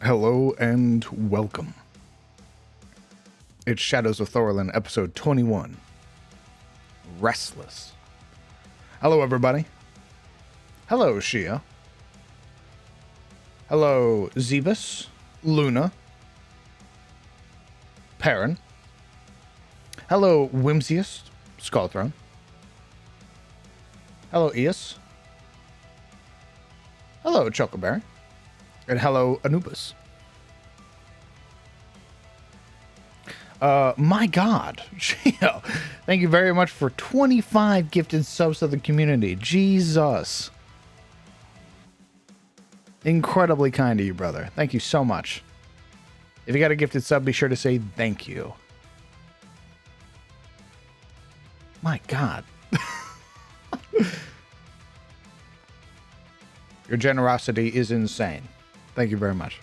Hello and welcome. It's Shadows of Thorolun, episode 21. Restless. Hello, everybody. Hello, Shia. Hello, Zebus, Luna, Perrin. Hello, Whimsiest, Skullthrone. Hello, Eos. Hello, Chocoberry. And hello, Anubis. My God. Thank you very much for 25 gifted subs to the community. Jesus. Incredibly kind of you, brother. Thank you so much. If you got a gifted sub, be sure to say thank you. My God. Your generosity is insane. Thank you very much.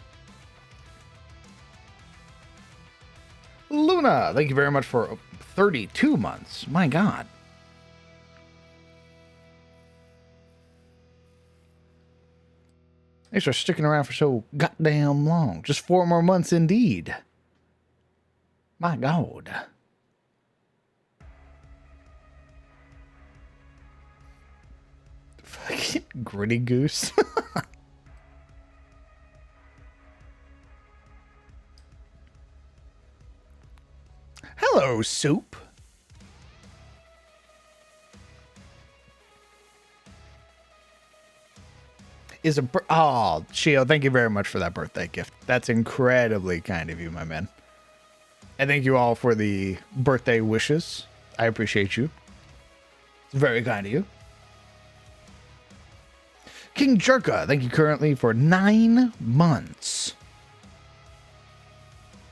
Luna, thank you very much for 32 months. My God. Thanks for sticking around for so goddamn long. Just 4 more months indeed. My God. Fucking gritty goose. Hello, Soup. Oh, Shio, thank you very much for that birthday gift. That's incredibly kind of you, my man. And thank you all for the birthday wishes. I appreciate you. It's very kind of you. King Jerka, thank you currently for 9 months.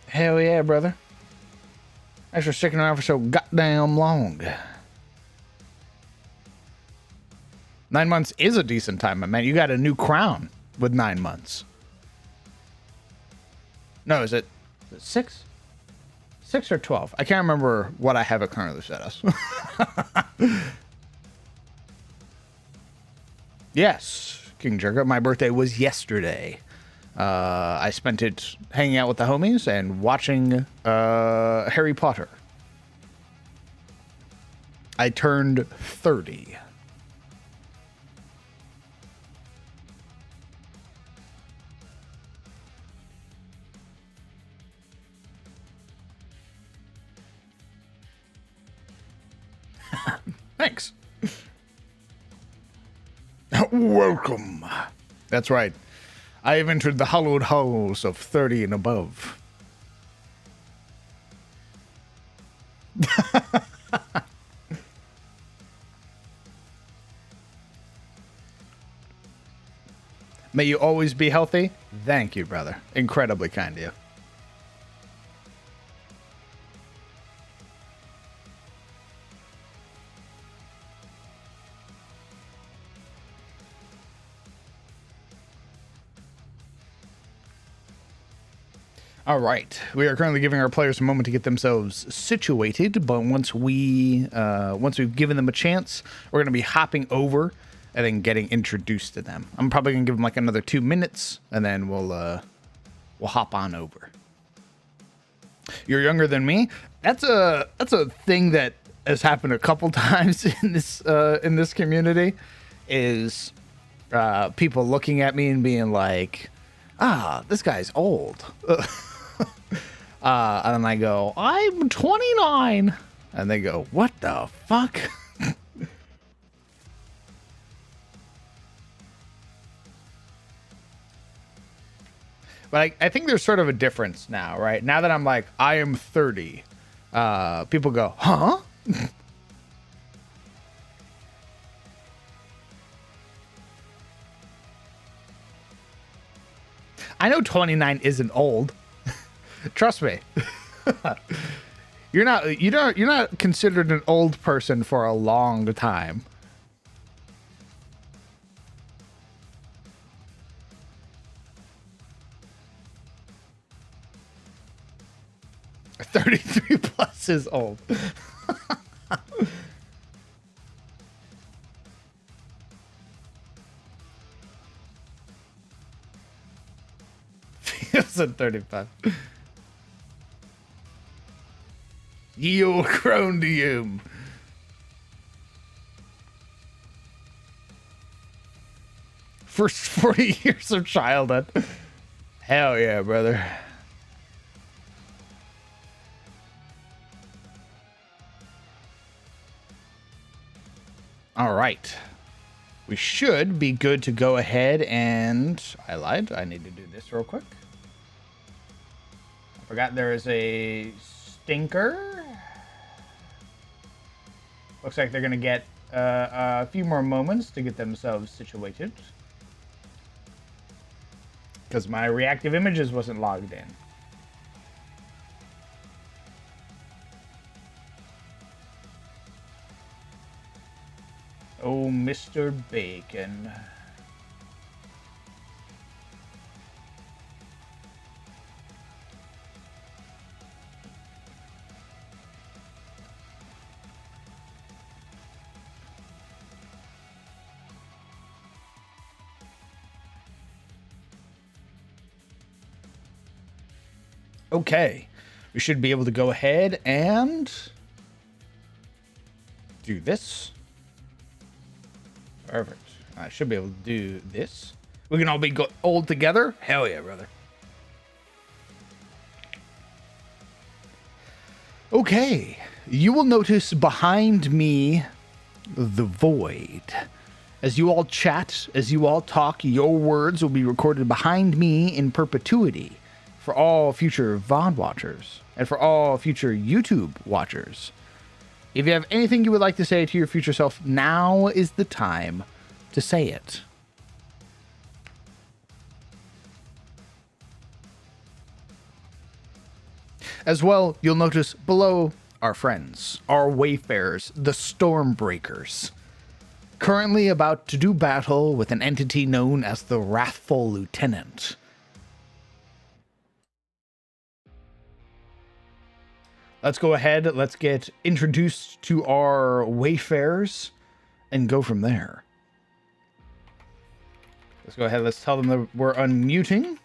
Hell yeah, brother. Thanks for sticking around for so goddamn long. 9 months is a decent time, my man. You got a new crown with 9 months. No, is it 6? 6 or 12? I can't remember what I have it currently set as. Yes, King Jerka. My birthday was yesterday. I spent it hanging out with the homies and watching Harry Potter. I turned 30. Thanks. Welcome. That's right. I have entered the hallowed halls of 30 and above. May you always be healthy. Thank you, brother. Incredibly kind of you. All right, we are currently giving our players a moment to get themselves situated, but once we've given them a chance, we're going to be hopping over and then getting introduced to them. I'm probably going to give them like another 2 minutes, and then we'll hop on over. You're younger than me. That's a thing that has happened a couple times in this community. Is people looking at me and being like, this guy's old. And then I go, I'm 29. And they go, what the fuck? But I think there's sort of a difference now, right? Now that I'm like, I am 30, people go, huh? I know 29 isn't old. Trust me. You're not considered an old person for a long time. $33 plus is old. Episode 35. Ye old crone to you. First 40 years of childhood. Hell yeah, brother. All right. We should be good to go ahead and... I lied. I need to do this real quick. I forgot there is a stinker. Looks like they're going to get a few more moments to get themselves situated. Because my reactive images wasn't logged in. Oh, Mr. Bacon. Okay, we should be able to go ahead and do this. Perfect. I should be able to do this. We can all be old together? Hell yeah, brother. Okay, you will notice behind me the void. As you all chat, as you all talk, your words will be recorded behind me in perpetuity. For all future VOD watchers, and for all future YouTube watchers. If you have anything you would like to say to your future self, now is the time to say it. As well, you'll notice below our friends, our wayfarers, the Stormbreakers. Currently about to do battle with an entity known as the Wrathful Lieutenant. Let's go ahead, let's get introduced to our wayfarers and go from there. Let's go ahead, let's tell them that we're unmuting.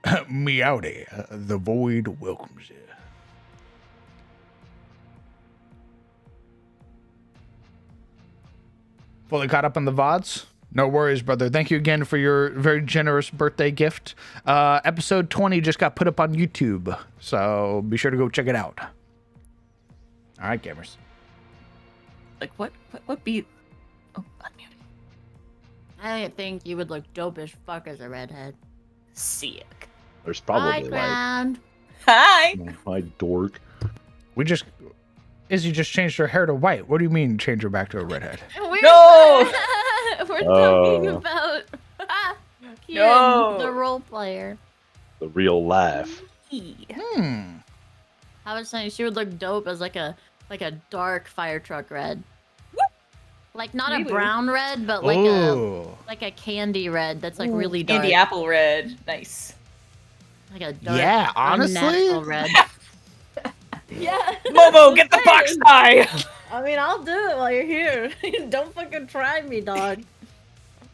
Meowdy, the void welcomes you. Fully caught up on the VODs? No worries, brother. Thank you again for your very generous birthday gift. Episode 20 just got put up on YouTube, so be sure to go check it out. All right, gamers. Like, what beat? Oh, unmuted. I think you would look dope as fuck as a redhead. Sick. There's probably Hi, Ground. Hi! my dork. Izzy just changed her hair to white. What do you mean change her back to a redhead? No! We're talking about Kieran, the role player. The real life. Hmm. I was saying she would look dope as like a dark fire truck red. Like not Maybe. a brown red, but like a candy red that's like really dark. Candy apple red. Nice. Like a dark, Yeah, honestly? unnatural red. Yeah. Momo, get the box tie! I mean, I'll do it while you're here. Don't fucking try me, dog.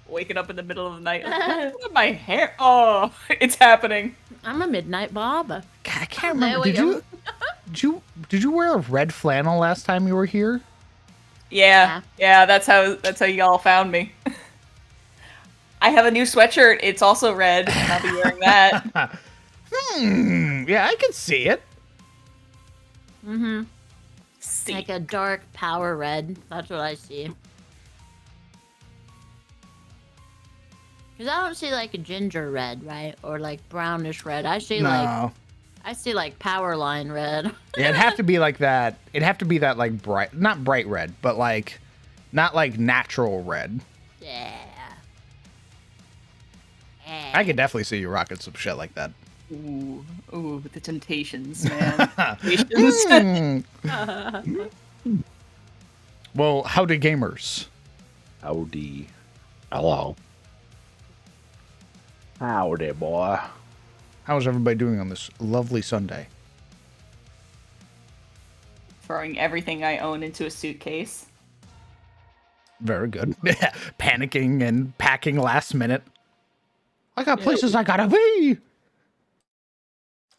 Waking up in the middle of the night. Look at my hair. Oh, it's happening. I'm a midnight Bob. I can't remember. Did you wear a red flannel last time you were here? Yeah, that's how y'all found me. I have a new sweatshirt. It's also red, and I'll be wearing that. Yeah, I can see it. Mm-hmm. See. Like a dark power red. That's what I see. Because I don't see like a ginger red, right? Or like brownish red. I see like power line red. Yeah, it'd have to be like that. It'd have to be that like bright, not bright red, but like, not like natural red. Yeah. I could definitely see you rocking some shit like that. Ooh, the temptations, man. Temptations. Well, howdy gamers. Howdy. Hello. Howdy, boy. How's everybody doing on this lovely Sunday? Throwing everything I own into a suitcase. Very good. Panicking and packing last minute. I got places I gotta be.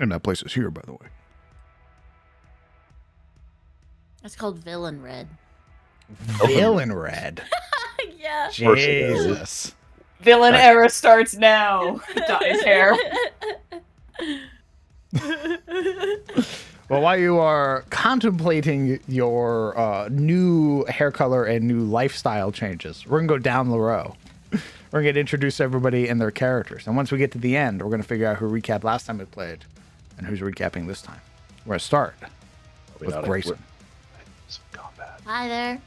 And that place is here, by the way. It's called Villain Red. Villain Red. Yeah. course it is. Jesus. Villain Nice. era starts now. Dye's hair. Well, while you are contemplating your new hair color and new lifestyle changes, we're going to go down the row. We're going to introduce everybody and their characters. And once we get to the end, we're going to figure out who recapped last time we played and who's recapping this time. We're going to start with Grayson. Some combat. Hi there.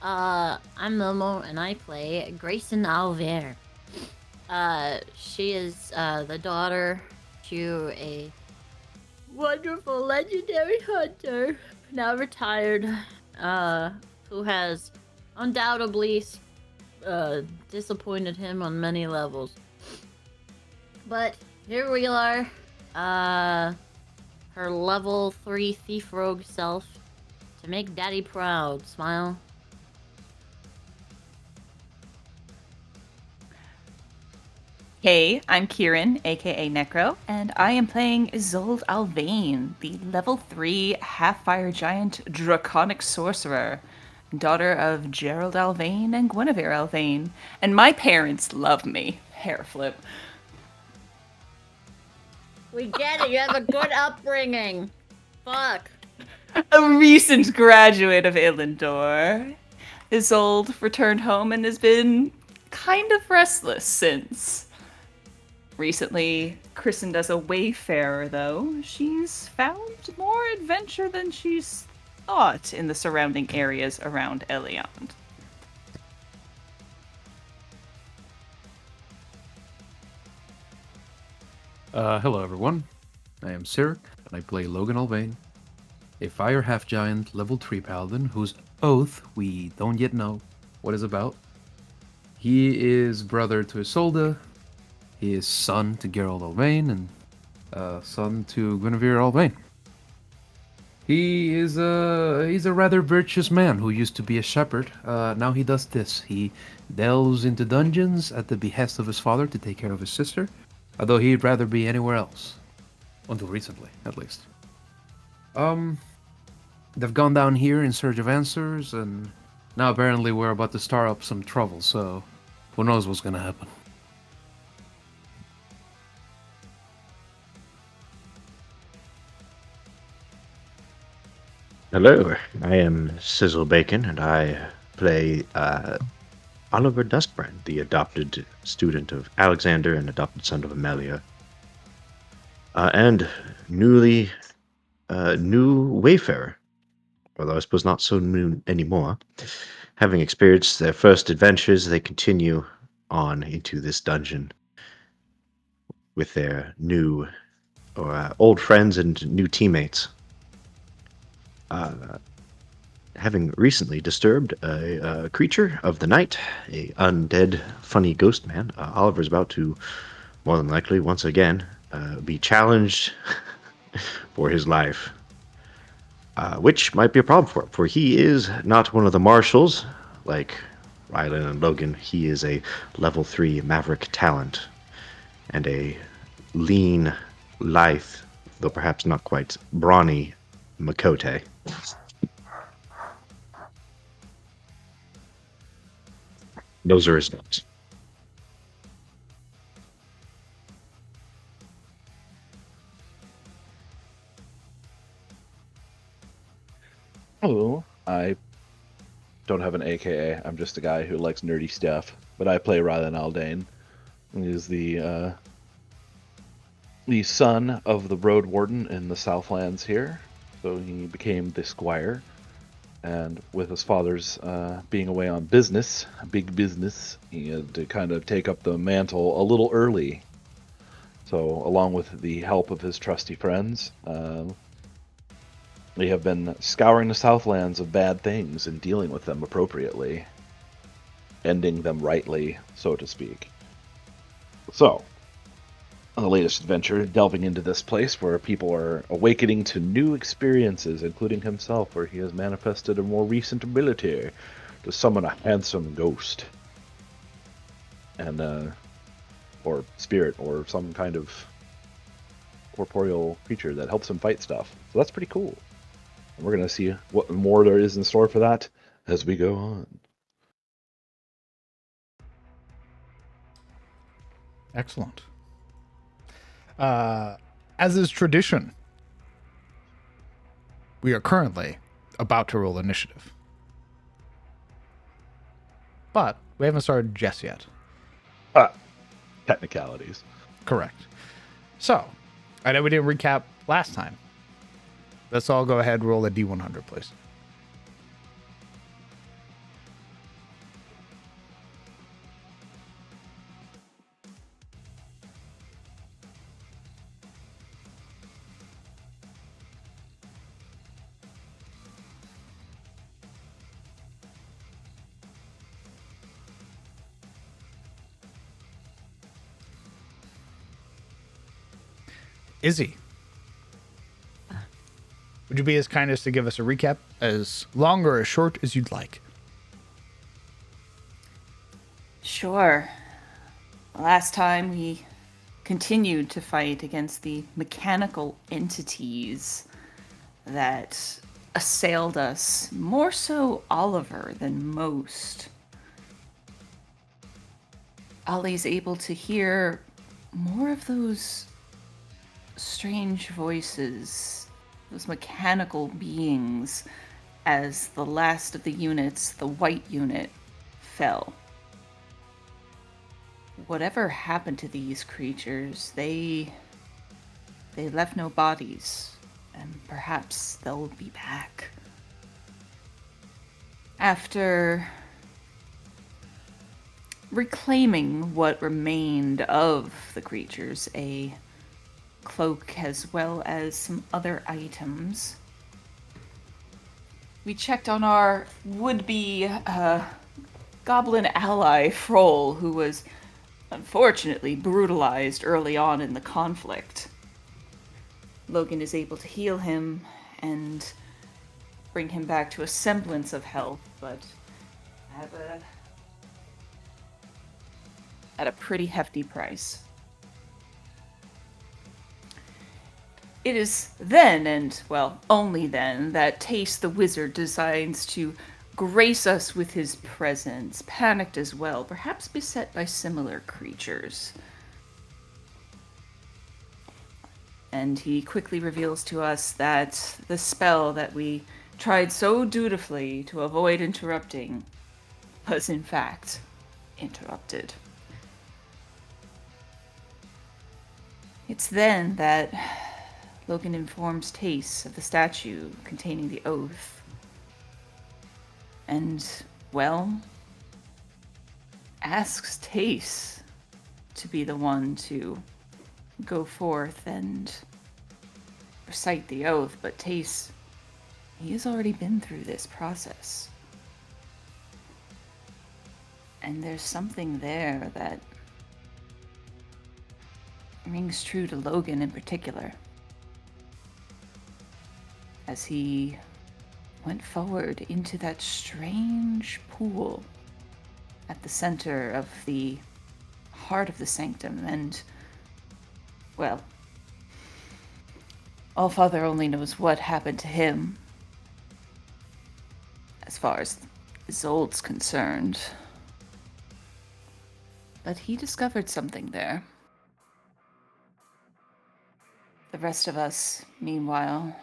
I'm Momo, and I play Grayson Alver. She is the daughter to a wonderful legendary hunter, now retired, who has undoubtedly disappointed him on many levels. But here we are, her level 3 thief rogue self, to make daddy proud. Smile. Hey, I'm Kieran, aka Necro, and I am playing Isolde Alvain, the level 3 half-fire giant draconic sorcerer, daughter of Gerald Alvain and Guinevere Alvain. And my parents love me. Hair flip. We get it. You have a good upbringing. Fuck. A recent graduate of Illendor. Isolde returned home and has been kind of restless since. Recently christened as a wayfarer, though, she's found more adventure than she's thought in the surrounding areas around Eliand. Hello everyone, I am Sirik, and I play Logan Alvain, a fire half-giant level 3 paladin whose oath we don't yet know what is about. He is brother to Isolde, he is son to Gerald Alvain, and son to Guinevere Alvain. He's a rather virtuous man who used to be a shepherd. Now he does this. He delves into dungeons at the behest of his father to take care of his sister, although he'd rather be anywhere else. Until recently, at least. They've gone down here in search of answers, and now apparently we're about to start up some trouble, so who knows what's gonna happen. Hello, I am Sizzle Bacon, and I play Oliver Dustbrand, the adopted student of Alexander and adopted son of Amelia, and new wayfarer, although I suppose not so new anymore. Having experienced their first adventures, they continue on into this dungeon with their new or old friends and new teammates. Having recently disturbed a creature of the night, a undead, funny ghost man, Oliver's about to, more than likely, once again, be challenged for his life. Which might be a problem for he is not one of the marshals, like Rylan and Logan. He is a level 3 maverick talent, and a lean, lithe, though perhaps not quite brawny, Makote. Those are his notes. Hello, I don't have an AKA. I'm just a guy who likes nerdy stuff. But I play Rylan Aldane. He is the son of the road warden in the Southlands here. So he became the squire. And with his father's being away on business, big business, he had to kind of take up the mantle a little early. So along with the help of his trusty friends, they have been scouring the Southlands of bad things and dealing with them appropriately. Ending them rightly, so to speak. So, on the latest adventure, delving into this place where people are awakening to new experiences, including himself, where he has manifested a more recent ability to summon a handsome ghost. And or spirit or some kind of corporeal creature that helps him fight stuff. So that's pretty cool. And we're going to see what more there is in store for that as we go on. Excellent. As is tradition, we are currently about to roll initiative. But we haven't started just yet. Technicalities. Correct. So, I know we didn't recap last time. Let's all go ahead and roll a D100, please. Izzy, would you be as kind as to give us a recap, as long or as short as you'd like? Sure. Last time we continued to fight against the mechanical entities that assailed us, more so Oliver than most. Ollie's able to hear more of those strange voices, those mechanical beings, as the last of the units, the white unit, fell. Whatever happened to these creatures, they left no bodies, and perhaps they'll be back. After reclaiming what remained of the creatures, a cloak as well as some other items, we checked on our would-be goblin ally, Froll, who was unfortunately brutalized early on in the conflict. Logan is able to heal him and bring him back to a semblance of health, but at a pretty hefty price. It is then, and well, only then, that Tace the Wizard decides to grace us with his presence, panicked as well, perhaps beset by similar creatures. And he quickly reveals to us that the spell that we tried so dutifully to avoid interrupting was in fact interrupted. It's then that Logan informs Tace of the statue containing the oath. And, well, asks Tace to be the one to go forth and recite the oath, but Tace, he has already been through this process. And there's something there that rings true to Logan in particular. As he went forward into that strange pool at the center of the heart of the sanctum, and, well, Allfather only knows what happened to him as far as Isolde's concerned. But he discovered something there. The rest of us, meanwhile,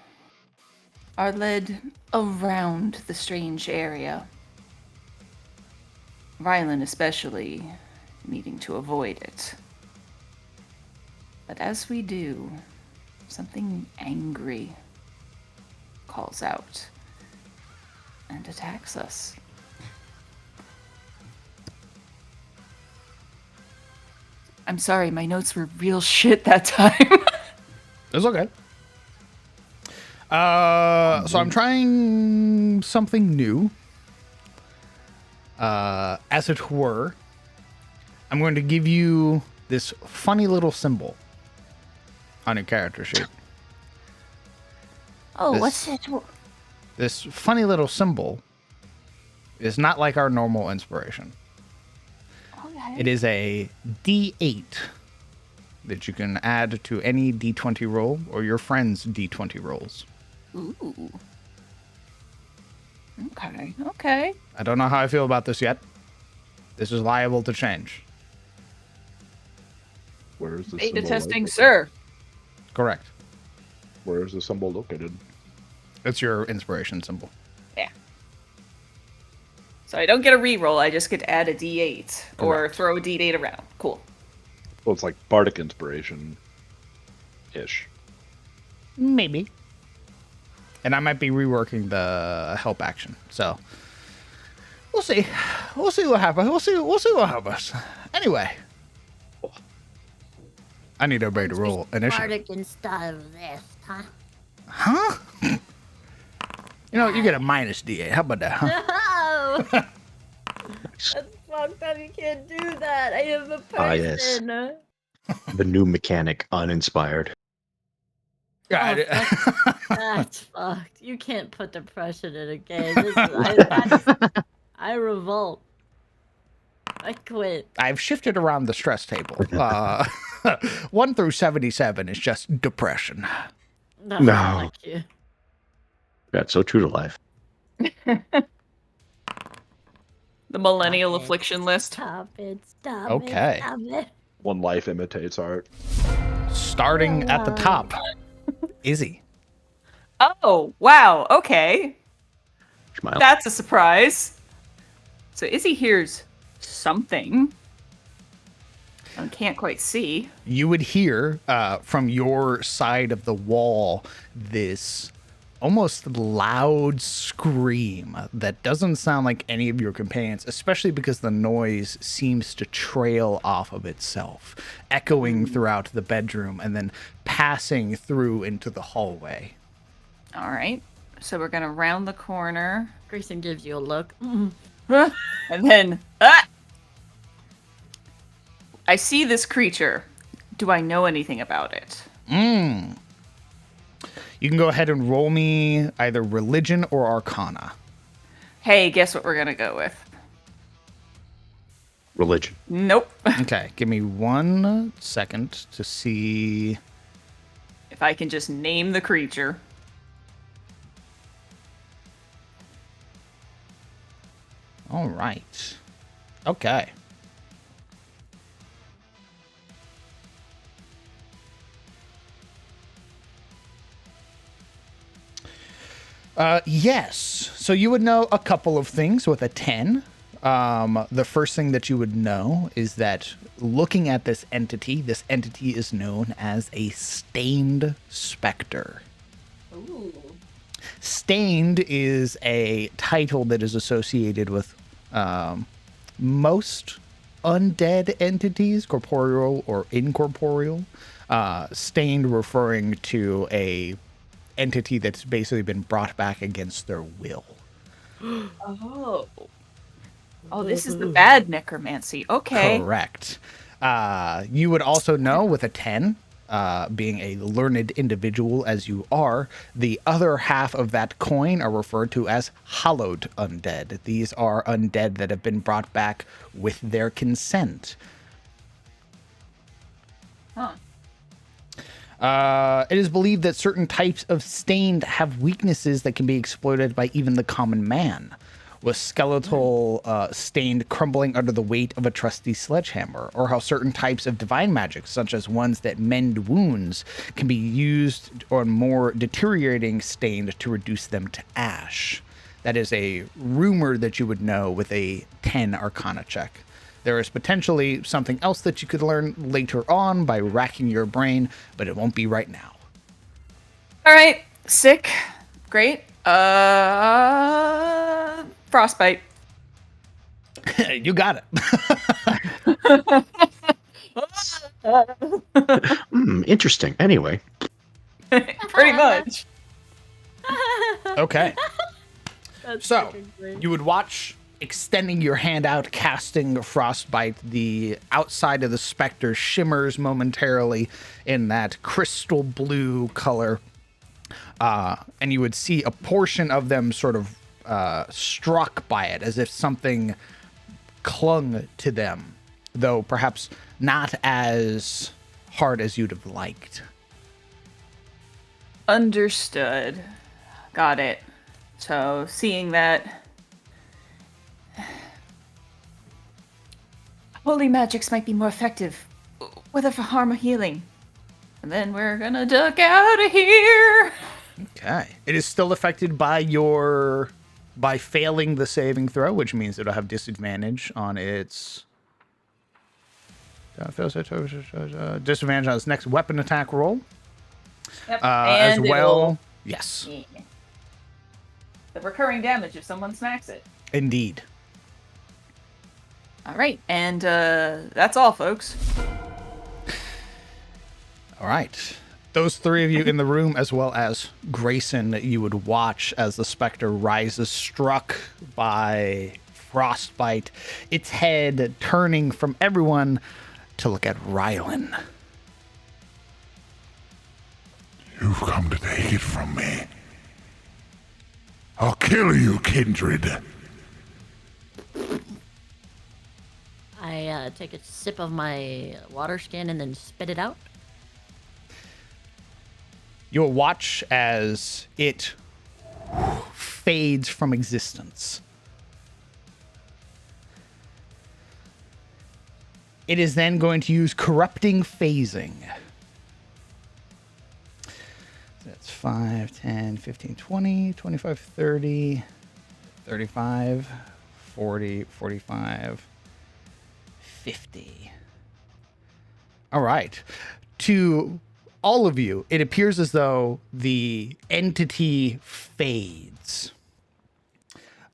are led around the strange area. Rylan especially needing to avoid it. But as we do, something angry calls out and attacks us. I'm sorry, my notes were real shit that time. It's okay. So I'm trying something new. As it were, I'm going to give you this funny little symbol on your character sheet. Oh, This- what's it? This funny little symbol is not like our normal inspiration. It is a D8 that you can add to any D20 roll or your friend's D20 rolls. Ooh. Okay. Okay. I don't know how I feel about this yet. This is liable to change. Where is the Beta symbol testing, located? sir. Correct. Where is the symbol located? It's your inspiration symbol. Yeah. So I don't get a reroll. I just get to add a D8 or Correct. throw a D8 around. Cool. Well, it's like bardic inspiration ish. Maybe. And I might be reworking the help action. So we'll see. We'll see what happens. We'll see what happens. Anyway. I need everybody to roll initiative. Bardic instead of this, huh? Huh? You know, you get a minus D8. How about that, huh? No! That's fucked up. You can't do that. I am a person. Ah, yes. The new mechanic, uninspired. Yeah, That's fucked. You can't put depression in a game. I revolt. I quit. I've shifted around the stress table. 1 through 77 is just depression. No. No. Fuck you. That's so true to life. The millennial Stop it. affliction list. Stop it. Stop Okay. it. Stop it. One life imitates art. Starting at the top, Izzy. Oh, wow. Okay. Smile. That's a surprise. So Izzy hears something. I can't quite see. You would hear from your side of the wall this almost loud scream that doesn't sound like any of your companions, especially because the noise seems to trail off of itself, echoing throughout the bedroom and then passing through into the hallway. All right. So we're going to round the corner. Grayson gives you a look. And then, I see this creature. Do I know anything about it? You can go ahead and roll me either religion or arcana. Hey, guess what we're going to go with? Religion. Nope. Okay, give me 1 second to see. If I can just name the creature. All right. Okay. Yes. So you would know a couple of things with a 10. The first thing that you would know is that looking at this entity is known as a stained specter. Ooh. Stained is a title that is associated with most undead entities, corporeal or incorporeal. Stained referring to a entity that's basically been brought back against their will. Oh. Oh, this is the bad necromancy. Okay. Correct. You would also know with a 10, being a learned individual as you are, the other half of that coin are referred to as hallowed undead. These are undead that have been brought back with their consent. Huh. It is believed that certain types of stained have weaknesses that can be exploited by even the common man, with skeletal stained crumbling under the weight of a trusty sledgehammer, or how certain types of divine magic, such as ones that mend wounds, can be used on more deteriorating stained to reduce them to ash. That is a rumor that you would know with a 10 Arcana check. There is potentially something else that you could learn later on by racking your brain, but it won't be right now. All right. Sick. Great. Frostbite. You got it. Interesting. Anyway, Pretty much. Okay. That's So, freaking great. you would watch extending your hand out, casting Frostbite. The outside of the specter shimmers momentarily in that crystal blue color. And you would see a portion of them sort of struck by it, as if something clung to them. though perhaps not as hard as you'd have liked. Understood. Got it. So, seeing that holy magics might be more effective with a harm healing. And then we're gonna duck out of here. Okay. It is still affected by failing the saving throw, which means it'll have disadvantage on its disadvantage on its next weapon attack roll. Yep. As and well. Yes. The recurring damage if someone smacks it. Indeed. All right, and that's all, folks. All right. Those three of you in the room, as well as Grayson, you would watch as the specter rises, struck by frostbite, its head turning from everyone to look at Rylan. You've come to take it from me. I'll kill you, kindred. I take a sip of my water skin and then spit it out. You'll watch as it fades from existence. It is then going to use corrupting phasing. That's 5, 10, 15, 20, 25, 30, 35, 40, 45, 50. All right. To all of you, it appears as though the entity fades.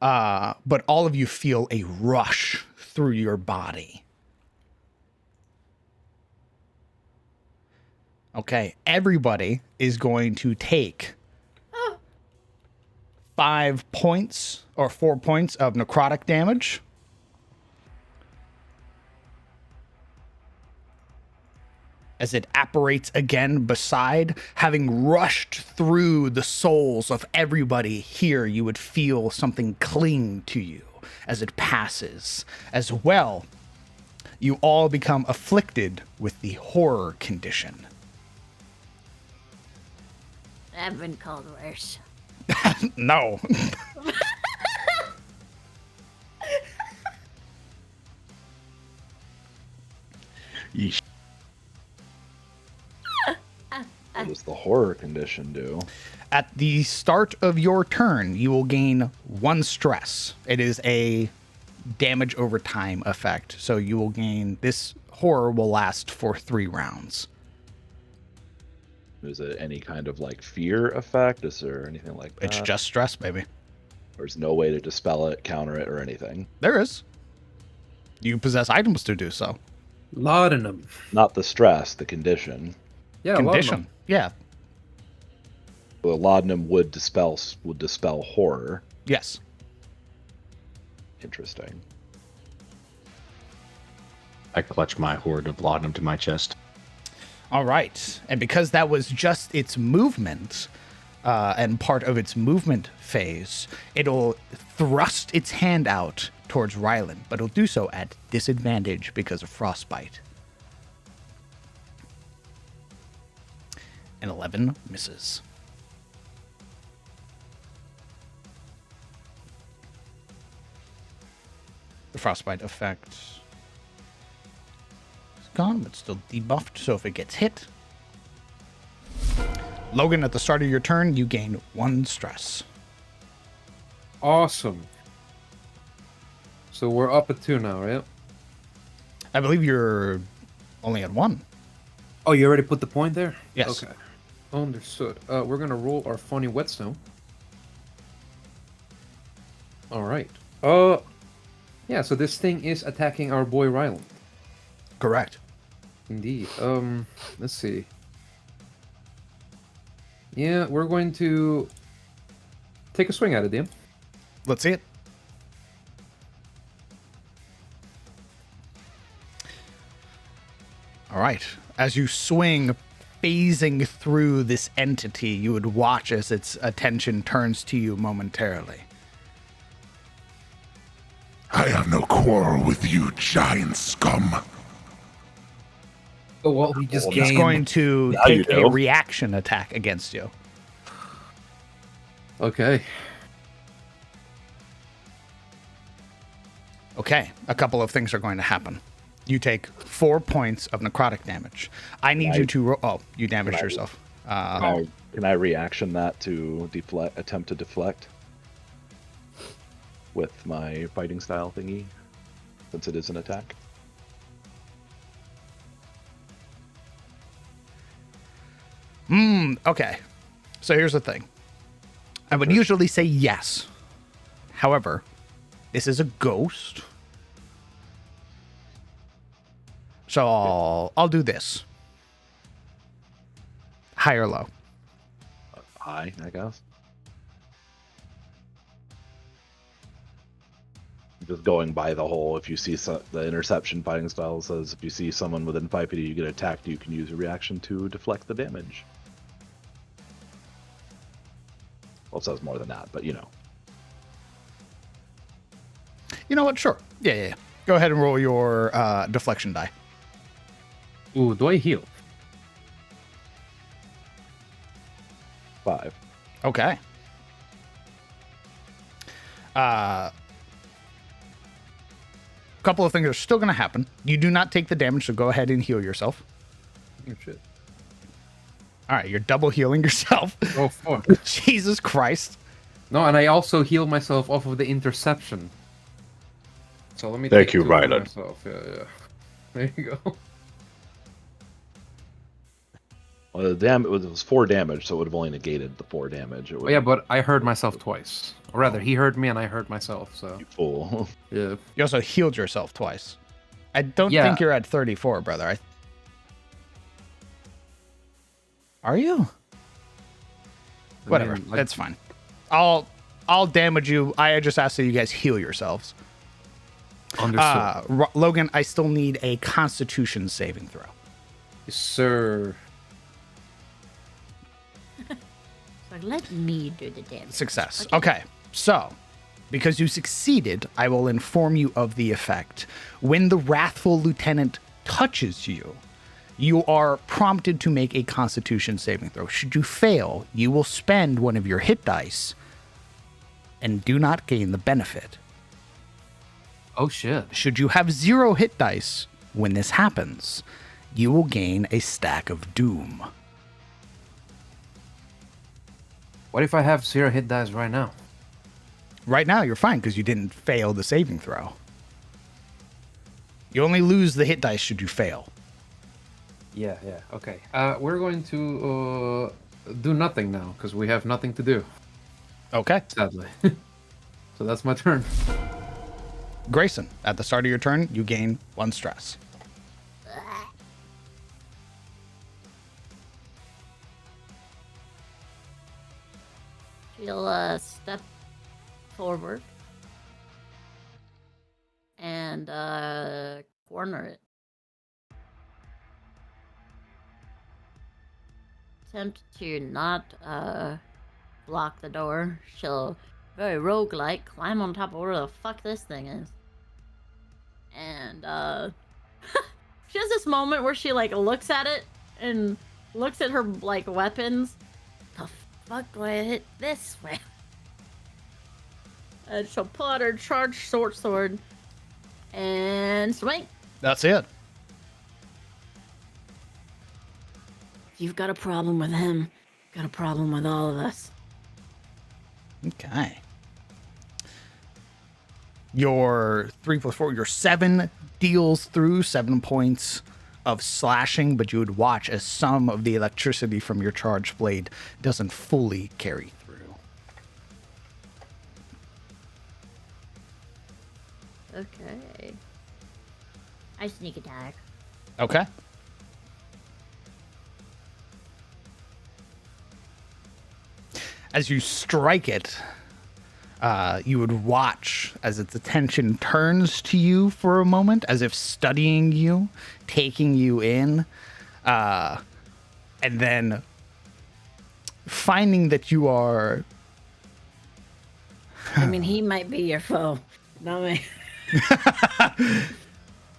But all of you feel a rush through your body. Okay, everybody is going to take 5 points or 4 points of necrotic damage. As it apparates again beside, having rushed through the souls of everybody here, you would feel something cling to you as it passes. As well, you all become afflicted with the horror condition. I've been called worse. No. Yeesh. What does the horror condition do? At the start of your turn, you will gain 1 stress. It is a damage over time effect. So you will gain, this horror will last for 3 rounds. Is it any kind of like fear effect? Is there anything like that? It's just stress, baby. There's no way to dispel it, counter it, or anything. There is. You possess items to do so. Laudanum. Not the stress, the condition. Yeah, Condition. laudanum. Yeah. Well, laudanum would dispel horror. Yes. Interesting. I clutch my hoard of laudanum to my chest. All right. And because that was just its movement and part of its movement phase, it'll thrust its hand out towards Rylan, but it'll do so at disadvantage because of frostbite. And 11 misses. The frostbite effect is gone, but still debuffed, so if it gets hit. Logan, at the start of your turn, you gain 1 stress. Awesome. So we're up at 2 now, right? I believe you're only at 1. Oh, you already put the point there? Yes. Okay. Understood. We're gonna roll our funny whetstone. Alright. Yeah, so this thing is attacking our boy Rylan. Correct. Indeed. Let's see. Yeah, we're going to take a swing at it, DM. Let's see it. All right. As you swing, phasing through this entity, you would watch as its attention turns to you momentarily. I I have no quarrel with you, giant scum. Oh, well, we just He's gained. going to Now you take a know. reaction attack against you. Okay. Okay, a couple of things are going to happen. You take 4 points of necrotic damage. I need you to roll. Oh, you damaged yourself. Can I reaction that to deflect? Attempt to deflect with my fighting style thingy, since it is an attack. Okay, so here's the thing. I would usually say yes. However, this is a ghost. So I'll do this. High or low? High, I guess. Just going by the whole, if you see the interception fighting style says if you see someone within 5 feet of you get attacked, you can use a reaction to deflect the damage. Well, it says more than that, but you know. You know what? Sure. Yeah. Go ahead and roll your deflection die. Ooh, do I heal? 5. Okay. Couple of things are still going to happen. You do not take the damage, so go ahead and heal yourself. Oh, shit. All right, you're double healing yourself. Oh, fuck. Jesus Christ. No, and I also heal myself off of the interception. So let me Thank take you, 2 for Rylan. myself. Yeah. There you go. Well, it was 4 damage, so it would have only negated the 4 damage. It Oh, yeah, but I heard myself twice. Or rather, he heard me and I heard myself, so... You fool. Yeah. You also healed yourself twice. I don't Yeah. think you're at 34, brother. Are you? I Whatever. mean, like- That's fine. I'll damage you. I just ask that you guys heal yourselves. Understood. Logan, I still need a Constitution saving throw. Yes, sir. So let me do the damage. Success. Okay. So, because you succeeded, I will inform you of the effect. When the wrathful lieutenant touches you, you are prompted to make a Constitution saving throw. Should you fail, you will spend one of your hit dice and do not gain the benefit. Oh, shit. Should you have 0 hit dice when this happens, you will gain a stack of doom. What if I have 0 hit dice right now? Right now, you're fine because you didn't fail the saving throw. You only lose the hit dice should you fail. Yeah, okay. We're going to do nothing now, because we have nothing to do, Okay. sadly. So that's my turn. Grayson, at the start of your turn, you gain 1 stress. She'll step forward and corner it. Attempt to not block the door. She'll very roguelike climb on top of where the fuck this thing is. And she has this moment where she like looks at it and looks at her like weapons. The fuck do I hit this way? And she'll pull out her charged short sword and swing. That's it. If you've got a problem with him, you've got a problem with all of us. Okay. Your 3 + 4, your 7 deals through 7 points of slashing, but you would watch as some of the electricity from your charged blade doesn't fully carry through. Okay. I sneak attack. Okay. As you strike it, you would watch as its attention turns to you for a moment, as if studying you, taking you in, and then finding that you are... I mean, he might be your foe, not me.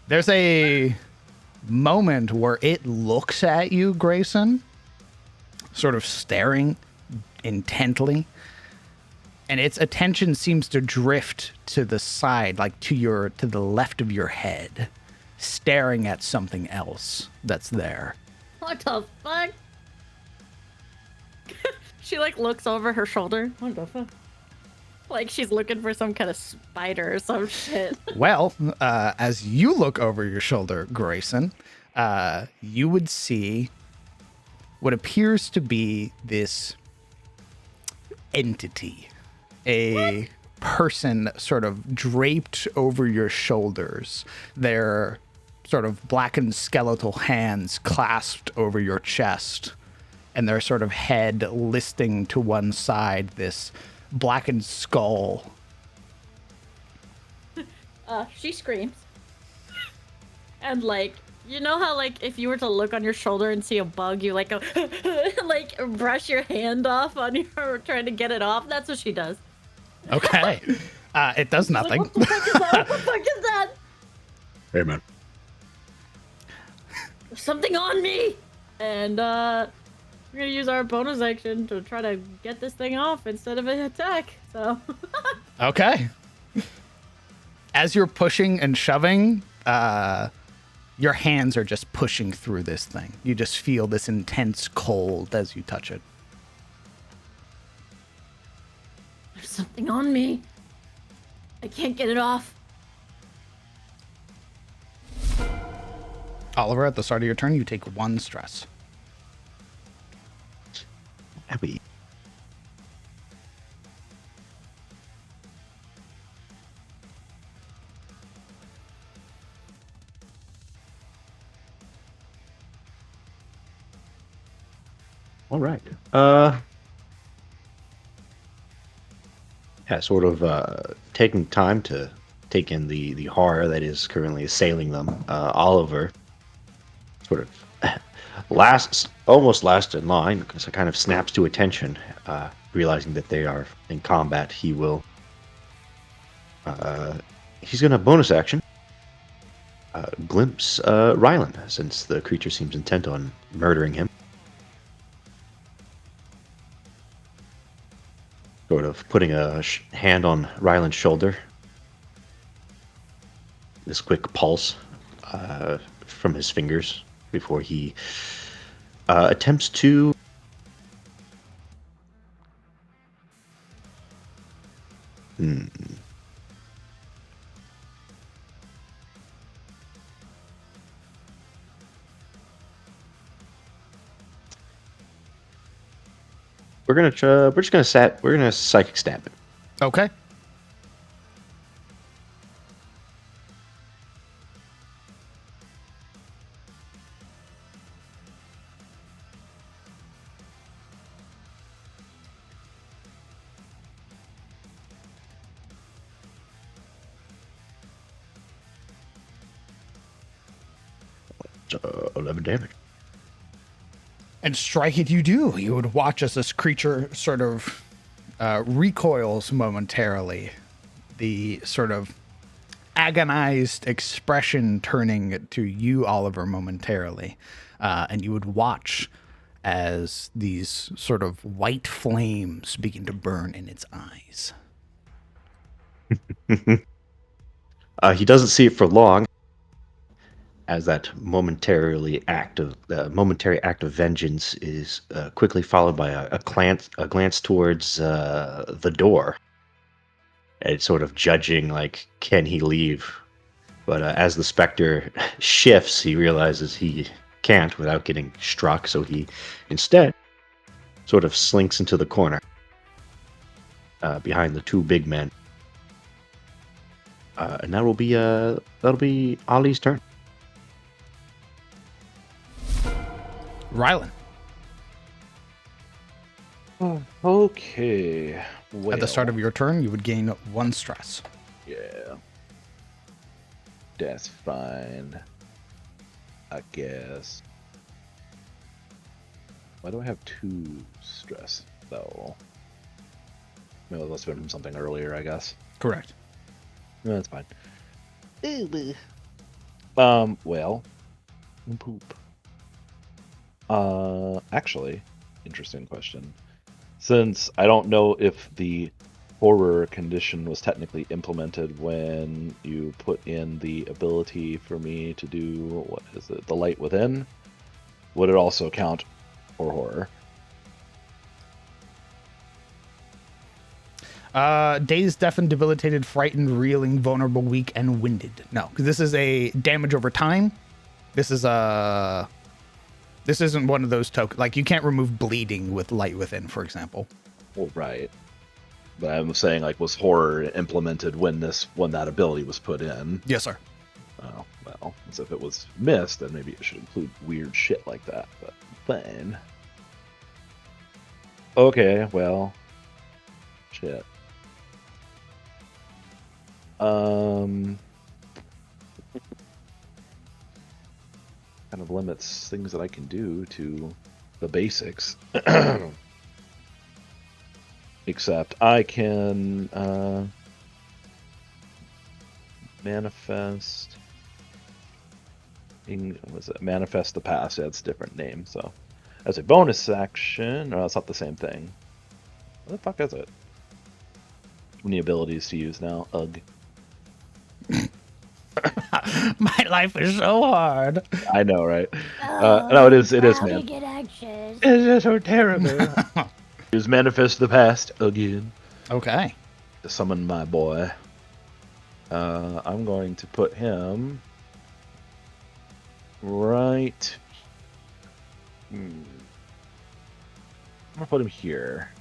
There's a moment where it looks at you, Grayson, sort of staring intently, and its attention seems to drift to the side, like to the left of your head, staring at something else that's there. What the fuck? She like looks over her shoulder. What the fuck? Like she's looking for some kind of spider or some shit. Well, as you look over your shoulder, Grayson, you would see what appears to be this entity, a person sort of draped over your shoulders, their sort of blackened skeletal hands clasped over your chest, and their sort of head listing to one side, this blackened skull. She screams. And like, you know how like if you were to look on your shoulder and see a bug, you like go like brush your hand off on your trying to get it off? That's what she does. Okay. It does nothing. Like, what the fuck is that? What the fuck is that? Hey, man. There's something on me! And we're gonna use our bonus action to try to get this thing off instead of an attack. So Okay. As you're pushing and shoving, your hands are just pushing through this thing. You just feel this intense cold as you touch it. there's something on me. I can't get it off. Oliver, at the start of your turn, you take 1 stress. Abby. All right. Yeah, sort of taking time to take in the horror that is currently assailing them. Oliver sort of almost last in line because it kind of snaps to attention, realizing that they are in combat. He will. He's gonna bonus action. Glimpse Rylan, since the creature seems intent on murdering him. Sort of putting a hand on Rylan's shoulder. This quick pulse from his fingers before he attempts to we're gonna psychic stab it. Okay. It's 11 damage. And strike it you do. You would watch as this creature sort of recoils momentarily, the sort of agonized expression turning to you, Oliver, momentarily. And you would watch as these sort of white flames begin to burn in its eyes. He doesn't see it for long, as that momentary act of vengeance is quickly followed by a glance towards the door. And sort of judging, like, can he leave? But as the specter shifts, he realizes he can't without getting struck, so he instead sort of slinks into the corner behind the 2 big men. And that'll be Ollie's turn. Rylan, Okay. at the start of your turn, you would gain 1 stress. Yeah. That's fine. I guess. Why do I have 2 stress, though? Maybe that's been from something earlier, I guess. Correct. No, that's fine. Well, poop. Actually, interesting question. Since I don't know if the horror condition was technically implemented when you put in the ability for me to do, what is it, the light within, would it also count for horror? Dazed, deafened, debilitated, frightened, reeling, vulnerable, weak, and winded. No, because this is a damage over time. This is a. This isn't one of those tokens. Like, you can't remove bleeding with light within, for example. Well, right. But I'm saying, like, was horror implemented when that ability was put in? Yes, sir. Oh, well, as if it was missed, then maybe it should include weird shit like that. But fine. Okay, well, shit. Kind of limits things that I can do to the basics. Except I can manifest. Was it manifest the past? Yeah, it's a different name. So, as a bonus action, no, that's not the same thing. What the fuck is it? Too many abilities to use now. Ugh. My life is so hard. I know, right? No, it is, man. Get anxious. It's just so terrible. Use manifest the past again. Okay. To summon my boy. I'm going to put him right. I'm gonna put him here.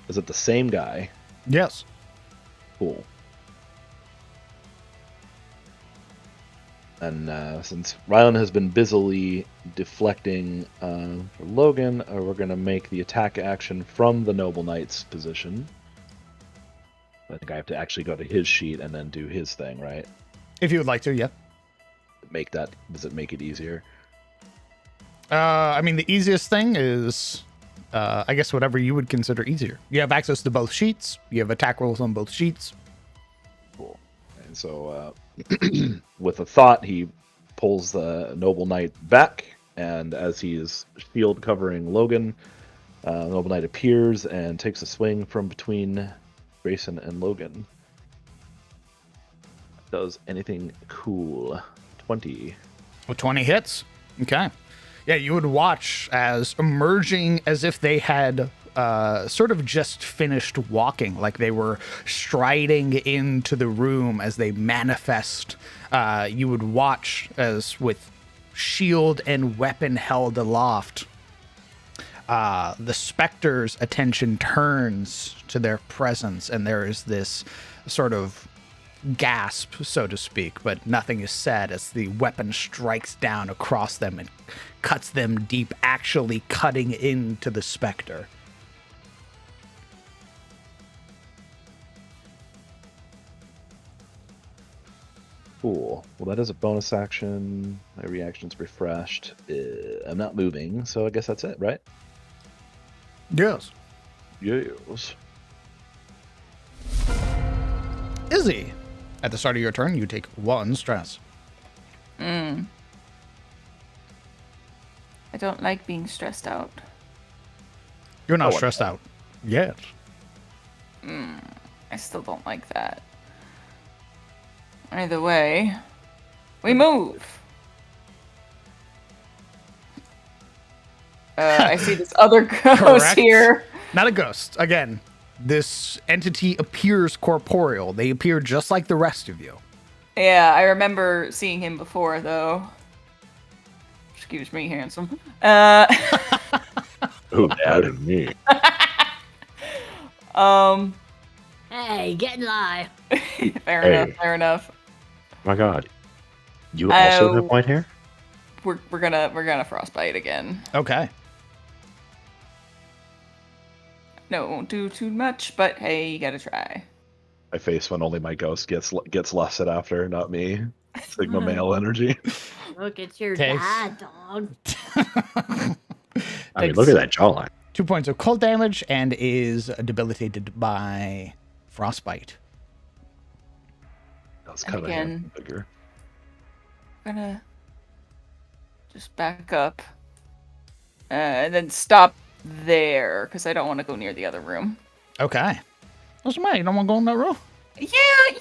Is it the same guy? Yes. Cool. And since Rylan has been busily deflecting for Logan, we're going to make the attack action from the Noble Knight's position. I think I have to actually go to his sheet and then do his thing, right? If you would like to, yeah. Does it make it easier? I mean, the easiest thing is, I guess, whatever you would consider easier. You have access to both sheets. You have attack rolls on both sheets. Cool. And so, with a thought, he pulls the Noble Knight back, and as he is shield covering Logan, Noble Knight appears and takes a swing from between Grayson and Logan. Does anything cool? 20. Well, 20 hits. Okay. Yeah, you would watch as emerging as if they had sort of just finished walking, like they were striding into the room as they manifest. You would watch as, with shield and weapon held aloft, the specter's attention turns to their presence, and there is this sort of gasp, so to speak, but nothing is said as the weapon strikes down across them and cuts them deep, actually cutting into the specter. Cool. Well, that is a bonus action. My reaction's refreshed. I'm not moving, so I guess that's it, right? Yes. Yes. Izzy, at the start of your turn, you take 1 stress. I don't like being stressed out. You're not stressed out yet. I still don't like that. Either way, we move. I see this other ghost Correct. here. Not a ghost. Again, this entity appears corporeal. They appear just like the rest of you. Yeah, I remember seeing him before, though. Excuse me, handsome. Oh, doubted me. Hey, get in line. Fair enough. My God, you also Oh. have white hair? We're gonna frostbite again. Okay. No, it won't do too much, but hey, you gotta try. I face when only my ghost gets lusted after, not me. Sigma male energy. Look, it's your Takes- dad, dog. I mean, look at that jawline. 2 points of cold damage and is debilitated by frostbite. That's And kind of a again- handsome figure. I'm gonna just back up. And then stop there, because I don't want to go near the other room. Okay. What's the matter? You don't want to go in that room? Yeah, I'm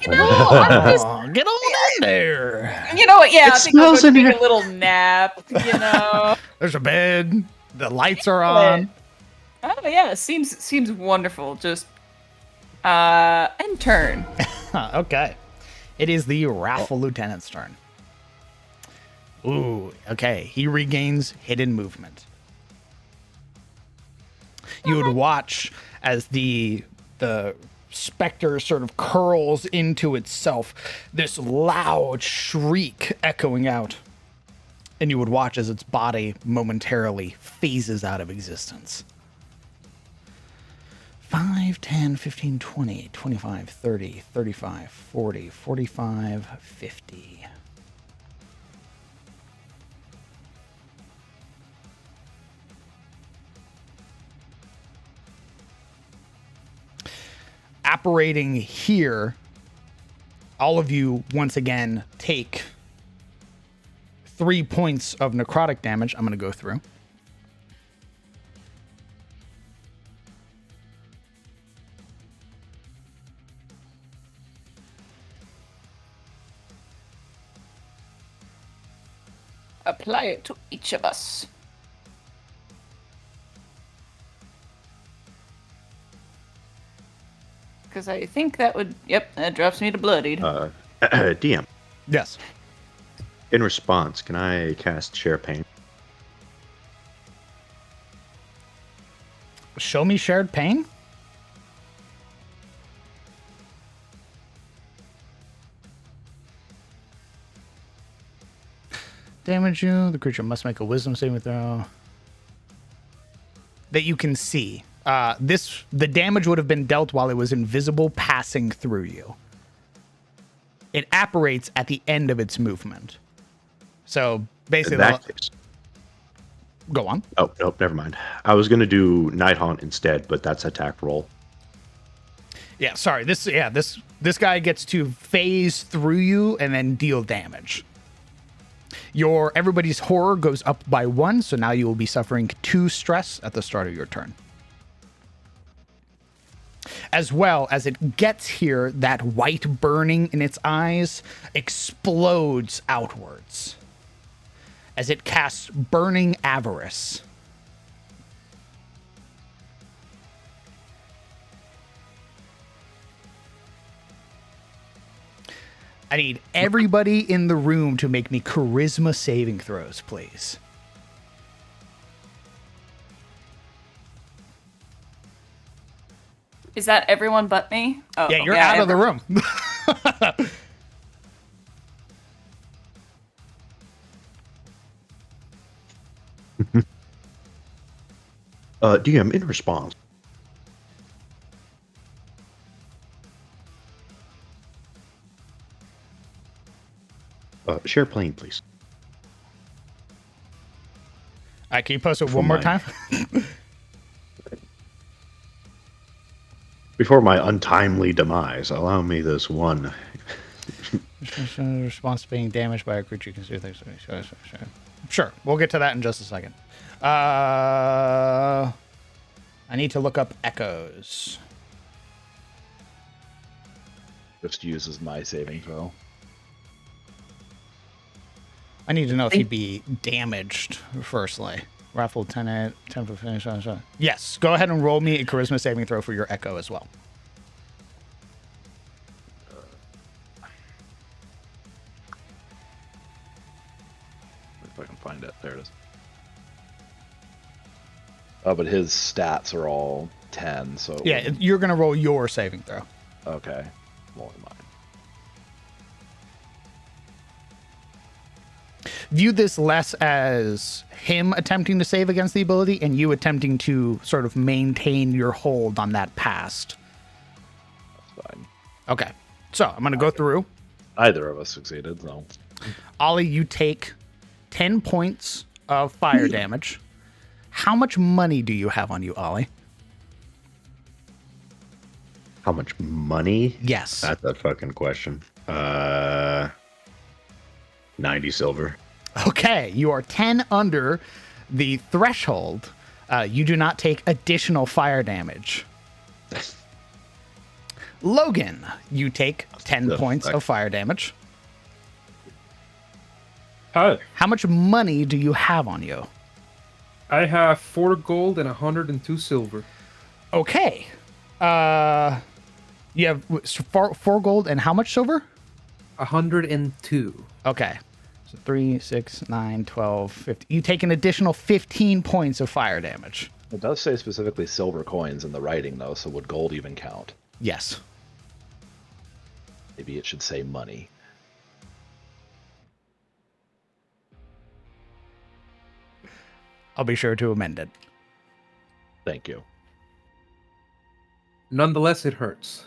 just, Oh, get on in there. you know what? Yeah, It I think I'll go smells in take here. a little nap. There's a bed. The lights are on. Oh yeah, seems wonderful. Just end turn. Okay. It is the Wrathful Lieutenant's turn. Ooh, okay. He regains hidden movement. You would watch as the specter sort of curls into itself, this loud shriek echoing out. And you would watch as its body momentarily phases out of existence. 5, 10, 15, 20, 25, 30, 35, 40, 45, 50. Apparating here, all of you once again take 3 points of necrotic damage. I'm going to go through. Apply it to each of us. Because I think that would... Yep, that drops me to bloodied. DM. Yes. In response, can I cast Share Pain? Show me shared pain. Damage you. The creature must make a wisdom saving throw. That you can see. The damage would have been dealt while it was invisible, passing through you. It apparates at the end of its movement. So basically, In that case. go on. Oh, nope, never mind. I was going to do Night Haunt instead, but that's attack roll. Yeah, sorry. This guy gets to phase through you and then deal damage. Everybody's horror goes up by 1, so now you will be suffering 2 stress at the start of your turn. As well as it gets here, that white burning in its eyes explodes outwards as it casts Burning Avarice. I need everybody in the room to make me charisma saving throws, please. Is that everyone but me? Oh, Yeah, you're out of the room. DM, in response. Share plane, please. Can you post it For one more my- time? Before my untimely demise, allow me this one. Response to being damaged by a creature you consider things. Sure, we'll get to that in just a second. I need to look up echoes. Just uses my saving throw. I need to know if he'd be damaged, firstly. Raffle 10 for finish. Yes, go ahead and roll me a charisma saving throw for your echo as well. If I can find it. There it is. Oh, but his stats are all 10, so... it Yeah, wouldn't- you're going to roll your saving throw. Okay. Rolling mine. View this less as him attempting to save against the ability and you attempting to sort of maintain your hold on that past. That's fine. Okay, so I'm going to go through. Neither of us succeeded, so... Ollie, you take 10 points of fire damage. How much money do you have on you, Ollie? How much money? Yes. That's a fucking question. Uh, 90 silver. Okay, you are 10 under the threshold. You do not take additional fire damage. Logan, you take 10 The points fuck? of fire damage. Hi. How much money do you have on you? I have 4 gold and 102 silver. Okay. You have four gold and how much silver? 102. Okay. So 3, 6, 9, 12, 15. You take an additional 15 points of fire damage. It does say specifically silver coins in the writing, though, so would gold even count? Yes. Maybe it should say money. I'll be sure to amend it. Thank you. Nonetheless, it hurts.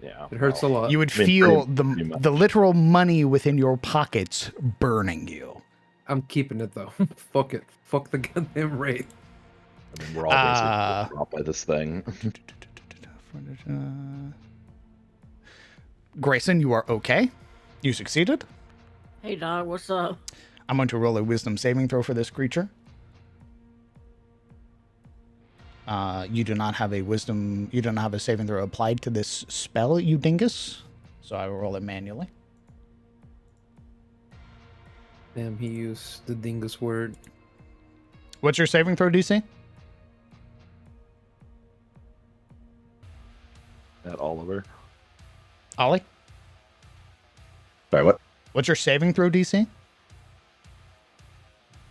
Yeah. It hurts a lot. You would I mean, feel pretty much. the literal money within your pockets burning you. I'm keeping it though. Fuck it. Fuck the goddamn rate. I mean, we're all basically dropped by this thing. Grayson, you are okay. You succeeded. Hey, dog, what's up? I'm going to roll a wisdom saving throw for this creature. You do not have a saving throw applied to this spell, you dingus. So I will roll it manually. Damn, he used the dingus word. What's your saving throw, DC? At Oliver. Ollie? Sorry, what? What's your saving throw, DC?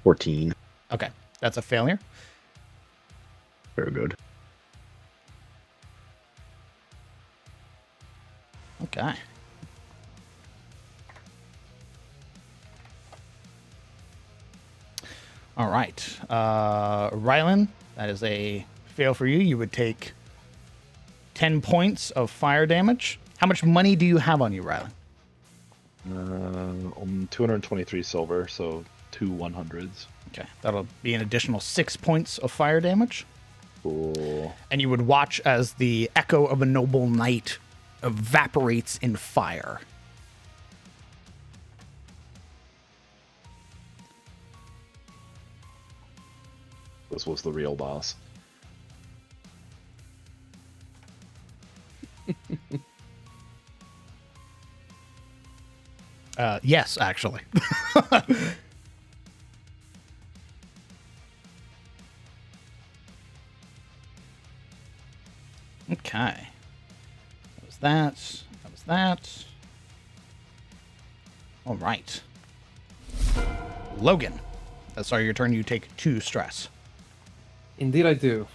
14. Okay, that's a failure. Very good. Okay. All right. Rylan, that is a fail for you. You would take 10 points of fire damage. How much money do you have on you, Rylan? 223 silver, so 2 100s. Okay. That'll be an additional 6 points of fire damage. Cool. And you would watch as the echo of a noble knight evaporates in fire. This was the real boss. Yes, actually. Okay. That was that. That was that. All right. Logan. That's your turn. You take 2 stress. Indeed, I do.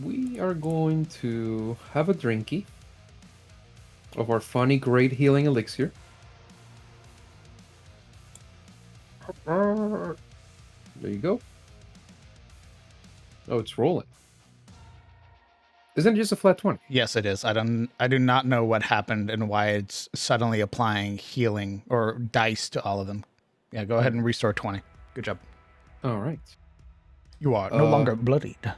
We are going to have a drinky of our funny, great healing elixir. There you go. Oh, it's rolling. Isn't it just a flat 20? Yes, it is. I do not know what happened and why it's suddenly applying healing or dice to all of them. Yeah, go ahead and restore 20. Good job. All right. You are no longer bloodied.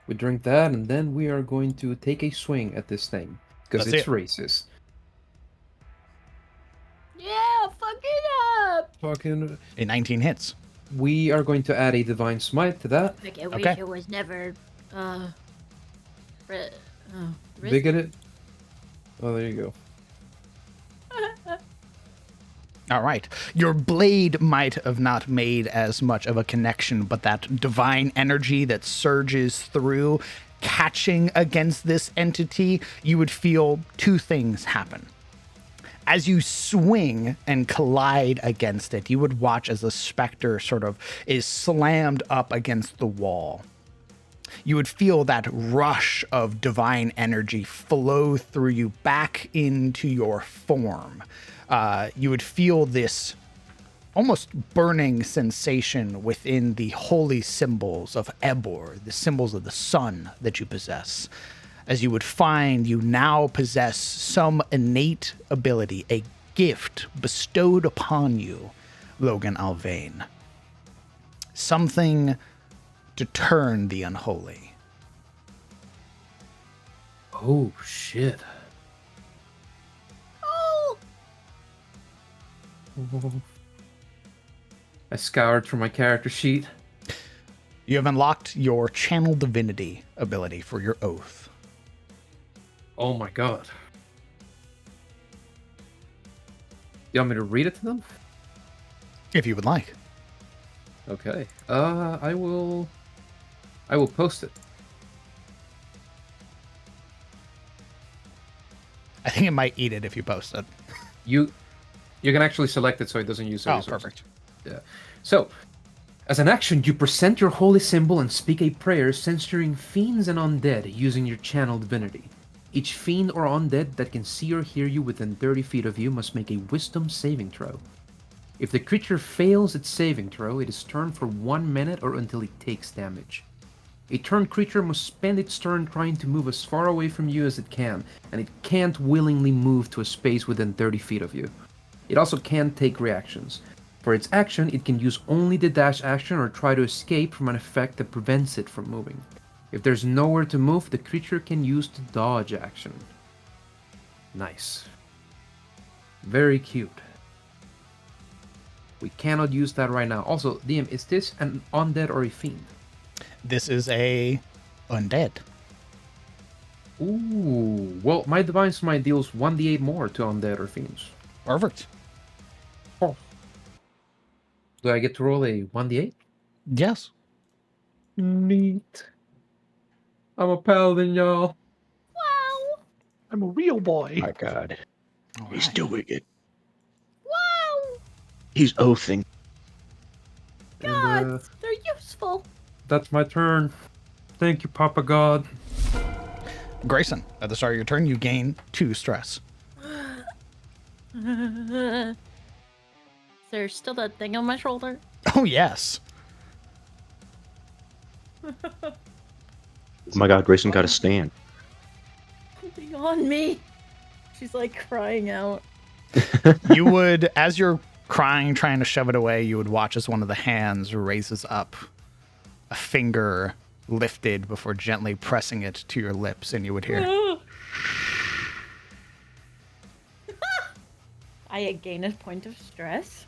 We drink that, and then we are going to take a swing at this thing. Because That's it's it. racist. Yeah, fuck it up! Fucking. A 19 hits. We are going to add a divine smite to that. Like, I wish Okay. it was never, Bigoted. Oh, there you go. All right. Your blade might have not made as much of a connection, but that divine energy that surges through, catching against this entity, you would feel 2 things happen. As you swing and collide against it, you would watch as the specter sort of is slammed up against the wall. You would feel that rush of divine energy flow through you back into your form. You would feel this almost burning sensation within the holy symbols of Ebor, the symbols of the sun that you possess. As you would find you now possess some innate ability, a gift bestowed upon you, Logan Alvain. Something to turn the unholy. Oh, shit. I scoured through my character sheet. You have unlocked your Channel Divinity ability for your oath. Oh my god. You want me to read it to them? If you would like. Okay. I will post it. I think it might eat it if you post it. You can actually select it so it doesn't use the Oh, resources. perfect. Yeah. So, as an action, you present your holy symbol and speak a prayer censoring fiends and undead using your channel divinity. Each fiend or undead that can see or hear you within 30 feet of you must make a wisdom saving throw. If the creature fails its saving throw, it is turned for 1 minute or until it takes damage. A turned creature must spend its turn trying to move as far away from you as it can, and it can't willingly move to a space within 30 feet of you. It also can't take reactions. For its action, it can use only the dash action or try to escape from an effect that prevents it from moving. If there's nowhere to move, the creature can use the dodge action. Nice. Very cute. We cannot use that right now. Also, DM, is this an undead or a fiend? This is a undead. Ooh, well, my Divine Smite deals 1d8 more to undead or fiends. Perfect. Oh. Do I get to roll a 1d8? Yes. Neat. I'm a paladin, y'all. Wow! I'm a real boy. My God. All He's right. doing it. Wow! He's oathing. God, And, they're useful. that's my turn. Thank you, Papa God. Grayson, at the start of your turn, you gain 2 stress. Is there still that thing on my shoulder? Oh, yes. Oh my God, Grayson got a stand. Something on me. She's like crying out. You would, as you're crying, trying to shove it away, you would watch as one of the hands raises up, a finger lifted before gently pressing it to your lips, and you would hear, I gain a point of stress.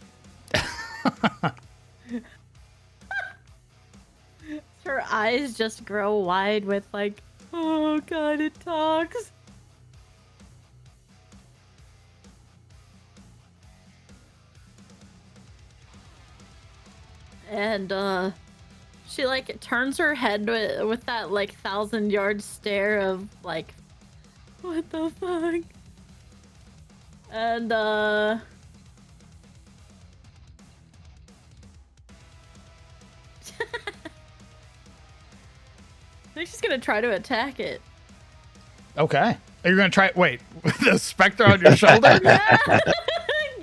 Her eyes just grow wide with like, oh god, it talks. And she like turns her head with that like 1,000-yard stare of like, what the fuck? And I think she's gonna try to attack it. okay. Are you going to try, wait, with the specter on your shoulder?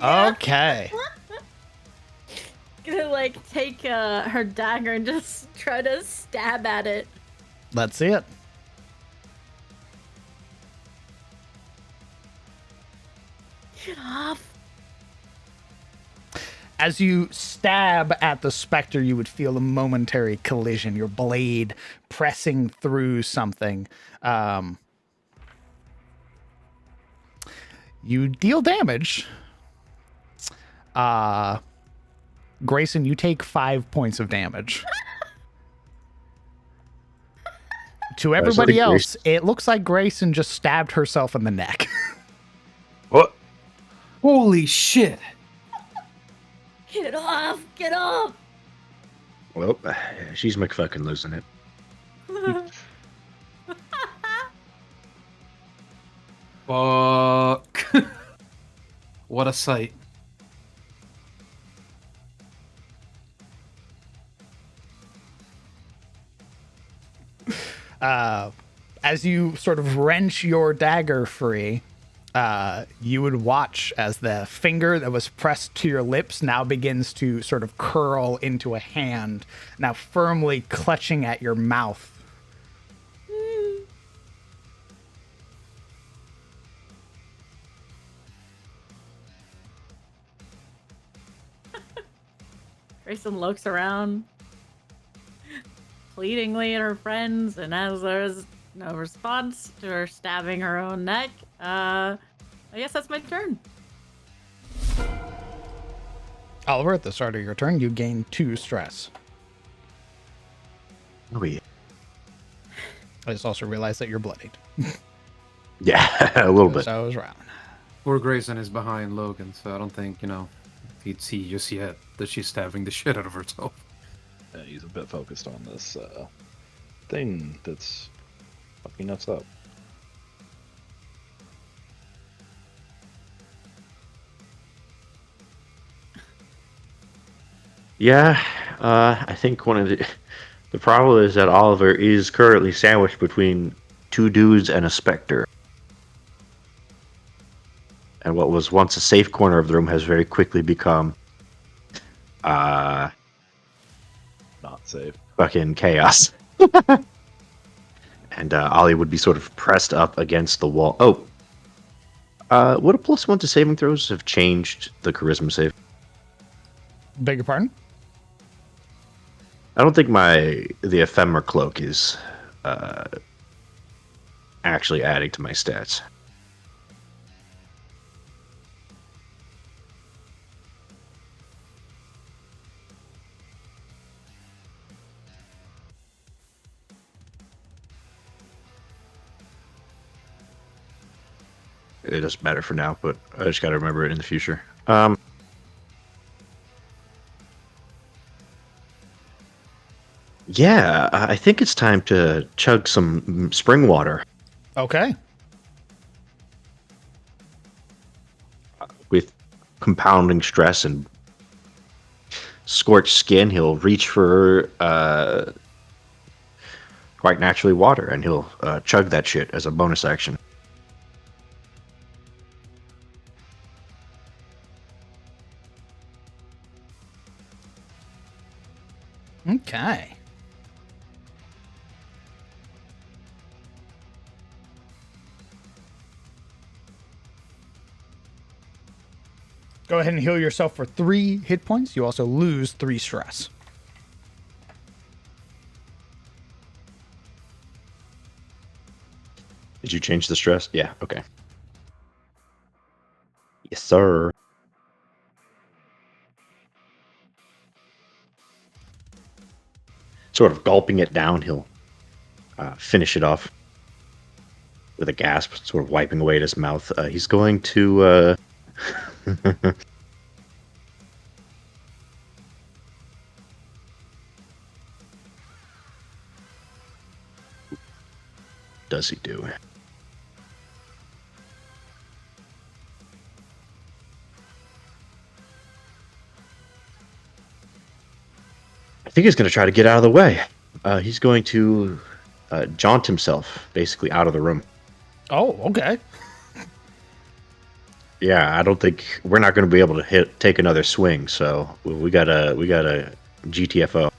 Okay. Gonna like take her dagger and just try to stab at it. Let's see it. Get off. As you stab at the specter, you would feel a momentary collision, your blade pressing through something. You deal damage. Grayson, you take 5 points of damage. To everybody so else, it looks like Grayson just stabbed herself in the neck. What? Holy shit! Get off. Get off. Well, she's McFucking losing it. Fuck. What a sight. As you sort of wrench your dagger free, you would watch as the finger that was pressed to your lips now begins to sort of curl into a hand, now firmly clutching at your mouth. Grayson looks around pleadingly at her friends, and as there's no response to her stabbing her own neck, I guess that's my turn. Oliver, at the start of your turn, you gain 2 stress. Oh, yeah. I just also realized that you're bloodied. Yeah, a little bit. So I was wrong. Poor Grayson is behind Logan, so I don't think, he'd see just yet that she's stabbing the shit out of herself. Yeah, he's a bit focused on this thing that's fucking us up. Yeah, I think one of the problem is that Oliver is currently sandwiched between 2 dudes and a specter. And what was once a safe corner of the room has very quickly become Not safe. fucking chaos. And Ollie would be sort of pressed up against the wall. Oh, would a +1 to saving throws have changed the charisma save? Beg your pardon? I don't think the ephemera cloak is actually adding to my stats. It doesn't matter for now, but I just got to remember it in the future. Yeah, I think it's time to chug some spring water. Okay. With compounding stress and scorched skin, he'll reach for quite naturally water, and he'll chug that shit as a bonus action. Okay. Go ahead and heal yourself for 3 hit points. You also lose 3 stress. Did you change the stress? Yeah, okay. Yes, sir. Sort of gulping it down, he'll finish it off with a gasp, sort of wiping away at his mouth. He's going to... does he do? I think he's going to try to get out of the way. He's going to jaunt himself, basically, out of the room. Oh, okay. Yeah, I don't think we're not going to be able to take another swing. So we got a GTFO.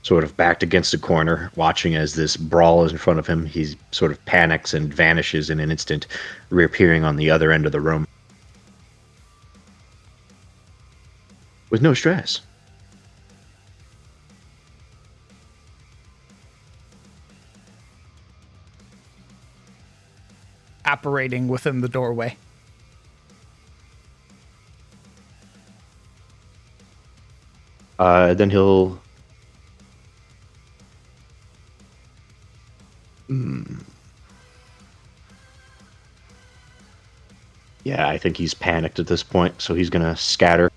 Sort of backed against a corner, watching as this brawl is in front of him. He sort of panics and vanishes in an instant, reappearing on the other end of the room. With no stress. Apparating within the doorway. Then he'll... Yeah, I think he's panicked at this point, so he's going to scatter.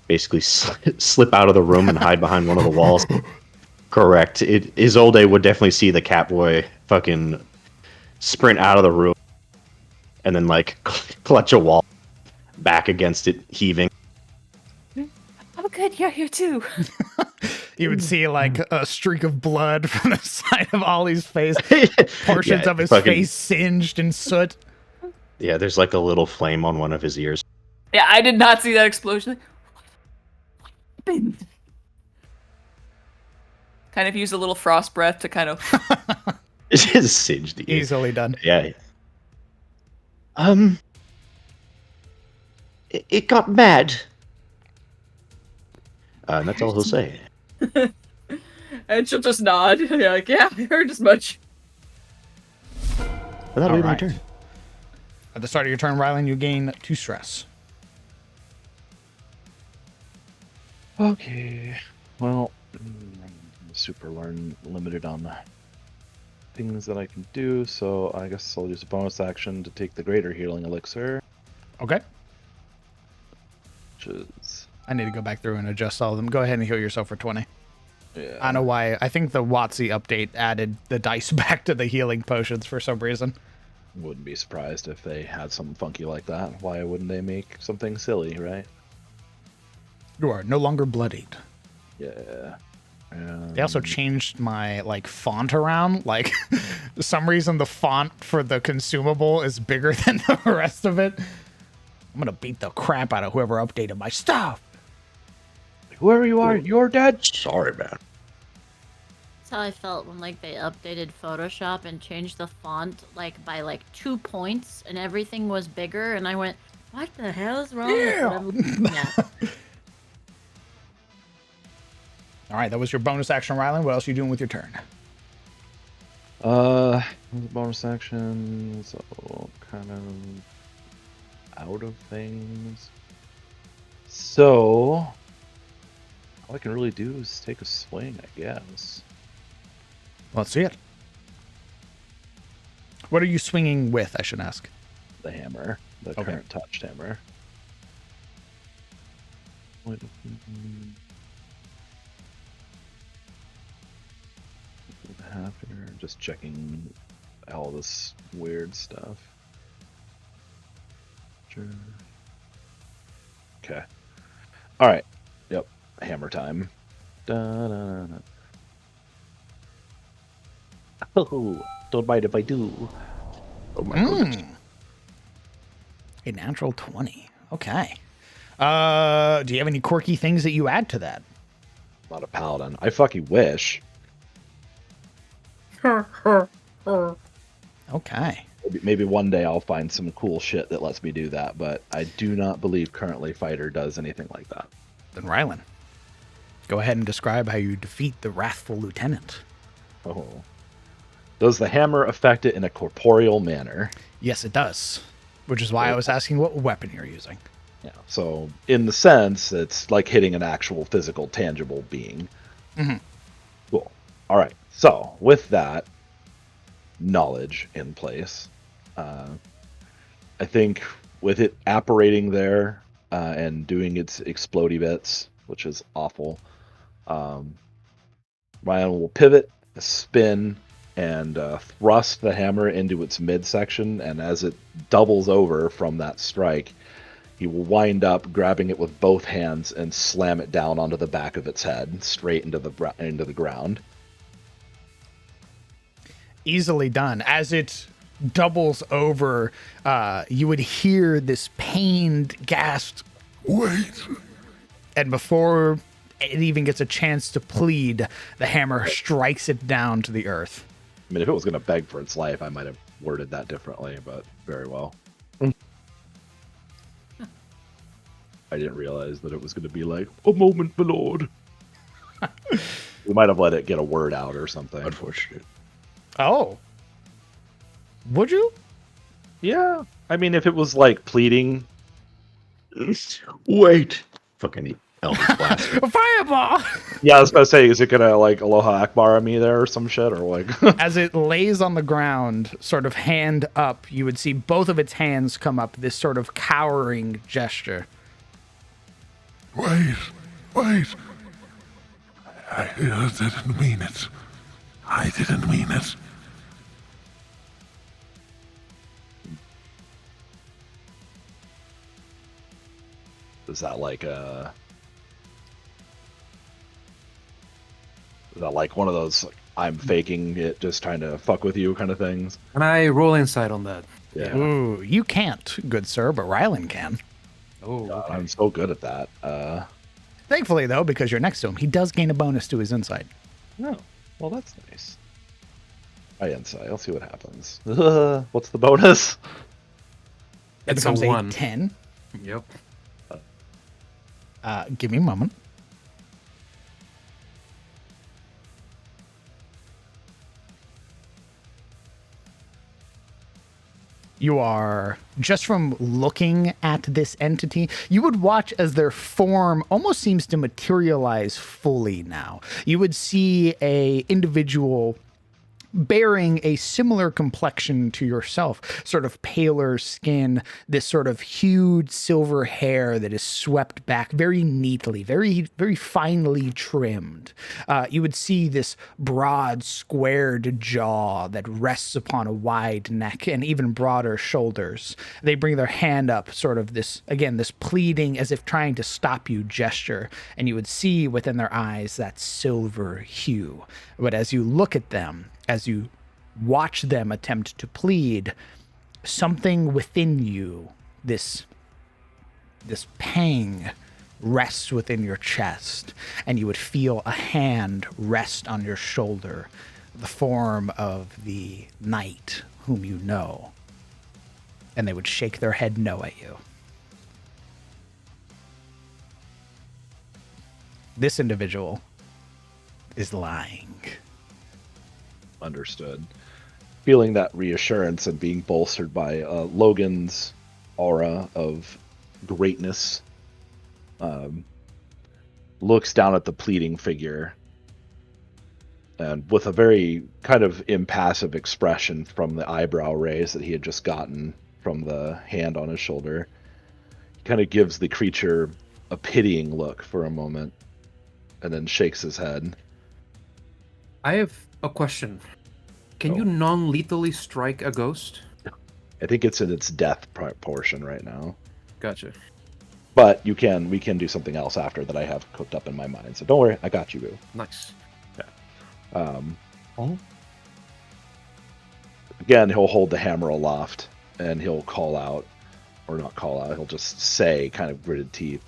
Basically slip out of the room and hide behind one of the walls. Correct. Isolde would definitely see the Catboy fucking sprint out of the room and then, like, clutch a wall back against it, heaving. Oh, good, you're here too. You would see, like, a streak of blood from the side of Ollie's face. Portions Yeah, of his fucking- face singed in soot. Yeah, there's like a little flame on one of his ears. Yeah, I did not see that explosion. What happened? Kind of use a little frost breath to kind of. It just singed the ear. Easily done. Yeah. It got mad. And that's all he'll say. And she'll just nod. You're like, yeah, I heard as much. But that'll be my Alright. turn. At the start of your turn, Rylan, you gain 2 stress. Okay. Well, I'm super limited on things that I can do, so I guess I'll use a bonus action to take the greater healing elixir, Okay. which is I need to go back through and adjust all of them. Go ahead and heal yourself for 20. yeah. I don't know why. I think the WotC update added the dice back to the healing potions for some reason. Wouldn't be surprised if they had something funky like that. Why wouldn't they make something silly, right? You are no longer bloodied. Yeah. They also changed my font around. Like, for some reason the font for the consumable is bigger than the rest of it. I'm gonna beat the crap out of whoever updated my stuff. Whoever you are, you're dead. Sorry, man. That's how I felt when they updated Photoshop and changed the font by 2 points and everything was bigger and I went, what the hell is wrong with what I'm looking at? All right, that was your bonus action, Rylan. What else are you doing with your turn? Bonus action, so kind of out of things. So all I can really do is take a swing, I guess. Let's see it. What are you swinging with, I should ask? The hammer, the Okay. current touched hammer. What- Half here, just checking all this weird stuff. Sure. Okay. All right. Yep. Hammer time. Da-da-da. Oh, don't mind if I do. Oh my goodness. A natural 20. Okay. Do you have any quirky things that you add to that? Not a paladin. I fucking wish. Okay. Maybe one day I'll find some cool shit that lets me do that, but I do not believe currently Fighter does anything like that. Then Rylan, go ahead and describe how you defeat the wrathful lieutenant. Oh. Does the hammer affect it in a corporeal manner? Yes, it does. Which is why I was asking what weapon you're using. Yeah. So, in the sense, it's like hitting an actual physical, tangible being. Mhm. Cool. All right. So, with that knowledge in place, I think with it apparating there and doing its explodey bits, which is awful, Ryan will pivot, spin, and thrust the hammer into its midsection. And as it doubles over from that strike, he will wind up grabbing it with both hands and slam it down onto the back of its head, straight into the ground. Easily done. As it doubles over, you would hear this pained gasp. Wait! And before it even gets a chance to plead, the hammer strikes it down to the earth. I mean, if it was going to beg for its life, I might have worded that differently, but very well. I didn't realize that it was going to be like, a moment, my lord. We might have let it get a word out or something. Unfortunate. Oh. Would you? Yeah. I mean, if it was like pleading. Wait. Fucking Elvis Blaster. A fireball! Yeah, I was going to say, is it going to like Aloha Akbar me there or some shit? Or like. As it lays on the ground, sort of hand up, you would see both of its hands come up, this sort of cowering gesture. Wait! I didn't mean it. I didn't mean it. Is that like a. Is that like one of those, like, I'm faking it, just trying to fuck with you kind of things? Can I roll insight on that? Yeah. Ooh, you can't, good sir, but Rylan can. Oh, God, okay. I'm so good at that. Thankfully, though, because you're next to him, he does gain a bonus to his insight. No. Well, that's nice. Try insight. I'll see what happens. What's the bonus? It It's a becomes 1. 10. Yep. Give me a moment. You are, just from looking at this entity, you would watch as their form almost seems to materialize fully now. You would see a individual bearing a similar complexion to yourself, sort of paler skin, this sort of hued silver hair that is swept back very neatly, very, very finely trimmed. You would see this broad, squared jaw that rests upon a wide neck and even broader shoulders. They bring their hand up, sort of this, again, this pleading as if trying to stop you gesture, and you would see within their eyes that silver hue. But as you look at them, as you watch them attempt to plead, something within you, this pang, rests within your chest, and you would feel a hand rest on your shoulder, the form of the knight whom you know, and they would shake their head no at you. This individual is lying. Understood. Feeling that reassurance and being bolstered by Logan's aura of greatness, looks down at the pleading figure, and with a very kind of impassive expression from the eyebrow raise that he had just gotten from the hand on his shoulder, he kind of gives the creature a pitying look for a moment, and then shakes his head. I have a question. Can you non-lethally strike a ghost? I think it's in its death portion right now. Gotcha. But we can do something else after that I have cooked up in my mind. So don't worry, I got you, boo. Nice. Again, he'll hold the hammer aloft and he'll call out, or not call out, he'll just say, kind of gritted teeth,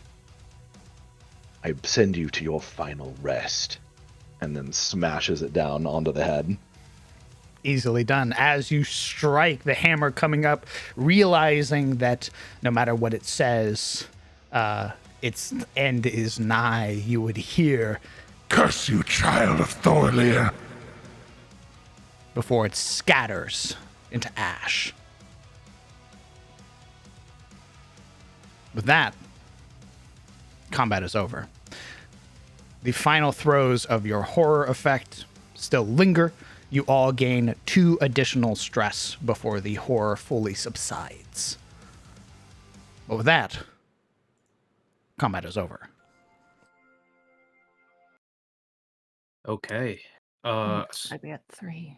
I send you to your final rest, and then smashes it down onto the head. Easily done. As you strike, the hammer coming up, realizing that no matter what it says, its end is nigh, you would hear, Curse you, child of Thorolun. before it scatters into ash. With that, combat is over. The final throes of your horror effect still linger. You all gain 2 additional stress before the horror fully subsides. But with that, combat is over. Okay. I'd be at 3.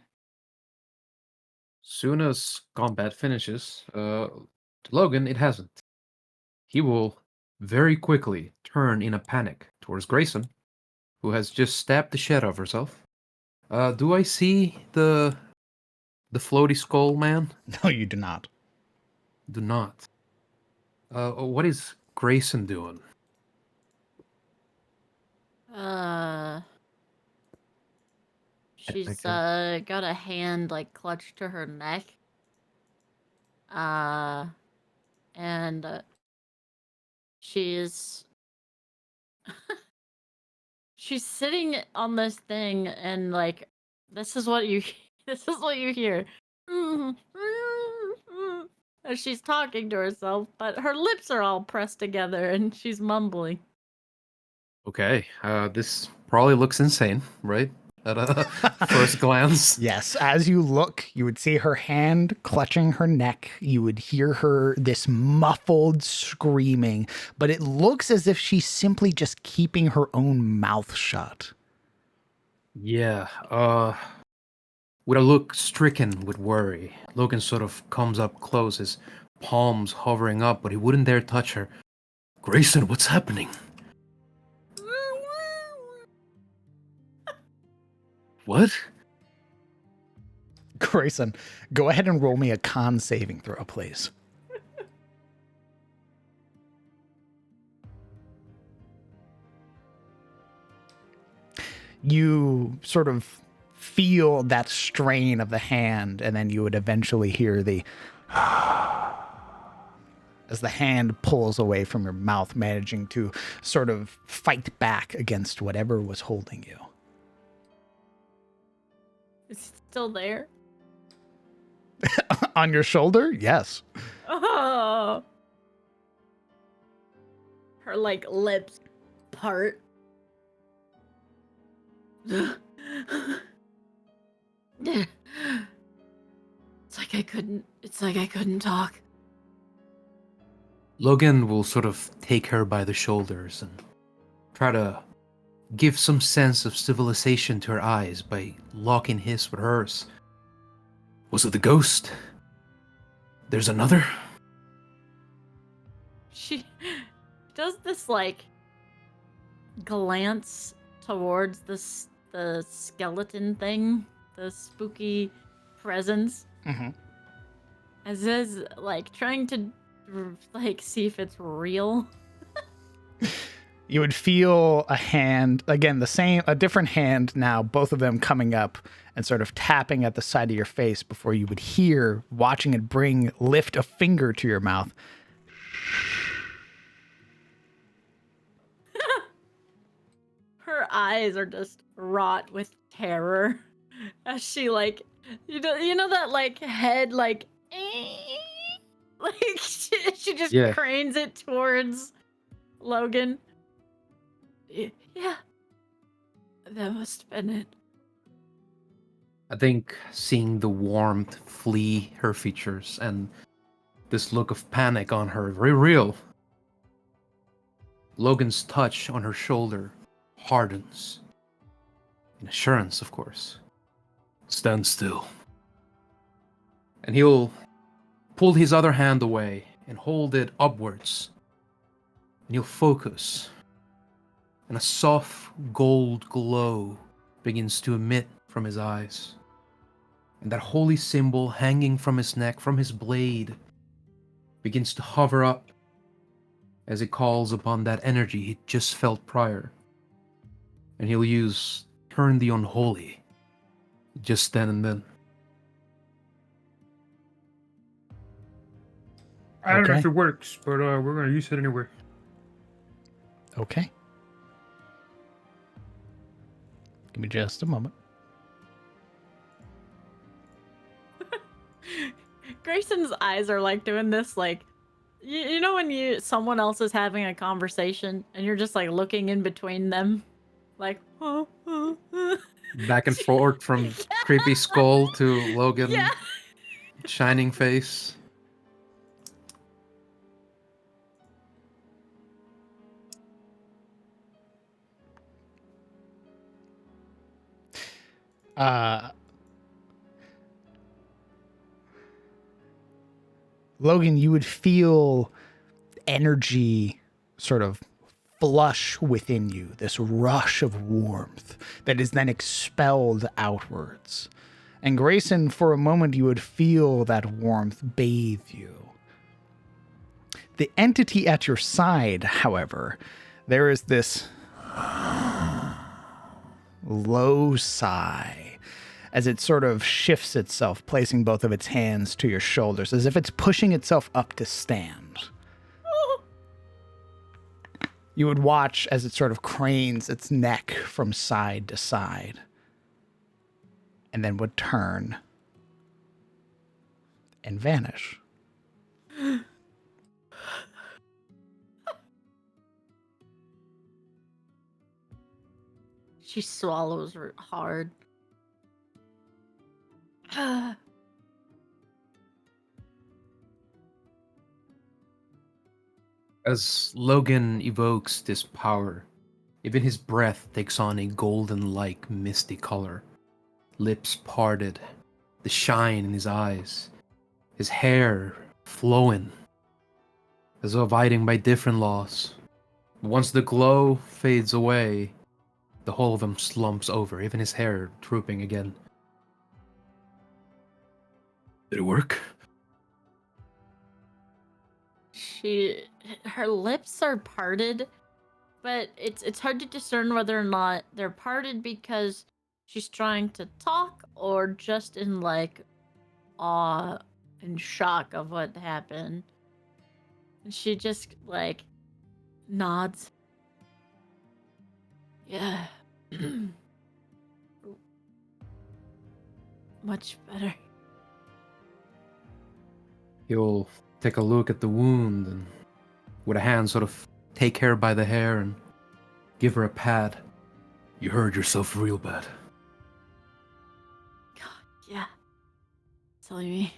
Soon as combat finishes, to Logan, it hasn't. He will very quickly turn in a panic towards Grayson, who has just stabbed the shit out of herself. Do I see the floaty skull man? No, you do not. Do not. What is Grayson doing? She's Okay. got a hand like clutched to her neck. And she's she's sitting on this thing, and like this is what you hear. As she's talking to herself, but her lips are all pressed together and she's mumbling. Okay, this probably looks insane, right? At a first glance. Yes, as you look, you would see her hand clutching her neck. You would hear her, this muffled screaming, but it looks as if she's simply just keeping her own mouth shut. Yeah, with a look stricken with worry, Logan sort of comes up close, his palms hovering up, but he wouldn't dare touch her. Grayson, what's happening? What? Grayson, go ahead and roll me a con saving throw, please. You sort of feel that strain of the hand, and then you would eventually hear the as the hand pulls away from your mouth, managing to sort of fight back against whatever was holding you. It's still there. On your shoulder? Yes. Oh. Her like lips part. It's like I couldn't talk. Logan will sort of take her by the shoulders and try to give some sense of civilization to her eyes by locking his with hers. Was it the ghost? There's another? She does this like glance towards the skeleton thing, the spooky presence, Mm-hmm. as is like trying to like see if it's real. You would feel a hand, again, a different hand now, both of them coming up and sort of tapping at the side of your face before you would hear, watching it lift a finger to your mouth. Her eyes are just wrought with terror as she like, you know that like head like, like she just Yeah. cranes it towards Logan. Yeah, that must have been it. I think seeing the warmth flee her features and this look of panic on her, very real. Logan's touch on her shoulder hardens. In assurance, of course. Stand still. And he'll pull his other hand away and hold it upwards. And he'll focus. And a soft gold glow begins to emit from his eyes. And that holy symbol hanging from his neck, from his blade, begins to hover up as it calls upon that energy he just felt prior. And he'll use Turn the Unholy just then and then. I don't know Okay. if it works, but we're gonna use it anyway. Okay. Give me just a moment. Grayson's eyes are like doing this, like, you know when someone else is having a conversation and you're just like looking in between them, like, Back and forth from creepy skull to Logan, yeah. shining face. Logan, you would feel energy sort of flush within you, this rush of warmth that is then expelled outwards. And Grayson, for a moment, you would feel that warmth bathe you. The entity at your side, however, there is this low sigh as it sort of shifts itself, placing both of its hands to your shoulders, as if it's pushing itself up to stand. You would watch as it sort of cranes its neck from side to side, and then would turn and vanish. She swallows hard. As Logan evokes this power, even his breath takes on a golden-like misty color. Lips parted, the shine in his eyes, his hair flowing, as though abiding by different laws. Once the glow fades away, the whole of him slumps over, even his hair drooping again. Did it work? Her lips are parted, but it's hard to discern whether or not they're parted because she's trying to talk or just in like awe and shock of what happened. And she just like nods. Yeah. Much better. He'll take a look at the wound and, with a hand, sort of take her by the hair and give her a pat. You hurt yourself real bad. Yeah. Telling me.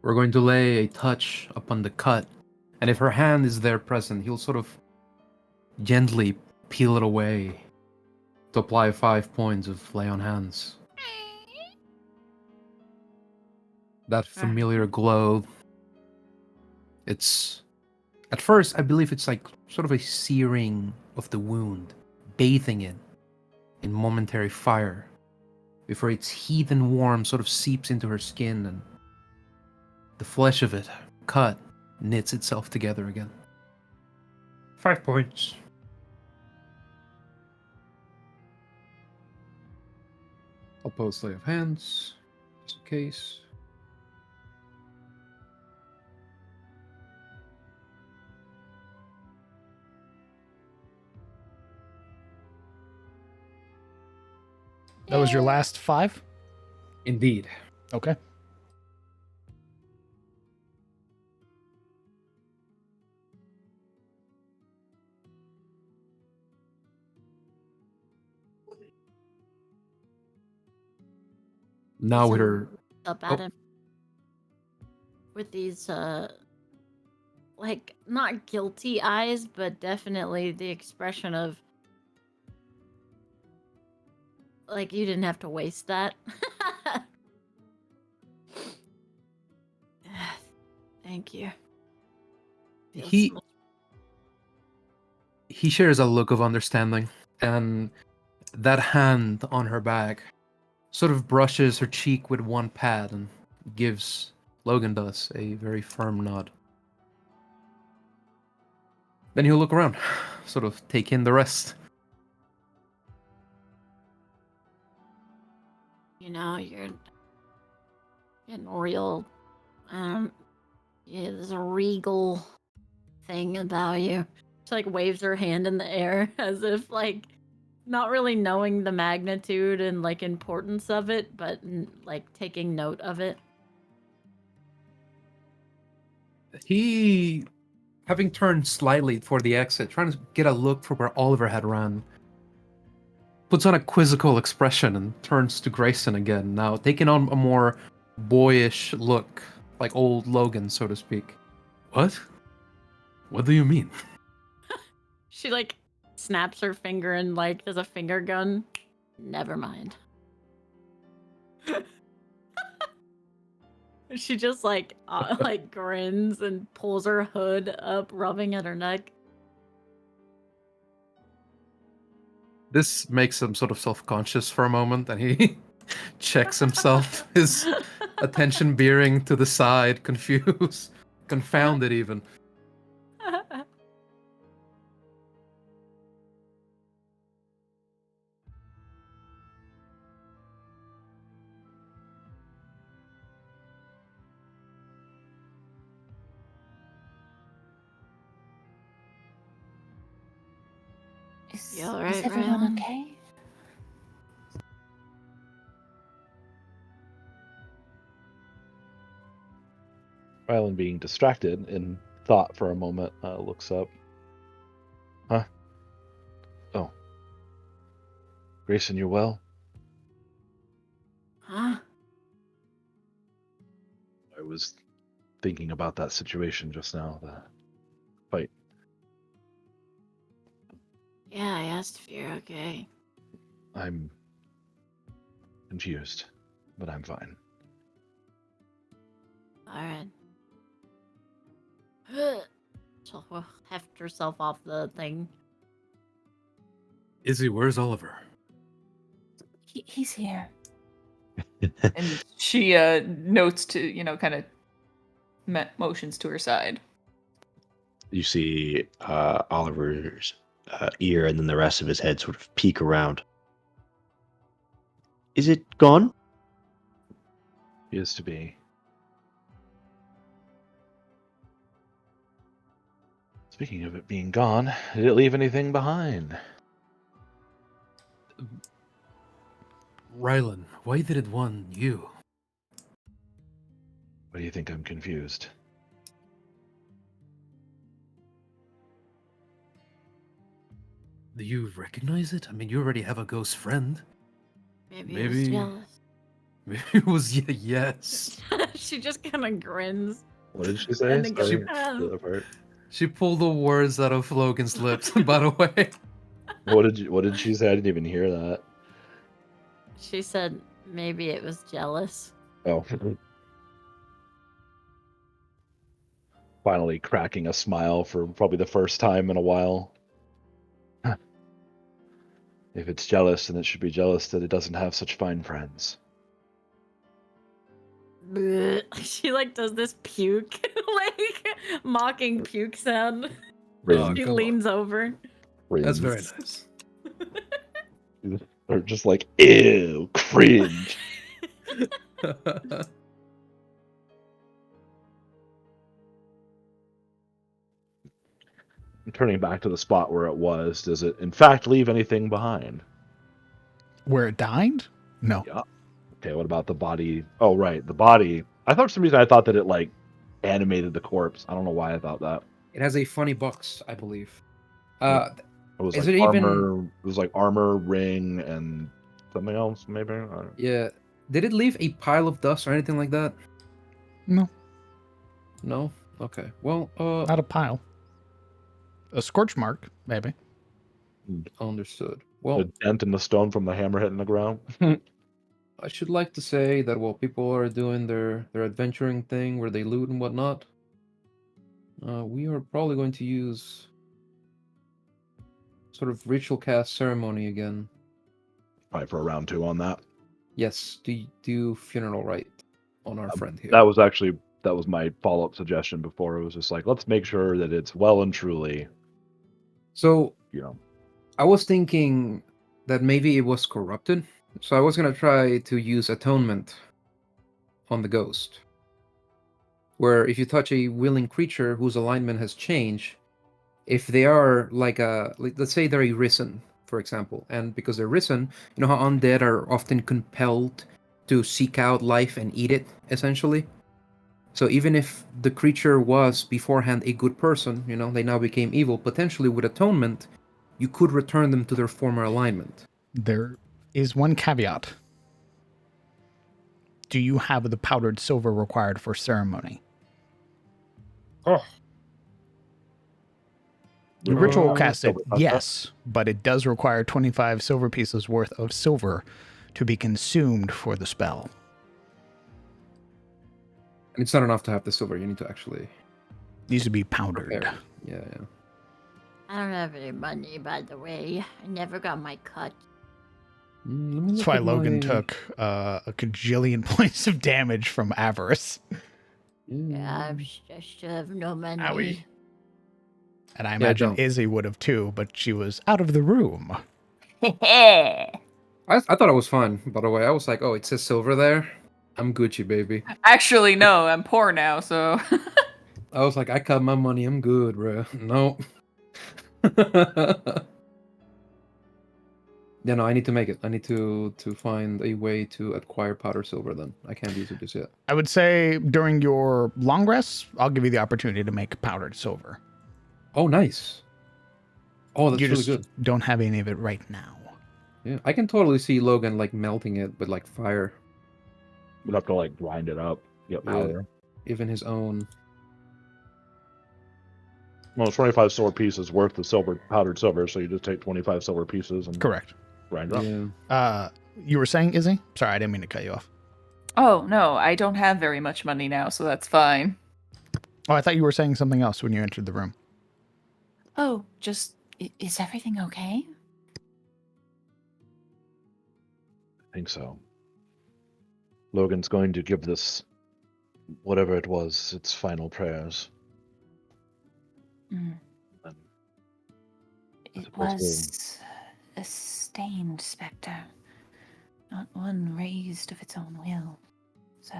We're going to lay a touch upon the cut, and if her hand is there present, he'll sort of gently peel it away to apply 5 points of lay on hands. That familiar glow. It's, at first, I believe it's like sort of a searing of the wound, bathing it in momentary fire, before its heat and warmth sort of seeps into her skin and the flesh of it, cut, knits itself together again. 5 points. I'll post lay of hands, just in case. That was your last 5? Indeed. Okay. Now with So- her... Up at Oh. him. With these, like, not guilty eyes, but definitely the expression of, like, you didn't have to waste that. Thank you. Feels He- much- He shares a look of understanding, and that hand on her back sort of brushes her cheek with one pat and gives Logan does a very firm nod. Then he'll look around, sort of take in the rest. You know, you're getting real. Yeah, there's a regal thing about you. She like waves her hand in the air as if like not really knowing the magnitude and like importance of it, but like taking note of it. He, having turned slightly toward the exit, trying to get a look for where Oliver had run, puts on a quizzical expression and turns to Grayson again, now taking on a more boyish look, like old Logan, so to speak. What? What do you mean? She like snaps her finger and like does a finger gun. Never mind. She just like like grins and pulls her hood up, rubbing at her neck. This makes him sort of self-conscious for a moment, and he checks himself, his attention veering to the side, confused, confounded even. Is, You all right, is everyone Rylan? okay? Rylan, being distracted in thought for a moment, looks up. Huh? Oh. Grayson, you well? Huh? I was thinking about that situation just now, the fight. Yeah, I asked if you're okay. I'm confused, but I'm fine. Alright. She'll heft herself off the thing. Izzy, where's Oliver? He's here. And she notes to, kind of motions to her side. You see Oliver's ear and then the rest of his head sort of peek around. Is it gone? He is to be. Speaking of it being gone, did it leave anything behind? Rylan, why did it want you? Why do you think I'm confused? Do you recognize it? I mean, you already have a ghost friend. Maybe, Maybe- it was jealous. Maybe it was yes. She just kind of grins. What did she say? And then Sorry, goes, the other part. She pulled the words out of Logan's lips, by the way. What did she say? I didn't even hear that. She said maybe it was jealous. Oh. Finally cracking a smile for probably the first time in a while. If it's jealous, then it should be jealous that it doesn't have such fine friends. Bleh. She like does this puke, like mocking puke sound. Oh, She come on. leans over. That's Cringe. very nice. They're just like, ew, cringe. Turning back to the spot where it was, does it in fact leave anything behind? Where it died? No. Yeah. Okay, what about the body? Oh, right, the body. I thought for some reason I thought that it like animated the corpse. I don't know why I thought that. It has a funny box, I believe. It was Is like it even- armor. It was like armor, ring, and something else. Maybe. I don't... Yeah. Did it leave a pile of dust or anything like that? No. No? Okay. Well, Not a pile. A scorch mark, maybe. understood. A Well, dent in the stone from the hammer hitting the ground. I should like to say that while people are doing their adventuring thing where they loot and whatnot, we are probably going to use sort of ritual cast ceremony again. Probably for a round 2 on that. Yes, do funeral rite on our friend here. That was my follow-up suggestion before. It was just like, let's make sure that it's well and truly, So you know. I was thinking that maybe it was corrupted. So I was gonna try to use atonement on the ghost. Where if you touch a willing creature whose alignment has changed, if they are like let's say they're a risen, for example, and because they're risen, you know how undead are often compelled to seek out life and eat it, essentially. So even if the creature was beforehand a good person, you know, they now became evil, potentially with atonement, you could return them to their former alignment. There is one caveat. Do you have the powdered silver required for ceremony? Oh, The ritual will Uh, cast it, silver pasta. yes, but it does require 25 silver pieces worth of silver to be consumed for the spell. And it's not enough to have the silver, you need to actually Needs to be powdered. prepare. Yeah. I don't have any money, by the way. I never got my cut. Let me That's look why at Logan my- took a cajillion points of damage from avarice. Yeah, I still have no money. Owie. And I Yeah, imagine don't. Izzy would have too, but she was out of the room. I thought it was fine, by the way. I was like, oh, it says silver there. I'm Gucci, baby. Actually, no, I'm poor now, so. I was like, I cut my money. I'm good, bro. No. Yeah, no, I need to make it. I need to find a way to acquire powder silver then. I can't use it just yet. I would say during your long rests, I'll give you the opportunity to make powdered silver. Oh, nice. Oh, that's You really just good. don't have any of it right now. Yeah, I can totally see Logan like melting it with like fire. We'd have to like grind it up, get Yeah. powder. Even his own. Well, it's 25 silver pieces worth of silver, powdered silver. So you just take 25 silver pieces and Correct. grind it up. Yeah. You were saying, Izzy? Sorry, I didn't mean to cut you off. Oh, no, I don't have very much money now, so that's fine. Oh, I thought you were saying something else when you entered the room. Oh, just. Is everything okay? I think so. Logan's going to give this, whatever it was, its final prayers. Mm. And It suppose we'll- was a stained spectre, not one raised of its own will. So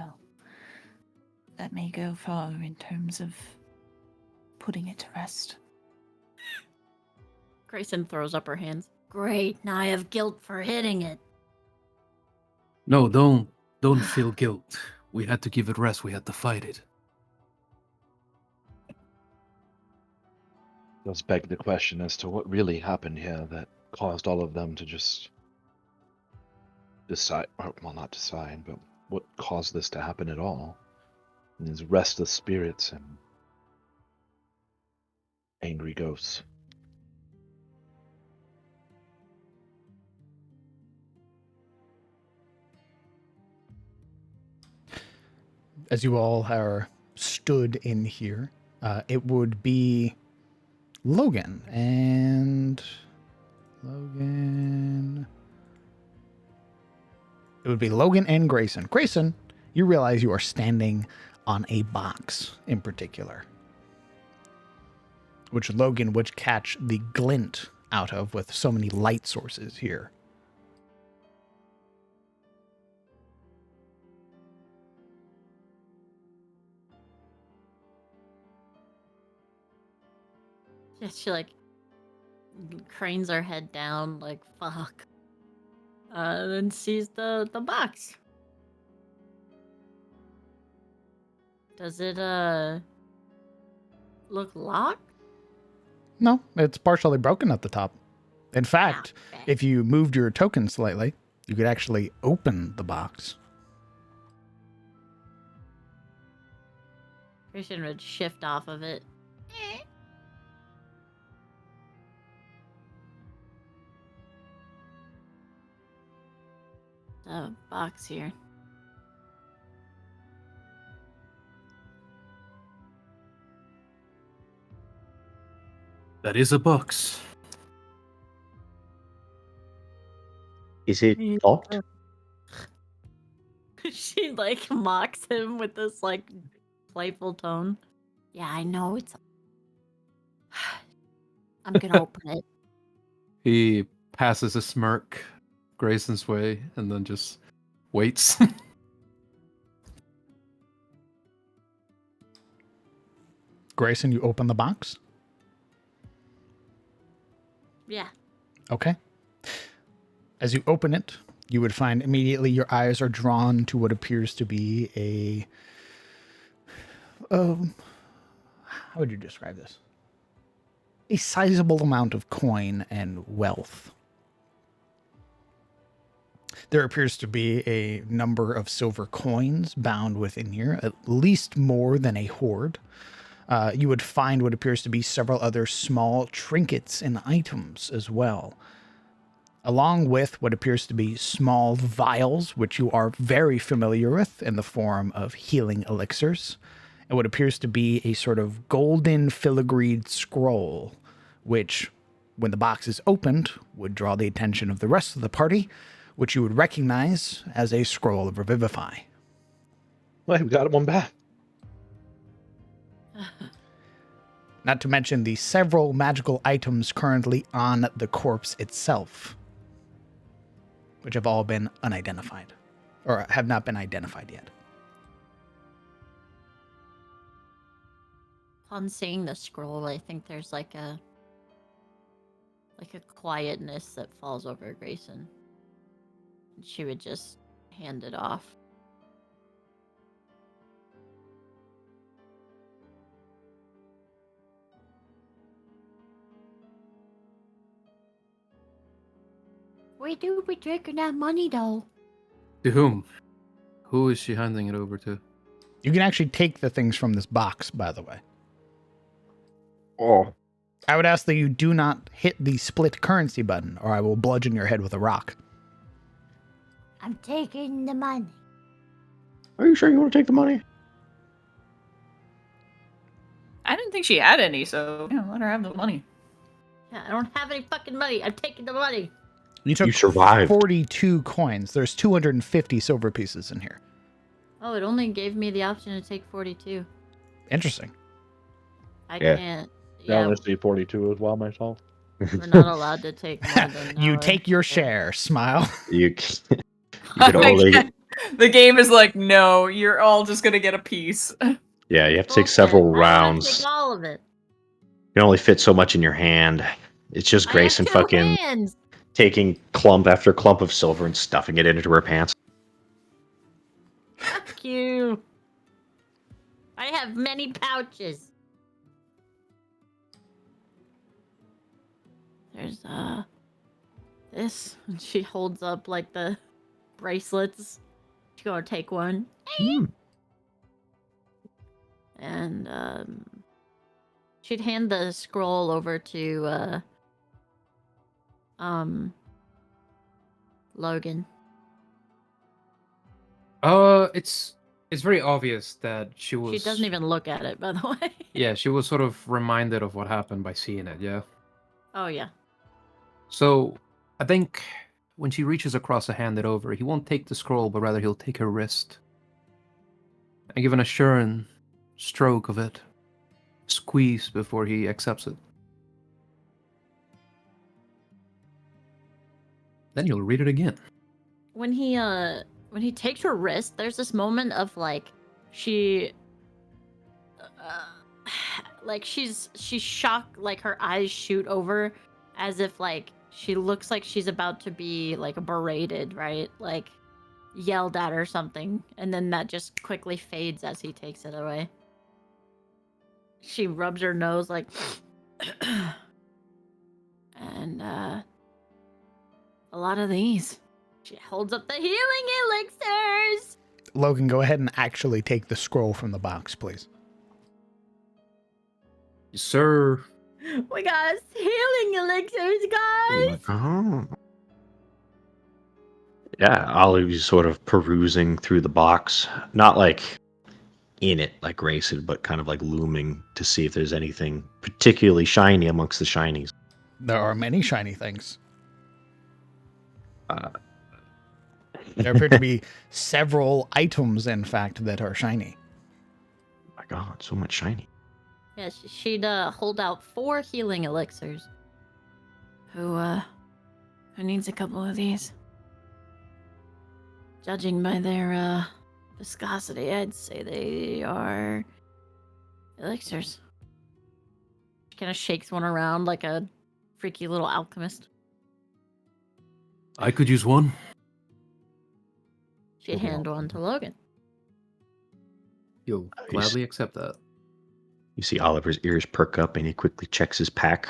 that may go far in terms of putting it to rest. Grayson throws up her hands. Great, now I have guilt for hitting it. No, don't feel guilt. We had to give it rest. We had to fight it. Does beg the question as to what really happened here that caused all of them to just decide, well, not decide, but what caused this to happen at all? And these restless spirits and angry ghosts. As you all are stood in here, it would be Logan and Logan. It would be Logan and Grayson. Grayson, you realize you are standing on a box in particular, which Logan would catch the glint out of with so many light sources here. Yeah, she like cranes her head down, like fuck. Then sees the box. Does it look locked? No, it's partially broken at the top. In fact, Okay. if you moved your token slightly, you could actually open the box. Christian would shift off of it. The box here. That is a box. Is it locked? She like mocks him with this like playful tone. Yeah, I know it's. I'm gonna open it. He passes a smirk Grayson's way and then just waits. Grayson, you open the box. Yeah. Okay. As you open it, you would find immediately your eyes are drawn to what appears to be a... how would you describe this? A sizable amount of coin and wealth. There appears to be a number of silver coins bound within here, at least more than a hoard. You would find what appears to be several other small trinkets and items as well, along with what appears to be small vials, which you are very familiar with in the form of healing elixirs, and what appears to be a sort of golden filigreed scroll, which, when the box is opened, would draw the attention of the rest of the party, which you would recognize as a scroll of Revivify. Well, we got one back. Not to mention the several magical items currently on the corpse itself, which have all been unidentified, or have not been identified yet. Upon seeing the scroll, I think there's like a quietness that falls over Grayson. And she would just hand it off. We do be taking that money though. To whom? Who is she handing it over to? You can actually take the things from this box, by the way. Oh, I would ask that you do not hit the split currency button, or I will bludgeon your head with a rock. I'm taking the money. are you sure you want to take the money? I didn't think she had any, so yeah, let her have the money. Yeah, I don't have any fucking money. I'm taking the money. You took You survived. 42 coins. There's 250 silver pieces in here. Oh, it only gave me the option to take 42. Interesting. I Yeah. can't. Yeah, Yeah, let's do 42 as well myself. we're not allowed to take more than You ours. take your share. Smile. You can only The game is like, no, you're all just gonna get a piece. yeah, you have to take Bullshit. several I want to rounds. take all of it. You can only fit so much in your hand. It's just I Grayson have two fucking hands. taking clump after clump of silver and stuffing it into her pants. Fuck you. I have many pouches. There's this. And she holds up like the bracelets. She's gonna take one. Hmm. And she'd hand the scroll over to Logan. It's very obvious that she was. She doesn't even look at it, by the way. Yeah, she was sort of reminded of what happened by seeing it. Yeah. Oh yeah. So I think when she reaches across to hand it over, he won't take the scroll, but rather he'll take her wrist and give an assuring stroke of it, squeeze before he accepts it. Then you'll read it again. When he takes her wrist, there's this moment of like she like she's shocked, like her eyes shoot over as if like she looks like she's about to be like berated, right? Like yelled at or something, and then that just quickly fades as he takes it away. She rubs her nose like and a lot of these. She holds up the healing elixirs. Logan, go ahead and actually take the scroll from the box, please. Yes, sir. We got healing elixirs, guys. Oh. Yeah, Ollie's sort of perusing through the box, not like in it like Grayson, but kind of like looming to see if there's anything particularly shiny amongst the shinies. There are many shiny things. Uh, There appear to be several items, in fact, that are shiny. my God, so much shiny. Yeah, she'd hold out 4 healing elixirs. Who needs a couple of these? Judging by their viscosity, I'd say they are elixirs. She kind of shakes one around like a freaky little alchemist. I could use one. She'd hand one to Logan. You'll gladly accept that. You see Oliver's ears perk up and he quickly checks his pack.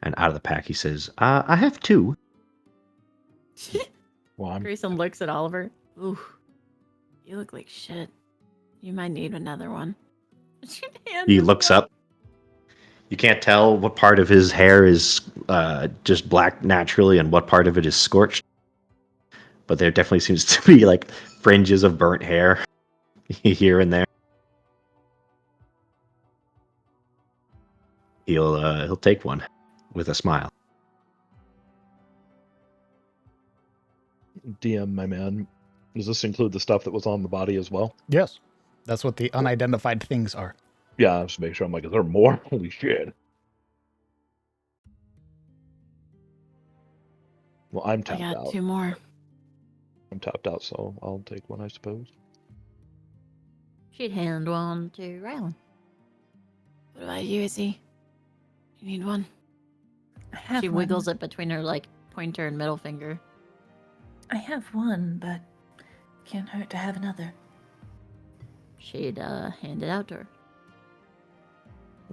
And out of the pack he says, I have 2. Well, Grayson looks at Oliver. Ooh, you look like shit. You might need another one. He looks up. You can't tell what part of his hair is just black naturally and what part of it is scorched. But there definitely seems to be like fringes of burnt hair here and there. He'll take one with a smile. DM, my man, does this include the stuff that was on the body as well? Yes. That's what the unidentified things are. Yeah, just to make sure. I'm like, is there more? Holy shit. Well, I'm I tapped got out. 2 more. I'm tapped out, so I'll take one, I suppose. She'd hand one to Rylan. What about you, Izzy? You need one? I have She one. wiggles it between her like pointer and middle finger. I have one, but can't hurt to have another. She'd hand it out to her.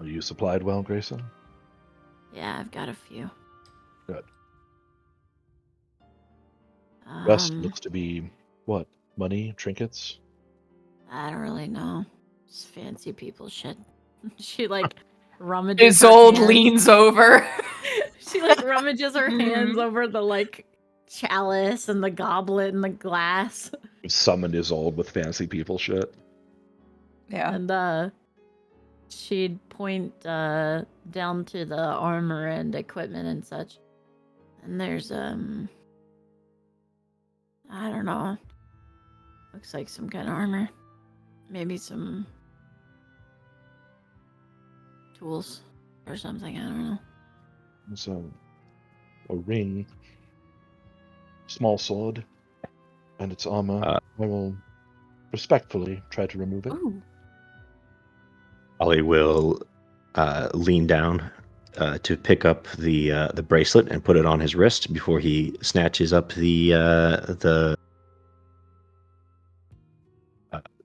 Are you supplied well, Grayson? Yeah, I've got a few. Good. Rest Um, looks to be, what, money, trinkets? I don't really know. It's fancy people shit. She like rummages. her Isolde hands. leans over. She like rummages her hands over the like chalice and the goblet and the glass. Summoned Isolde with fancy people shit. Yeah. And she'd point down to the armor and equipment and such. And there's I don't know. Looks like some kind of armor. Maybe some tools or something, I don't know. There's a ring, small sword, and its armor. Uh, I will respectfully try to remove it. Ooh. Ollie will lean down to pick up the bracelet and put it on his wrist before he snatches up the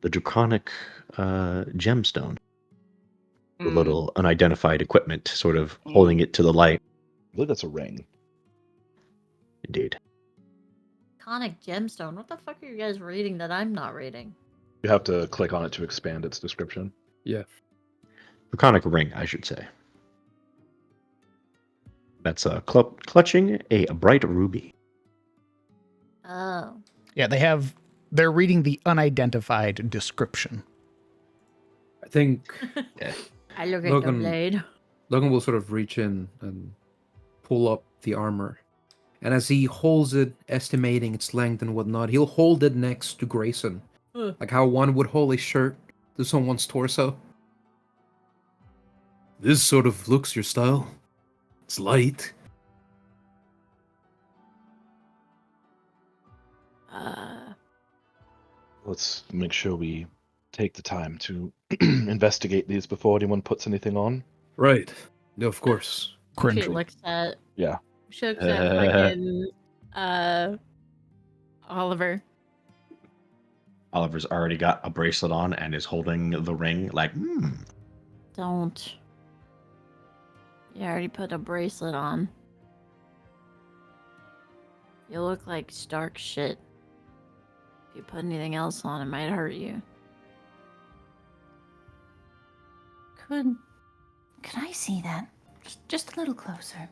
the draconic gemstone. The Mm, little unidentified equipment, sort of holding it to the light. I believe that's a ring. Indeed. Iconic gemstone. What the fuck are you guys reading that I'm not reading? You have to click on it to expand its description. Yeah. Draconic ring, I should say. That's clutching a bright ruby. Oh. Yeah, they're reading the unidentified description. I think I look at the Logan- blade. Logan will sort of reach in and pull up the armor. And as he holds it, estimating its length and whatnot, he'll hold it next to Grayson. Like how one would hold a shirt to someone's torso. This sort of looks your style. It's light. Let's make sure we take the time to investigate these before anyone puts anything on. Right. No, of course. She Cringy. looks at Yeah. she looks at fucking Oliver. Oliver's already got a bracelet on and is holding the ring like, Don't. You already put a bracelet on. You look like stark shit. If you put anything else on, it might hurt you. Could I see that? Just a little closer.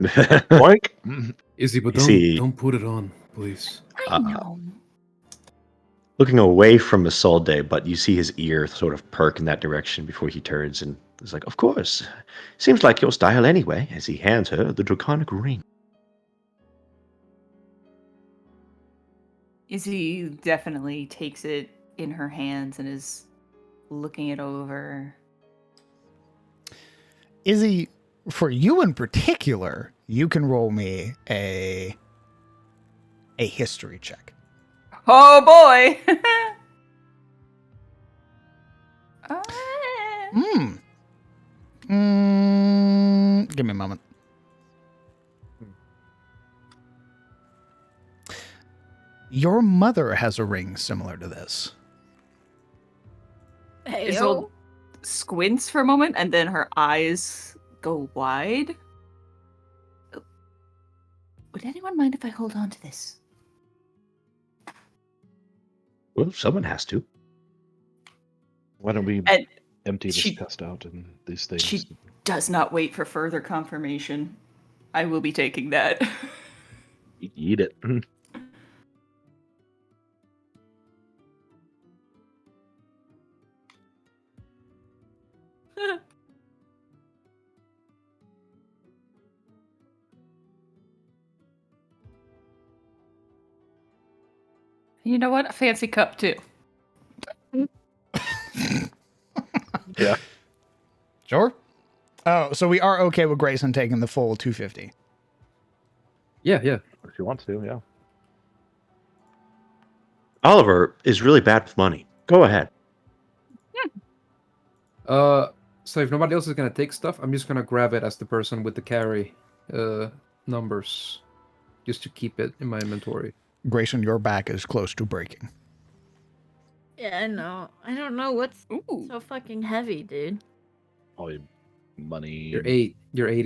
Boink! Izzy, but You see- don't put it on, please. I know. looking away from Isolde, but you see his ear sort of perk in that direction before he turns and is like, of course. Seems like your style anyway, as he hands her the draconic ring. Izzy definitely takes it in her hands and is looking it over. Izzy, for you in particular, you can roll me a history check. Oh boy! Give me a moment. Your mother has a ring similar to this. Isolde squints for a moment and then her eyes go wide. Would anyone mind if I hold on to this? Well, someone has to. Why don't we And empty this she- chest out and these things? She does not wait for further confirmation. I will be taking that. Eat it. You know what? A fancy cup too. Yeah. Sure. Oh, so we are okay with Grayson taking the full 250. Yeah. If you want to, yeah. Oliver is really bad with money. Go ahead. So if nobody else is gonna take stuff, I'm just gonna grab it as the person with the carry numbers, just to keep it in my inventory. Grayson, your back is close to breaking. Yeah, I know. I don't know what's Ooh. so fucking heavy, dude. Probably money. Your eight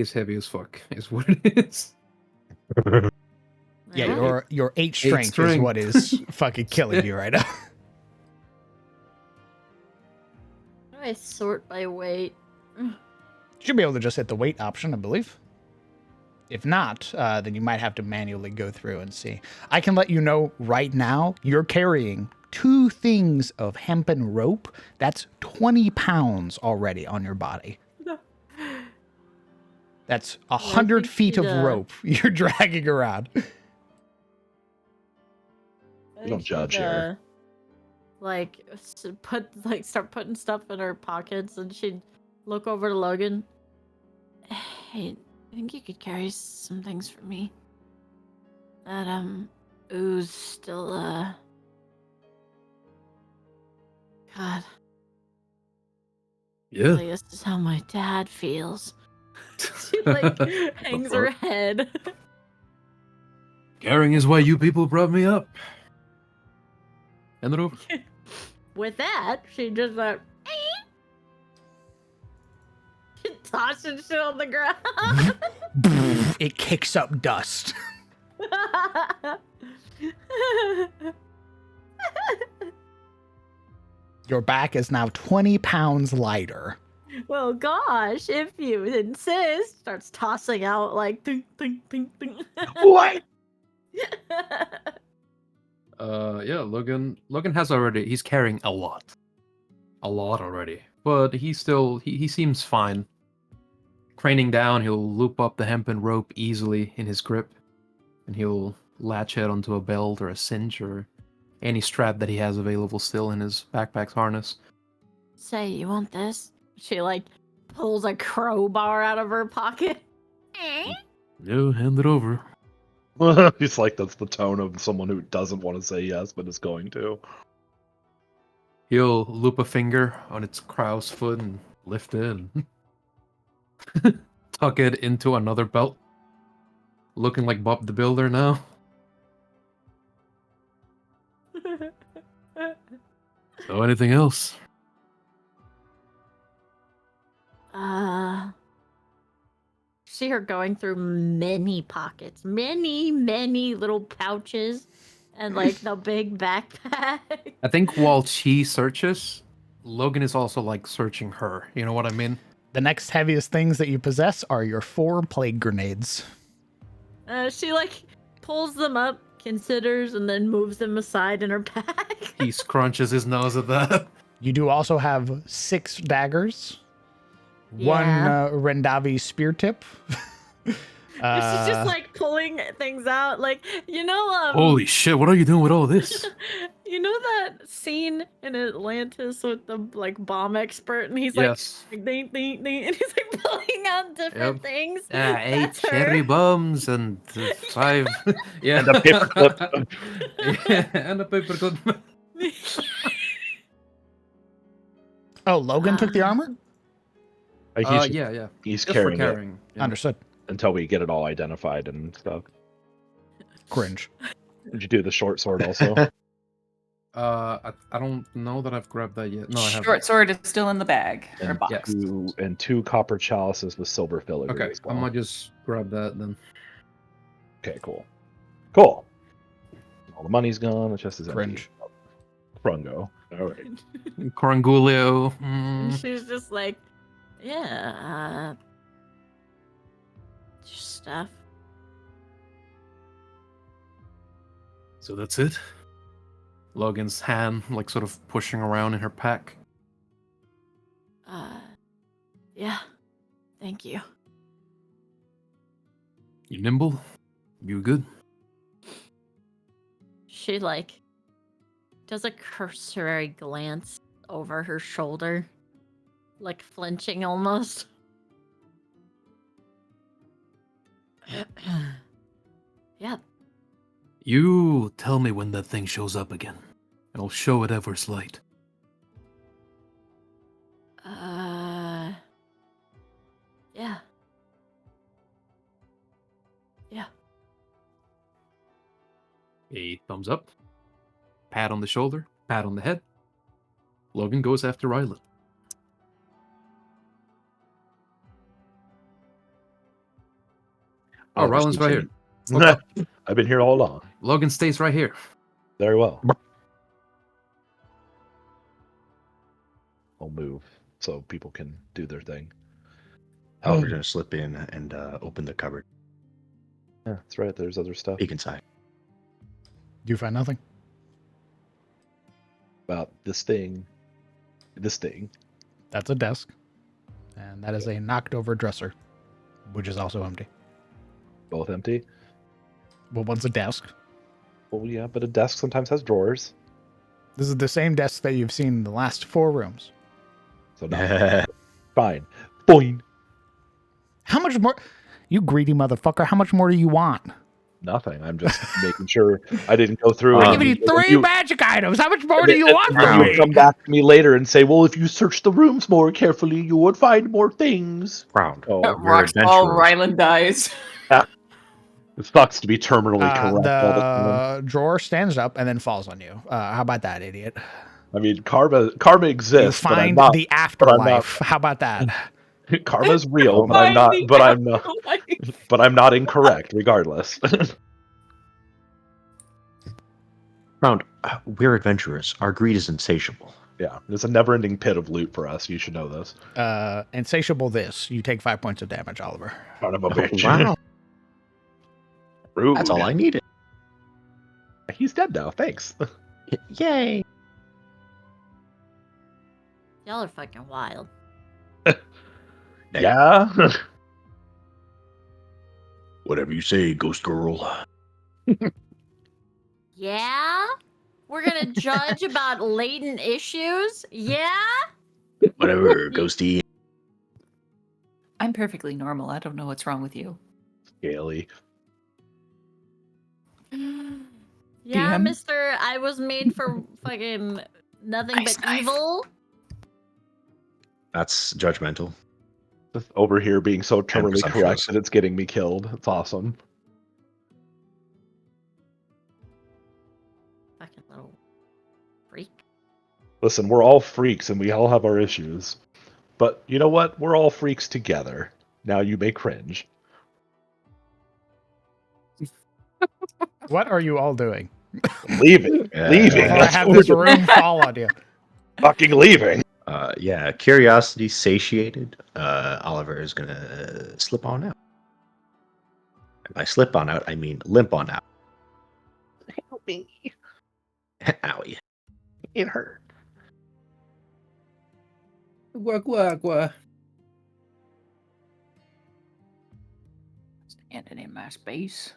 is heavy as fuck, is what it is. Yeah, Yeah. your 8 strength is strength. what is fucking killing you right now. How do I sort by weight? Should be able to just hit the weight option, I believe. If not, then you might have to manually go through and see. I can let you know right now, you're carrying 2 things of hempen rope. That's 20 pounds already on your body. That's 100 feet of rope you're dragging around. We don't judge here. Start putting stuff in her pockets, and she'd look over to Logan. Hey, I think you could carry some things for me. That ooze still God, Yeah. really, this is how my dad feels. She hangs her head. Carrying is why you people brought me up. Hand it over. with that, she just like tossing shit on the ground. It kicks up dust. Your back is now 20 pounds lighter. Well, gosh, if you insist. Starts tossing out like ding, ding, ding, ding. What? Yeah, Logan has already, he's carrying a lot already, but he seems fine. Craning down, he'll loop up the hempen rope easily in his grip, and he'll latch it onto a belt or a cinch or any strap that he has available still in his backpack's harness. Say, you want this? She like pulls a crowbar out of her pocket. No, hand it over. He's like, that's the tone of someone who doesn't want to say yes, but is going to. He'll loop a finger on its crow's foot and lift it and tuck it into another belt. Looking like Bob the Builder now. So anything else? See her going through many pockets, many little pouches, and like the big backpack. I think while she searches, Logan is also like searching her. You know what I mean? The next heaviest things that you possess are your 4 plague grenades. She like pulls them up, considers, and then moves them aside in her pack. He scrunches his nose at that. You do also have 6 daggers, one Yeah. Rendavi spear tip. She's just like pulling things out, like Holy shit, what are you doing with all this? You know that scene in Atlantis with the like bomb expert, and he's Yes. like ding, ding, ding, and he's like pulling out different Yep. things. 8 That's her. cherry bombs and 5... yeah. And a paperclip. Yeah, and a paperclip. Oh, Logan took the armor? Yeah. He's Just for carrying it carrying. Yeah. Understood. until we get it all identified and stuff. Cringe. Did you do the short sword also? I don't know that I've grabbed that yet. No, I haven't. Short sword is still in the bag or And box. two copper chalices with silver filigree Okay, as I well. might just grab that then. Okay, cool. Cool. All the money's gone. The chest is empty. Cringe. Prungo. All right. Corangulio. And she's just like, yeah, just stuff. So that's it? Logan's hand, like, sort of pushing around in her pack. Yeah, thank you. You nimble? You good? She like does a cursory glance over her shoulder, like flinching almost. Yep. You tell me when that thing shows up again, and I'll show it Ever's light. Yeah. Yeah. A thumbs up, pat on the shoulder, pat on the head. Logan goes after Rylan. Oh, Rylan's right here. Okay. I've been here all along. Logan stays right here. Very well. I'll move so people can do their thing. Oliver's gonna slip in and open the cupboard. Yeah, that's right. There's other stuff Peek inside. You find nothing. about this thing. This thing. That's a desk. And that is a knocked over dresser, which is also empty. Both empty. Well, one's a desk. Well, yeah, but a desk sometimes has drawers. This is the same desk that you've seen in the last 4 rooms. So no. Fine. Boing. How much more? You greedy motherfucker. How much more do you want? Nothing. I'm just making sure I didn't go through. I'm and- giving you 3 magic items. How much more do you want and from you me? come back to me later and say, "Well, if you search the rooms more carefully, you would find more things." Proud. Oh, That You're rocks while adventurers. Rylan dies. it sucks to be terminally correct all the time. The drawer stands up and then falls on you. How about that, idiot? I mean, karma You exists, but I'm find not. the But I'm not. afterlife. How about that? Karma's real, but I'm Find not. the But I'm not. afterlife. But I'm not incorrect, regardless. Round, we're adventurers. Our greed is insatiable. Yeah, it's a never-ending pit of loot for us. You should know this. Insatiable this. You take 5 points of damage, Oliver. Son of a bitch. Wow, Rude. that's all I needed. He's dead now. Thanks. Yay! Y'all are fucking wild. Yeah. Whatever you say, ghost girl. Yeah? We're gonna judge about latent issues? Yeah? Whatever, ghosty. I'm perfectly normal. I don't know what's wrong with you. Scaly. Yeah, DM? mister, I was made for fucking nothing Nice but knife. evil. That's judgmental. Just over here being so terminally correct presumptuous. that it's getting me killed. It's awesome. Fucking little freak. Listen, we're all freaks and we all have our issues. But you know what? We're all freaks together. Now you may cringe. What are you all doing? Leaving. Leaving. Before I That's have what this we're doing. room fall on you. Fucking leaving. Yeah, curiosity satiated. Oliver is gonna slip on out. And by slip on out, I mean limp on out. Help me. Owie. It hurt. Gua. Standing in my space.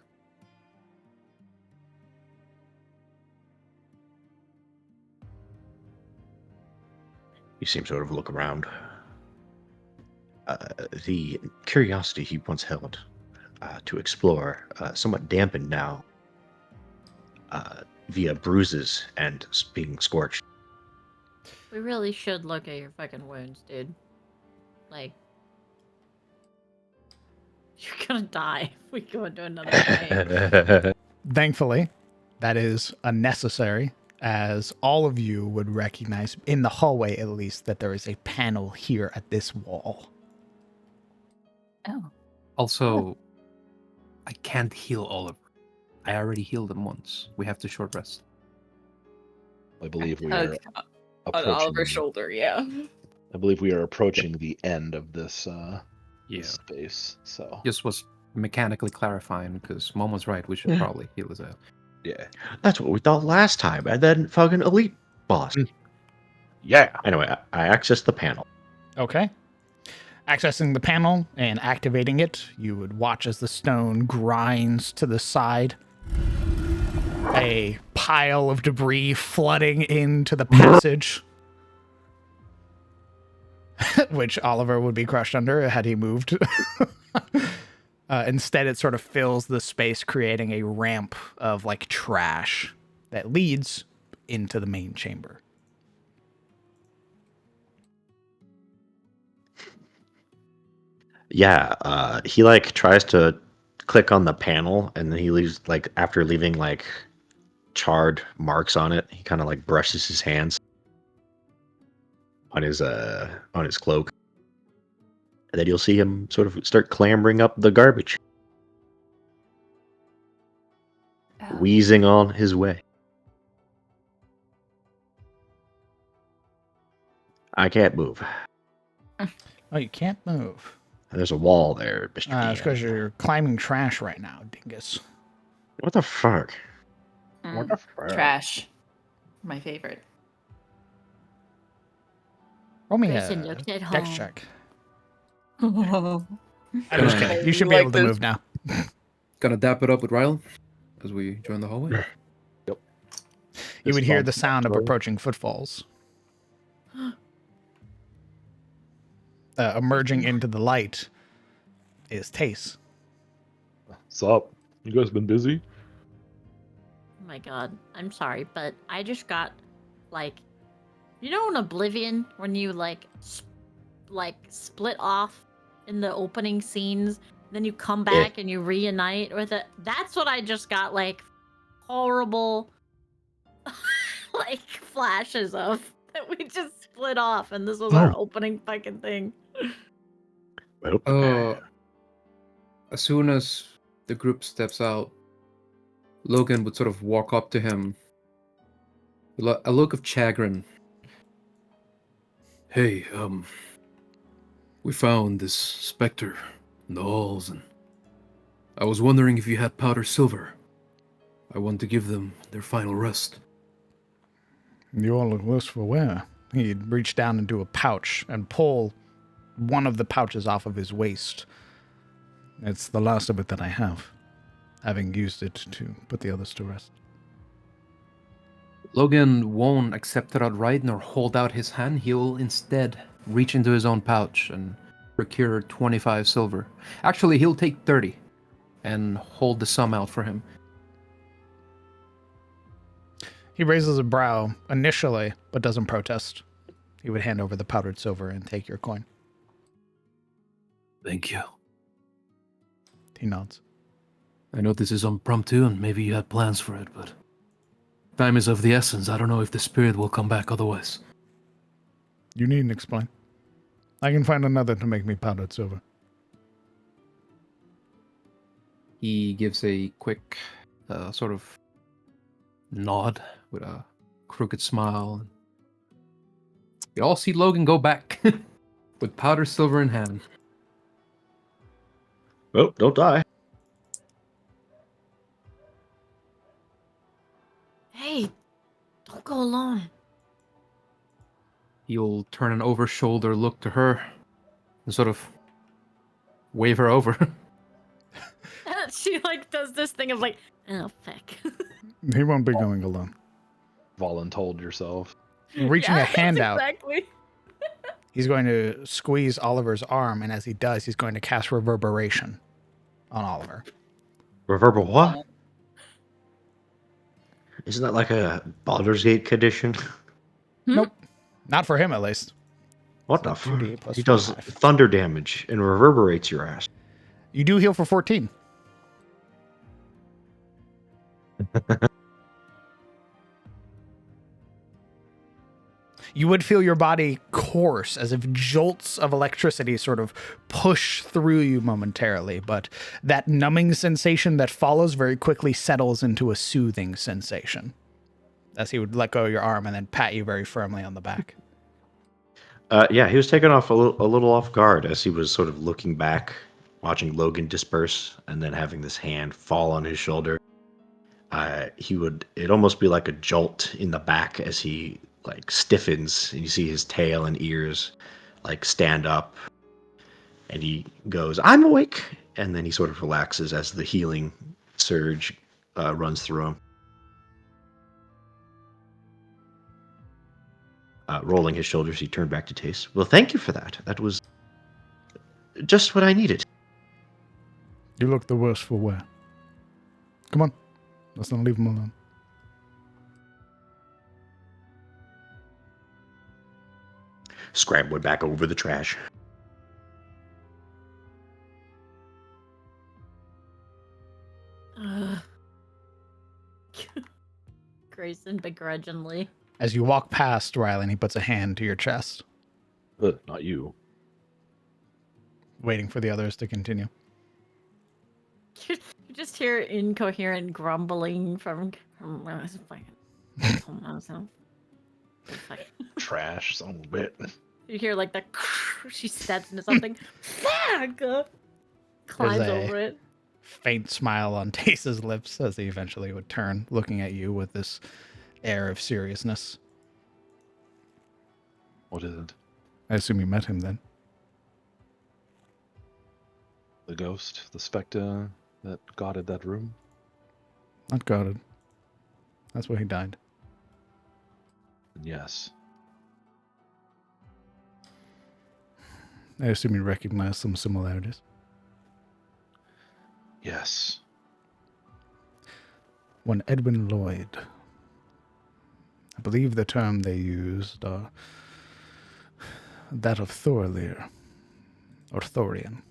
You seem sort of look around. The curiosity he once held to explore, somewhat dampened now via bruises and being scorched. We really should look at your fucking wounds, dude. Like, you're gonna die if we go into another fight. Thankfully, that is unnecessary, as all of you would recognize, in the hallway at least, that there is a panel here at this wall. Oh. Also, I can't heal Oliver. I already healed him once. We have to short rest. I believe we Hug are on approaching. Oliver's shoulder, yeah. I believe we are approaching the end of this Yeah. space. So Just was mechanically clarifying because Mom was right. We should Yeah. probably heal his out. yeah, That's what we thought last time, and then fucking elite boss. yeah. Anyway, I accessed the panel. Okay. Accessing the panel and activating it, you would watch as the stone grinds to the side. A pile of debris flooding into the passage, which Oliver would be crushed under had he moved. Instead, it sort of fills the space, creating a ramp of like trash that leads into the main chamber. Yeah, he like tries to click on the panel, and then he leaves like after leaving like charred marks on it. He kind of like brushes his hands on his cloak, and then you'll see him sort of start clambering up the garbage, wheezing on his way. I can't move. Oh, you can't move. There's a wall there, Mr. It's DM. because you're climbing trash right now, dingus. What the fuck? What the fuck? Trash. My favorite. Roll me Grayson a looked at dex home. check. Oh. I'm just Gonna- kidding. You should You be like able to this? move now. Gonna dap it up with Rylan as we join the hallway. You would hear the This sound of bump- approaching footfalls. Emerging into the light is Tace. What's up? You guys been busy? Oh my god, I'm sorry, but I just got like, you know, in Oblivion when you like split off in the opening scenes, then you come back and you reunite with it. That's what I just got, like horrible, like flashes of that we just split off, and this was our Oh. opening fucking thing. Well, As soon as the group steps out, Logan would sort of walk up to him. A look of chagrin. Hey, we found this specter in the halls, and I was wondering if you had powder silver. I want to give them their final rest. You all look worse for wear. He'd reach down into a pouch and pull one of the pouches off of his waist. It's the last of it that I have, having used it to put the others to rest. Logan won't accept it outright nor hold out his hand. He'll instead reach into his own pouch and procure 25 silver. Actually, he'll take 30 and hold the sum out for him. He raises a brow initially, but doesn't protest. He would hand over the powdered silver and take your coin. Thank you. He nods. I know this is impromptu and maybe you had plans for it, but time is of the essence. I don't know if the spirit will come back otherwise. You needn't explain. I can find another to make me powdered silver. He gives a quick sort of nod with a crooked smile. You all see Logan go back with powder silver in hand. well, don't die. Hey, don't go alone. He'll turn an over-shoulder look to her and sort of wave her over. She like does this thing of like, oh fuck. He won't be going alone. Voluntold yourself. Reaching a hand out, Exactly. he's going to squeeze Oliver's arm, and as he does, he's going to cast Reverberation on Oliver. Reverber what? Isn't that like a Baldur's Gate condition? Nope. Not for him, at least. What the It's fuck? 2d plus He does 5. thunder damage and reverberates your ass. You do heal for 14. You would feel your body course as if jolts of electricity sort of push through you momentarily, but that numbing sensation that follows very quickly settles into a soothing sensation as he would let go of your arm and then pat you very firmly on the back. Yeah, he was taken off a little off guard as he was sort of looking back, watching Logan disperse, and then having this hand fall on his shoulder. It'd almost be like a jolt in the back as he like stiffens, and you see his tail and ears like stand up, and he goes, "I'm awake," and then he sort of relaxes as the healing surge runs through him. Rolling his shoulders, he turned back to Tace. Well, thank you for that. That was just what I needed. You look the worse for wear. Come on. Let's not leave him alone. Scrambling back over the trash. Grayson begrudgingly. As you walk past Rylan, he puts a hand to your chest, Not you. waiting for the others to continue. You just hear incoherent grumbling from Trash, son of a bit. You hear like the she steps into something. Fuck! Climbs There's a- over it. Faint smile on Tace's lips as he eventually would turn, looking at you with this air of seriousness. What is it? I assume you met him then. The ghost? The spectre that guarded that room? Not guarded. That's where he died. Yes. I assume you recognize some similarities. Yes. One Edwin Lloyd. I believe the term they used that of Thorolun or Thorian,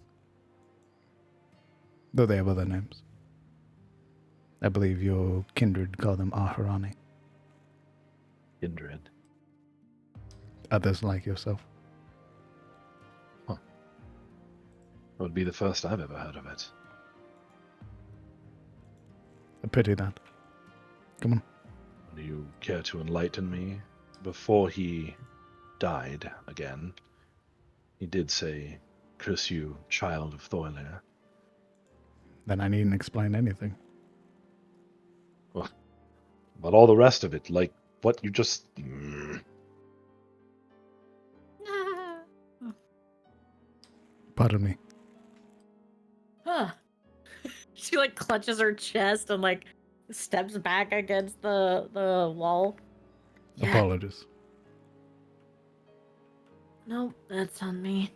though they have other names. I believe your kindred call them Aharani. kindred. Others like yourself. That would be the first I've ever heard of it. I pity that. Come on. Do you care to enlighten me? Before he died again, he did say, "Curse you, child of Thorolun." Then I needn't explain anything. But all the rest of it, like what you just... Pardon me. Huh. She like clutches her chest and like steps back against the wall. Yeah. Apologies. Nope, that's on me.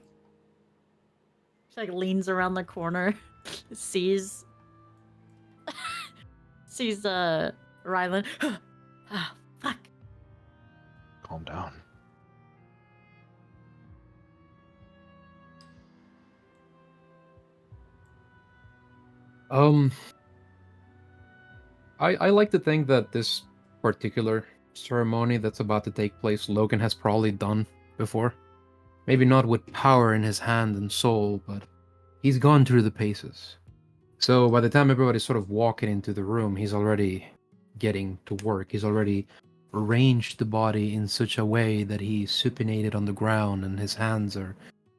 She like leans around the corner, sees Rylan. Ah, fuck. Calm down. I like to think that this particular ceremony that's about to take place, Logan has probably done before. Maybe not with power in his hand and soul, but he's gone through the paces. So by the time everybody's sort of walking into the room, he's already getting to work. He's already arranged the body in such a way that he's supinated on the ground and his hands are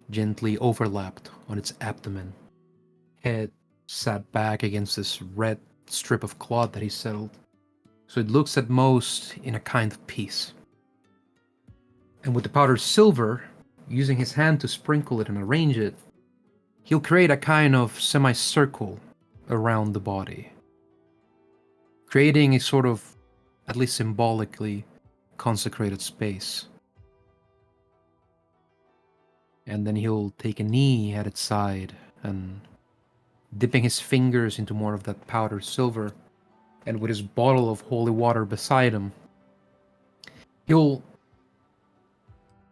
gently overlapped on its abdomen. Head sat back against this red strip of cloth that he settled. So it looks at most in a kind of peace. And with the powdered silver, using his hand to sprinkle it and arrange it, he'll create a kind of semicircle around the body, creating a sort of, at least symbolically, consecrated space. And then he'll take a knee at its side and dipping his fingers into more of that powdered silver, and with his bottle of holy water beside him, he'll...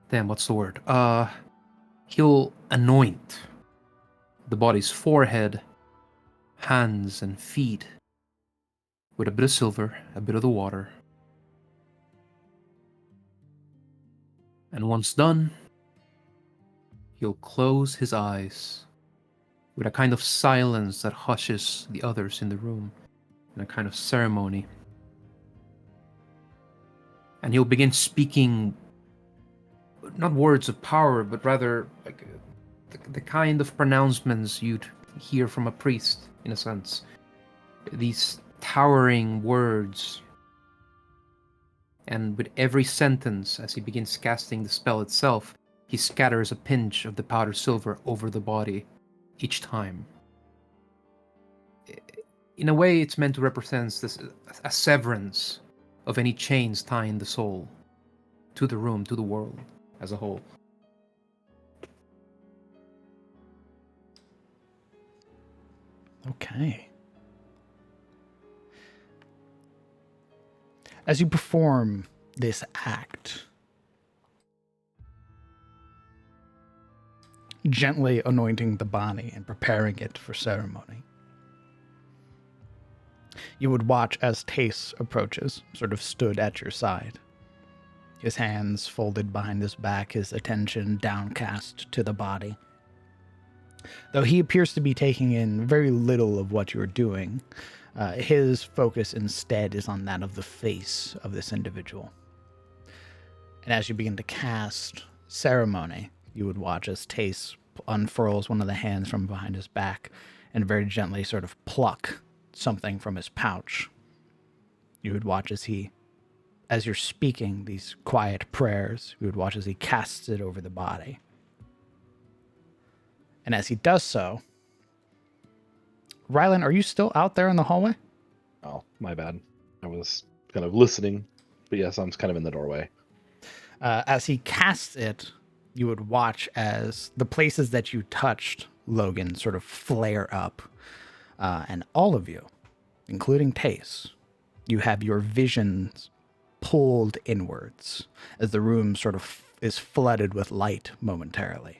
Damn, what's the word? He'll anoint the body's forehead, hands, and feet with a bit of silver, a bit of the water. And once done, he'll close his eyes with a kind of silence that hushes the others in the room, in a kind of ceremony. And he'll begin speaking, not words of power, but rather like the kind of pronouncements you'd hear from a priest, in a sense. These towering words. And with every sentence, as he begins casting the spell itself, he scatters a pinch of the powdered silver over the body each time. In a way, it's meant to represent this, a severance of any chains tying the soul to the room, to the world as a whole. Okay. As you perform this act, gently anointing the body and preparing it for ceremony, you would watch as Tace approaches, sort of stood at your side. His hands folded behind his back, his attention downcast to the body. Though he appears to be taking in very little of what you're doing, his focus instead is on that of the face of this individual. And as you begin to cast ceremony, you would watch as Tace unfurls one of the hands from behind his back and very gently sort of pluck something from his pouch. You would watch as you're speaking these quiet prayers, you would watch as he casts it over the body. And as he does so, Rylan, are you still out there in the hallway? Oh, my bad. I was kind of listening, but yes, I'm kind of in the doorway. As he casts it, you would watch as the places that you touched, Logan, sort of flare up. And all of you, including Tace, you have your visions pulled inwards as the room sort of is flooded with light momentarily.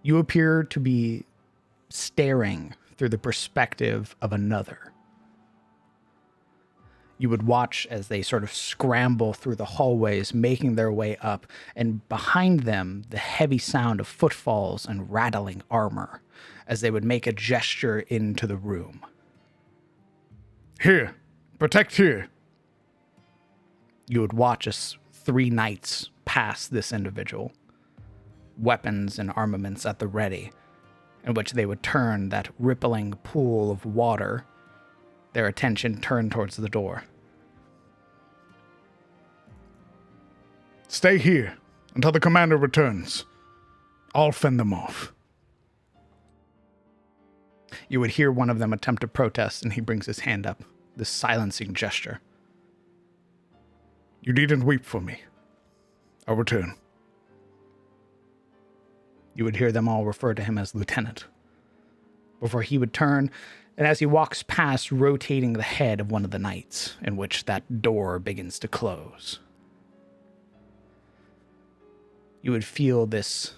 You appear to be staring through the perspective of another, You would watch as they sort of scramble through the hallways, making their way up, and behind them, the heavy sound of footfalls and rattling armor as they would make a gesture into the room. Here, protect here. You would watch as 3 knights pass this individual, weapons and armaments at the ready, in which they would turn that rippling pool of water, their attention turned towards the door. Stay here until the commander returns. I'll fend them off. You would hear one of them attempt to protest, and he brings his hand up, this silencing gesture. You needn't weep for me. I'll return. You would hear them all refer to him as Lieutenant, before he would turn, and as he walks past, rotating the head of one of the knights, in which that door begins to close. You would feel this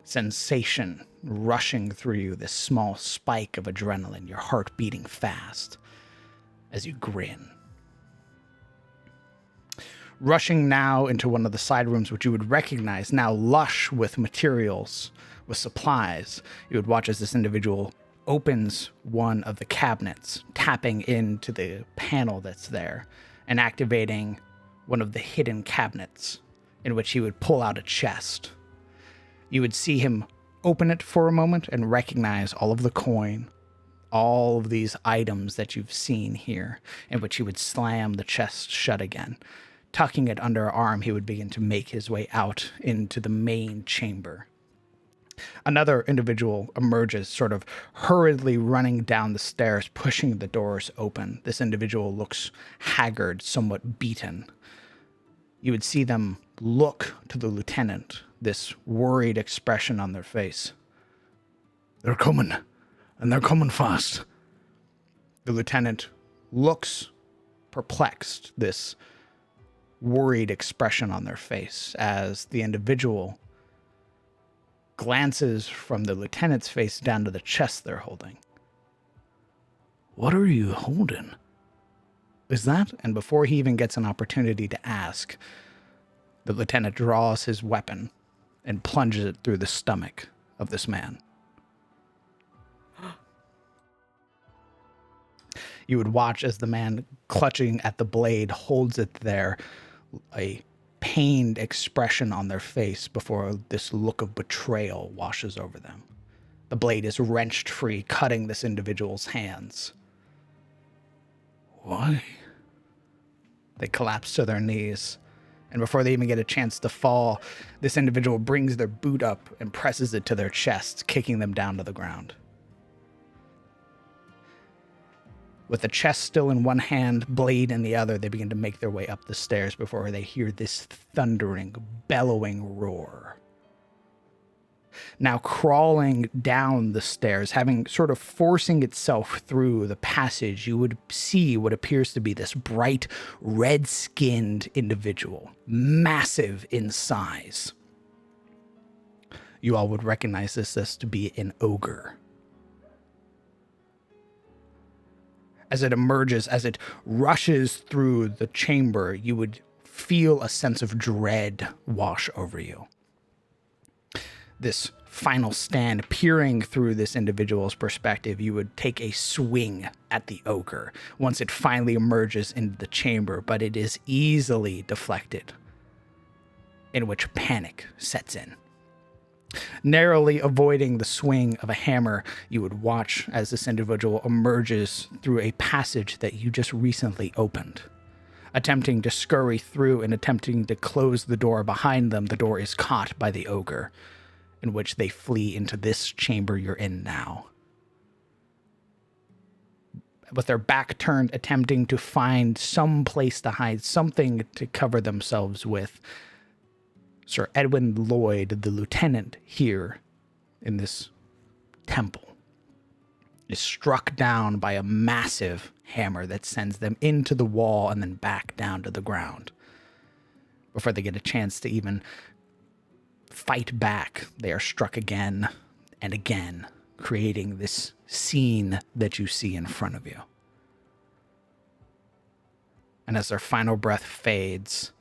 sensation rushing through you, this small spike of adrenaline, your heart beating fast as you grin. Rushing now into one of the side rooms, which you would recognize, now lush with materials, with supplies, you would watch as this individual opens one of the cabinets, tapping into the panel that's there, and activating one of the hidden cabinets, in which he would pull out a chest. You would see him open it for a moment and recognize all of the coin, all of these items that you've seen here, in which he would slam the chest shut again. Tucking it under an arm, he would begin to make his way out into the main chamber. Another individual emerges, sort of hurriedly running down the stairs, pushing the doors open. This individual looks haggard, somewhat beaten. You would see them look to the lieutenant, this worried expression on their face. They're coming, and they're coming fast. The lieutenant looks perplexed, this worried expression on their face, as the individual glances from the lieutenant's face down to the chest they're holding. What are you holding? Is that? And before he even gets an opportunity to ask, the lieutenant draws his weapon and plunges it through the stomach of this man. You would watch as the man, clutching at the blade, holds it there, a pained expression on their face before this look of betrayal washes over them. The blade is wrenched free, cutting this individual's hands. Why? They collapse to their knees, and before they even get a chance to fall, this individual brings their boot up and presses it to their chests, kicking them down to the ground. With the chest still in one hand, blade in the other, they begin to make their way up the stairs before they hear this thundering, bellowing roar. Now crawling down the stairs, having sort of forcing itself through the passage, you would see what appears to be this bright, red-skinned individual, massive in size. You all would recognize this as to be an ogre. As it emerges, as it rushes through the chamber, you would feel a sense of dread wash over you. This final stand, peering through this individual's perspective, you would take a swing at the ogre once it finally emerges into the chamber, but it is easily deflected, in which panic sets in. Narrowly avoiding the swing of a hammer, you would watch as this individual emerges through a passage that you just recently opened. Attempting to scurry through and attempting to close the door behind them, the door is caught by the ogre, in which they flee into this chamber you're in now. With their back turned, attempting to find some place to hide, something to cover themselves with, Sir Edwin Lloyd, the lieutenant here in this temple, is struck down by a massive hammer that sends them into the wall and then back down to the ground. Before they get a chance to even fight back, they are struck again and again, creating this scene that you see in front of you. And as their final breath fades,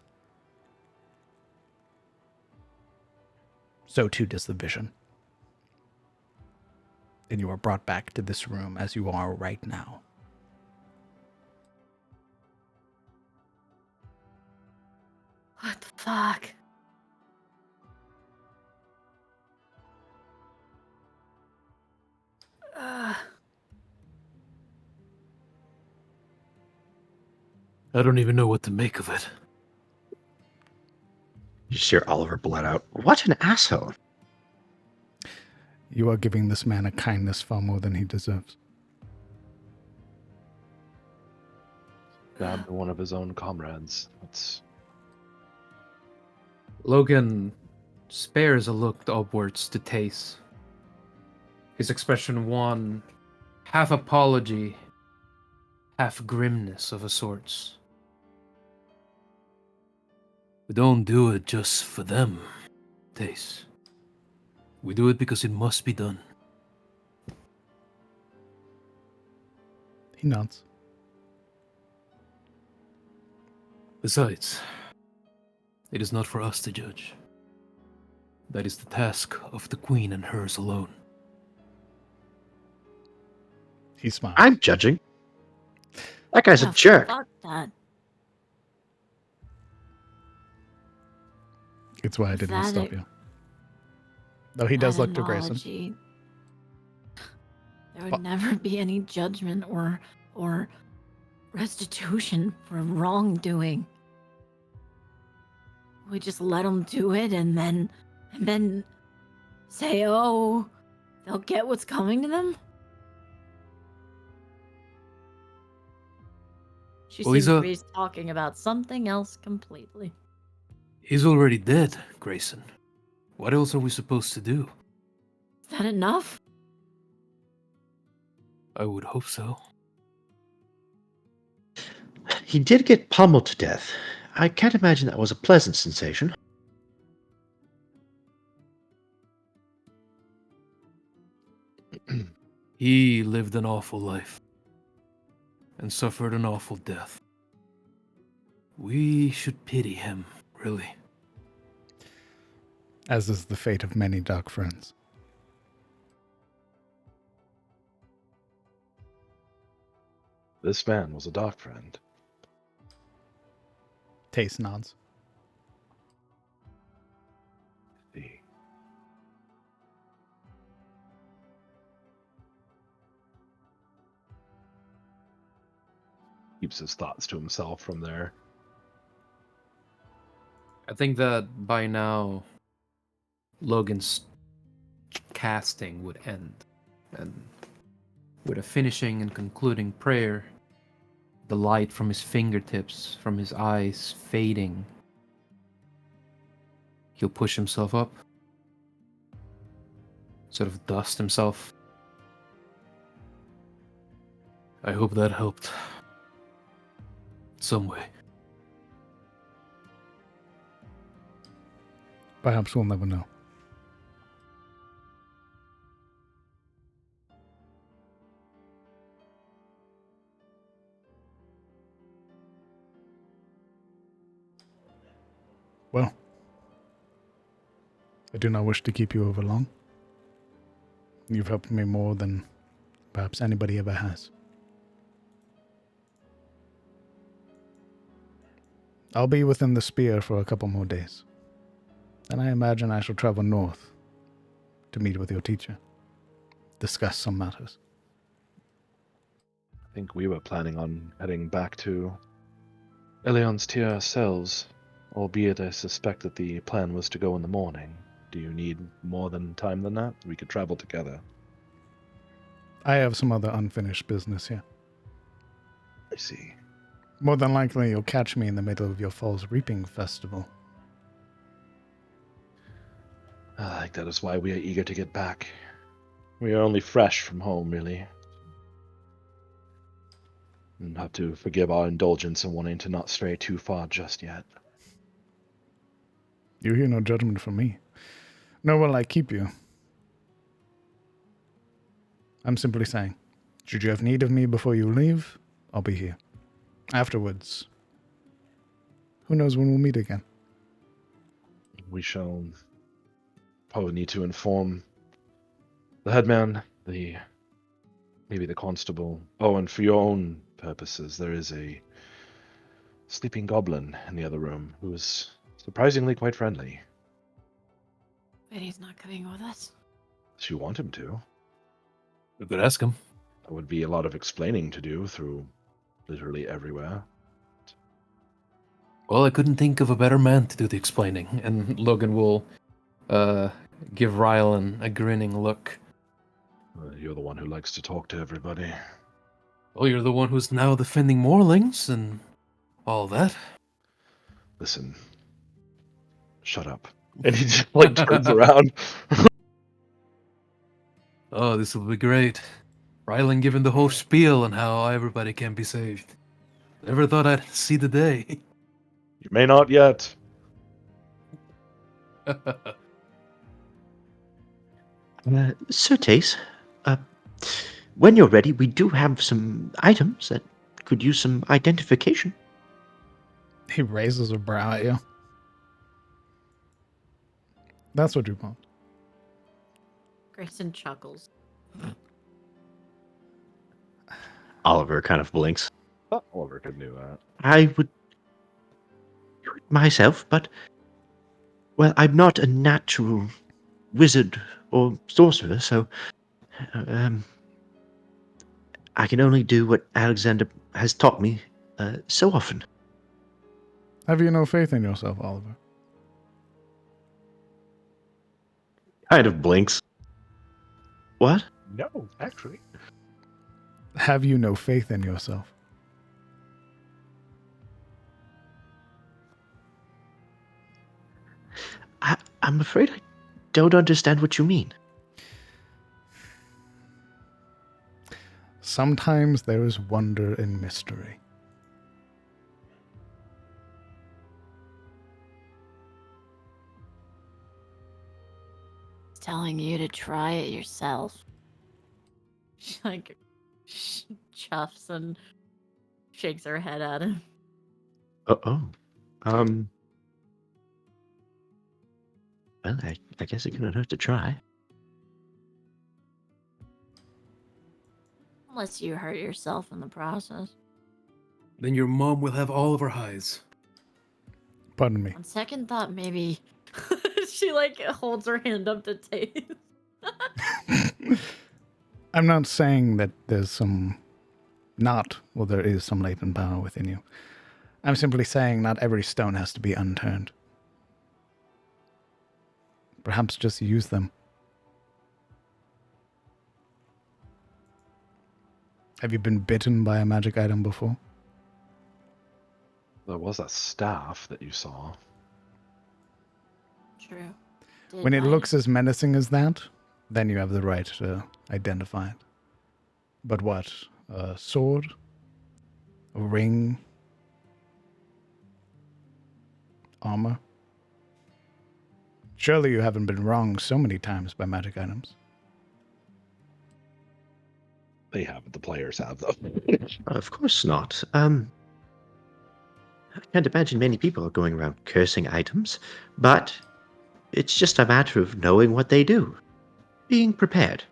so too does the vision. And you are brought back to this room as you are right now. What the fuck? I don't even know what to make of it. You just hear Oliver blurt out, "What an asshole!" You are giving this man a kindness far more than he deserves. Stabbed one of his own comrades. That's Logan spares a look upwards to Tace. His expression one, half apology, half grimness of a sorts. We don't do it just for them, Tace. We do it because it must be done. He nods. Besides, it is not for us to judge. That is the task of the Queen and hers alone. He smiles. I'm judging. That guy's a Oh, jerk. Fuck that. It's why I Is didn't that stop it? you. Though he does That look to Grayson. analogy, there would never be any judgment or restitution for wrongdoing. We just let them do it and then say, oh, they'll get what's coming to them? She Well, he's seems a- to be talking about something else completely. He's already dead, Grayson. What else are we supposed to do? Is that enough? I would hope so. He did get pummeled to death. I can't imagine that was a pleasant sensation. He lived an awful life and suffered an awful death. We should pity him, really. As is the fate of many dark friends. this man was a dark friend. Tace nods. See. Keeps his thoughts to himself from there. I think that by now, Logan's casting would end. And with a finishing and concluding prayer, the light from his fingertips, from his eyes fading, he'll push himself up, sort of dust himself. I hope that helped. Some way. Perhaps we'll never know. Well, I do not wish to keep you over long. You've helped me more than perhaps anybody ever has. I'll be within the spear for a couple more days. Then I imagine I shall travel north to meet with your teacher. Discuss some matters. I think we were planning on heading back to Elion's tier ourselves, albeit I suspect that the plan was to go in the morning. Do you need more time than that? We could travel together. I have some other unfinished business here. I see. More than likely, you'll catch me in the middle of your fall's reaping festival. I think that is why we are eager to get back. We are only fresh from home, really. And have to forgive our indulgence in wanting to not stray too far just yet. You hear no judgment from me. Nor will I keep you. I'm simply saying, should you have need of me before you leave, I'll be here. Afterwards, Who knows when we'll meet again? We shall probably need to inform the headman, maybe the constable. Oh, and for your own purposes, there is a sleeping goblin in the other room who is surprisingly quite friendly. But he's not coming with us. If you want him to. We could ask him. That would be a lot of explaining to do through literally everywhere. Well, I couldn't think of a better man to do the explaining. And Logan will give Rylan a grinning look. You're the one who likes to talk to everybody. Well, you're the one who's now defending Morlings and all that. Listen, shut up. And he just like turns around. Oh, this will be great. Rylan giving the whole spiel on how everybody can be saved. Never thought I'd see the day. You may not yet. Sir Tace, when you're ready, we do have some items that could use some identification. He raises a brow at you. That's what you want. Grayson chuckles. Oliver kind of blinks. Oh, Oliver could do that. I would do it myself, but, well, I'm not a natural wizard or sorcerer, so I can only do what Alexander has taught me so often. Have you no faith in yourself, Oliver? Kind of blinks. What? No, actually. Have you no faith in yourself? I'm afraid I don't understand what you mean. Sometimes there is wonder in mystery. He's telling you to try it yourself. She like chuffs and shakes her head at him. Well, I guess it couldn't hurt to try. Unless you hurt yourself in the process. Then your mom will have all of her highs. Pardon me. On second thought, maybe she like holds her hand up to taste. I'm not saying that there's some there is some latent power within you. I'm simply saying not every stone has to be unturned. Perhaps just use them. Have you been bitten by a magic item before? There was that staff that you saw. True. When it looks as menacing as that, then you have the right to identify it. But what? A sword? A ring? Armor? Surely you haven't been wronged so many times by magic items. They haven't. The players have, though. Of course not. I can't imagine many people are going around cursing items, but it's just a matter of knowing what they do. Being prepared.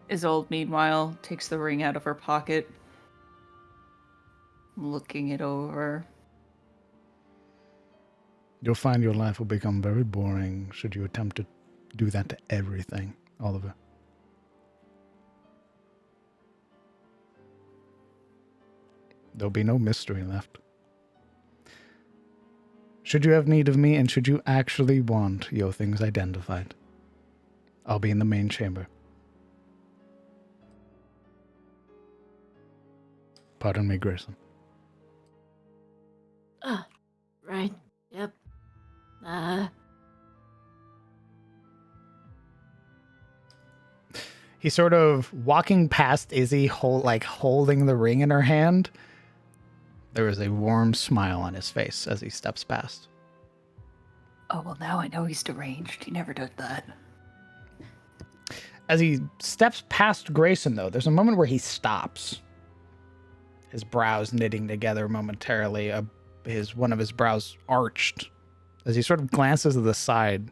Isolde, meanwhile, takes the ring out of her pocket, looking it over. You'll find your life will become very boring should you attempt to do that to everything, Oliver. There'll be no mystery left. Should you have need of me, and should you actually want your things identified, I'll be in the main chamber. Pardon me, Grayson. Right. Yep. He's sort of walking past Izzy, holding the ring in her hand. There is a warm smile on his face as he steps past. Oh, well, now I know he's deranged. He never did that. As he steps past Grayson, though, there's a moment where he stops, his brows knitting together momentarily, a one of his brows arched as he sort of glances to the side,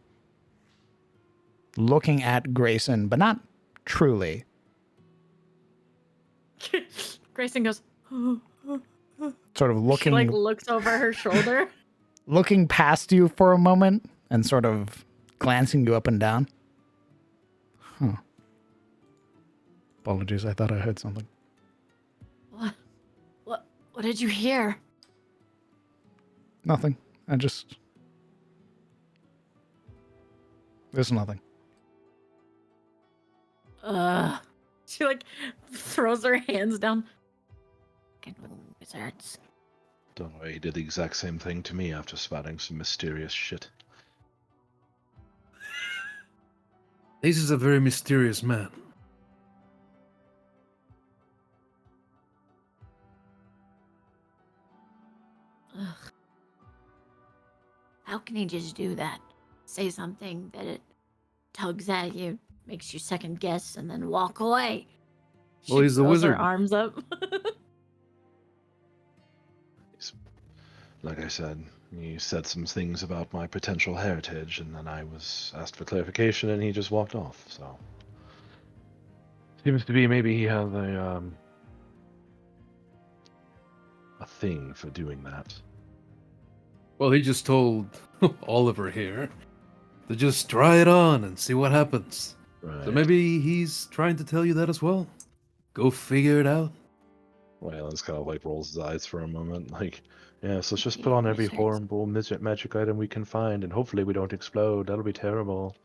looking at Grayson, but not truly. Grayson goes, Sort of she looking like looks over her shoulder. looking past you for a moment and sort of glancing you up and down. Huh. Apologies, I thought I heard something. What did you hear? Nothing. There's nothing. She like throws her hands down. Fucking wizards. Don't worry, he did the exact same thing to me after spouting some mysterious shit. This is a very mysterious man. Ugh. How can he just do that? Say something that it tugs at you, makes you second guess, and then walk away. Well, She he's the throws her wizard. arms up. Like I said, he said some things about my potential heritage, and then I was asked for clarification, and he just walked off, so... Seems to be maybe he has a thing for doing that. Well, he just told Oliver here to just try it on and see what happens. Right. So maybe he's trying to tell you that as well. Go figure it out. Well, it's kind of like rolls his eyes for a moment, like, yeah, so let's just put on every horrible magic item we can find, and hopefully we don't explode. That'll be terrible.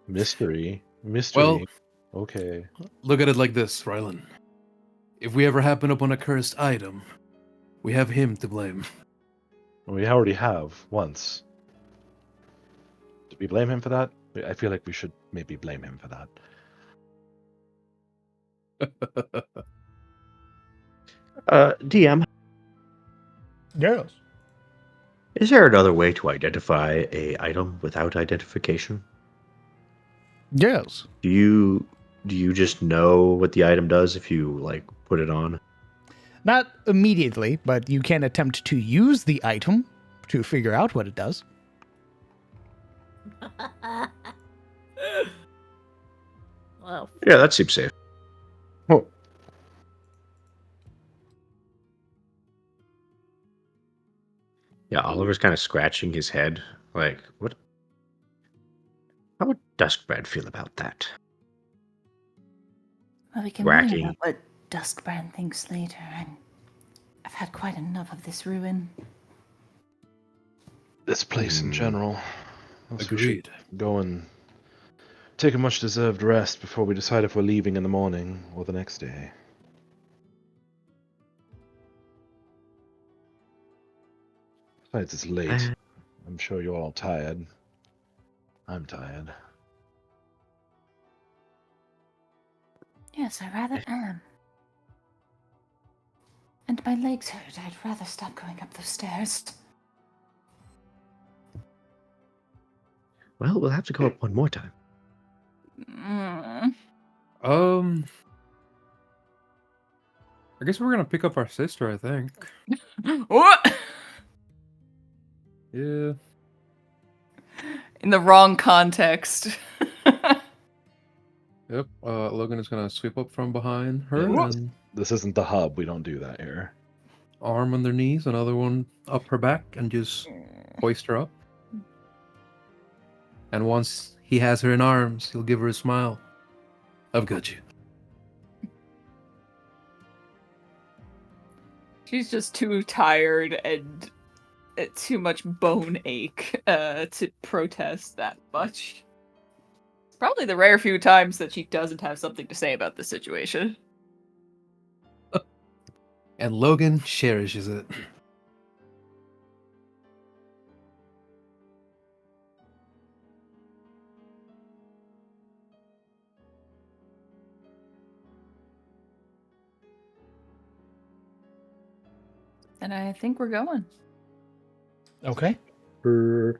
Mystery. Well, Okay. look at it like this, Rylan. If we ever happen upon a cursed item, we have him to blame. We already have, once. Did we blame him for that? I feel like we should maybe blame him for that. DM, Yes. is there another way to identify a item without identification? Yes. Do you just know what the item does if you like put it on? Not immediately, but you can attempt to use the item to figure out what it does. Well, Yeah, that seems safe. Oh. Yeah, Oliver's kind of scratching his head, like, what? How would Duskbread feel about that? Well, we can worry Wacky. about what Duskbrand thinks later. I've had quite enough of this ruin. This place in general. Unless we should Agreed. go and take a much deserved rest before we decide if we're leaving in the morning or the next day. Besides, it's late. I'm sure you're all tired. I'm tired. Yes, I rather am. And my legs hurt. I'd rather stop going up those stairs. Well, we'll have to go up one more time. I guess we're gonna pick up our sister, I think. What? Yeah. In the wrong context. Yep. Logan is gonna sweep up from behind her Yeah, and this isn't the hub. We don't do that here. arm on their knees, another one up her back, and just hoist her up. And once he has her in arms, he'll give her a smile. I've got you. She's just too tired and too much bone ache to protest that much. It's probably the rare few times that she doesn't have something to say about the situation. And Logan cherishes it. And I think we're going. Okay. Do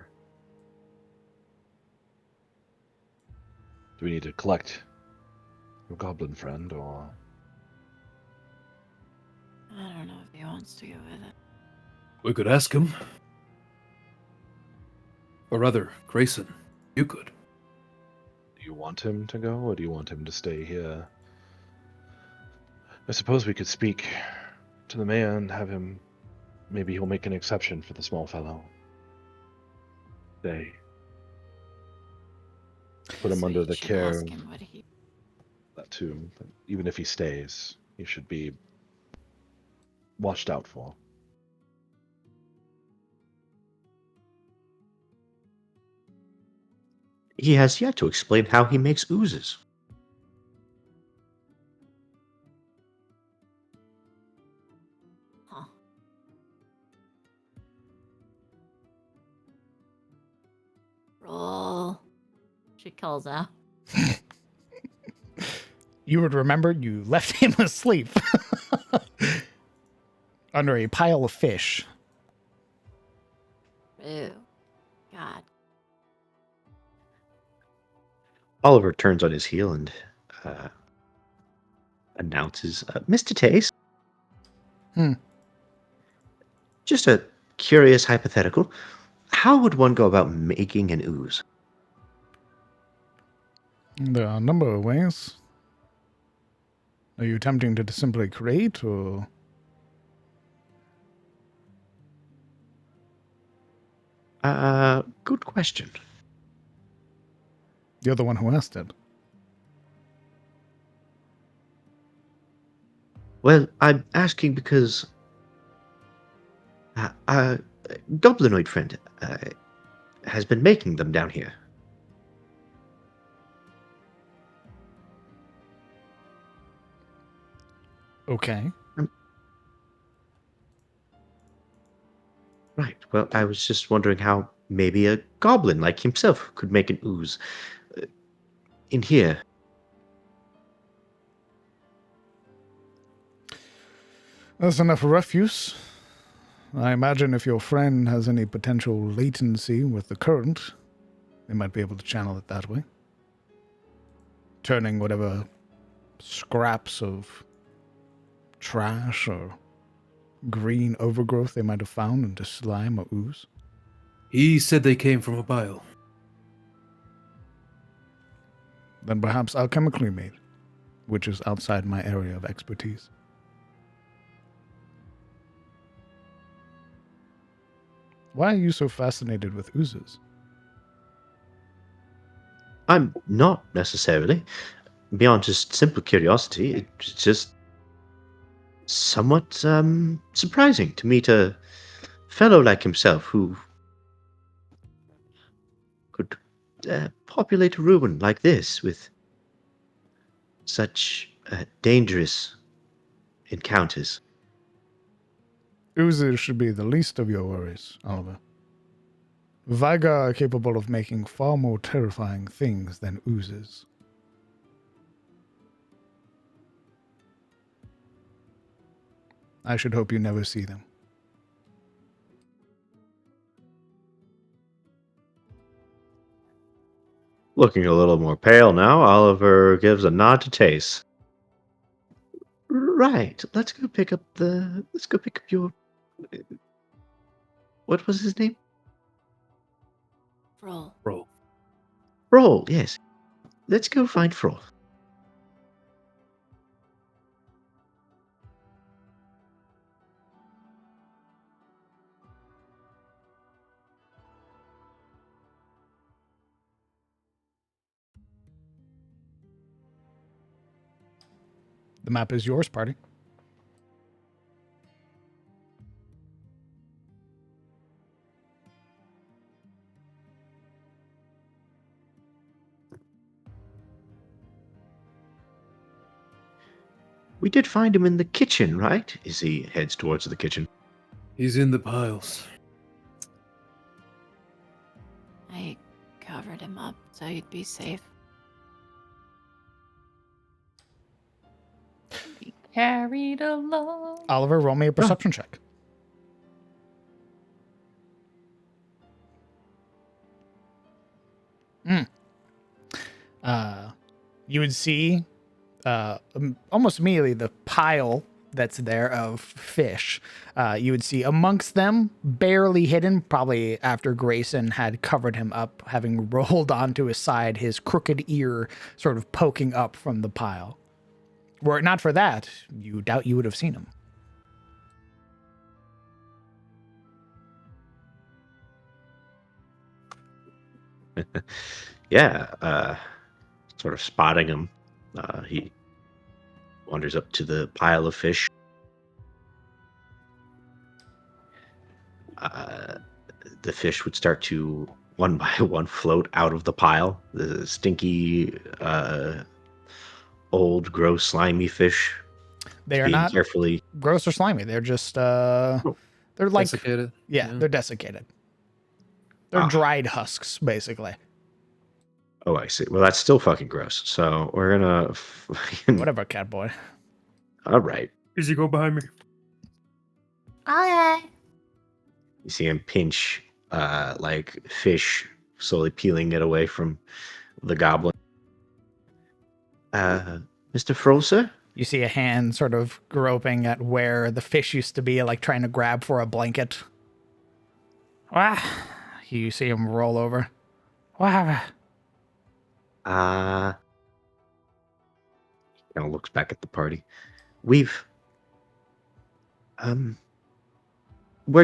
we need to collect your goblin friend, or I don't know if he wants to go with it. We could ask him. Or rather, Grayson, you could. Do you want him to go, or do you want him to stay here? I suppose we could speak to the mayor and have him. Maybe he'll make an exception for the small fellow. They put him So under you the should care ask of him what he. that too. But even if he stays, he should be watched out for. He has yet to explain how he makes oozes. Huh. Roll. She calls out. You would remember you left him asleep under a pile of fish. Ew. God. Oliver turns on his heel and announces, Mr. Tace. Hmm. Just a curious hypothetical. How would one go about making an ooze? There are a number of ways. Are you attempting to simply create, or... Good question. You're the one who asked it. Well, I'm asking because a goblinoid friend has been making them down here. Okay. Right. Well, I was just wondering how maybe a goblin like himself could make an ooze in here. That's enough refuse. I imagine if your friend has any potential latency with the current, they might be able to channel it that way. Turning whatever scraps of trash or green overgrowth they might have found into slime or ooze. He said they came from a bile. Then perhaps alchemically made, which is outside my area of expertise. Why are you so fascinated with oozes? I'm not necessarily. Beyond just simple curiosity, it's just somewhat surprising to meet a fellow like himself who could populate a ruin like this with such dangerous encounters. Oozes should be the least of your worries, Oliver. Vigar are capable of making far more terrifying things than oozes. I should hope you never see them. Looking a little more pale now, Oliver gives a nod to Tace. Right, let's go pick up your... What was his name? Roll. Bro. Froll, yes. Let's go find Froll. The map is yours, party. We did find him in the kitchen, right? As he heads towards the kitchen. He's in the piles. I covered him up so he'd be safe. Carried along. Oliver, roll me a perception check. You would see almost immediately the pile that's there of fish. You would see amongst them, barely hidden, probably after Grayson had covered him up, having rolled onto his side, his crooked ear sort of poking up from the pile. Were it not for that, you doubt you would have seen him. Yeah, sort of spotting him, he wanders up to the pile of fish. The fish would start to, one by one, float out of the pile. The stinky, old, gross, slimy fish They are being not carefully. gross or slimy. They're just, they're like, Desiccated. yeah, they're desiccated. They're Ah. dried husks, basically. Oh, I see. Well, that's still fucking gross. So we're gonna. Whatever, cat boy. All right. Easy, go behind me. Okay. You see him pinch, like fish, slowly peeling it away from the goblin. Mr. Frolser? You see a hand sort of groping at where the fish used to be, like trying to grab for a blanket. Wah! You see him roll over. Wah! Kind of looks back at the party. We're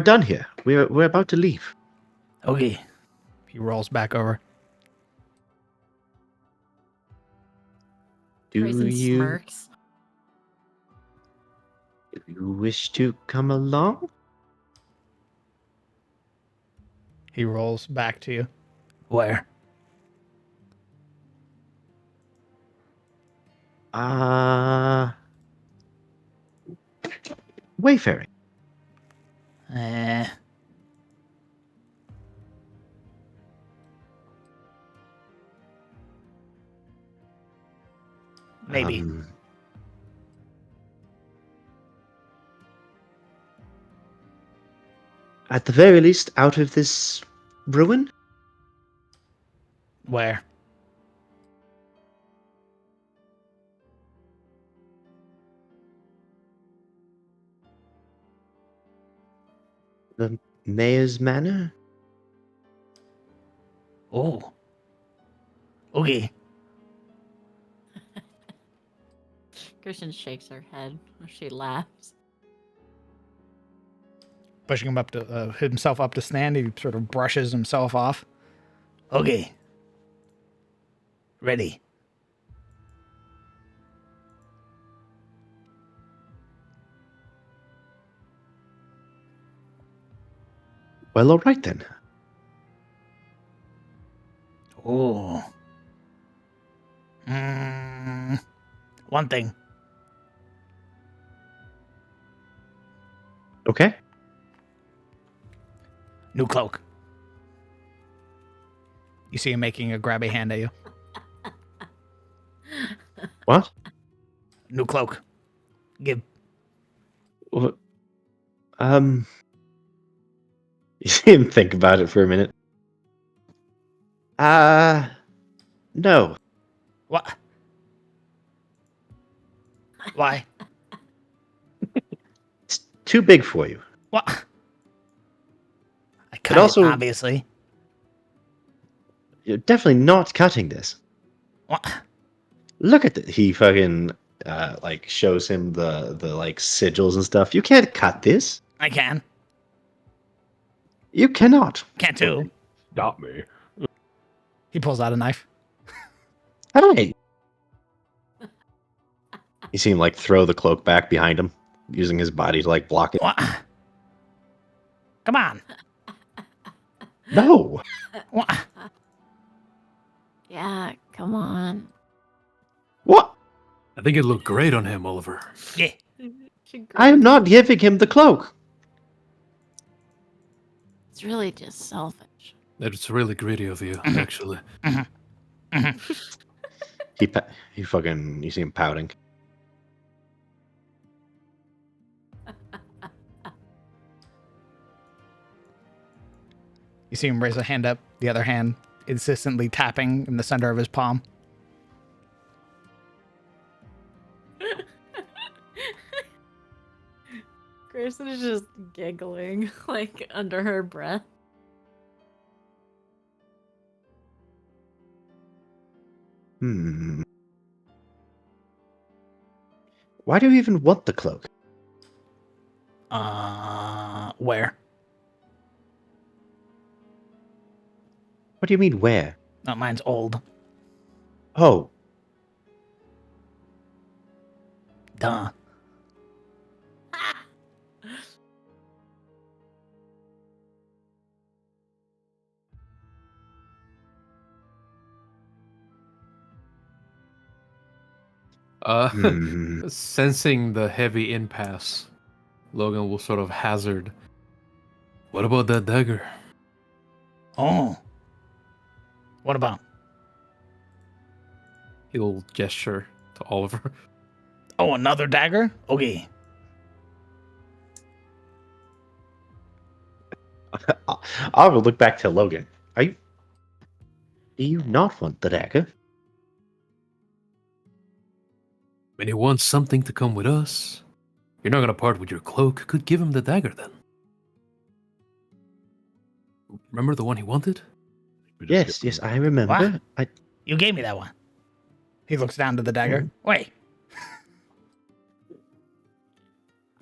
done here. We're about to leave. Okay. He rolls back over. Do Grayson you smirks. wish to come along? He rolls back to you. Where? Wayfaring. Maybe. At the very least, out of this ruin? Where? The mayor's manor? Oh. Okay. Kirsten shakes her head. She laughs. Pushing him up to himself up to stand, he sort of brushes himself off. Okay. Ready. Well, all right then. Oh. One thing. Okay. New cloak. You see him making a grabby hand at you. What? New cloak. Give. What? You see him think about it for a minute. No. What? Why? It's too big for you. What? I cut also- it, obviously. You're definitely not cutting this. What? Look at it. He fucking like shows him the like sigils and stuff. You can't cut this. I can. You cannot. Can't do. Stop me. He pulls out a knife. Hey. You see him like throw the cloak back behind him, using his body to like block it. What? Come on. No. What? Yeah, come on. What? I think it looked great on him, Oliver. Yeah. I am not giving him the cloak. It's really just selfish. It's really greedy of you, actually. He fucking. You see him pouting. You see him raise a hand up, the other hand insistently tapping in the center of his palm. Grayson is just giggling, like, under her breath. Hmm. Why do you even want the cloak? Where? What do you mean, where? Oh, mine's old. Oh, Duh. hmm. Sensing the heavy impasse, Logan will sort of hazard. What about that dagger? Oh. What about? He'll gesture to Oliver. Oh, another dagger? Okay. I will look back to Logan. Do you not want the dagger? When he wants something to come with us, you're not gonna part with your cloak. Could give him the dagger then. Remember the one he wanted? We just Yes, get yes, them- I remember. You gave me that one. He looks down to the dagger. Wait.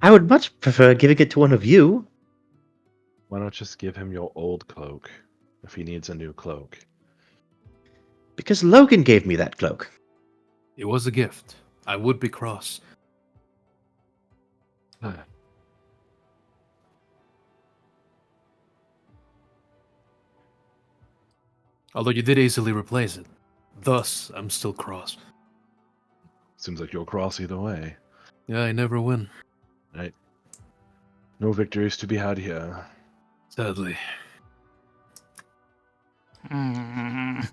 I would much prefer giving it to one of you. Why not just give him your old cloak if he needs a new cloak? Because Logan gave me that cloak. It was a gift. I would be cross. Although you did easily replace it. Thus, I'm still cross. Seems like you'll cross either way. Yeah, I never win. Right? No victories to be had here. Sadly. Mm.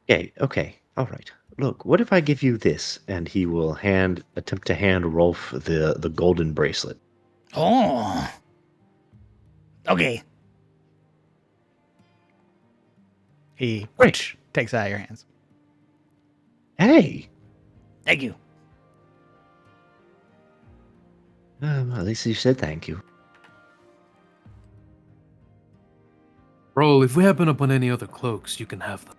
Okay, all right. Look, what if I give you this, and he will attempt to hand Rolf the golden bracelet. Oh. Okay. He Great. takes it out of your hands. Hey, Thank you. at least you said thank you. Bro, if we happen upon any other cloaks, you can have them.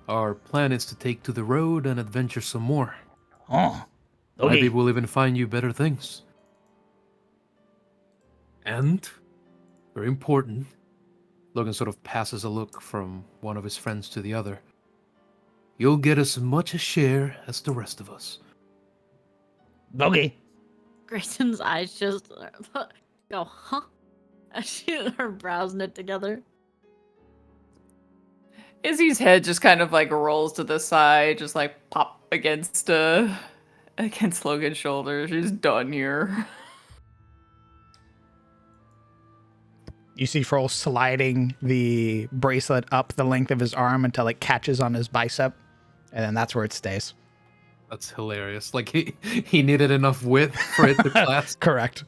Our plan is to take to the road and adventure some more. Oh. Maybe Okay. we'll even find you better things. And, very important, Logan sort of passes a look from one of his friends to the other. You'll get as much a share as the rest of us. Okay. Grayson's eyes just go, huh? As her brows knit together. Izzy's head just kind of like rolls to the side, just like pop against Logan's shoulder. She's done here. You see Frohl sliding the bracelet up the length of his arm until it catches on his bicep, and then that's where it stays. That's hilarious. Like, he needed enough width for it to clasp. Correct.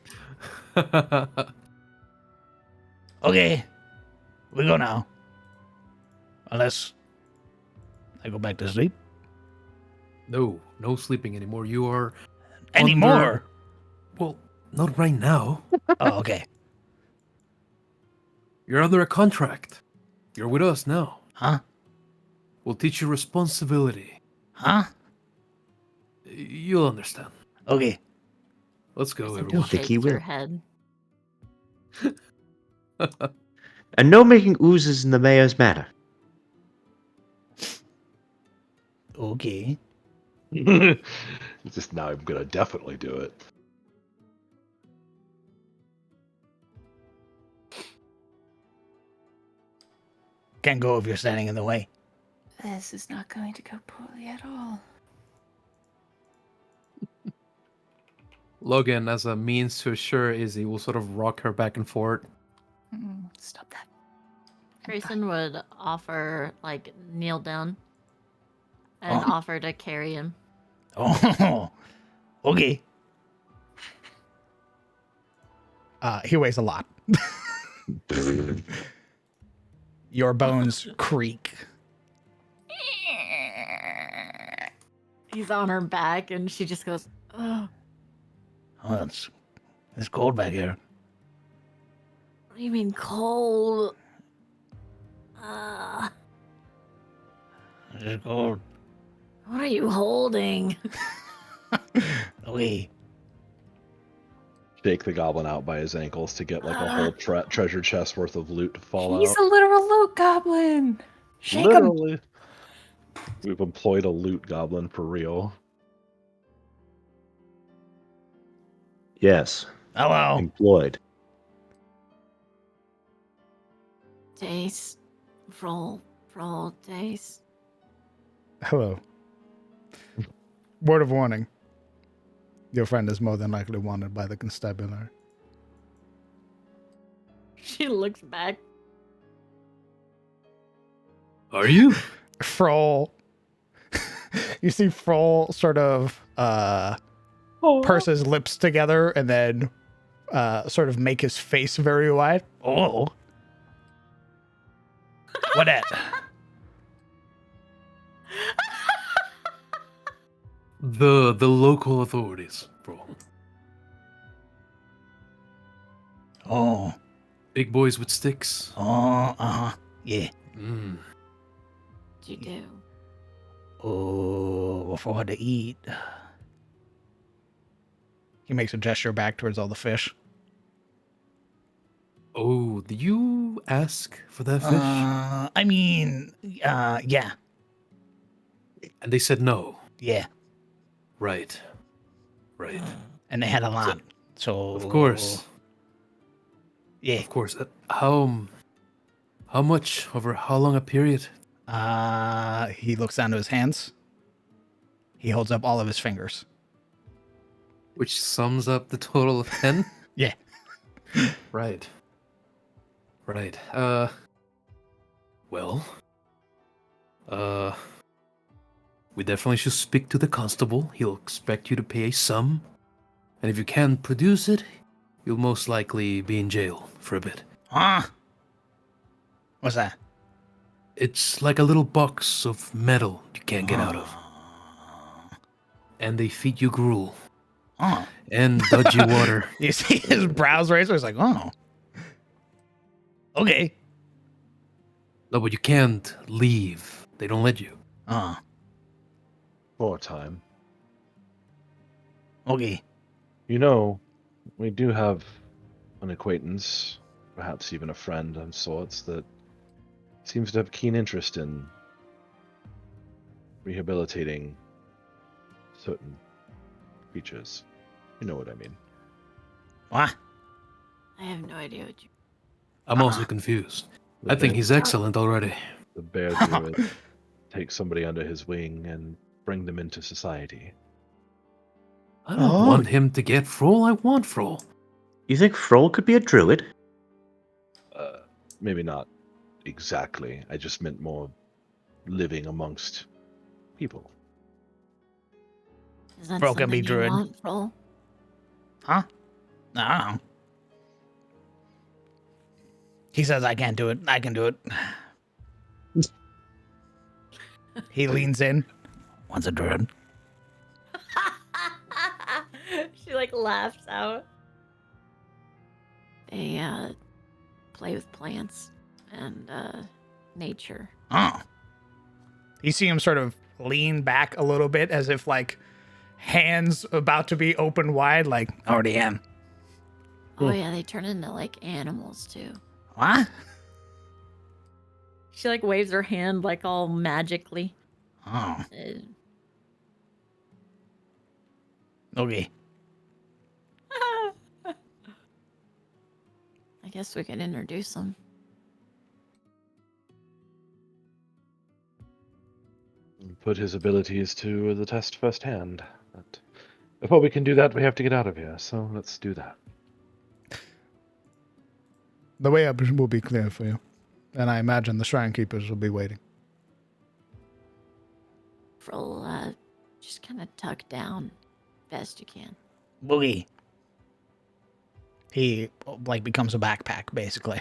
Okay. We go now. Unless I go back to sleep. No sleeping anymore. You are Anymore? Well, not right now. Oh, okay. You're under a contract. You're with us now. Huh? We'll teach you responsibility. Huh? You'll understand. Okay. Let's go, Grayson everyone. think he shakes her will. head. And no making oozes in the mayor's manor. Okay. Just now I'm gonna definitely do it. Can't go if you're standing in the way. This is not going to go poorly at all. Logan, as a means to assure Izzy, will sort of rock her back and forth. Stop that. Grayson would offer, like, kneel down and Oh. offer to carry him. Oh, okay. He weighs a lot. Your bones creak. He's on her back, and she just goes, oh. Oh, that's It's cold back here. What do you mean cold? It's cold. What are you holding? Okay. Shake the goblin out by his ankles to get like a whole treasure chest worth of loot to fall He's out. a literal loot goblin. Shake him. Literally. We've employed a loot goblin for real. Yes, Hello. employed. Dace. Roll, Dace. Hello. Word of warning. Your friend is more than likely wanted by the constabulary. She looks back. Are you? Froll. You see Froll sort of purse his lips together and then sort of make his face very wide. Oh. What at? The local authorities, bro. Oh. Big boys with sticks. Oh, uh-huh. Yeah. Mm. What you do? Oh, before to eat. He makes a gesture back towards all the fish. Oh, did you ask for that fish? I mean, yeah. And they said no. Yeah. Right. Right. And they had a lot. So Of course. Yeah. Of course. How much over how long a period? He looks down to his hands. He holds up all of his fingers. Which sums up the total of 10? Yeah. Right. Right. Well. We definitely should speak to the constable. He'll expect you to pay a sum. And if you can't produce it, you'll most likely be in jail for a bit. Huh? What's that? It's like a little box of metal you can't get out of. And they feed you gruel. Oh. And dodgy water. You see his brows raise. He's like, oh. Okay. No, but you can't leave. They don't let you. Oh. For a time. Okay. You know, we do have an acquaintance, perhaps even a friend of sorts, that seems to have keen interest in rehabilitating certain creatures. You know what I mean. What? I have no idea what you. I'm also confused. I think he's excellent already. The bear druid takes somebody under his wing and bring them into society. I don't want him to get Froll. I want Froll. You think Froll could be a druid? Maybe not exactly. I just meant more living amongst people. Is that Fro can be something you druid. want, Fro? Huh? I don't know. He says I can't do it. I can do it. He leans in. Wants a druid. She like laughs out. They play with plants and nature. Oh. You see him sort of lean back a little bit as if like hands about to be open wide, like already am. Oh yeah, they turn into like animals too. What? She like waves her hand like all magically. Oh. Okay. I guess we could introduce them. Put his abilities to the test firsthand. But before we can do that, we have to get out of here. So let's do that. The way up will be clear for you. And I imagine the shrine keepers will be waiting. Fro, just kind of tuck down best you can. Boogie. He like becomes a backpack, basically.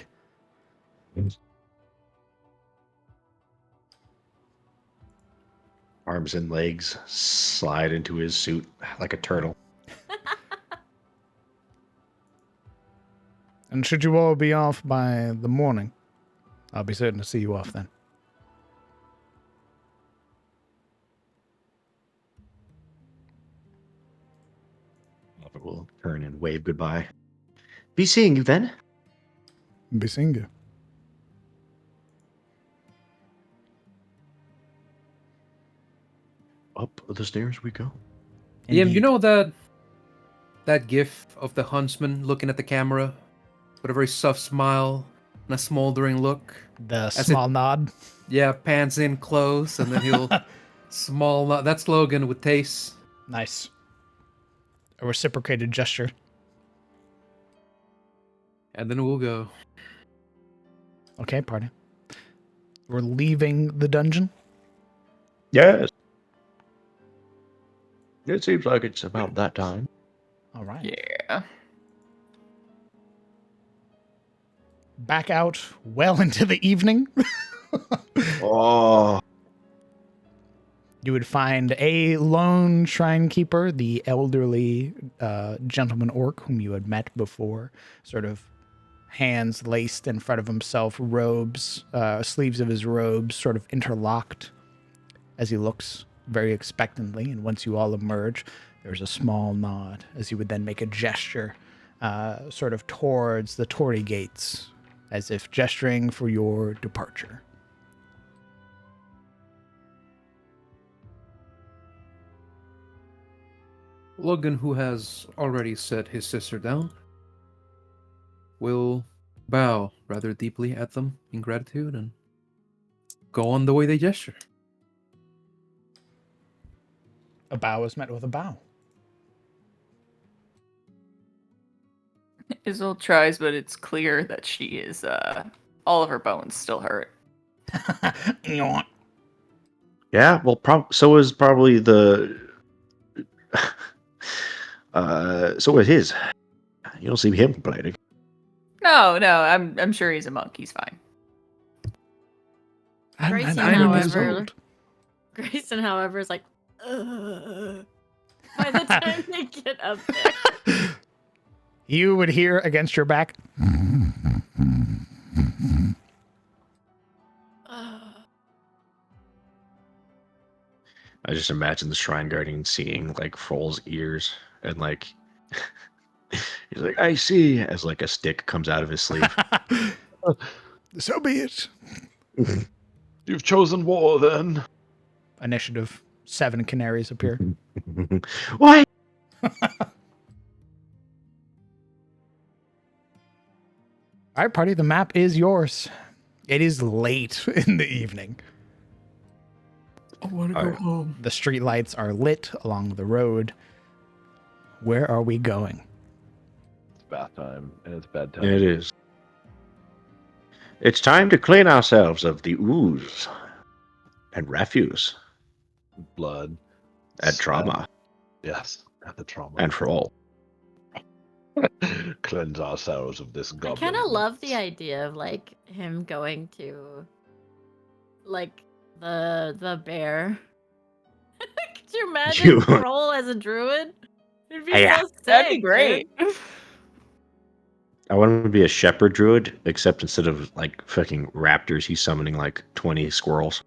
Arms and legs slide into his suit like a turtle. And should you all be off by the morning, I'll be certain to see you off then. Oliver will turn and wave goodbye. Be seeing you then. Be seeing you. Up the stairs we go. DM, you Indeed. know that gif of the huntsman looking at the camera with a very soft smile and a smoldering look? The As small nod. Yeah, pans in close, and then he'll small nod. That's Logan with taste. Nice. A reciprocated gesture. And then we'll go. Okay, party. We're leaving the dungeon. Yes. It seems like it's about that time. All right. Yeah. Back out well into the evening. Oh. You would find a lone shrine keeper, the elderly gentleman orc whom you had met before, sort of hands laced in front of himself, robes, sleeves of his robes sort of interlocked as he looks very expectantly. And once you all emerge, there's a small nod as he would then make a gesture sort of towards the Tory gates, as if gesturing for your departure. Logan, who has already set his sister down, will bow rather deeply at them in gratitude and go on the way they gesture. A bow is met with a bow. Isolde tries, but it's clear that she is, all of her bones still hurt. Yeah, well, so is probably the. So is his. You don't see him complaining. No, I'm sure he's a monk. He's fine. Grayson, I know he's however, old. Grayson, however, is like, ugh, by the time they get up there. You would hear against your back. I just imagine the shrine guardian seeing like Froll's ears and like he's like, I see, as like a stick comes out of his sleeve. So be it. You've chosen war, then. Initiative. 7 canaries appear. Why? All right, party. The map is yours. It is late in the evening. I want to go home. The street lights are lit along the road. Where are we going? It's bath time, and it's bedtime. It is. It's time to clean ourselves of the ooze and refuse Blood. and sweat. trauma Yes, at the trauma. and Froll. Cleanse ourselves of this I goblin. kind of love the idea of like him going to like the bear. Could you imagine You- Roll as a druid? It'd be Yeah. so sick. That'd be great. dude. I want him to be a shepherd druid, except instead of like fucking raptors, he's summoning like 20 squirrels.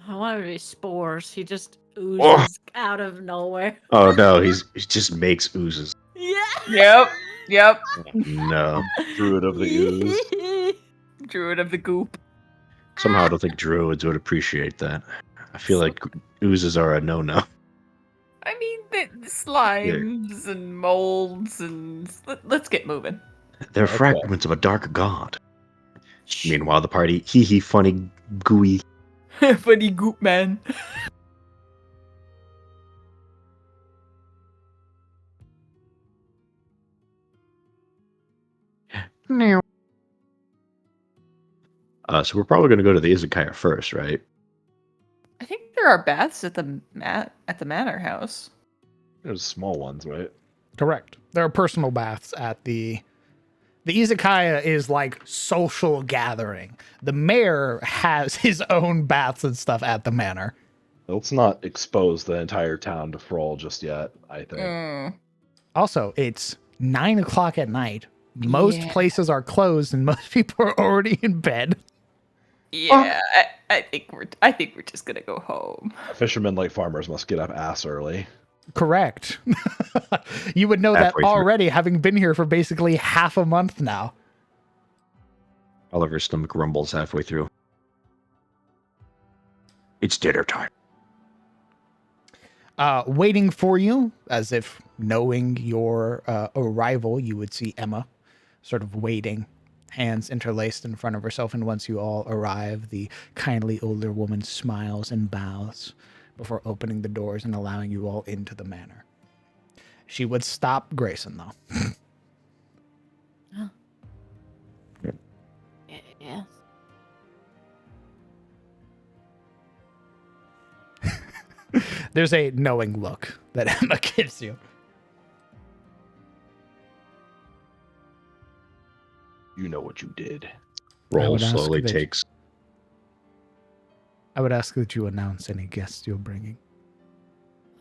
I want it to be spores. He just oozes Oh. out of nowhere. Oh no, he just makes oozes. Yeah. Yep. No. Druid of the ooze. Druid of the goop. Somehow I don't think druids would appreciate that. I feel like oozes are a no-no. I mean, the slimes and molds and let's get moving. They're Okay. fragments of a dark god. Meanwhile, the party, hee funny, gooey. Funny goop man. So we're probably going to go to the izakaya first, right? I think there are baths at the manor house. There's small ones, right? Correct. There are personal baths at the izakaya is like social gathering. The mayor has his own baths and stuff at the manor. Let's not expose the entire town to Froll just yet, I think. Mm. Also, it's 9 o'clock at night. Most Yeah. places are closed and most people are already in bed. Yeah, I think we're just gonna go home. Fishermen like farmers must get up ass early. Correct. You would know that Halfway through. already, having been here for basically half a month now. Oliver's stomach rumbles halfway through. It's dinner time. Waiting for you, as if knowing your arrival, you would see Emma sort of waiting, hands interlaced in front of herself. And once you all arrive, the kindly older woman smiles and bows before opening the doors and allowing you all into the manor. She would stop Grayson, though. Yes. There's a knowing look that Emma gives you. You know what you did. Roll would ask slowly that- takes. I would ask that you announce any guests you're bringing.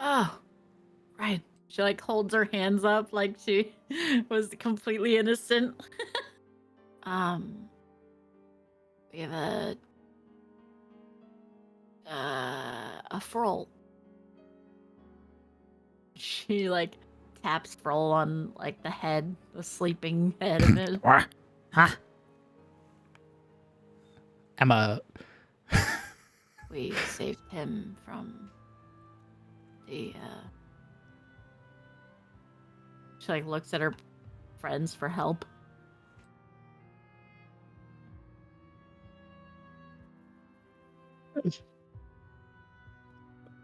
Oh, right. She like holds her hands up like she was completely innocent. We have a Froll. She like taps Froll on like the head, the sleeping head of it. What? Huh? Emma, We saved him from the She like looks at her friends for help.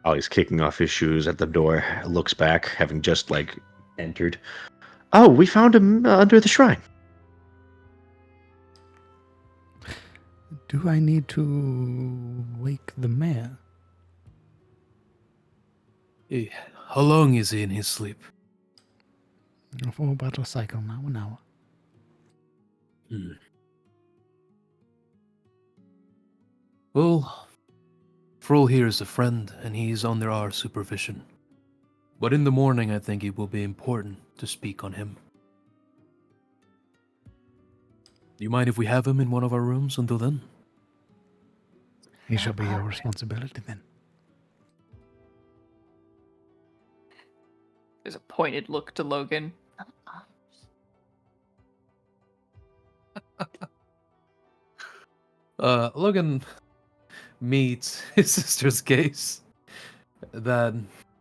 Ollie's kicking off his shoes at the door, looks back, having just like entered. Oh, we found him under the shrine. do I need to wake the mayor? How long is he in his sleep? For about a cycle now, an hour. Well, Froll here is a friend, and he's under our supervision. But in the morning, I think it will be important to speak on him. Do you mind if we have him in one of our rooms until then? He shall be your responsibility then. There's a pointed look to Logan. Logan meets his sister's gaze. That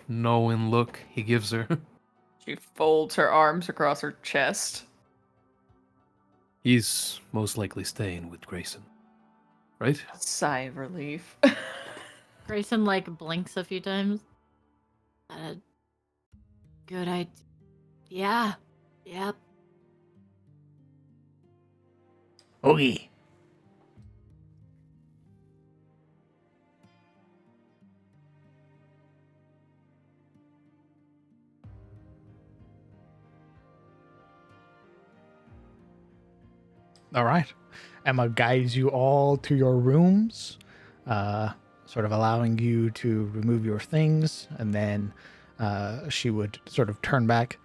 knowing look he gives her. She folds her arms across her chest. He's most likely staying with Grayson. Right? Sigh of relief. Grayson like blinks a few times. Good idea. Yeah. Yep. Okay. All right. Emma guides you all to your rooms, sort of allowing you to remove your things, and then she would sort of turn back.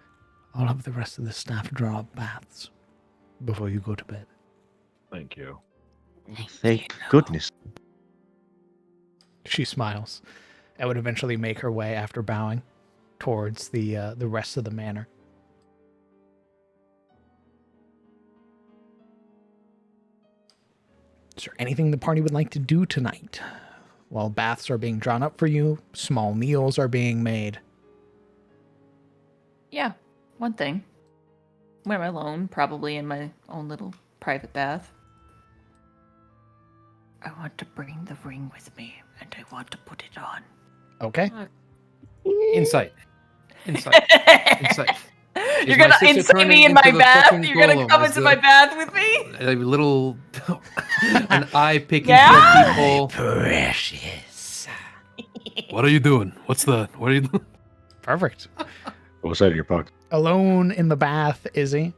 I'll have the rest of the staff draw up baths before you go to bed. Thank you. Thank goodness. She smiles and would eventually make her way, after bowing, towards the rest of the manor. Is there anything the party would like to do tonight? While baths are being drawn up for you, small meals are being made. Yeah, one thing. When I'm alone, probably in my own little private bath. I want to bring the ring with me, and I want to put it on. Okay. Insight. Insight. Insight. You're my gonna sister insight turning me in my into the bath? fucking You're gonna golem? come Is into the- my bath with me? A little an eye picking Yeah? people. Precious. What are you doing? What are you doing? Perfect. What's that in your pocket? Alone in the bath, Izzy.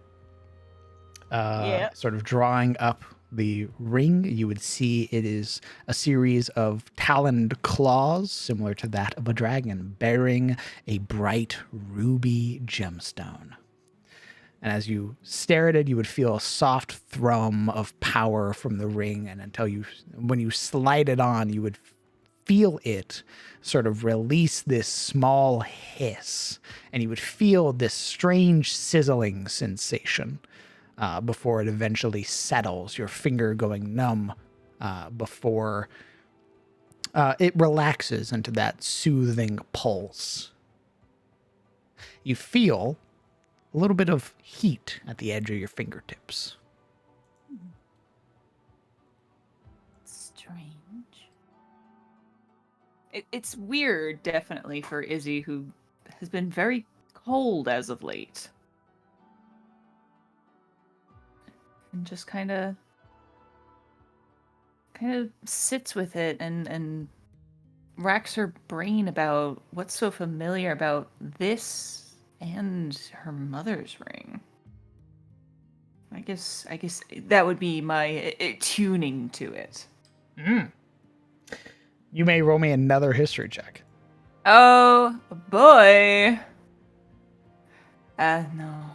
Yeah. Sort of drawing up the ring, you would see it is a series of taloned claws, similar to that of a dragon, bearing a bright ruby gemstone. And as you stare at it, you would feel a soft thrum of power from the ring. And when you slide it on, you would feel it sort of release this small hiss. And you would feel this strange sizzling sensation before it eventually settles, your finger going numb before it relaxes into that soothing pulse. You feel a little bit of heat at the edge of your fingertips. Strange. It's weird, definitely, for Izzy, who has been very cold as of late. And just kind of sits with it and racks her brain about what's so familiar about this and her mother's ring. I guess that would be my tuning to it. You may roll me another history check. Oh boy. No.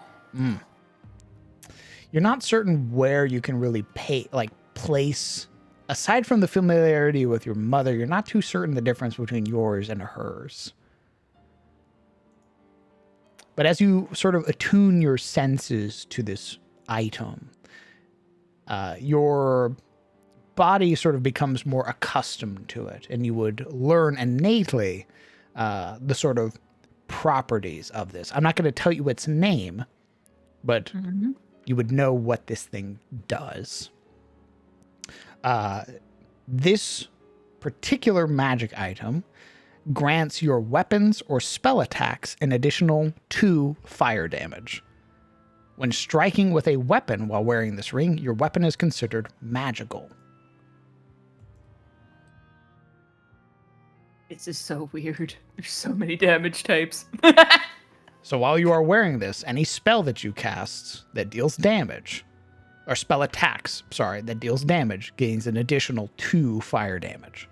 You're not certain where you can really place. Aside from the familiarity with your mother, you're not too certain the difference between yours and hers. But as you sort of attune your senses to this item, your body sort of becomes more accustomed to it, and you would learn innately the sort of properties of this. I'm not going to tell you its name, but you would know what this thing does. This particular magic item grants your weapons or spell attacks an additional 2 fire damage. When striking with a weapon while wearing this ring, your weapon is considered magical. This is so weird. There's so many damage types. So while you are wearing this, any spell that you cast that deals damage, or spell attacks, that deals damage, gains an additional 2 fire damage.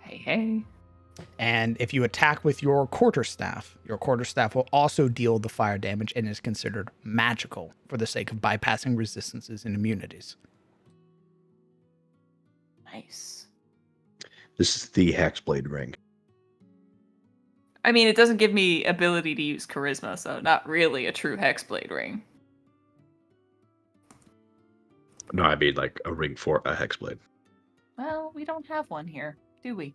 Hey. And if you attack with your quarterstaff will also deal the fire damage and is considered magical for the sake of bypassing resistances and immunities. Nice. This is the Hexblade ring. I mean, it doesn't give me ability to use charisma, so not really a true Hexblade ring. No, I mean like a ring for a Hexblade. Well, we don't have one here, do we?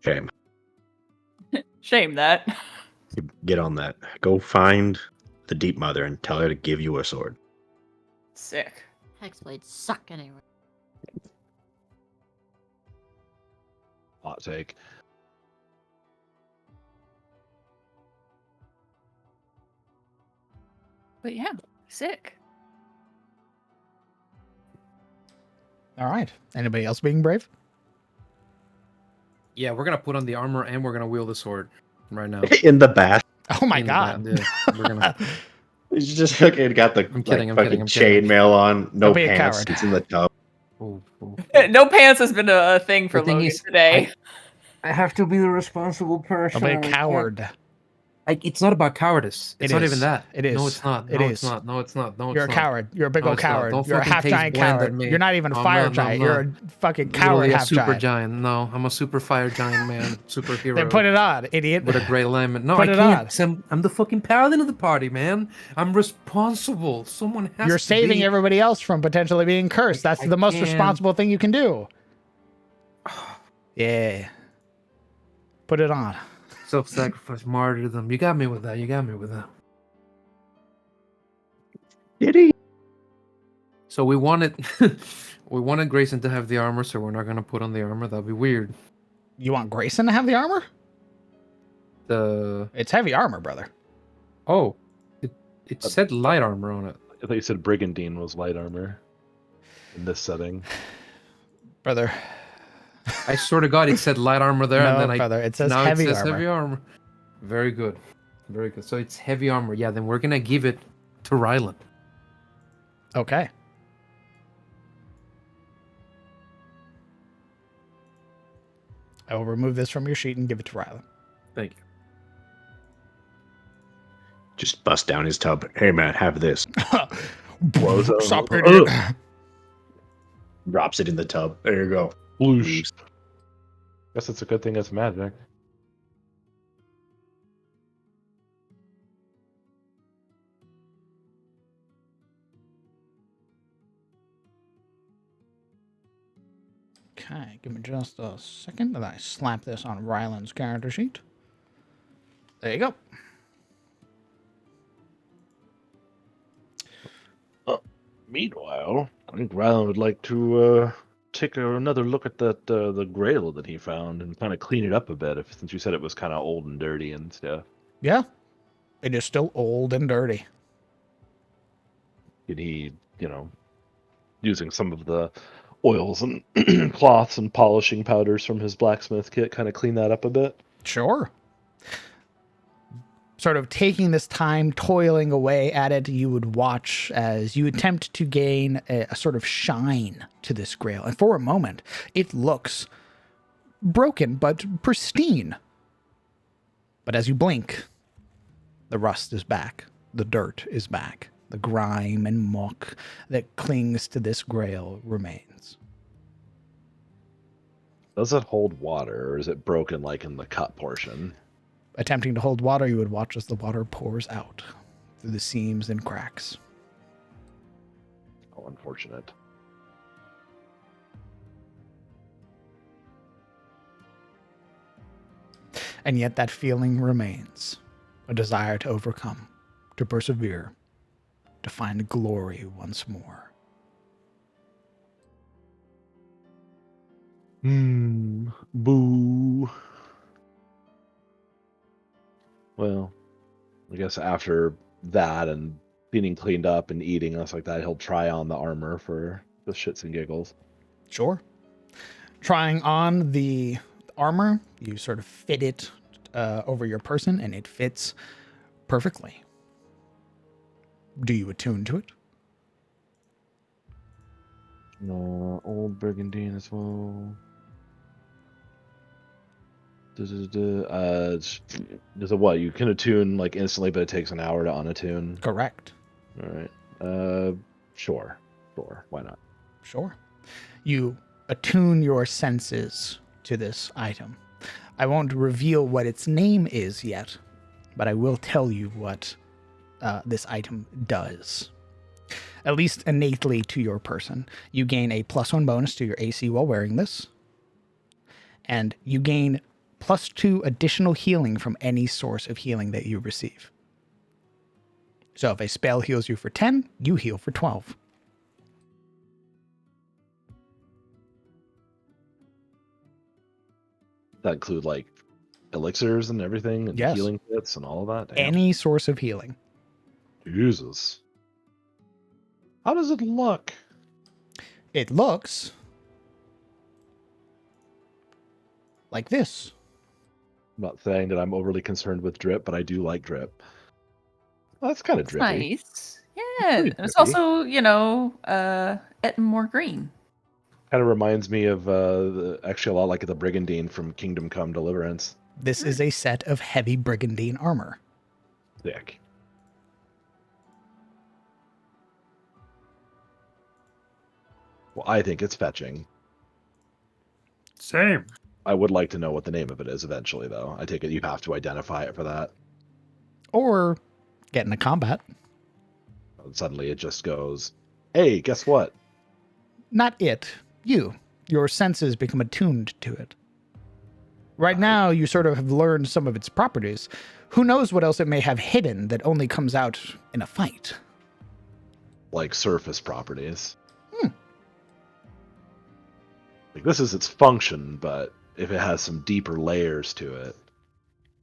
Shame. Shame that. Get on that. Go find the Deep Mother and tell her to give you a sword. Sick. Hexblades suck anyway. Hot take. But yeah, sick. All right. Anybody else being brave? Yeah, we're gonna put on the armor and we're gonna wield the sword right now. In the bath. Oh my In god. that, yeah, we're gonna. He's just fucking got the I'm kidding, I'm fucking kidding. chainmail on, no Don't be a pants, coward. it's in the tub. Oh. No pants has been a thing for The thing Logan is, today. I have to be the responsible person. Don't be a coward. It's not about cowardice. It's It not is. even that. It is. No, it's not. It No, is. it's not. No, it's not. No, You're a it's not. coward. You're a big No, old it's not. coward. Don't You're a fucking half taste giant blend at coward. me. You're not even a I'm fire not, I'm giant. not. You're a fucking coward Literally a half super giant. giant. No, I'm a super fire giant man. Superhero. Then put it on, idiot. With a gray lemon. No, Put I it can't. on. 'Cause I'm the fucking paladin of the party, man. I'm responsible. Someone has You're to saving be. everybody else from potentially being cursed. That's I the most can't. responsible thing you can do. Yeah. Put it on. Self-sacrifice, martyrdom. You got me with that. You got me with that. Did he? So we wanted Grayson to have the armor, so we're not gonna put on the armor. That'd be weird. You want Grayson to have the armor? It's heavy armor, brother. It said light armor on it. I thought you said Brigandine was light armor in this setting. Brother. I swear to God, it said light armor there, No, and then brother, it says now heavy it says armor. heavy armor. Very good, very good. So it's heavy armor. Yeah, then we're gonna give it to Rylan. Okay. I will remove this from your sheet and give it to Rylan. Thank you. Just bust down his tub. Hey, man, have this. Stop, idiot. Drops it in the tub. There you go. Bloosh. Leaves. Guess it's a good thing it's magic. Okay, give me just a second, and I slap this on Ryland's character sheet. There you go. Meanwhile, I think Rylan would like to take another look at that the grail that he found and kind of clean it up a bit. Since you said it was kind of old and dirty and stuff. Yeah, it is still old and dirty. Did he, using some of the oils and cloths and polishing powders from his blacksmith kit, kind of clean that up a bit? Sure. Sort of taking this time, toiling away at it, you would watch as you attempt to gain a sort of shine to this grail. And for a moment, it looks broken but pristine. But as you blink, the rust is back. The dirt is back. The grime and muck that clings to this grail remains. Does it hold water, or is it broken like in the cut portion? Attempting to hold water, you would watch as the water pours out through the seams and cracks. Oh, unfortunate. And yet that feeling remains. A desire to overcome, to persevere, to find glory once more. Boo. Well, I guess after that and getting cleaned up and eating us like that, he'll try on the armor for the shits and giggles. Sure. Trying on the armor, you sort of fit it over your person, and it fits perfectly. Do you attune to it? Old Brigandine as well. There's a what? You can attune like instantly, but it takes an hour to unattune. Correct. All right. Sure. Why not? Sure. You attune your senses to this item. I won't reveal what its name is yet, but I will tell you what this item does. At least innately to your person. You gain a +1 bonus to your AC while wearing this. And you gain +2 additional healing from any source of healing that you receive. So if a spell heals you for 10, you heal for 12. That include like elixirs and everything, and Yes. healing kits and all of that. Damn. Any source of healing. Jesus. How does it look? It looks like this. I'm not saying that I'm overly concerned with drip, but I do like drip. Well, that's kind of It's drippy. nice. Yeah. pretty And it's drippy. also, Ettenmore green. Kind of reminds me of actually a lot like the Brigandine from Kingdom Come Deliverance. This is a set of heavy brigandine armor. Thick. Well, I think it's fetching. Same. I would like to know what the name of it is eventually, though. I take it you have to identify it for that. Or get into combat. And suddenly it just goes, hey, guess what? Not it. You. Your senses become attuned to it. Right now, you sort of have learned some of its properties. Who knows what else it may have hidden that only comes out in a fight? Like surface properties. Like this is its function, but if it has some deeper layers to it,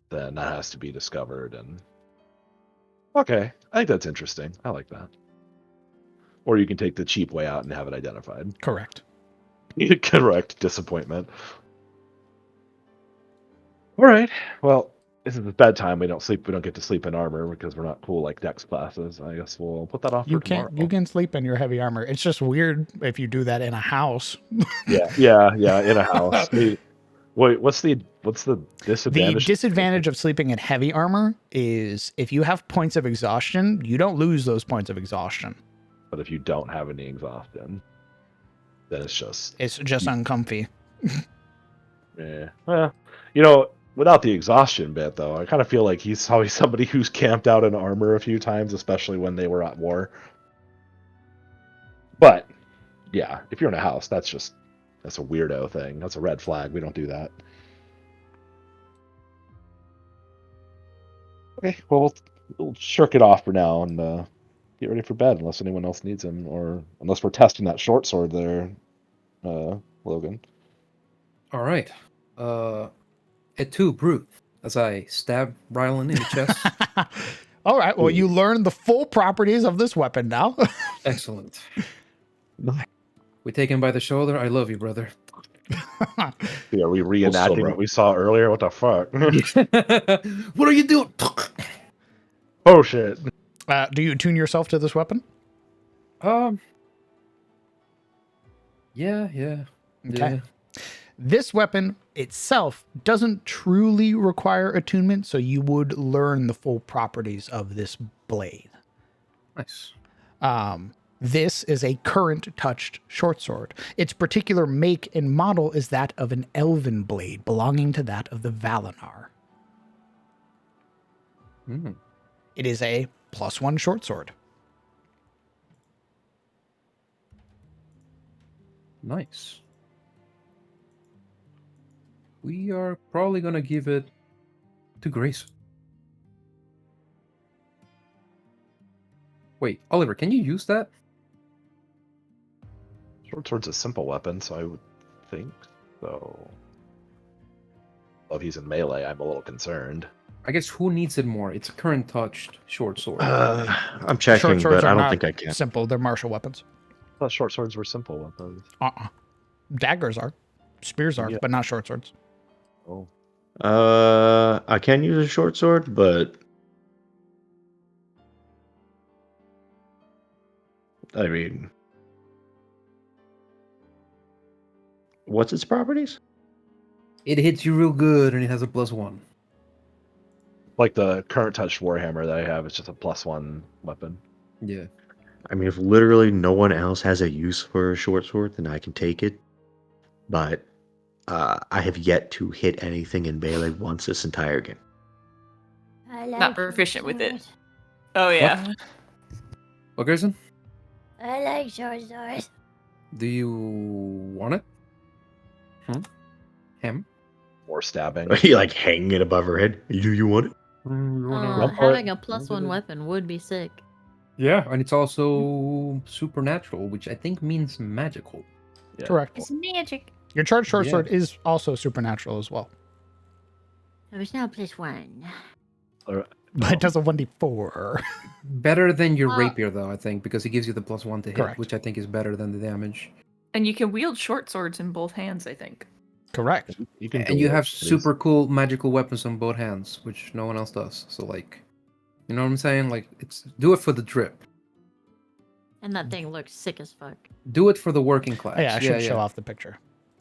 then that has to be discovered. And okay, I think that's interesting. I like that. Or you can take the cheap way out and have it identified. Correct. Correct. Disappointment. All right. Well, this is bedtime. We don't sleep. We don't get to sleep in armor because we're not cool like Dex classes. I guess we'll put that off for tomorrow. You can sleep in your heavy armor. It's just weird if you do that in a house. Yeah. In a house. Wait, what's the The disadvantage? disadvantage of sleeping in heavy armor is if you have points of exhaustion, you don't lose those points of exhaustion. But if you don't have any exhaustion, then it's just uncomfy. yeah. Well, without the exhaustion bit though, I kind of feel like he's always somebody who's camped out in armor a few times, especially when they were at war. But yeah, if you're in a house, that's a weirdo thing. That's a red flag. We don't do that. Okay, well, we'll shirk it off for now and get ready for bed unless anyone else needs him, or unless we're testing that short sword there, Logan. All right. Et tu, brute, as I stab Rylan in the chest. All right. Well, you learn the full properties of this weapon now. Excellent. We take him by the shoulder. I love you, brother. Yeah, are we reenacting what we saw earlier? What the fuck? What are you doing? Oh shit. Do you attune yourself to this weapon? Yeah. Okay. Yeah. This weapon itself doesn't truly require attunement, so you would learn the full properties of this blade. Nice. This is a current touched short sword. Its particular make and model is that of an elven blade belonging to that of the Valinar. It is a +1 short sword. Nice. We are probably going to give it to Grace. Wait, Oliver, can you use that? Short sword's a simple weapon, so I would think so. Well, if he's in melee, I'm a little concerned. I guess who needs it more? It's a current touched short sword. I'm checking, Short swords but I are don't not think I can. simple. They're martial weapons. I thought short swords were simple weapons. Daggers are. Spears are, Yeah. but not short swords. Oh. I can use a short sword, but I mean, what's its properties? It hits you real good, and it has a +1. Like the current touch warhammer that I have, it's just a +1 weapon. Yeah. I mean, if literally no one else has a use for a short sword, then I can take it. But I have yet to hit anything in melee once this entire game. I like Not proficient short with it. swords. Oh yeah. Well, Grayson, I like short swords. do you want it? Him? More stabbing. Are you like hanging it above her head? Do you want it? Run for Having it. a +1 weapon would be sick. Yeah, and it's also supernatural, which I think means magical. Yeah. Correct. It's magic. Your charged short Yeah. sword is also supernatural as well. So it's now +1. But it does a 1d4. Better than your Uh, rapier, though, I think, because it gives you the +1 to hit, Correct. which I think is better than the damage. And you can wield short swords in both hands, I think. Correct. You can And you do have it, super cool magical weapons on both hands, which no one else does. So, like, you know what I'm saying? Like, do it for the drip. And that thing looks sick as fuck. Do it for the working class. Oh, yeah, I should show off the picture.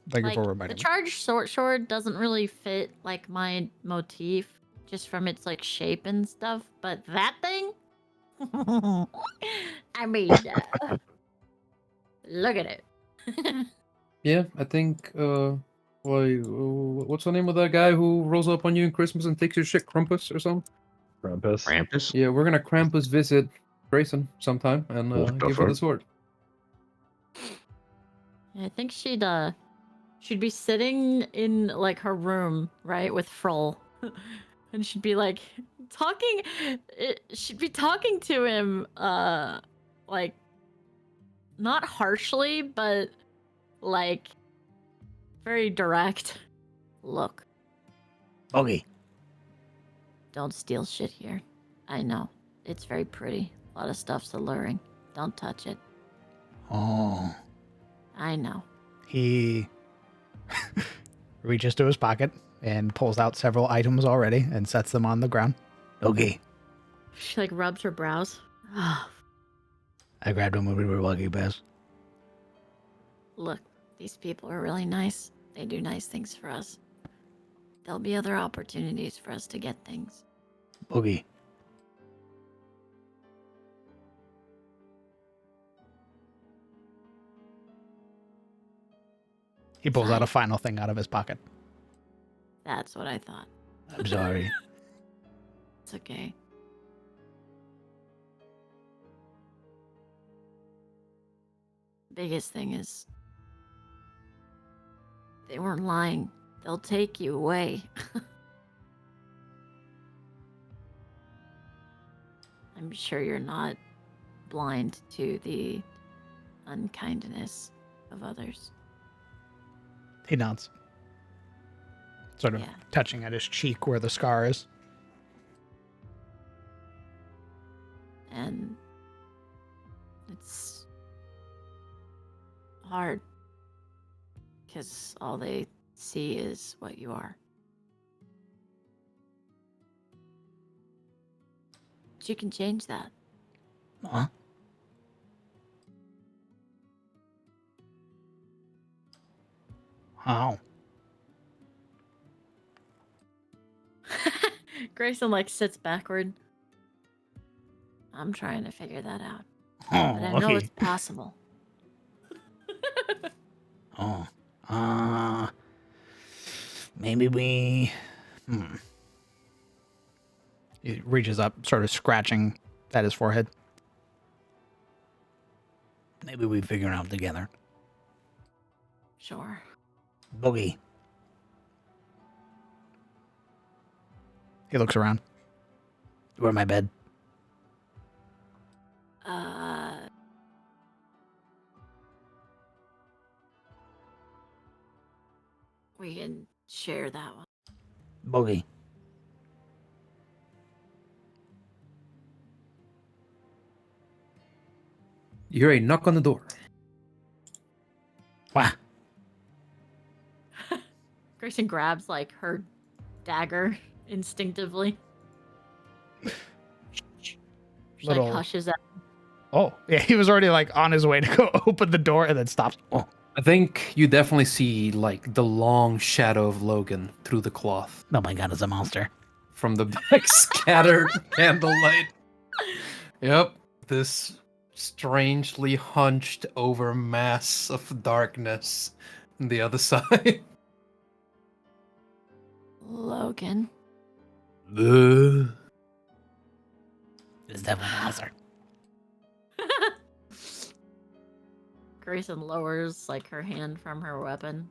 Thank you Like, for the reminding me. charged short sword doesn't really fit like my motif, just from its like shape and stuff. But that thing, I mean, look at it. Yeah, I think, what's the name of that guy who rolls up on you in Christmas and takes your shit? Krampus or something? Krampus. Krampus? Yeah, we're gonna Krampus visit Grayson sometime and What the give her the fuck? sword. I think she'd be sitting in like her room, right, with Froll, and she'd be like talking. She'd be talking to him, like not harshly, but like very direct. Look, Okay. don't steal shit here. I know it's very pretty. A lot of stuff's alluring. Don't touch it. Oh. I know. He reaches to his pocket and pulls out several items already and sets them on the ground. Okay. She like rubs her brows. I grabbed them when we were walking past. Look, these people are really nice. They do nice things for us. there'll be other opportunities for us to get things. Boogie. He pulls out a final thing out of his pocket. That's what I thought. I'm sorry. It's okay. Biggest thing is they weren't lying. They'll take you away. I'm sure you're not blind to the unkindness of others. He nods. Sort of Yeah. touching at his cheek where the scar is. And it's hard because all they see is what you are. But you can change that. Huh? How? Grayson sits backward. I'm trying to figure that out. Oh, But I know okay. it's possible. Oh. Maybe we... He reaches up, sort of scratching at his forehead. Maybe we figure it out together. Sure. Boogie. He looks around. Where my bed? We can share that one. Boogie. You hear a knock on the door. What? Grayson grabs her dagger instinctively. She Little- hushes at Oh, yeah, he was already on his way to go open the door and then stops. Oh, I think you definitely see the long shadow of Logan through the cloth oh my god, it's a monster. from the scattered candlelight. Yep, this strangely hunched over mass of darkness on the other side. Logan. Ugh. It's definitely a monster. Grayson lowers her hand from her weapon.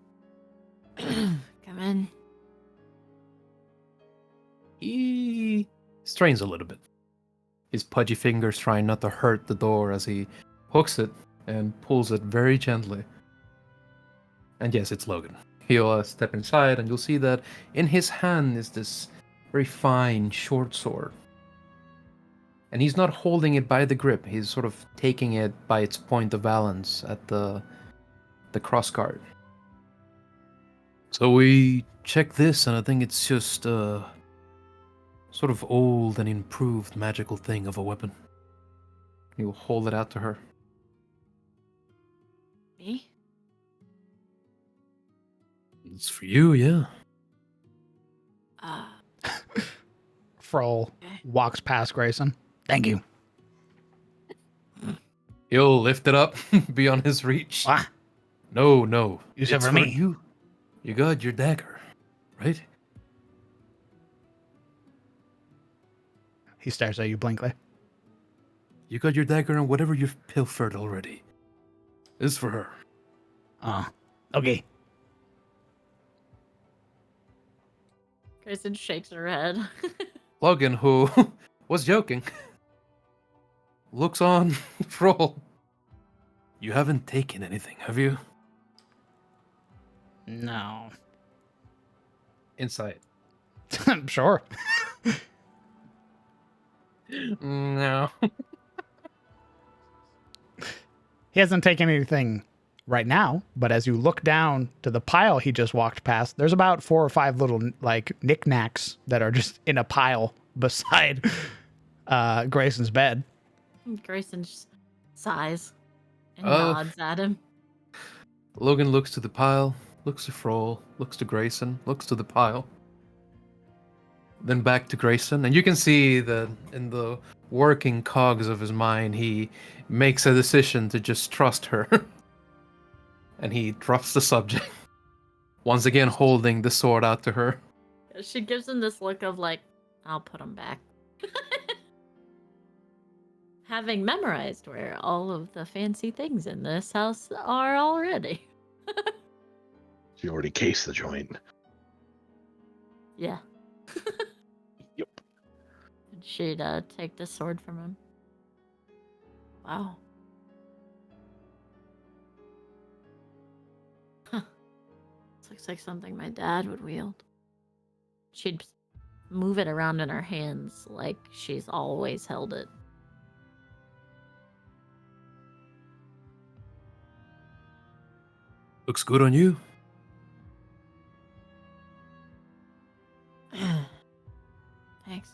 Come in. He strains a little bit. His pudgy fingers trying not to hurt the door as he hooks it and pulls it very gently. And yes, it's Logan. He'll step inside and you'll see that in his hand is this very fine short sword. And he's not holding it by the grip, he's sort of taking it by its point of balance at the crossguard. So we check this, and I think it's just a sort of old and improved magical thing of a weapon. He'll hold it out to her. Me? It's for you, yeah. Froll walks past Grayson. Thank you. He'll lift it up beyond his reach. Ah, No. You said it's for me. You. You got your dagger, right? he stares at you blankly. You got your dagger and whatever you've pilfered already is for her. Okay. Grayson shakes her head. Logan, who was joking, looks on Froll. You haven't taken anything, have you? No. Insight. I'm sure. No. He hasn't taken anything right now, but as you look down to the pile he just walked past, there's about 4 or 5 little knickknacks that are just in a pile beside Grayson's bed. Grayson just sighs and Oh. nods at him. Logan looks to the pile, looks to Froll, looks to Grayson, looks to the pile. then back to Grayson, and you can see that in the working cogs of his mind, he makes a decision to just trust her. And he drops the subject, once again holding the sword out to her. She gives him this look of like, I'll put him back. Having memorized where all of the fancy things in this house are already. She already cased the joint. Yeah. Yep. And she'd take the sword from him. Wow. Huh. This looks like something my dad would wield. She'd move it around in her hands like she's always held it. Looks good on you. Thanks.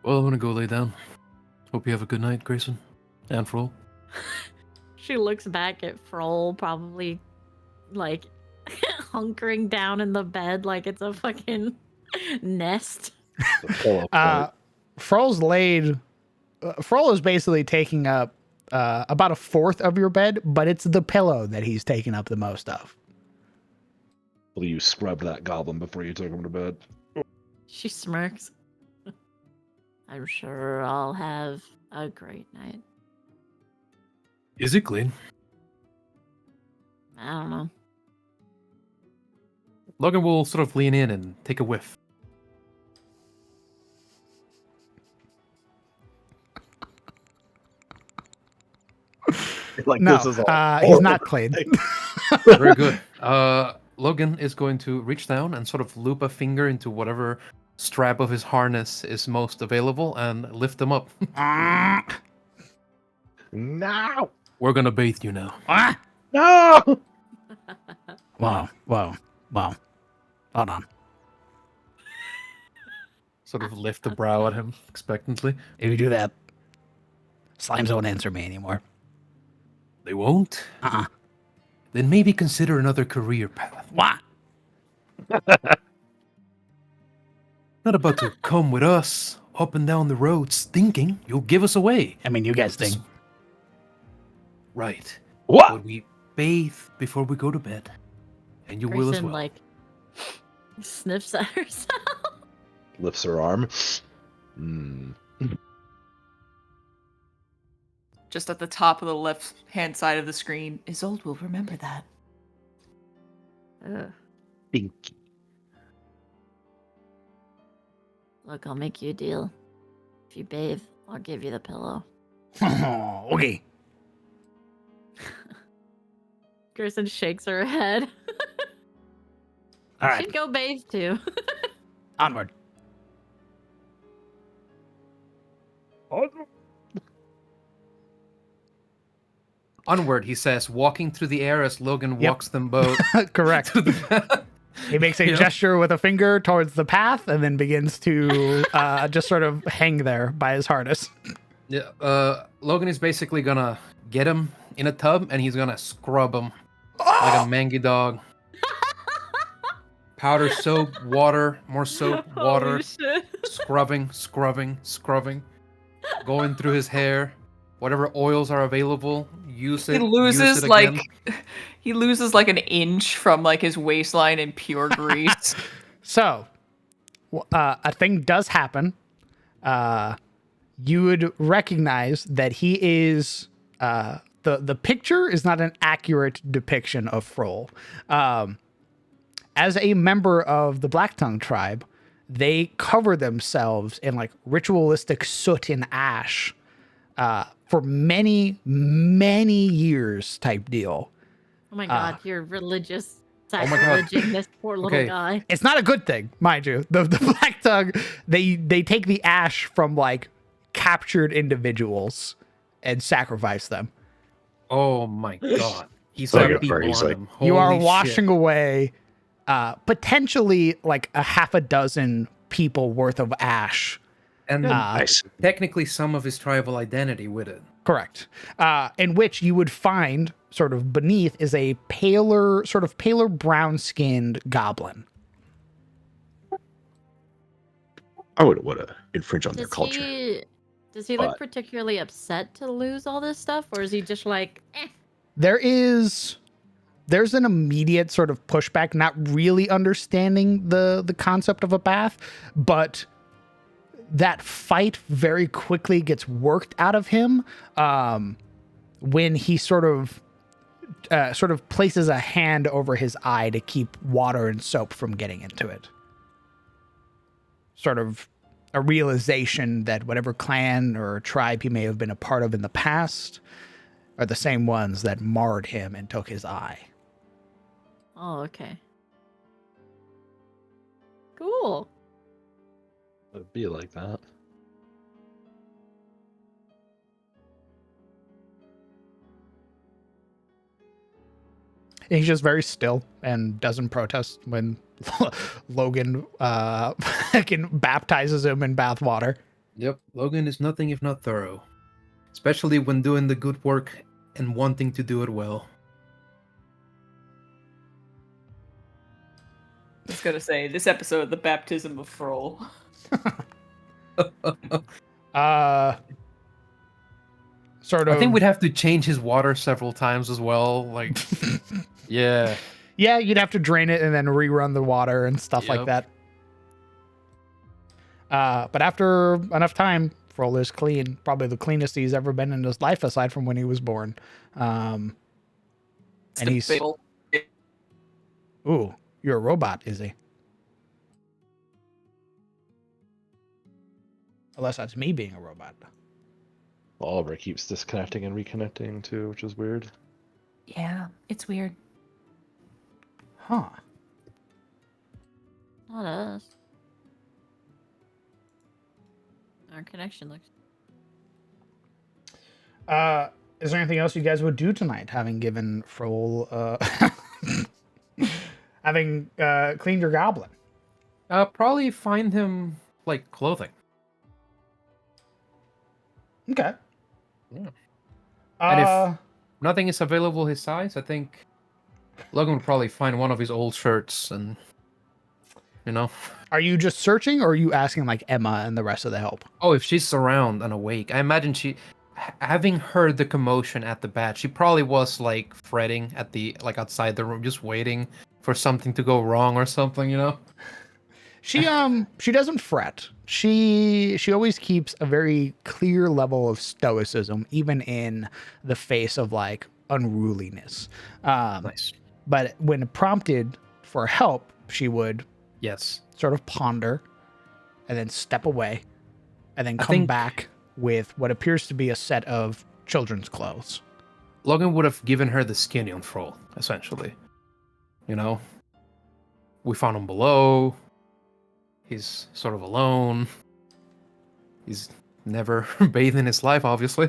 Well, I'm gonna go lay down. Hope you have a good night, Grayson. And Froll. She looks back at Froll, probably like hunkering down in the bed like it's a fucking nest. The pillow fight. Froll's laid. Froll is basically taking up about a fourth of your bed, but it's the pillow that he's taking up the most of. Well, you scrubbed that goblin before you took him to bed. She smirks. I'm sure I'll have a great night. Is it clean? I don't know. Logan will sort of lean in and take a whiff. Like No, this is all he's not clean. Very good. Logan is going to reach down and sort of loop a finger into whatever strap of his harness is most available and lift them up. No! We're gonna bathe you now. No! Wow. Hold on. Sort of lift the brow at him expectantly. If you do that, slimes won't answer me anymore. They won't? Then maybe consider another career path. What? Not about to come with us up and down the roads thinking you'll give us away. I mean, you guys think. Right. What? But we bathe before we go to bed. And you will as Grayson, well. like, sniffs at herself. Lifts her arm. Mm. Just at the top of the left-hand side of the screen, Isolde will remember that. Ugh. Pinky. Look, I'll make you a deal. If you bathe, I'll give you the pillow. Okay. Grayson shakes her head. All right. She'd go bathe too. Onward. Onward, he says, walking through the air as Logan walks them both Correct. to the path. He makes a Yeah. gesture with a finger towards the path and then begins to just sort of hang there by his harness. Yeah, Logan is basically gonna get him in a tub and he's gonna scrub him like a mangy dog. Powder soap, water, more soap, water, Holy shit. scrubbing, going through his hair. Whatever oils are available, use it. He loses use it like again. he loses like an inch from like his waistline in pure grease. So, a thing does happen. You would recognize that he is the picture is not an accurate depiction of Froll. As a member of the Black Tongue tribe, they cover themselves in like ritualistic soot and ash for many, many years type deal. Oh my god, you're religious Oh my God. sacrileging this poor little Okay. guy. It's not a good thing, mind you. The Black Tongue, they take the ash from like captured individuals and sacrifice them. Oh my god. He's Look got at people her, he's on like, him. You are Holy shit. washing away potentially like a half a dozen people worth of ash. And Nice. technically some of his tribal identity with it. Correct. In which you would find sort of beneath is a paler brown skinned goblin. I wouldn't want to infringe on their Does culture. does he look But- particularly upset to lose all this stuff, or is he just like, eh? There's an immediate sort of pushback, not really understanding the concept of a bath, but that fight very quickly gets worked out of him when he sort of places a hand over his eye to keep water and soap from getting into it. Sort of a realization that whatever clan or tribe he may have been a part of in the past are the same ones that marred him and took his eye. Oh, okay. Cool. It'd be like that. And he's just very still and doesn't protest when Logan fucking baptizes him in bath water. Yep, Logan is nothing if not thorough. Especially when doing the good work and wanting to do it well. I was gonna say, this episode, the baptism of Frol. Sort of. I think we'd have to change his water several times as well. Like, yeah. Yeah, you'd have to drain it and then rerun the water and stuff like Yep. that. But after enough time, Frol is clean. Probably the cleanest he's ever been in his life, aside from when he was born. And he's... Debatable. Ooh, you're a robot, is he? Unless that's me being a robot. Oliver keeps disconnecting and reconnecting too, which is weird. Yeah, it's weird. Huh. Not us. Our connection looks. Is there anything else you guys would do tonight, having given Frol, having cleaned your goblin? Probably find him, like, clothing. Okay. Yeah. And Uh, if nothing is available his size, I think Logan would probably find one of his old shirts and, you know. are you just searching, or are you asking like Emma and the rest of the help? Oh, if she's around and awake, I imagine having heard the commotion at the bat, she probably was like fretting at the outside the room, just waiting for something to go wrong or something, you know. She doesn't fret. She always keeps a very clear level of stoicism, even in the face of like unruliness. Nice. But when prompted for help, she would Yes. sort of ponder and then step away and then I come think- back with what appears to be a set of children's clothes. Logan would have given her the skinny on Frol, essentially. You know? We found him below. He's sort of alone. He's never bathed in his life, obviously.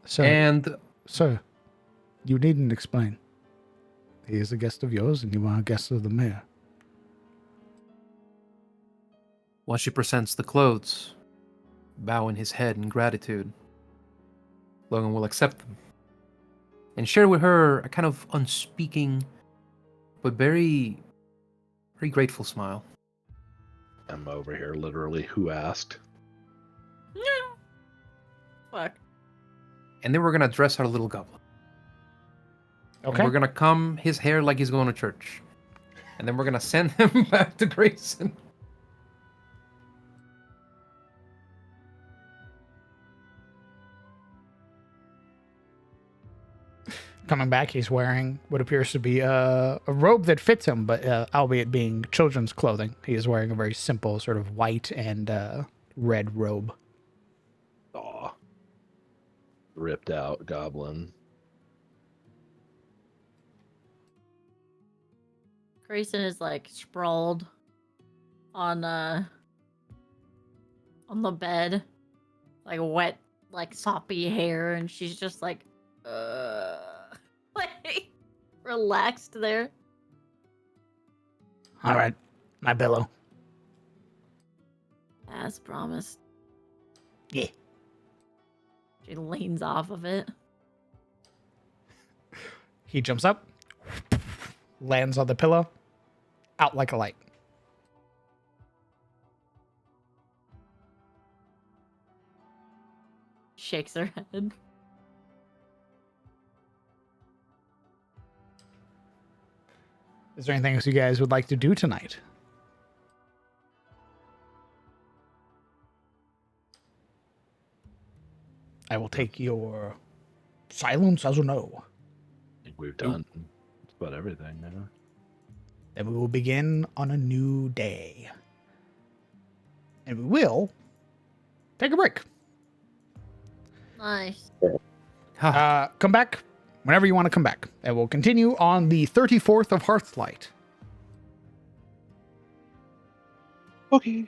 So, And sir, you needn't explain. He is a guest of yours, and you are a guest of the mayor. once she presents the clothes, bowing his head in gratitude, Logan will accept them and share with her a kind of unspeaking but very, very grateful smile. I'm over here literally who asked. Fuck. And then we're gonna dress our little goblin. And Okay. we're gonna comb his hair like he's going to church. And then we're gonna send him back to Grayson. Coming back, he's wearing what appears to be a robe that fits him, but albeit being children's clothing. He is wearing a very simple sort of white and red robe. Aw. Ripped out goblin. Grayson is like sprawled on the bed, like wet, like soppy hair, and she's just like like relaxed there. All right, my pillow. As promised. Yeah. She leans off of it. He jumps up, lands on the pillow, out like a light. shakes her head. Is there anything else you guys would like to do tonight? I will take your silence as a no. I think we've done just about everything now. Then we will begin on a new day. And we will take a break. Nice. Come back whenever you want to come back. And we'll continue on the 34th of Hearthlight. Okay.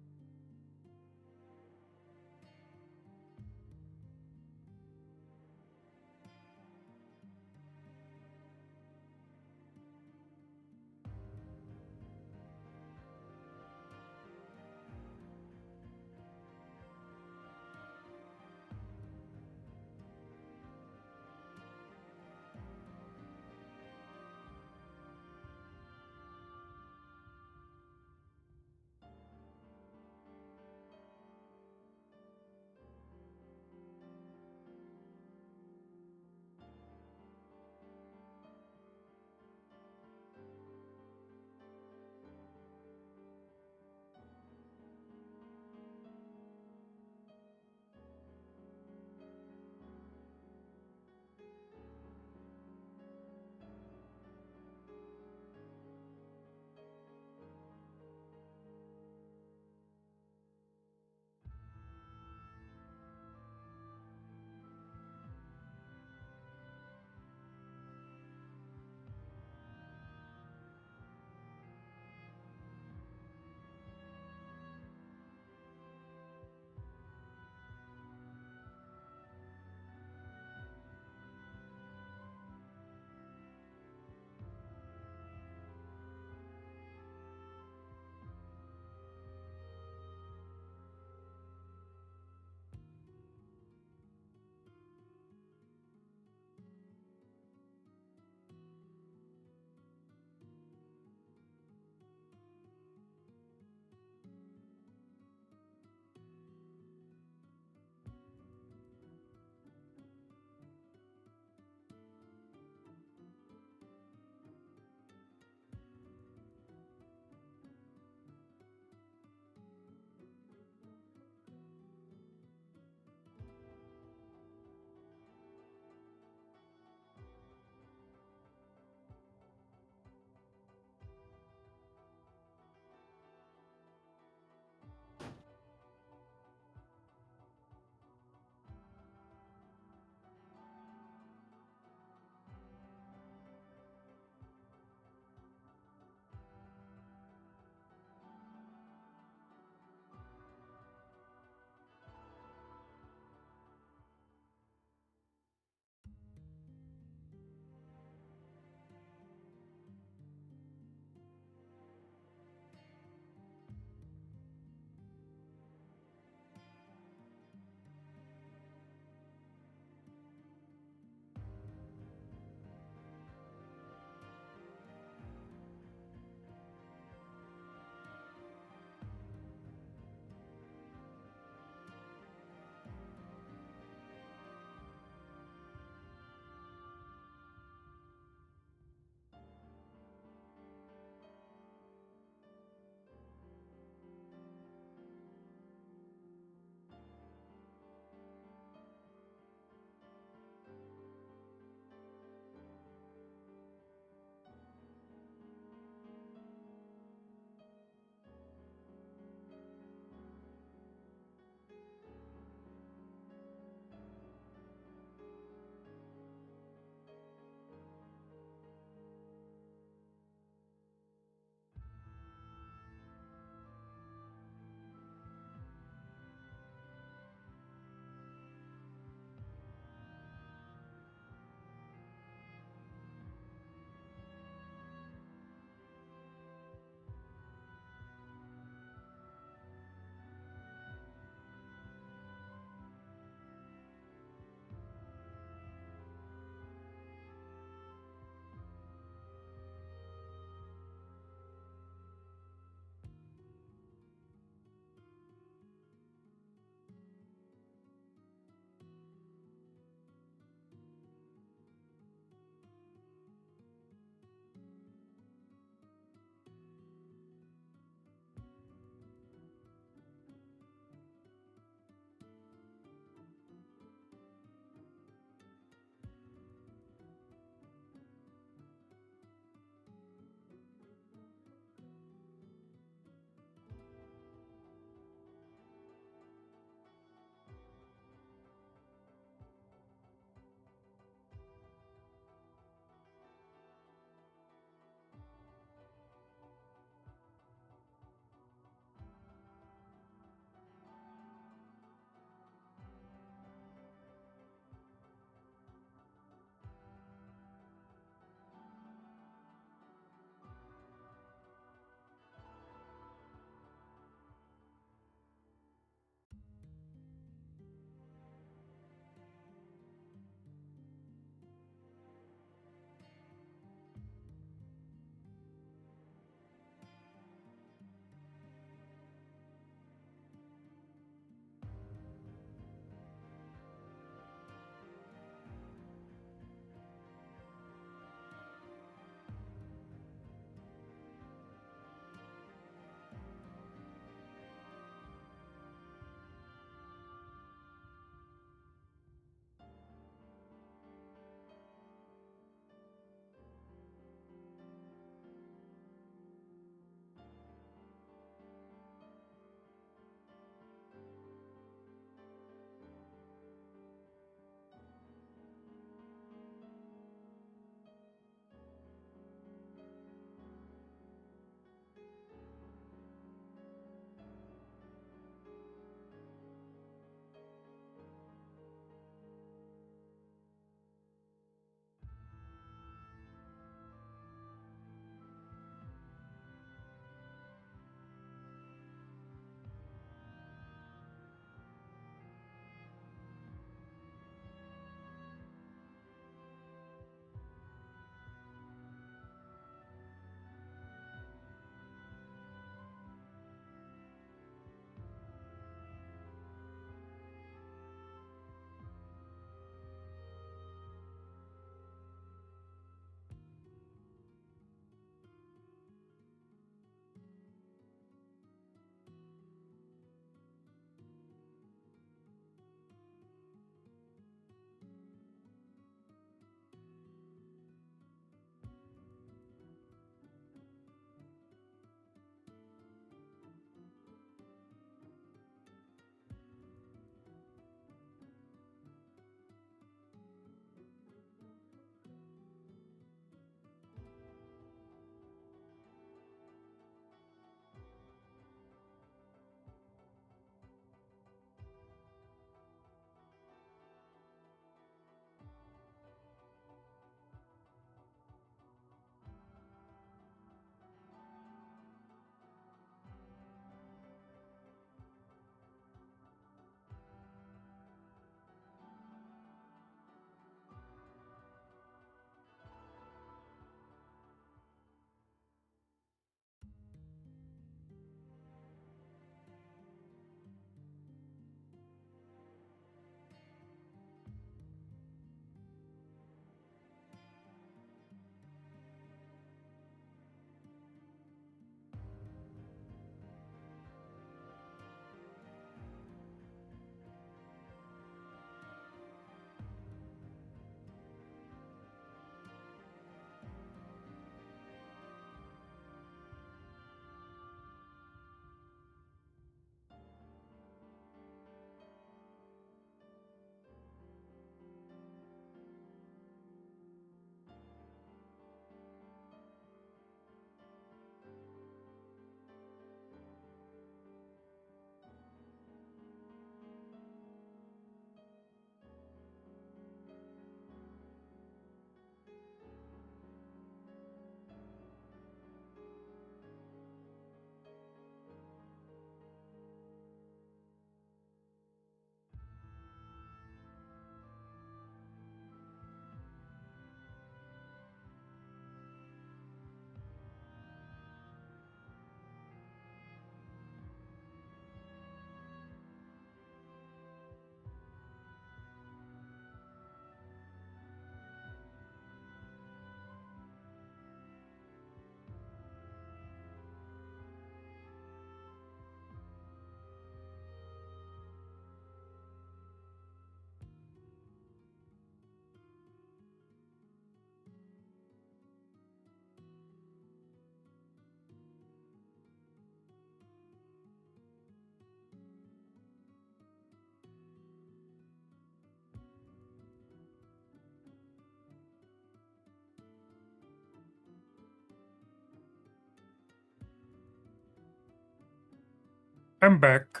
I'm back.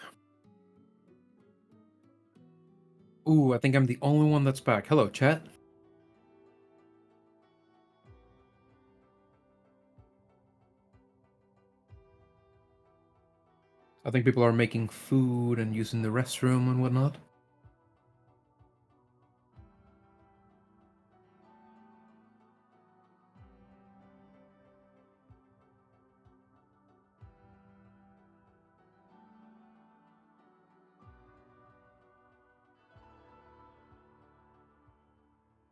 Ooh, I think I'm the only one that's back. Hello, chat. I think people are making food and using the restroom and whatnot.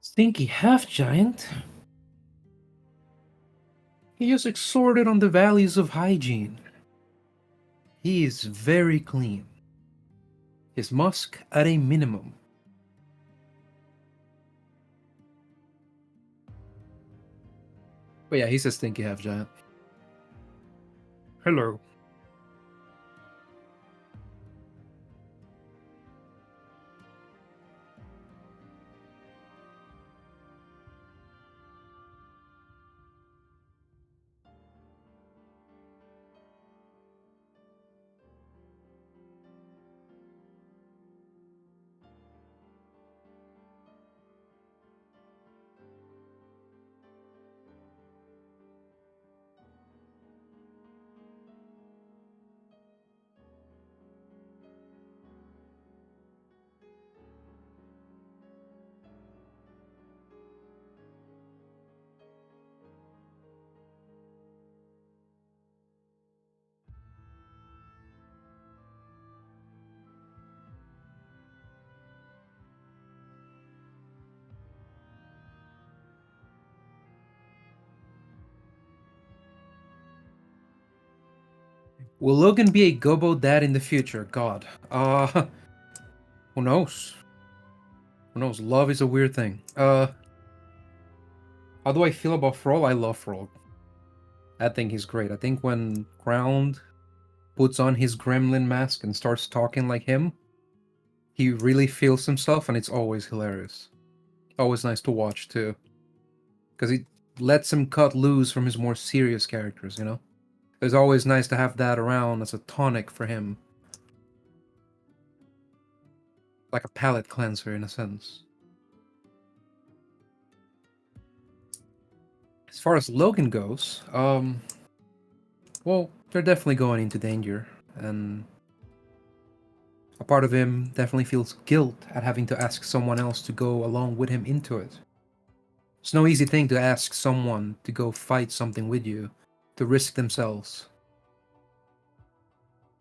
Stinky half-giant? He just exhorted on the values of hygiene. He is very clean. His musk at a minimum. But yeah, he's a stinky half-giant. Hello. Will Logan be a Gobo dad in the future? God. Who knows? Who knows? Love is a weird thing. How do I feel about Frol? I love Frol. I think he's great. I think when Ground puts on his gremlin mask and starts talking like him, he really feels himself, and it's always hilarious. Always nice to watch, too. Because he lets him cut loose from his more serious characters, you know? It's always nice to have that around as a tonic for him. Like a palate cleanser, in a sense. As far as Logan goes, well, they're definitely going into danger, and a part of him definitely feels guilt at having to ask someone else to go along with him into it. It's no easy thing to ask someone to go fight something with you, to risk themselves.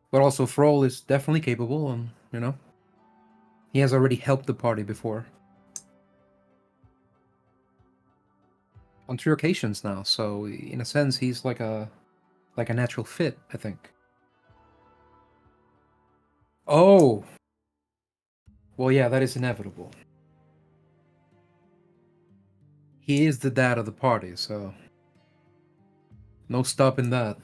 But also, Frol is definitely capable, and, you know, he has already helped the party before. On 3 occasions now, so in a sense, he's like a natural fit, I think. Oh! Well, yeah, that is inevitable. He is the dad of the party, so no stopping that.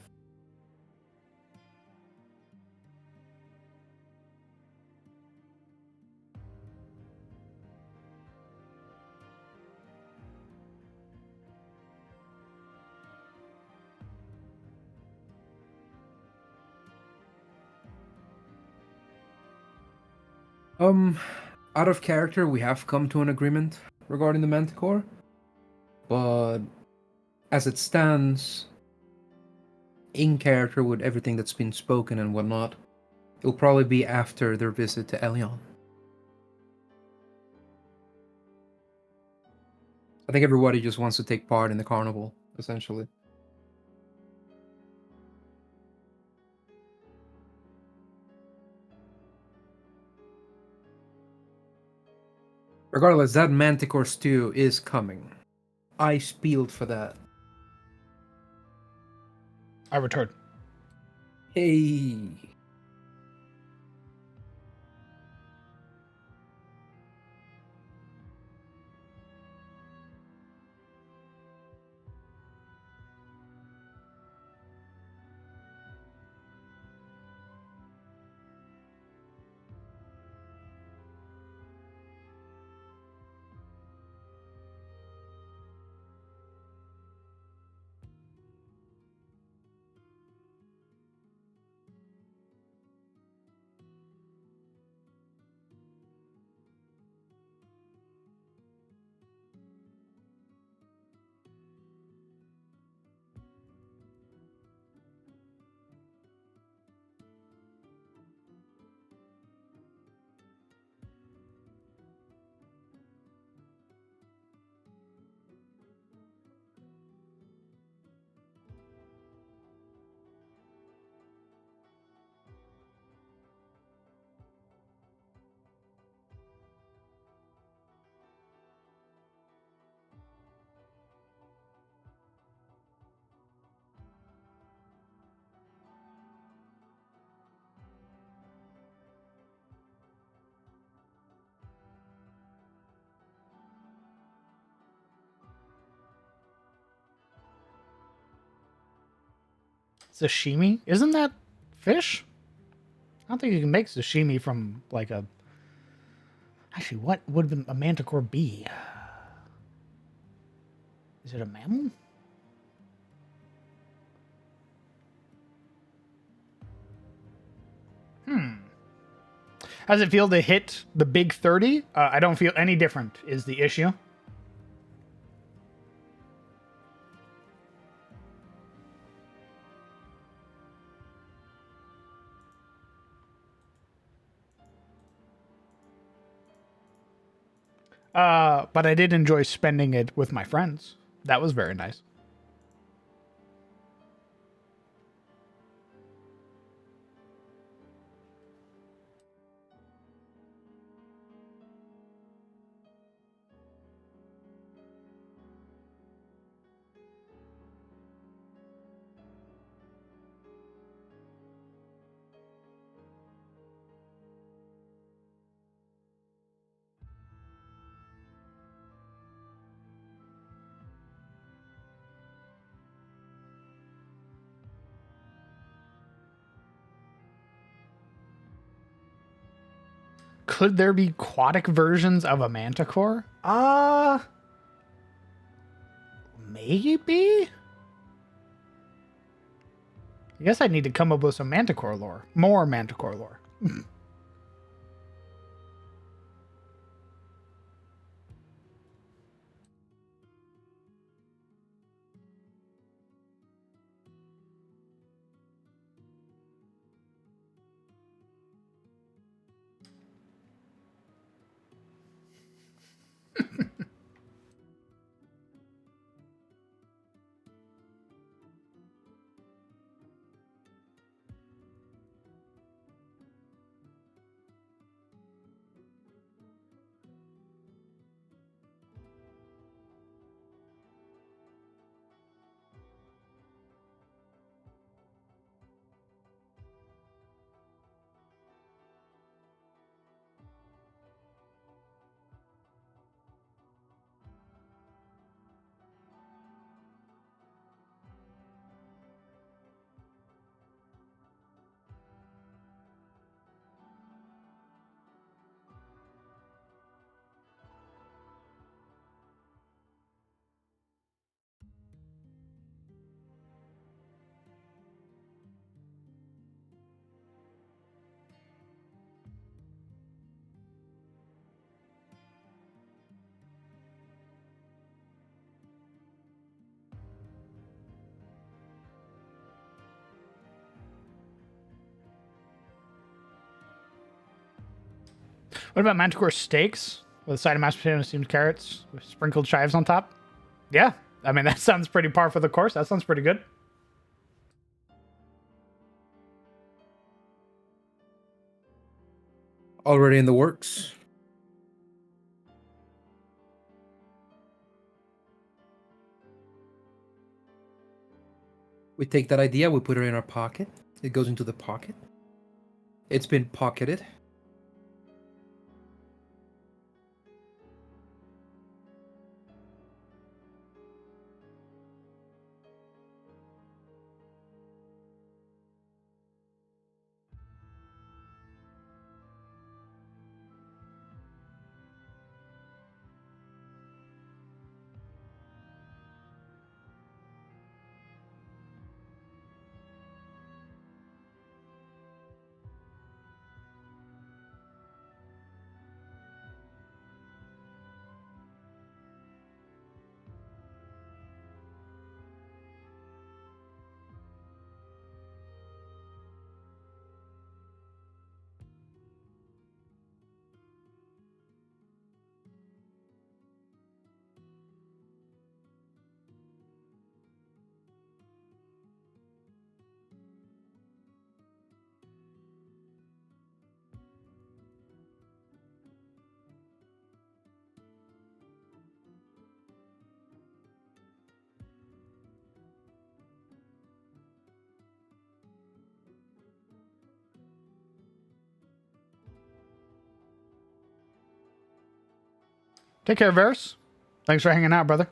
Out of character, we have come to an agreement regarding the Manticore, but as it stands, in character with everything that's been spoken and whatnot, it'll probably be after their visit to Elion. I think everybody just wants to take part in the carnival, essentially. Regardless, that Manticore stew is coming. I spieled for that. I return. Hey. Sashimi? Isn't that fish? I don't think you can make sashimi from like a. Actually, what would a manticore be? Is it a mammal? How does it feel to hit the big 30? I don't feel any different, is the issue. But I did enjoy spending it with my friends. That was very nice. Could there be aquatic versions of a manticore? Maybe? I guess I need to come up with some manticore lore. More manticore lore. What about manticore steaks with a side of mashed potatoes, steamed carrots, with sprinkled chives on top? Yeah, I mean that sounds pretty par for the course. That sounds pretty good. Already in the works. We take that idea, we put it in our pocket. It goes into the pocket. It's been pocketed. Take care, Varys. Thanks for hanging out, brother.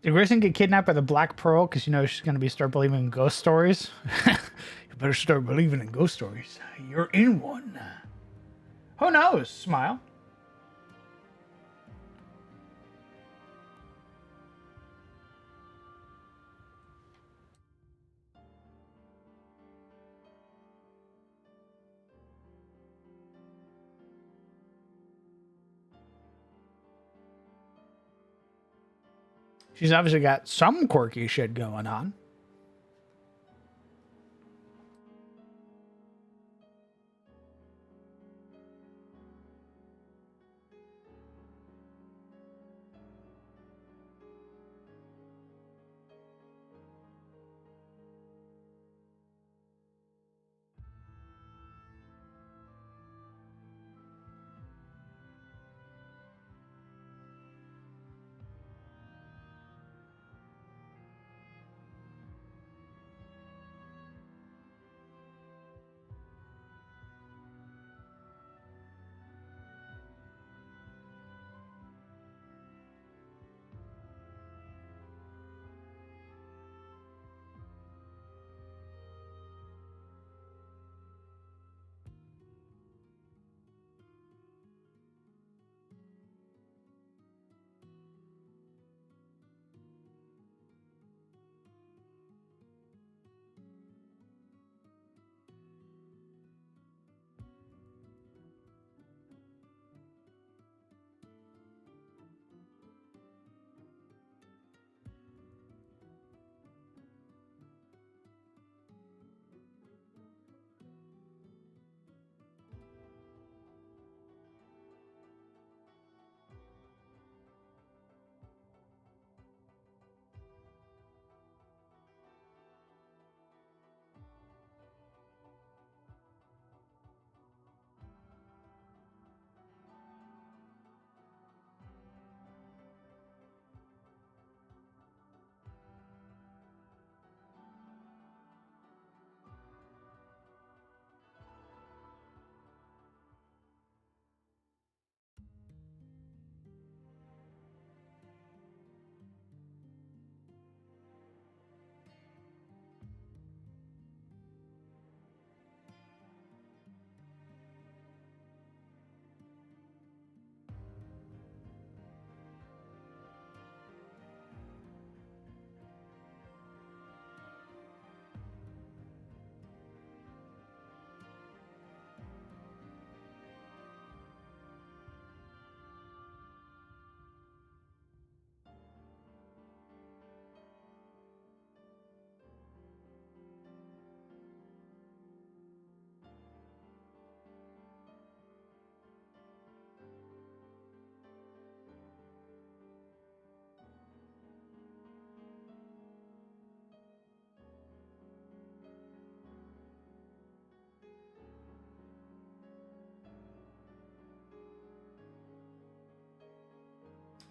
Did Grayson get kidnapped by the Black Pearl because she's gonna be start believing in ghost stories? You better start believing in ghost stories. You're in one. Who knows? Smile. She's obviously got some quirky shit going on.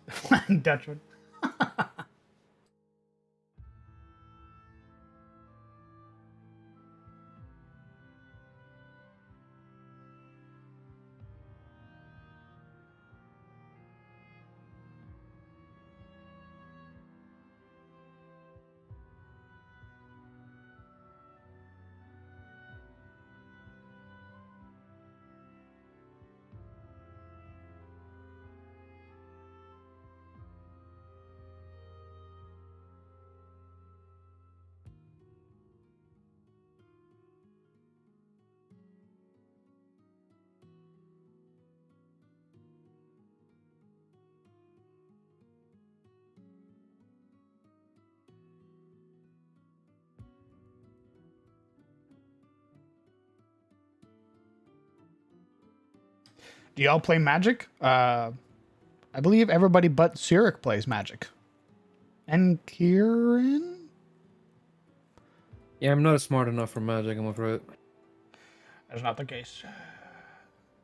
Flying Dutchman. Do y'all play Magic? I believe everybody but Cyric plays Magic. And Kieran? Yeah, I'm not smart enough for Magic, I'm afraid. That's not the case.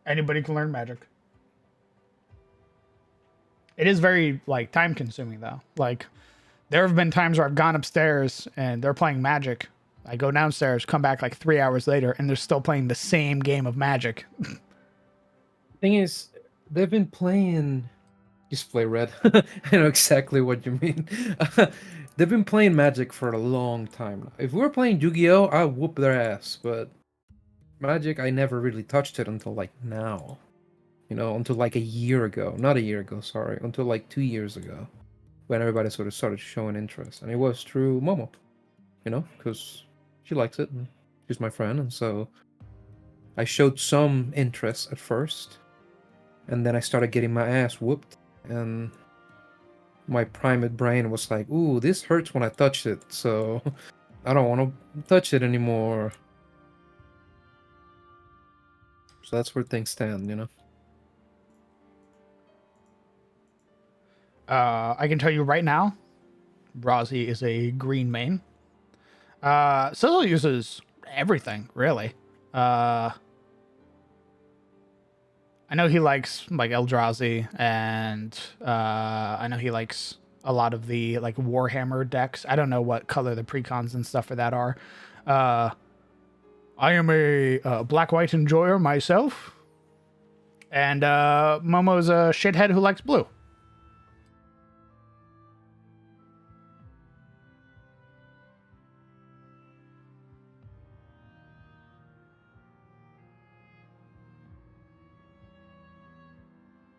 Anybody can learn Magic. It is very, time consuming, though. There have been times where I've gone upstairs and they're playing Magic. I go downstairs, come back 3 hours later, and they're still playing the same game of Magic. Thing is, they've been playing Just play red. I know exactly what you mean. They've been playing Magic for a long time now. If we were playing Yu-Gi-Oh, I'd whoop their ass, but Magic, I never really touched it until like now. You know, until like a year ago. Not a year ago, sorry. Until like 2 years ago. When everybody sort of started showing interest. And it was through Momo. You know, because she likes it and she's my friend, and so I showed some interest at first. And then I started getting my ass whooped. And my primate brain was like, ooh, this hurts when I touch it, so I don't want to touch it anymore. So that's where things stand, you know? I can tell you right now, Razi is a green main. Sizzle uses everything, really. I know he likes like Eldrazi, and I know he likes a lot of the like Warhammer decks. I don't know what color the precons and stuff for that are. I am a black-white enjoyer myself, and Momo's a shithead who likes blue.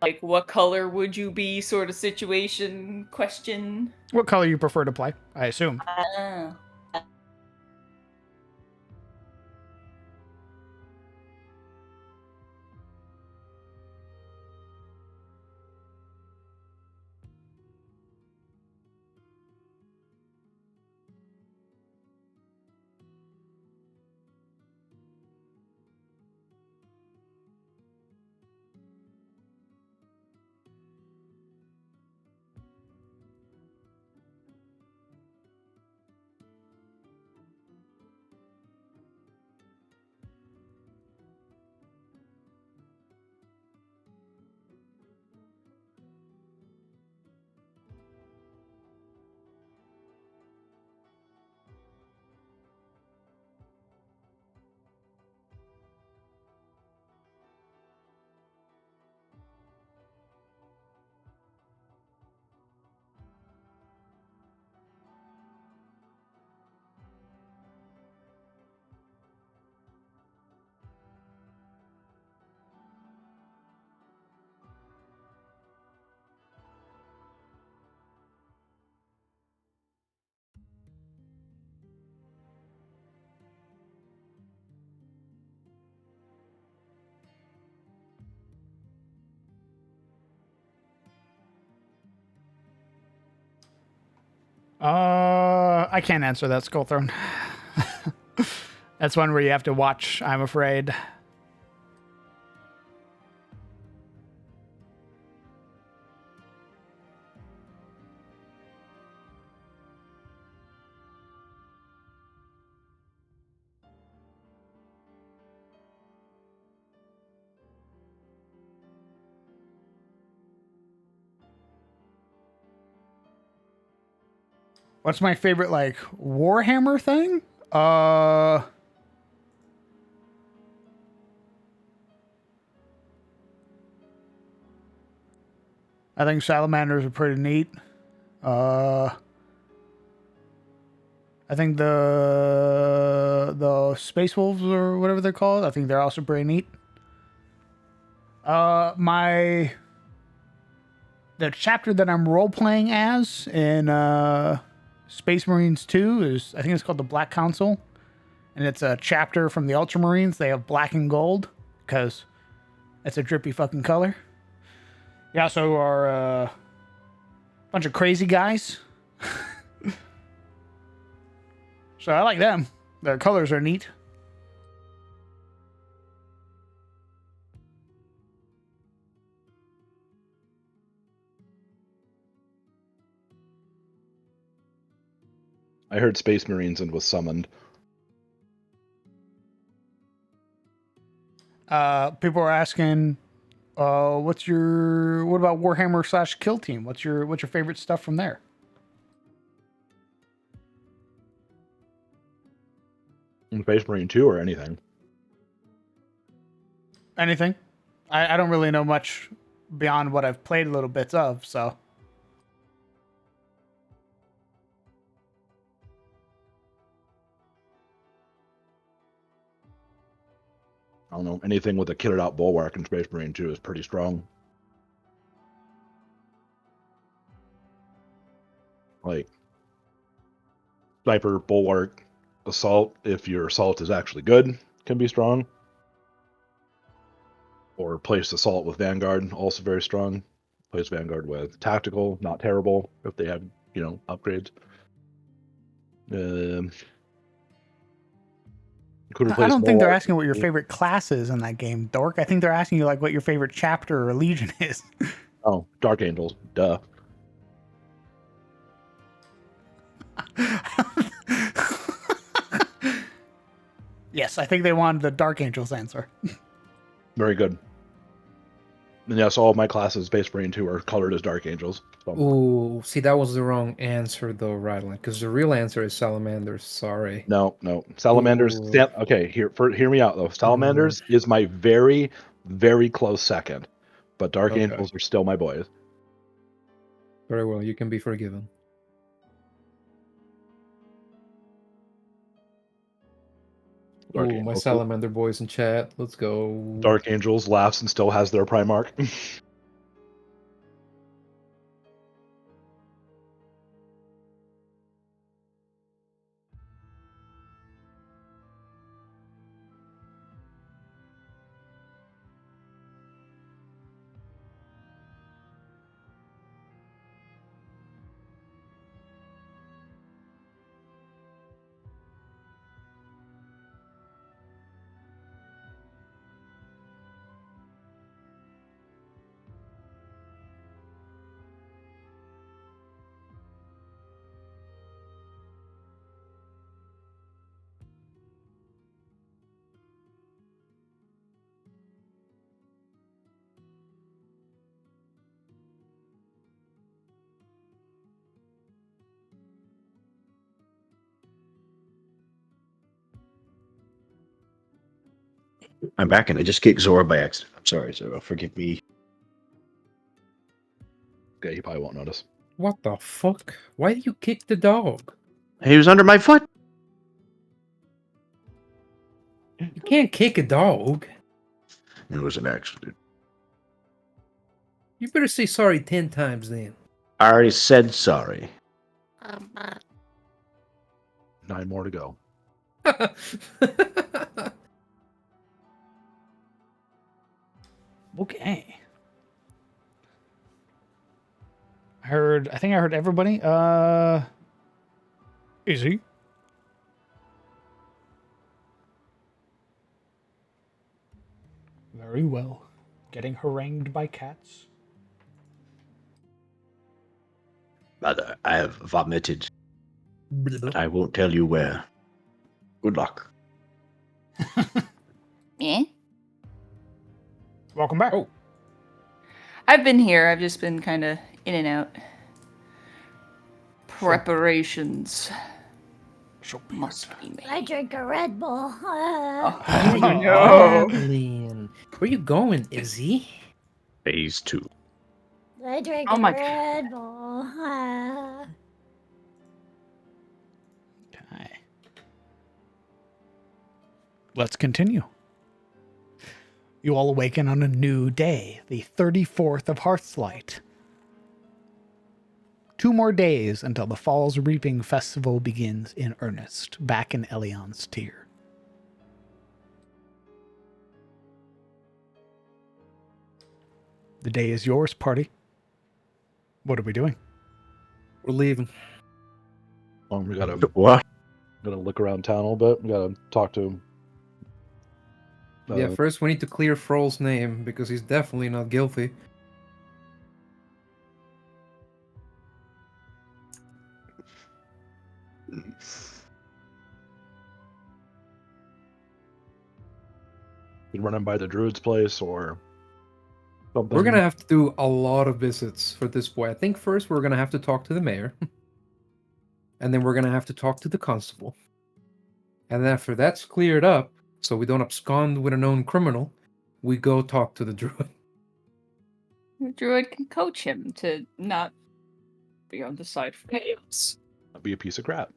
Like, what color would you be? Sort of situation question. What color you prefer to play? I assume. Ah. I can't answer that, Skull Throne. That's one where you have to watch, I'm afraid. What's my favorite like Warhammer thing? I think salamanders are pretty neat. I think the space wolves or whatever they're called, I think they're also pretty neat. The chapter that I'm role playing as in Space Marines 2 is, I think it's called the Black Council, and it's a chapter from the Ultramarines. They have black and gold because it's a drippy fucking color. They also are a bunch of crazy guys. So I like them. Their colors are neat. I heard Space Marines and was summoned. People are asking, what about Warhammer / Kill Team? What's your favorite stuff from there? Space Marine 2 or anything. Anything. I don't really know much beyond what I've played little bits of. So I don't know. Anything with a kitted out bulwark in Space Marine 2 is pretty strong. Like sniper, bulwark, assault, if your assault is actually good, can be strong. Or place assault with Vanguard, also very strong. Place Vanguard with tactical, not terrible if they have, upgrades. Could I replace don't think they're Bulwark. asking what your favorite class is in that game, Dork. I think they're asking you like what your favorite chapter or legion is. Oh, Dark Angels, duh. Yes, I think they wanted the Dark Angels answer. Very good. And yes, all of my classes, Space Marine 2, are colored as Dark Angels. So. Ooh, see, that was the wrong answer, though, Rattling, because the real answer is Salamanders. Sorry. No. Salamanders. Ooh. Okay, hear me out though. Salamanders is my very, very close second, but Dark Angels are still my boys. Very well, you can be forgiven. Dark Ooh, my Angels. Salamander boys in chat. Let's go. Dark Angels laughs and still has their Primarch. I'm back, and I just kicked Zora by accident. I'm sorry, Zora. Forgive me. Okay, he probably won't notice. What the fuck? Why did you kick the dog? He was under my foot. You can't kick a dog. It was an accident. You better say sorry 10 times then. I already said sorry. 9 more to go. Okay. I think I heard everybody. Easy. Very well. Getting harangued by cats. Mother, I have vomited, but I won't tell you where. Good luck. Eh? Welcome back. Oh. I've been here. I've just been kind of in and out. Preparations must be made. I drink a Red Bull. Oh, no. Rattling. Where you going, Izzy? Phase 2. I drink Oh a my Red Bull. Okay. Let's continue. You all awaken on a new day, the 34th of Hearthlight. 2 more days until the Falls Reaping Festival begins in earnest, back in Elion's tier. The day is yours, party. What are we doing? We're leaving. We gotta What? look around town a little bit. We gotta talk to him. Yeah, first we need to clear Froll's name, because he's definitely not guilty. Run him by the druid's place or something. We're gonna have to do a lot of visits for this boy. I think first we're gonna have to talk to the mayor. And then we're gonna have to talk to the constable. And then after that's cleared up, so we don't abscond with a known criminal, we go talk to the druid. The druid can coach him to not be on the side for chaos. That'd be a piece of crap.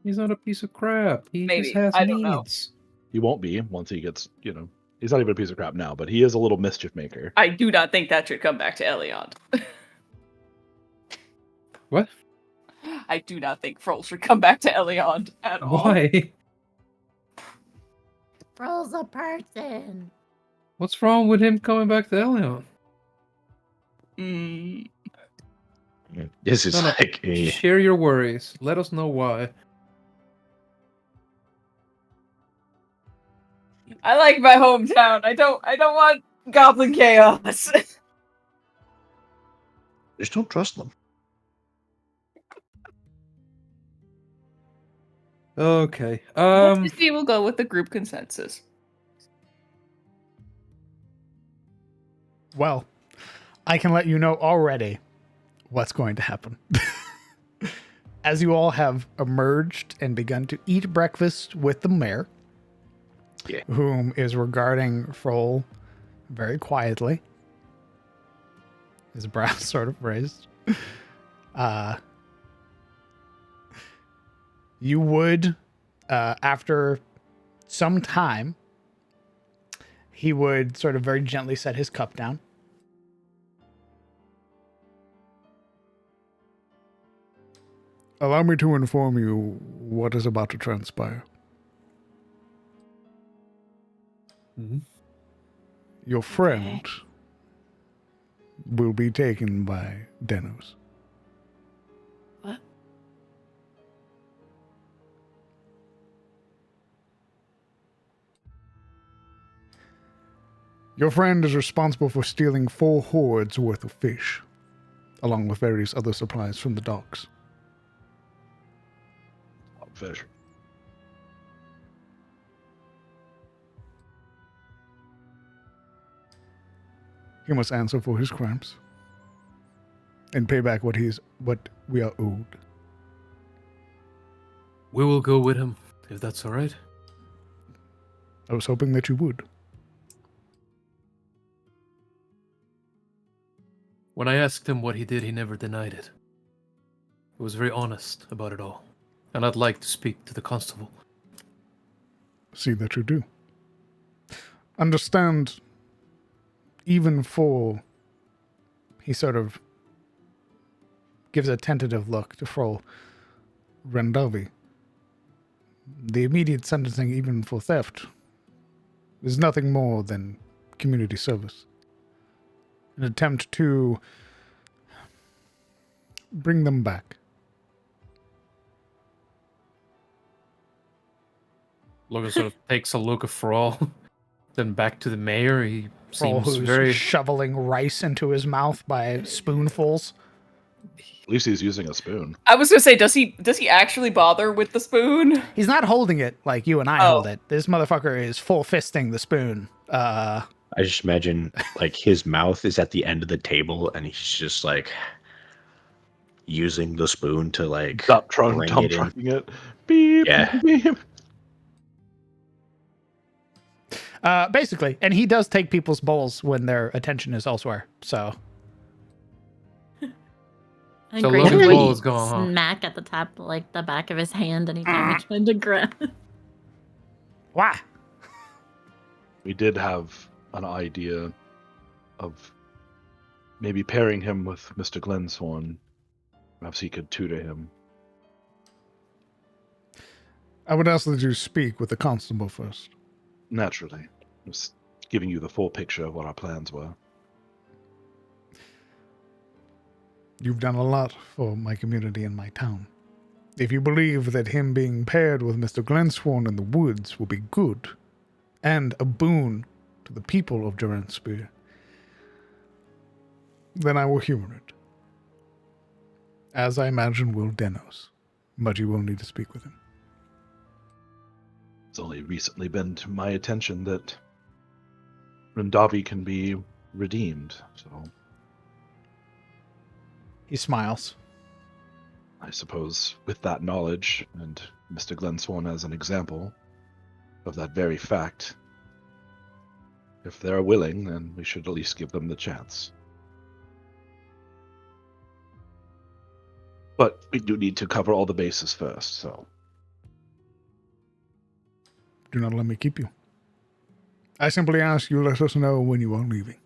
He's not a piece of crap. He Maybe. just has I don't know. needs. He won't be once he gets, he's not even a piece of crap now, but he is a little mischief maker. I do not think that should come back to Eliond. What? I do not think Froll should come back to Eliond at all. Why? Froll's a person. What's wrong with him coming back to Elion? Mm, This is No, no. like a Share your worries. Let us know why. I like my hometown. I don't want goblin chaos. just don't trust them. Okay. Let's see, we'll go with the group consensus. Well, I can let you know already what's going to happen. As you all have emerged and begun to eat breakfast with the mayor, Yeah. whom is regarding Froll very quietly, his brows sort of raised. You would, after some time, he would sort of very gently set his cup down. Allow me to inform you what is about to transpire. Mhm. Your friend will be taken by Denos. What? Your friend is responsible for stealing 4 hoards worth of fish, along with various other supplies from the docks. Fish. He must answer for his crimes and pay back what we are owed. We will go with him, if that's all right. I was hoping that you would. When I asked him what he did, he never denied it. He was very honest about it all. And I'd like to speak to the constable. See that you do. Understand, even for... He sort of gives a tentative look to Froll. Rendavi. The immediate sentencing, even for theft, is nothing more than community service. An attempt to bring them back. Logan sort of takes a look at Thrall, then back to the mayor. He Froll, seems who's very... shoveling rice into his mouth by spoonfuls. At least he's using a spoon. I was gonna say, does he actually bother with the spoon? He's not holding it like you and I Oh. hold it. This motherfucker is full fisting the spoon. I just imagine like his mouth is at the end of the table and he's just like using the spoon to like Dump bring it in. trucking it. Beep, Yeah. beep. Basically, and he does take people's bowls when their attention is elsewhere. So And So Grayson Logan's would ball is gone, huh? smack at the top, like the back of his hand anytime he tried to grab. why? We did have an idea of maybe pairing him with Mr. Glensworn. Perhaps he could tutor him. I would ask that you speak with the constable first. Naturally. Just giving you the full picture of what our plans were. You've done a lot for my community and my town. If you believe that him being paired with Mr. Glensworn in the woods will be good and a boon to the people of Duranspire, then I will humor it. As I imagine will Denos, but you will need to speak with him. It's only recently been to my attention that Rendavi can be redeemed, so He smiles. I suppose with that knowledge, and Mr. Glensworn as an example of that very fact, If they're willing, then we should at least give them the chance. But we do need to cover all the bases first, so... Do not let me keep you. I simply ask you let us know when you are leaving.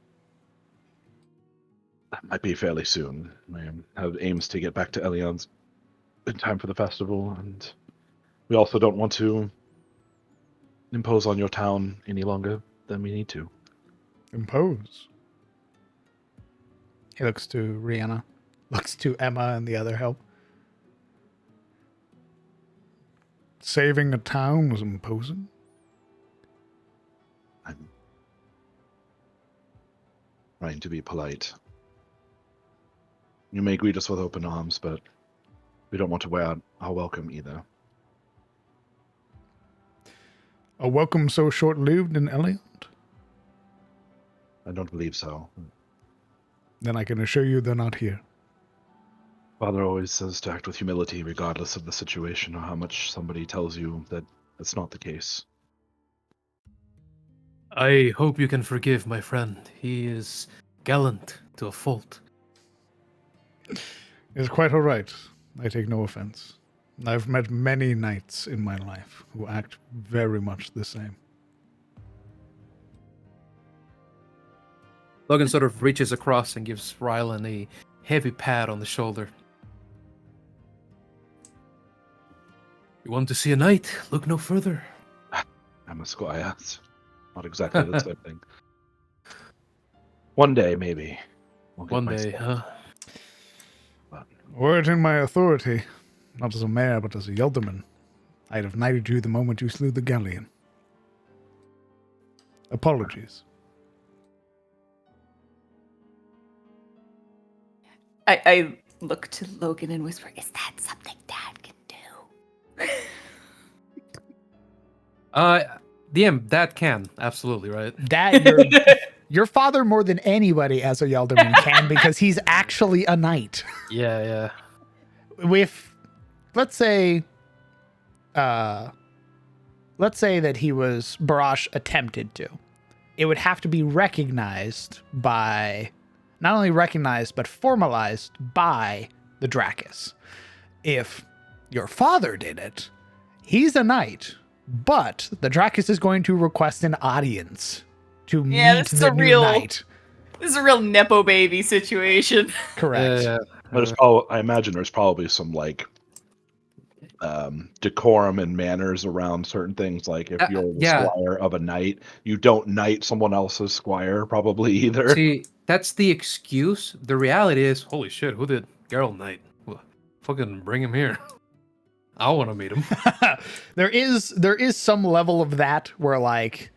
That might be fairly soon. I have aims to get back to Elion's in time for the festival, and we also don't want to impose on your town any longer than we need to. Impose. He looks to Rihanna, looks to Emma and the other help. Saving a town was imposing? I'm trying to be polite. You may greet us with open arms, but we don't want to wear out our welcome either. A welcome so short-lived in Elliot? I don't believe so. Then I can assure you they're not here. Father always says to act with humility regardless of the situation or how much somebody tells you that that's not the case. I hope you can forgive my friend. He is gallant to a fault. It's quite all right. I take no offense. I've met many knights in my life who act very much the same. Logan sort of reaches across and gives Rylan a heavy pat on the shoulder. You want to see a knight? Look no further. I'm a squire. It's not exactly the same thing. One day, maybe. We'll get One my day, sword. huh? But Were it in my authority, not as a mayor, but as a Yelderman, I'd have knighted you the moment you slew the galleon. Apologies. I look to Logan and whisper, "Is that something Dad can do?" DM, that can. Absolutely, right? That, your father more than anybody as a Yelderman can, because he's actually a knight. Yeah. With, let's say that he was, Barash attempted to. It would have to be recognized by, not only recognized, but formalized by the Dracus. If your father did it, he's a knight, but the Dracus is going to request an audience to meet this is the a new real- knight. This is a real nepo baby situation. Correct. Yeah. I imagine there's probably some like decorum and manners around certain things. Like if you're the yeah. squire of a knight, you don't knight someone else's squire probably either. See, that's the excuse. The reality is, holy shit, who did Geralt knight? Well, fucking bring him here. I want to meet him. There is some level of that where like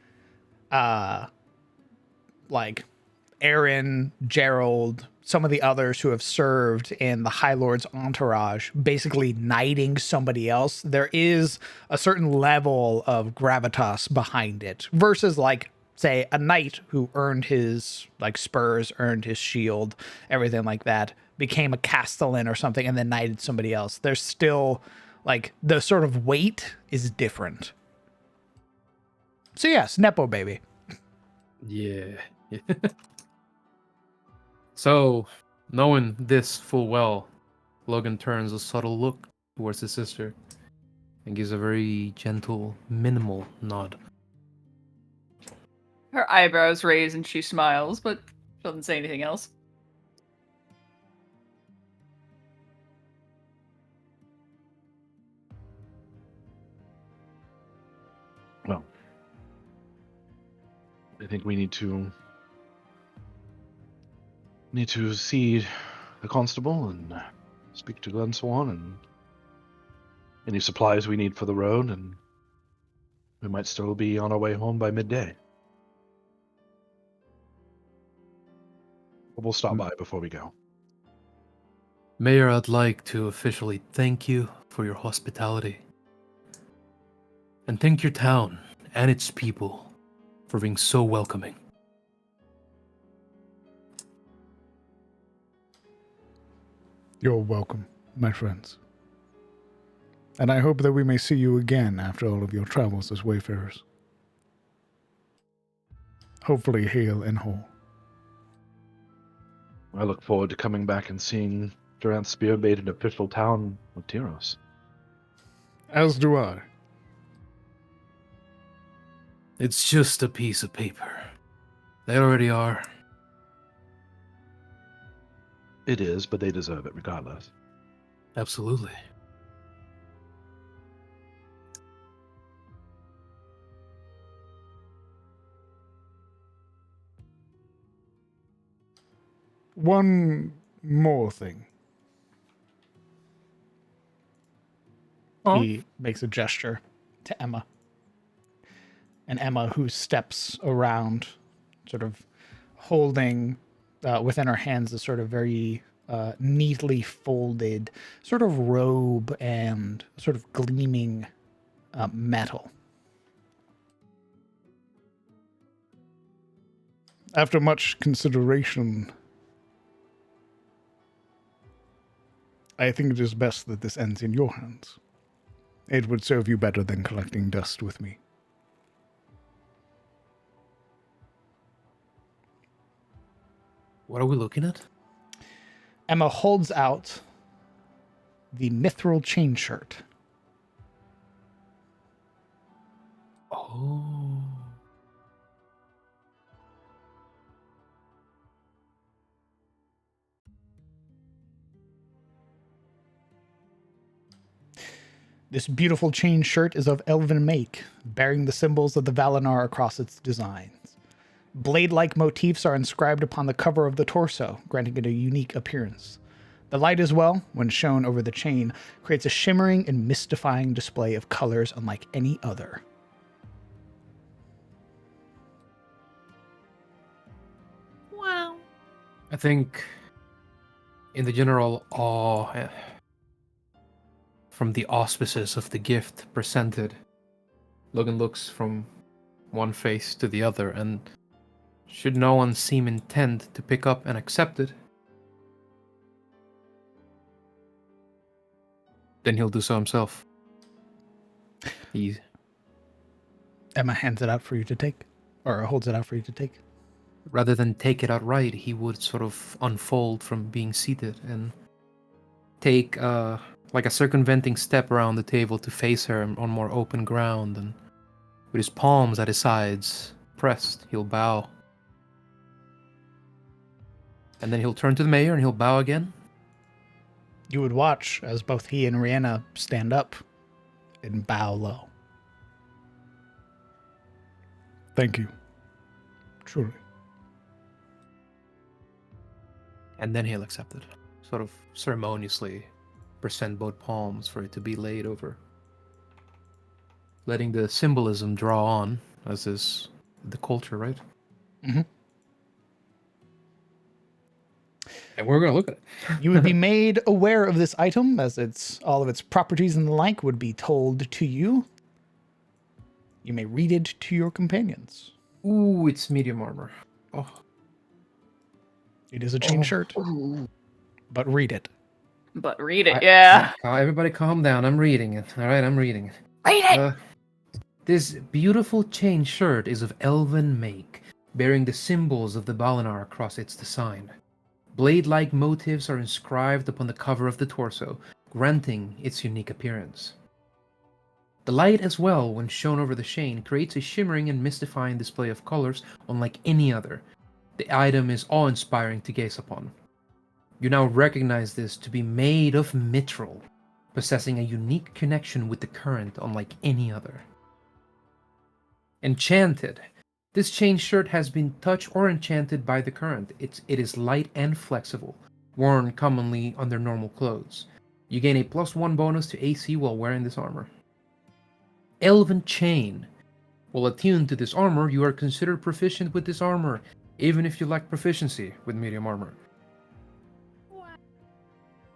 Aaron, Gerald, some of the others who have served in the High Lord's entourage, basically knighting somebody else. There is a certain level of gravitas behind it versus like, say, a knight who earned his like spurs, earned his shield, everything like that, became a castellan or something and then knighted somebody else. There's still like the sort of weight is different. So yes, Nepo baby. Yeah. So, knowing this full well, Logan turns a subtle look towards his sister and gives a very gentle, minimal nod. Her eyebrows raise and she smiles, but doesn't say anything else. Well, I think we need to see the constable and speak to Glen Swan and any supplies we need for the road, and we might still be on our way home by midday. But we'll stop by before we go. Mayor, I'd like to officially thank you for your hospitality. And thank your town and its people for being so welcoming. You're welcome, my friends. And I hope that we may see you again after all of your travels as wayfarers. hopefully hale and whole. I look forward to coming back and seeing Durant's spear made an official town of Tyros. As do I. It's just a piece of paper. They already are. It is, but they deserve it regardless. Absolutely. One more thing. Oh. He makes a gesture to Emma. And Emma, who steps around, sort of holding within her hands a sort of very neatly folded sort of robe and sort of gleaming metal. After much consideration, I think it is best that this ends in your hands. It would serve you better than collecting dust with me. What are we looking at? Emma holds out the mithril chain shirt. Oh. This beautiful chain shirt is of elven make, bearing the symbols of the Valinor across its designs. Blade-like motifs are inscribed upon the cover of the torso, granting it a unique appearance. The light as well, when shown over the chain, creates a shimmering and mystifying display of colors unlike any other. Wow. I think in the general awe from the auspices of the gift presented, Logan looks from one face to the other, and should no one seem intent to pick up and accept it, then he'll do so himself. Emma hands it out for you to take, or holds it out for you to take. Rather than take it outright, he would sort of unfold from being seated and take like a circumventing step around the table to face her on more open ground, and with his palms at his sides pressed, he'll bow. And then he'll turn to the mayor and he'll bow again. You would watch as both he and Rihanna stand up and bow low. Thank you. Truly. And then he'll accept it. Sort of ceremoniously present both palms for it to be laid over. Letting the symbolism draw on, as is the culture, right? Mm-hmm. And we're going to look at it. You would be made aware of this item, as its all of its properties and the like would be told to you. You may read it to your companions. Ooh, it's medium armor. Oh. It is a chain shirt, but read it. But read it, yeah. Everybody calm down. I'm reading it. All right, I'm reading it. Read it! This beautiful chain shirt is of elven make, bearing the symbols of the Valinor across its design. Blade-like motifs are inscribed upon the cover of the torso, granting its unique appearance. The light as well, when shown over the chain, creates a shimmering and mystifying display of colors unlike any other. The item is awe-inspiring to gaze upon. You now recognize this to be made of mithril, possessing a unique connection with the current unlike any other. Enchanted. This chain shirt has been touched or enchanted by the current. It is light and flexible, worn commonly under normal clothes. You gain a +1 bonus to AC while wearing this armor. Elven Chain. While attuned to this armor, you are considered proficient with this armor, even if you lack proficiency with medium armor.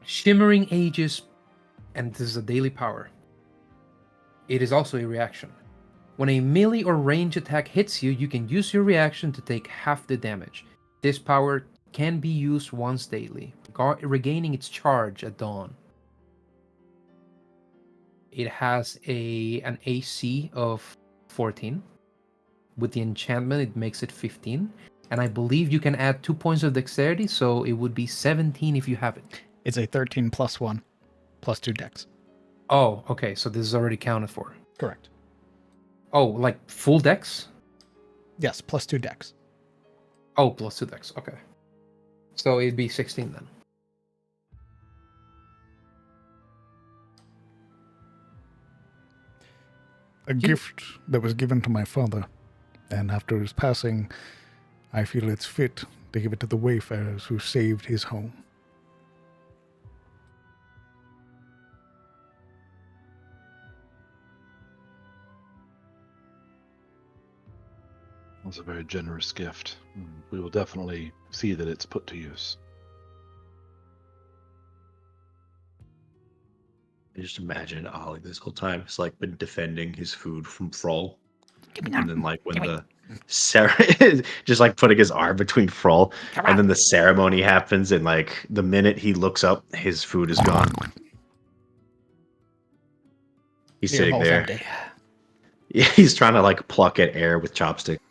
Shimmering Aegis, and this is a daily power. It is also a reaction. When a melee or range attack hits you, you can use your reaction to take half the damage. This power can be used once daily, regaining its charge at dawn. It has an AC of 14, with the enchantment, it makes it 15. And I believe you can add 2 points of dexterity, so it would be 17 if you have it. It's a 13 plus 1, plus 2 dex. Oh, okay, so this is already counted for. Correct. Oh, like full dex? Yes, plus 2 dex. Oh, plus 2 dex, okay. So it'd be 16 then. A gift that was given to my father, and after his passing, I feel it's fit to give it to the wayfarers who saved his home. That's a very generous gift. We will definitely see that it's put to use. I just imagine Ollie this whole time has like been defending his food from Froll. And then like when the just like putting his arm between Froll, and then the ceremony happens, and like the minute he looks up, his food is gone. He's Your sitting bowl's there. empty. He's trying to like pluck at air with chopsticks.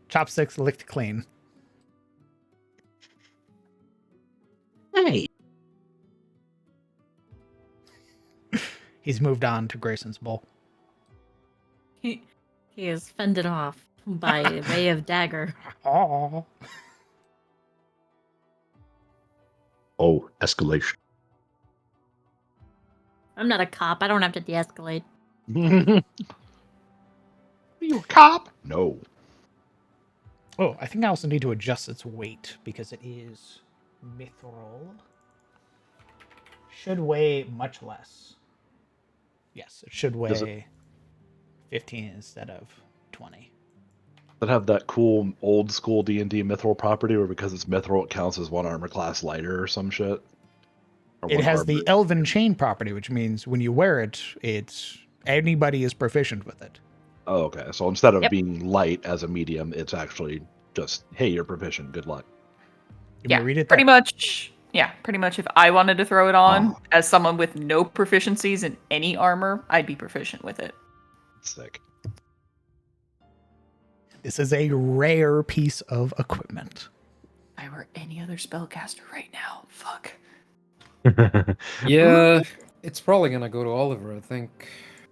Chopsticks licked clean. Hey. He's moved on to Grayson's bowl. He is fended off by way of dagger. Oh. Oh, escalation. I'm not a cop. I don't have to de-escalate. Are you a cop? No. Oh, I think I also need to adjust its weight because it is mithril. Should weigh much less. Yes, it should Does weigh 15 instead of 20. That have that cool old school D&D mithril property where because it's mithril it counts as one armor class lighter or some shit? Or It one has armor- the elven chain property, which means when you wear it, it's anybody is proficient with it. Oh, okay. So instead of Yep. being light as a medium, it's actually just, hey, you're proficient. Good luck. You may read it pretty there. much. Yeah, pretty much. If I wanted to throw it on as someone with no proficiencies in any armor, I'd be proficient with it. Sick. This is a rare piece of equipment. If I were any other spellcaster right now, fuck. Yeah, it's probably gonna go to Oliver, I think.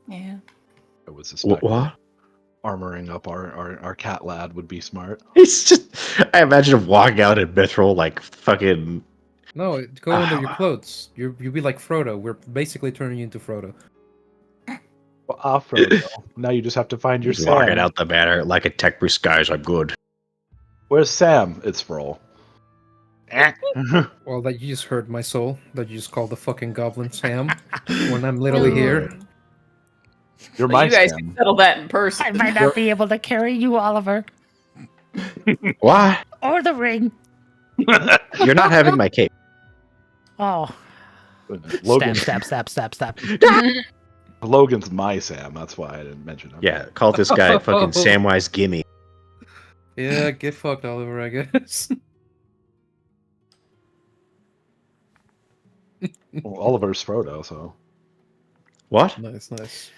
Yeah. I would suspect What? armoring up our cat lad would be smart. He's just. I imagine him walking out in mithril like fucking. No, go under your clothes. You'll be like Frodo. We're basically turning you into Frodo. Well, Frodo. Now you just have to find your He's walking Sam. out the banner like a tech disguise. I'm good. Where's Sam? It's Froll. Well, that you just hurt my soul. That you just called the fucking goblin Sam when I'm literally here. You're But my you guys Sam. can settle that in person. I might not be able to carry you, Oliver, What? or the ring. You're not having my cape. Oh, Logan, stab. Logan's my Sam. That's why I didn't mention him. Yeah, call this guy fucking Samwise Gimme. Yeah, get fucked, Oliver, I guess. Well, Oliver's Frodo, so. What? Nice.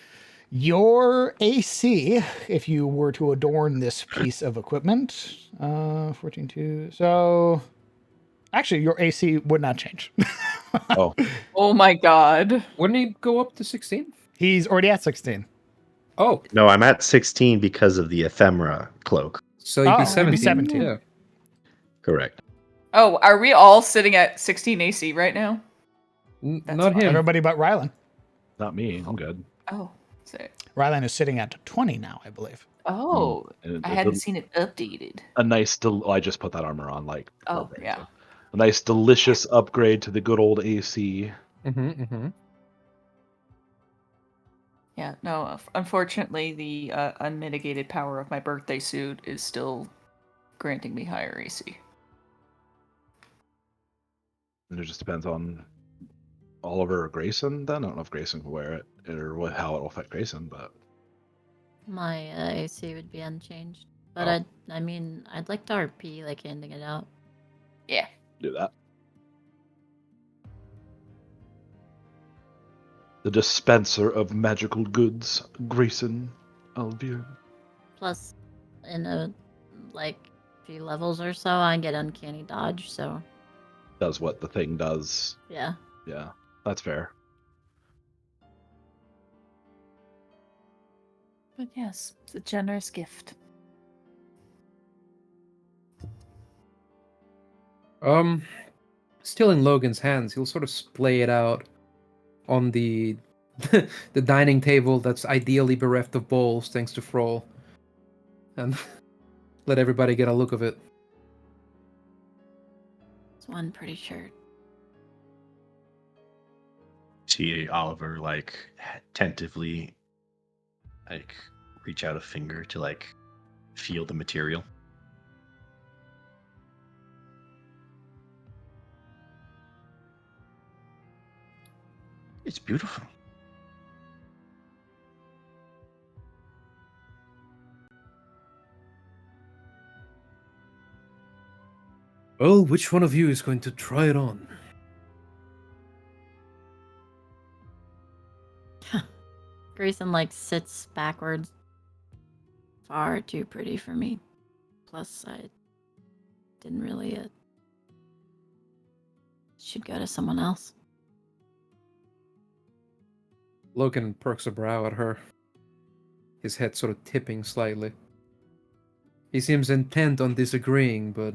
Your AC, if you were to adorn this piece of equipment, 14.2. So, actually, your AC would not change. Oh. Oh my god. Wouldn't he go up to 16? He's already at 16. Oh, No, I'm at 16 because of the ephemera cloak. so he'd Oh, be he'd 17. be 17. Yeah. Correct. Oh, are we all sitting at 16 AC right now? That's Not fine. him. Everybody but Rylan. Not me. I'm good. Oh, sick. Rylan is sitting at 20 now, I believe. Oh, And I it's hadn't seen it updated. a nice. I just put that armor on. Like. Oh, perfect. yeah. A nice, delicious upgrade to the good old AC. Mm-hmm. Yeah, no, unfortunately, the unmitigated power of my birthday suit is still granting me higher AC. And it just depends on Oliver or Grayson. Then I don't know if Grayson can wear it or how it'll affect Grayson, but My AC would be unchanged. But Oh. I'd like to RP, like handing it out. Yeah. do that. The dispenser of magical goods, Grayson Alvier. Plus, in a few levels or so, I get uncanny dodge. So Does what the thing does. yeah. Yeah, that's fair. But yes, it's a generous gift. Still in Logan's hands, he'll sort of splay it out on the the dining table that's ideally bereft of bowls, thanks to Froll, and let everybody get a look of it. It's one pretty shirt. See Oliver like tentatively like reach out a finger to like feel the material. It's beautiful. Well, which one of you is going to try it on? Grayson sits backwards. Far too pretty for me. Plus, I didn't really. Should go to someone else. Logan perks a brow at her, his head sort of tipping slightly. He seems intent on disagreeing, but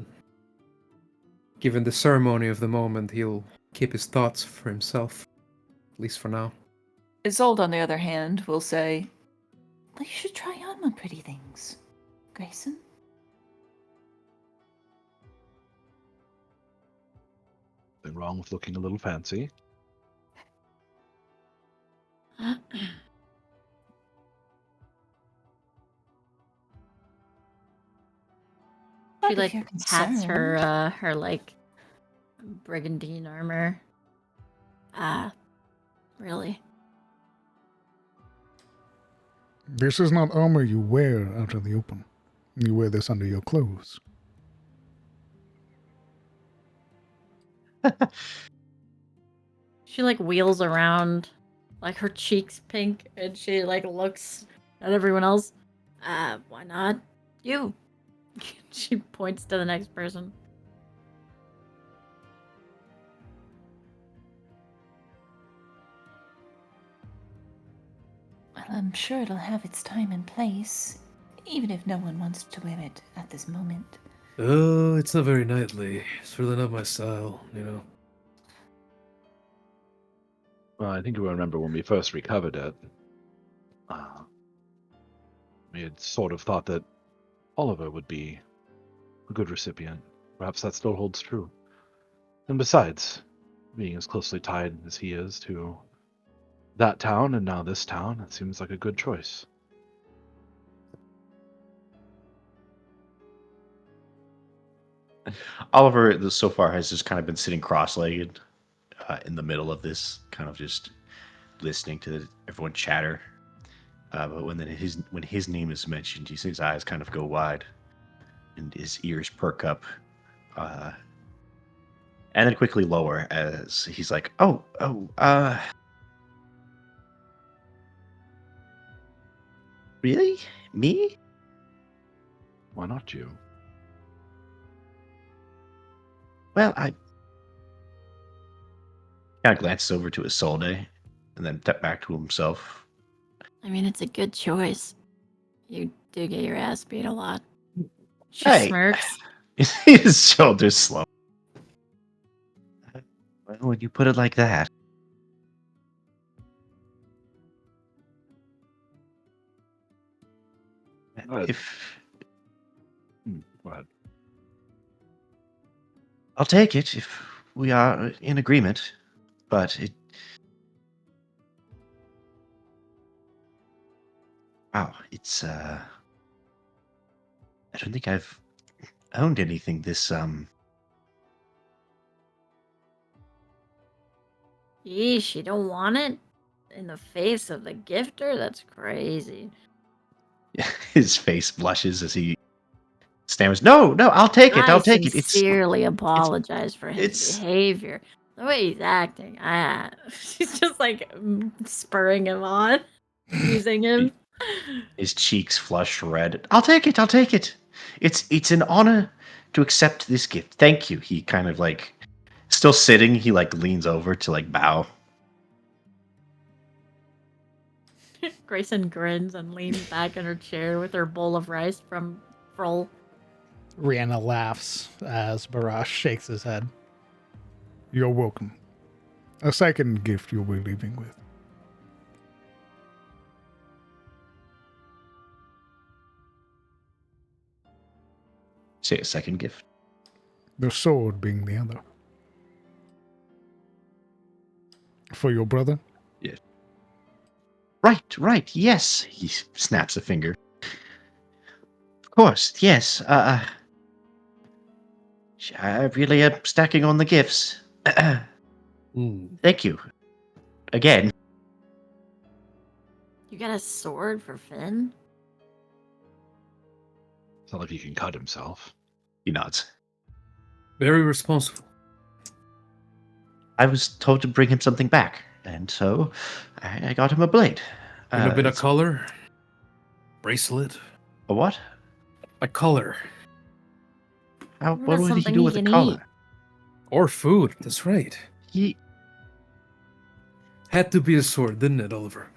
given the ceremony of the moment, he'll keep his thoughts for himself, at least for now. Isolde, on the other hand, will say, well, you should try on my pretty things, Grayson. Nothing wrong with looking a little fancy. She Not if you're pats her concerned. her brigandine armor. Really? This is not armor you wear out in the open. You wear this under your clothes. She wheels around, her cheeks pink, and she looks at everyone else. Why not you? She points to the next person. Well, I'm sure it'll have its time and place, even if no one wants to wear it at this moment. Oh, it's not very knightly. It's really not my style, you know. Well, I think you remember when we first recovered it. We had sort of thought that Oliver would be a good recipient. Perhaps that still holds true. And besides, being as closely tied as he is to that town and now this town, it seems like a good choice. Oliver, so far, has just kind of been sitting cross-legged in the middle of this, kind of just listening to everyone chatter. But when his name is mentioned, you see his eyes kind of go wide, and his ears perk up, and then quickly lower as he's like, really? Me? Why not you? Well, I kind of glances over to Isolde, and then step back to himself. I mean, it's a good choice. You do get your ass beat a lot. She Hey. smirks. His shoulders slow. Well, when you put it like that. If Go ahead. I'll take it if we are in agreement, but it's I don't think I've owned anything this Yeesh, you don't want it? In the face of the gifter? That's crazy. His face blushes as he stammers, No, I'll take it. I I'll take it. sincerely apologize for his it's- behavior. The way he's acting. She's just spurring him on, using him. His cheeks flush red. I'll take it. I'll take it. It's an honor to accept this gift. Thank you. He kind of like still sitting. He like leans over to like bow. Grayson grins and leans back in her chair with her bowl of rice from Froll. Rihanna laughs as Barash shakes his head. You're welcome. A second gift you'll be leaving with. Say a second gift. The sword being the other. For your brother? Yes. Right. Yes. He snaps a finger. Of course. Yes. I really am stacking on the gifts. Thank you. Again. You got a sword for Finn? It's not like he can cut himself. He nods. Very responsible. I was told to bring him something back, and so I got him a blade. Could have been a It's collar, bracelet, a what? a collar, What is would he something do he with a can collar? eat. or food. That's right. He Had to be a sword, didn't it, Oliver?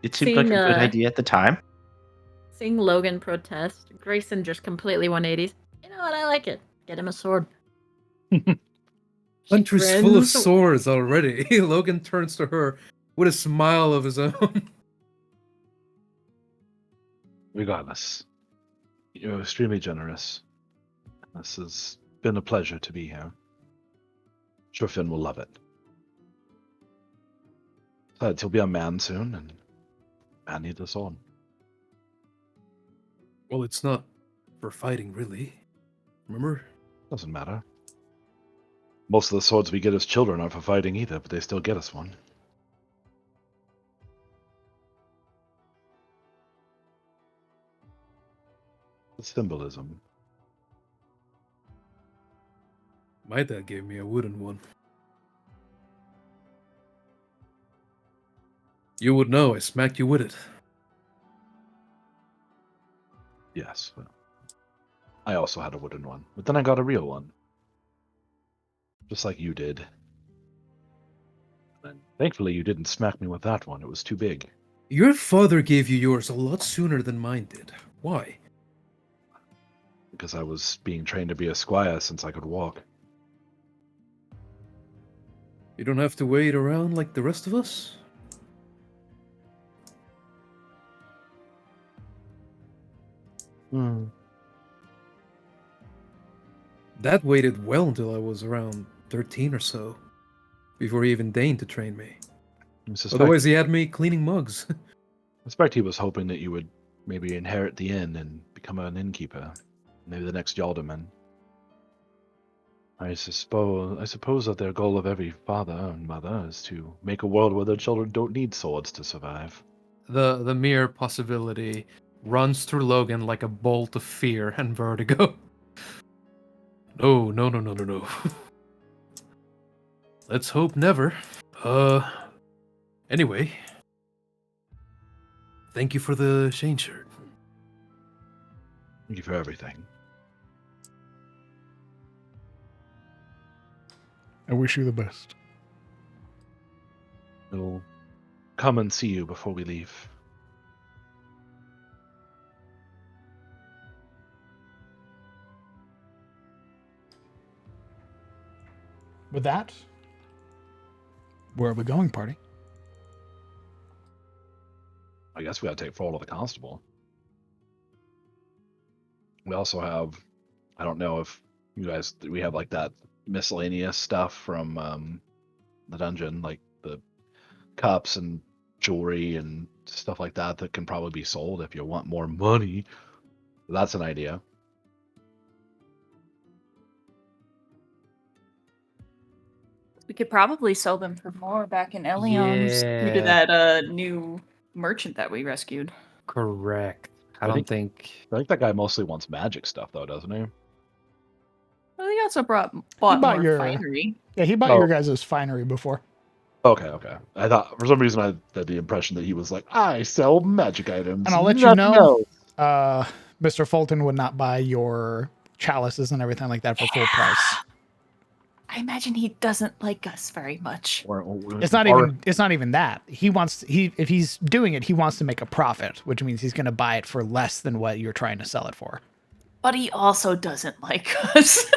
It seemed like a Seeing, good idea at the time. Seeing Logan protest, Grayson just completely 180s. You know what? I like it. Get him a sword. Country's full of grins. swords already. Logan turns to her with a smile of his own. Regardless, you're extremely generous. This has been a pleasure to be here. Sure Finn will love it. Besides, he'll be a man soon, and man needs a sword. Well, it's not for fighting, really. Remember? Doesn't matter. Most of the swords we get as children aren't for fighting either, but they still get us one. The symbolism. My dad gave me a wooden one. You would know, I smacked you with it. Yes. Well, I also had a wooden one, but then I got a real one. Just like you did. And thankfully, you didn't smack me with that one. It was too big. Your father gave you yours a lot sooner than mine did. Why? Because I was being trained to be a squire since I could walk. You don't have to wait around like the rest of us? Dad waited well until I was around 13 or so, before he even deigned to train me. Otherwise, he had me cleaning mugs. I suspect he was hoping that you would maybe inherit the inn and become an innkeeper. Maybe the next Yalderman. I suppose that their goal of every father and mother is to make a world where their children don't need swords to survive. The mere possibility runs through Logan like a bolt of fear and vertigo. No. Let's hope never. Anyway. Thank you for the Shane shirt. Thank you for everything. I wish you the best. We'll come and see you before we leave. With that, where are we going, party? I guess we gotta take Froll to the constable. We also have, I don't know if you guys, we have like that miscellaneous stuff from the dungeon, like the cups and jewelry and stuff like that that can probably be sold if you want more money. That's an idea. We could probably sell them for more back in Elion's due to that new merchant that we rescued. Correct. I think- don't think... I think that guy mostly wants magic stuff though, doesn't he? Well, he also bought bought more your- finery. Yeah, he bought Oh. your guys' finery before. Okay. I thought for some reason I had the impression that he was like, I sell magic items. And I'll let you nothing know, else." Mr. Fulton would not buy your chalices and everything like that for full price. I imagine he doesn't like us very much. It's not even that. If he's doing it, he wants to make a profit, which means he's going to buy it for less than what you're trying to sell it for. But he also doesn't like us.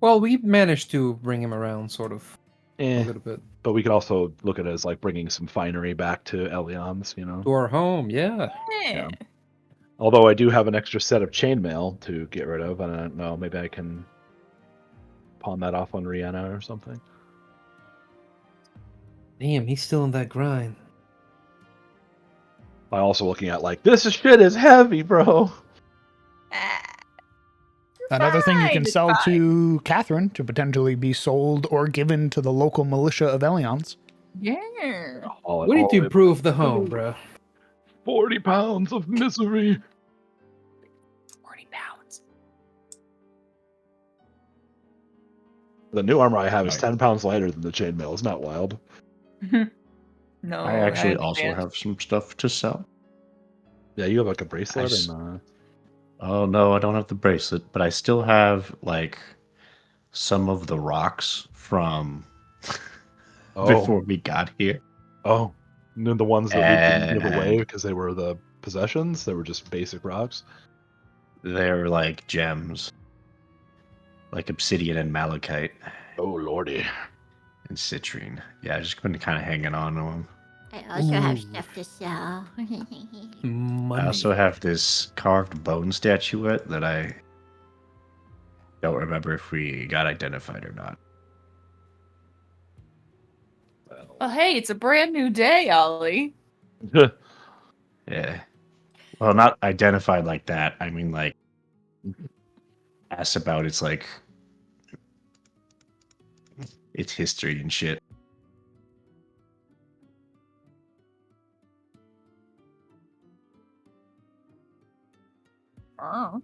Well, we managed to bring him around, sort of, a Eh, little bit. but we could also look at it as like bringing some finery back to Elion's, To our home, yeah. Yeah. Although I do have an extra set of chainmail to get rid of, and I don't know, maybe I can pawn that off on Rihanna or something. Damn, he's still in that grind. By also looking at like, this shit is heavy, bro. Another thing you can Fine, sell fine. to Catherine to potentially be sold or given to the local militia of Elions. Yeah. We need to improve the home, bro. 40 pounds of misery. 40 pounds. The new armor I have is 10 pounds lighter than the chainmail. Isn't that wild? No, I actually also understand. have some stuff to sell. Yeah, you have like a bracelet s- and Oh no, I don't have the bracelet, but I still have like some of the rocks from before we got here. Oh, and then the ones that we didn't give away And because they were the possessions. They were just basic rocks. they're like gems, like obsidian and malachite Oh lordy. and citrine. Yeah, I've just been kind of hanging on to them. I also have Ooh. stuff to sell. Money. I also have this carved bone statuette that I don't remember if we got identified or not. Well, hey, it's a brand new day, Ollie. Yeah. Well, not identified like that. I mean, like, asked about its history and shit. Oh.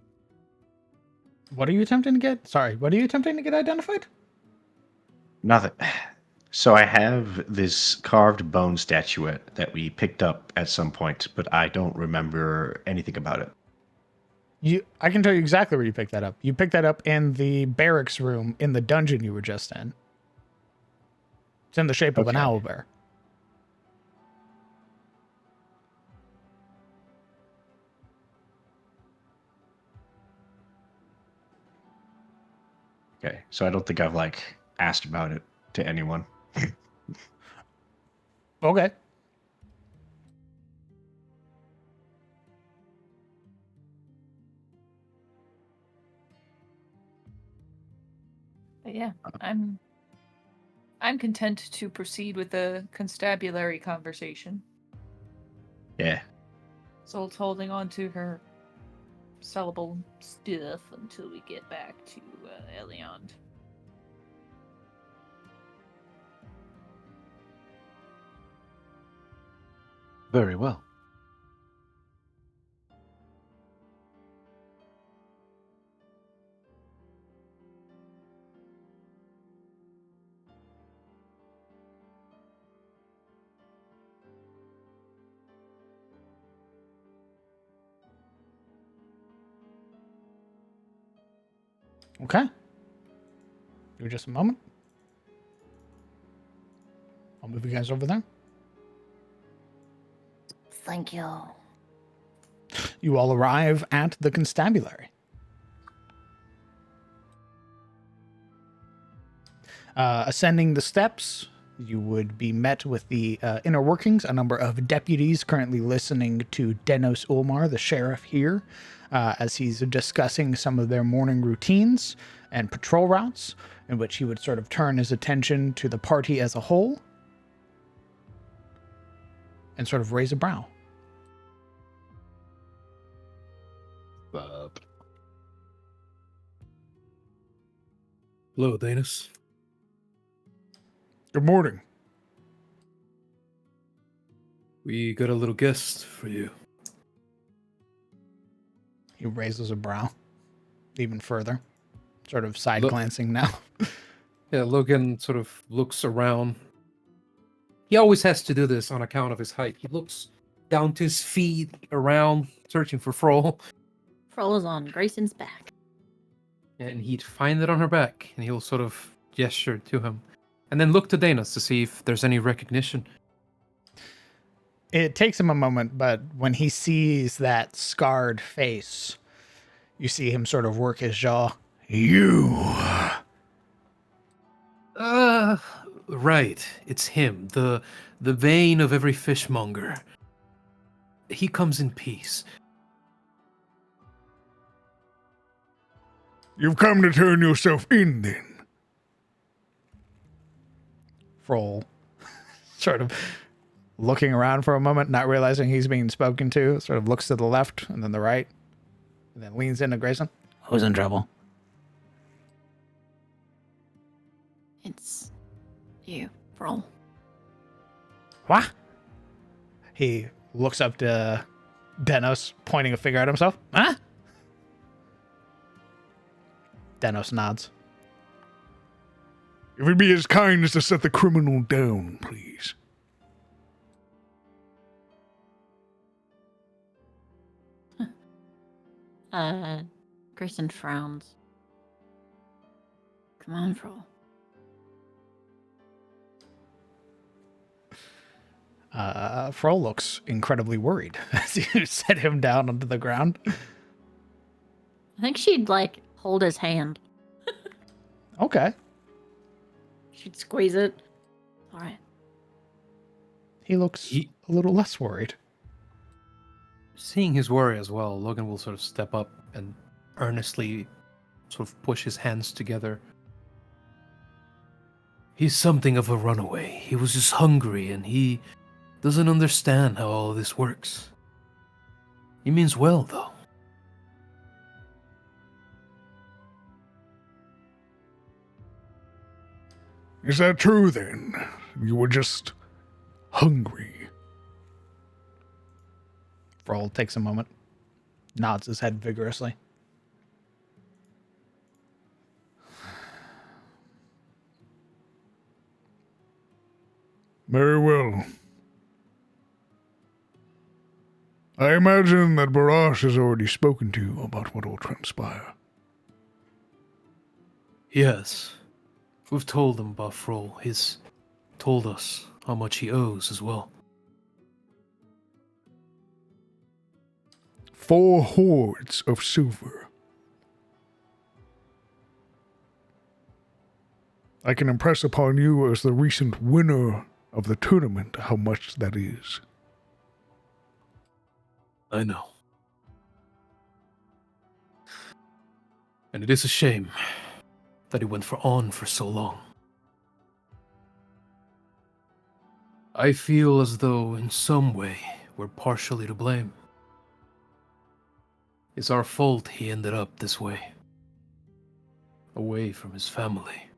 What are you attempting to get? Sorry, what are you attempting to get identified? Nothing. So I have this carved bone statuette that we picked up at some point, but I don't remember anything about it. I can tell you exactly where you picked that up. You picked that up in the barracks room in the dungeon you were just in. It's in the shape of an Okay. owlbear. Okay, so I don't think I've like asked about it to anyone. Okay. But yeah, I'm content to proceed with the constabulary conversation. Yeah. Zolt's holding on to her sellable stuff until we get back to Eliond. Very well. Okay. Give me just a moment. I'll move you guys over there. Thank you. You all arrive at the constabulary. Ascending the steps, you would be met with the inner workings, a number of deputies currently listening to Denos Ulmar, the sheriff here, as he's discussing some of their morning routines and patrol routes, in which he would sort of turn his attention to the party as a whole and sort of raise a brow. Hello, Danis. Good morning. We got a little guest for you. He raises a brow even further, sort of side Look. glancing now. Yeah, Logan sort of looks around. He always has to do this on account of his height. He looks down to his feet, around, searching for Froll, Froll is on Grayson's back. and he'd find it on her back, and he'll sort of gesture to him, and then look to Danos to see if there's any recognition. It takes him a moment, but when he sees that scarred face, you see him sort of work his jaw. You. Right. It's him, the bane of every fishmonger. He comes in peace. You've come to turn yourself in, then. Froll sort of looking around for a moment, not realizing he's being spoken to, sort of looks to the left and then the right, and then leans into Grayson. Who's in trouble? It's you, Froll. What? He looks up to Denos, pointing a finger at himself. Huh? Denos nods. If you'd be as kind as to set the criminal down, please. Grayson frowns. Come on, Froll. Froll looks incredibly worried as you set him down onto the ground. I think she'd, hold his hand. Okay. She'd squeeze it. All right. He looks a little less worried. Seeing his worry as well, Logan will sort of step up and earnestly sort of push his hands together. He's something of a runaway. He was just hungry and he doesn't understand how all this works. He means well, though. Is that true, then? You were just hungry. Froll takes a moment, nods his head vigorously. Very well. I imagine that Barash has already spoken to you about what will transpire. Yes. We've told him about Froll. He's told us how much he owes as well. 4 hoards of silver. I can impress upon you as the recent winner of the tournament how much that is. I know. And it is a shame that he went on for so long. I feel as though in some way we're partially to blame. It's our fault he ended up this way. Away from his family.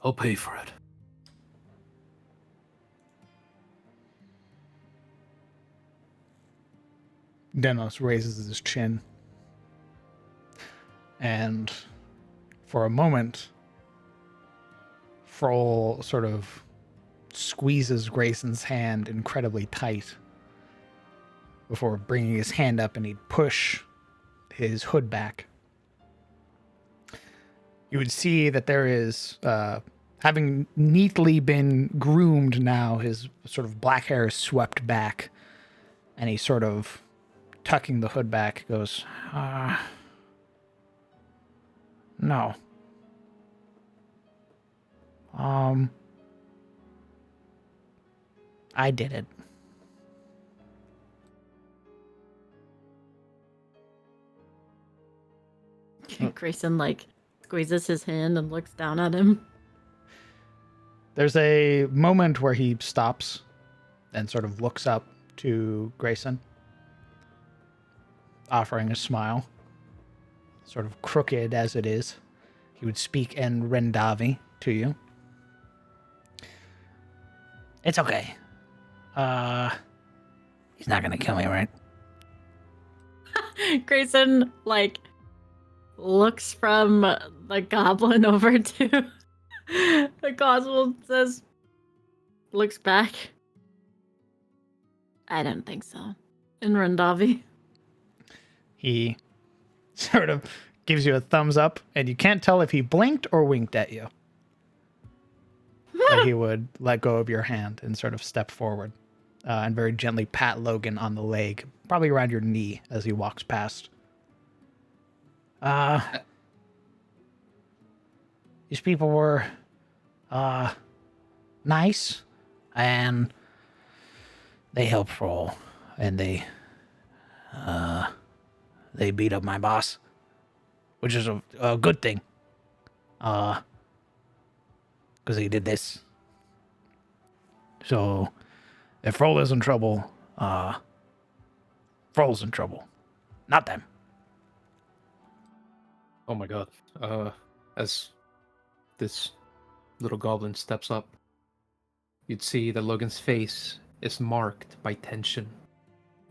I'll pay for it. Denos raises his chin. And for a moment, Froll sort of squeezes Grayson's hand incredibly tight before bringing his hand up, and he'd push his hood back. You would see that there is, having neatly been groomed now, his sort of black hair is swept back, and he's sort of tucking the hood back, goes, no. I did it. Grayson, squeezes his hand and looks down at him. There's a moment where he stops and sort of looks up to Grayson, offering a smile, sort of crooked as it is. He would speak in Rendavi to you. It's okay. He's not gonna kill me, right? Grayson, looks from the goblin over to the constable, says, looks back. I don't think so. And Rendavi. He sort of gives you a thumbs up, and you can't tell if he blinked or winked at you. Like he would let go of your hand and sort of step forward and very gently pat Logan on the leg, probably around your knee as he walks past. These people were nice, and they helped Froll, and they beat up my boss, which is a good thing. Because he did this. So, if Froll is in trouble, Froll's in trouble, not them. Oh my god. As this little goblin steps up, you'd see that Logan's face is marked by tension.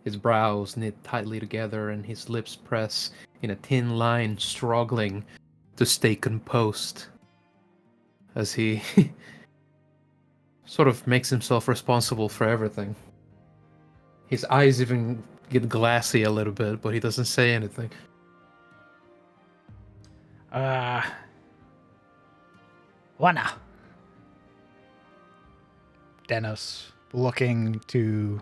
His brows knit tightly together and his lips press in a thin line, struggling to stay composed. As he sort of makes himself responsible for everything. His eyes even get glassy a little bit, but he doesn't say anything. What now? Dennis, looking to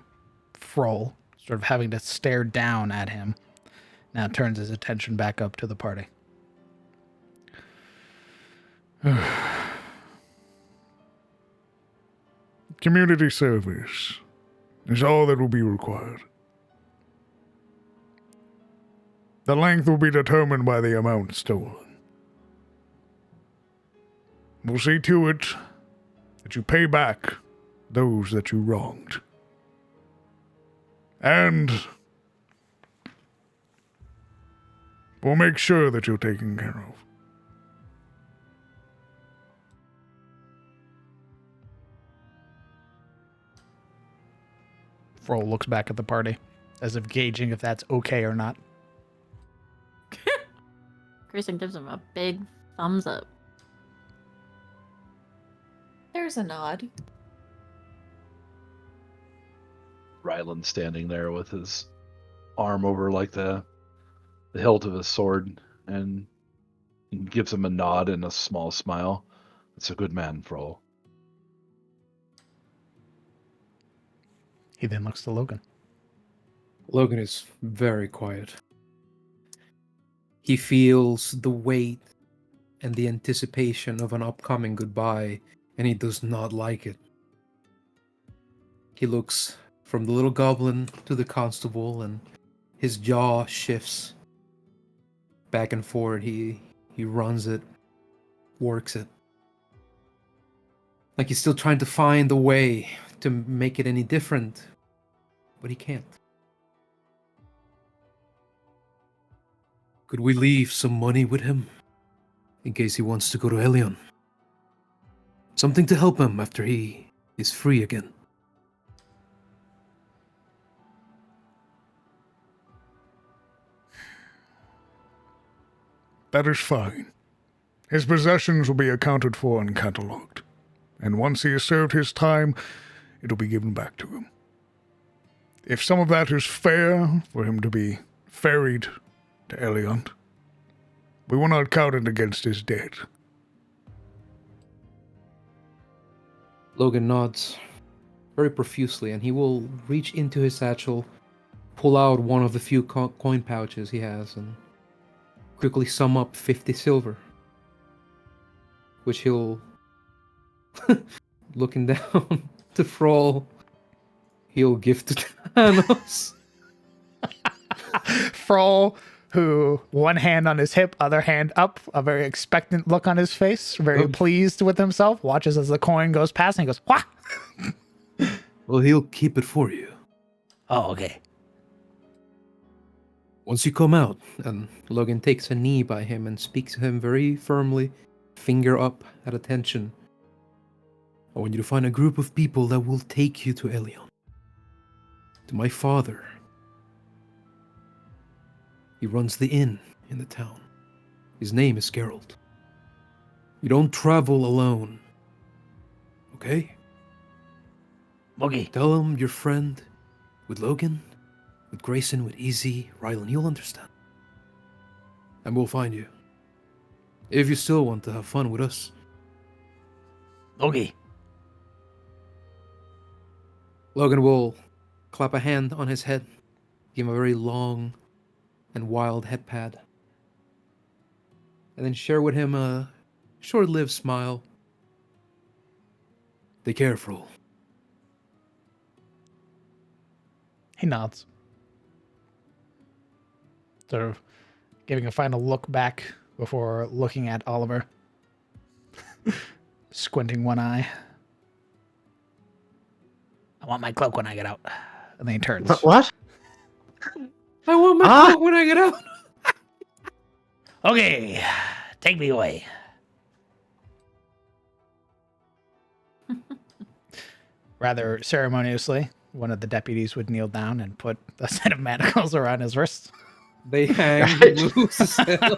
Froll, sort of having to stare down at him, now turns his attention back up to the party. Community service is all that will be required. The length will be determined by the amount stolen. We'll see to it that you pay back those that you wronged. And we'll make sure that you're taken care of. Froll looks back at the party, as if gauging if that's okay or not. Grayson gives him a big thumbs up. There's a nod. Ryland's standing there with his arm over like the hilt of his sword and gives him a nod and a small smile. It's a good man, Froll. He then looks to Logan. Logan is very quiet. He feels the weight and the anticipation of an upcoming goodbye, and he does not like it. He looks from the little goblin to the constable, and his jaw shifts back and forth. He runs it, works it. Like he's still trying to find a way to make it any different, but he can't. Could we leave some money with him, in case he wants to go to Helion? Something to help him after he is free again. That is fine. His possessions will be accounted for and catalogued. And once he has served his time, it will be given back to him. If some of that is fair for him to be ferried to Eliont, we will not count it against his debt. Logan nods very profusely, and he will reach into his satchel, pull out one of the few coin pouches he has, and quickly sum up 50 silver, which he'll, looking down to Froll, he'll give to Thanos. Froll, who one hand on his hip, other hand up, a very expectant look on his face, very pleased with himself, watches as the coin goes past and he goes, "Wah!" Well, he'll keep it for you. Oh, okay. Once you come out, and Logan takes a knee by him and speaks to him very firmly, finger up at attention. I want you to find a group of people that will take you to Elion. To my father. He runs the inn in the town. His name is Geralt. You don't travel alone. Okay? Boogie. Tell him you're friend with Logan, with Grayson, with Easy, Rylan. He'll understand. And we'll find you. If you still want to have fun with us. Boogie. Logan will clap a hand on his head, give him a very long and wild head pad, and then share with him a short-lived smile. Be careful. He nods. Sort of giving a final look back before looking at Oliver. Squinting one eye. I want my cloak when I get out. And then he turns. What? I want my Ah! coat when I get out. Okay, take me away. Rather ceremoniously, one of the deputies would kneel down and put a set of manacles around his wrists. They hang loose as hell.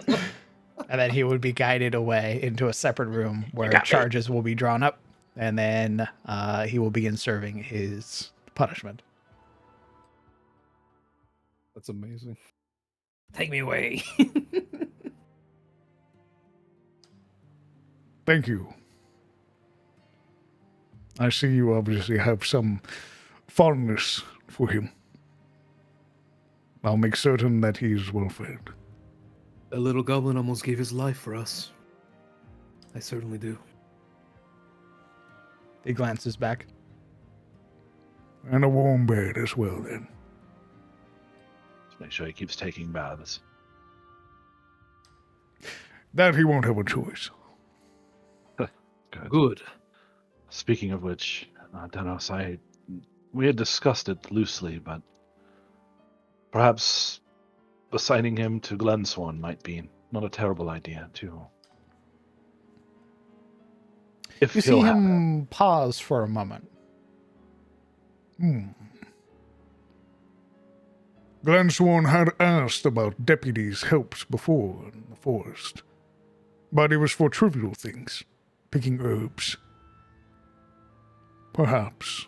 And then he would be guided away into a separate room where got me. charges will be drawn up. And then he will begin serving his punishment. That's amazing. Take me away. Thank you. I see you obviously have some fondness for him. I'll make certain that he's well fed. A little goblin almost gave his life for us. I certainly do. He glances back. And a warm bed as well, then. Just make sure he keeps taking baths. That he won't have a choice. Good. Good. Speaking of which, Denos, we had discussed it loosely, but perhaps assigning him to Glensworn might be not a terrible idea, too. If You see he'll have it. him pause for a moment. Glensworn had asked about deputies' helps before in the forest, but it was for trivial things, picking herbs. Perhaps.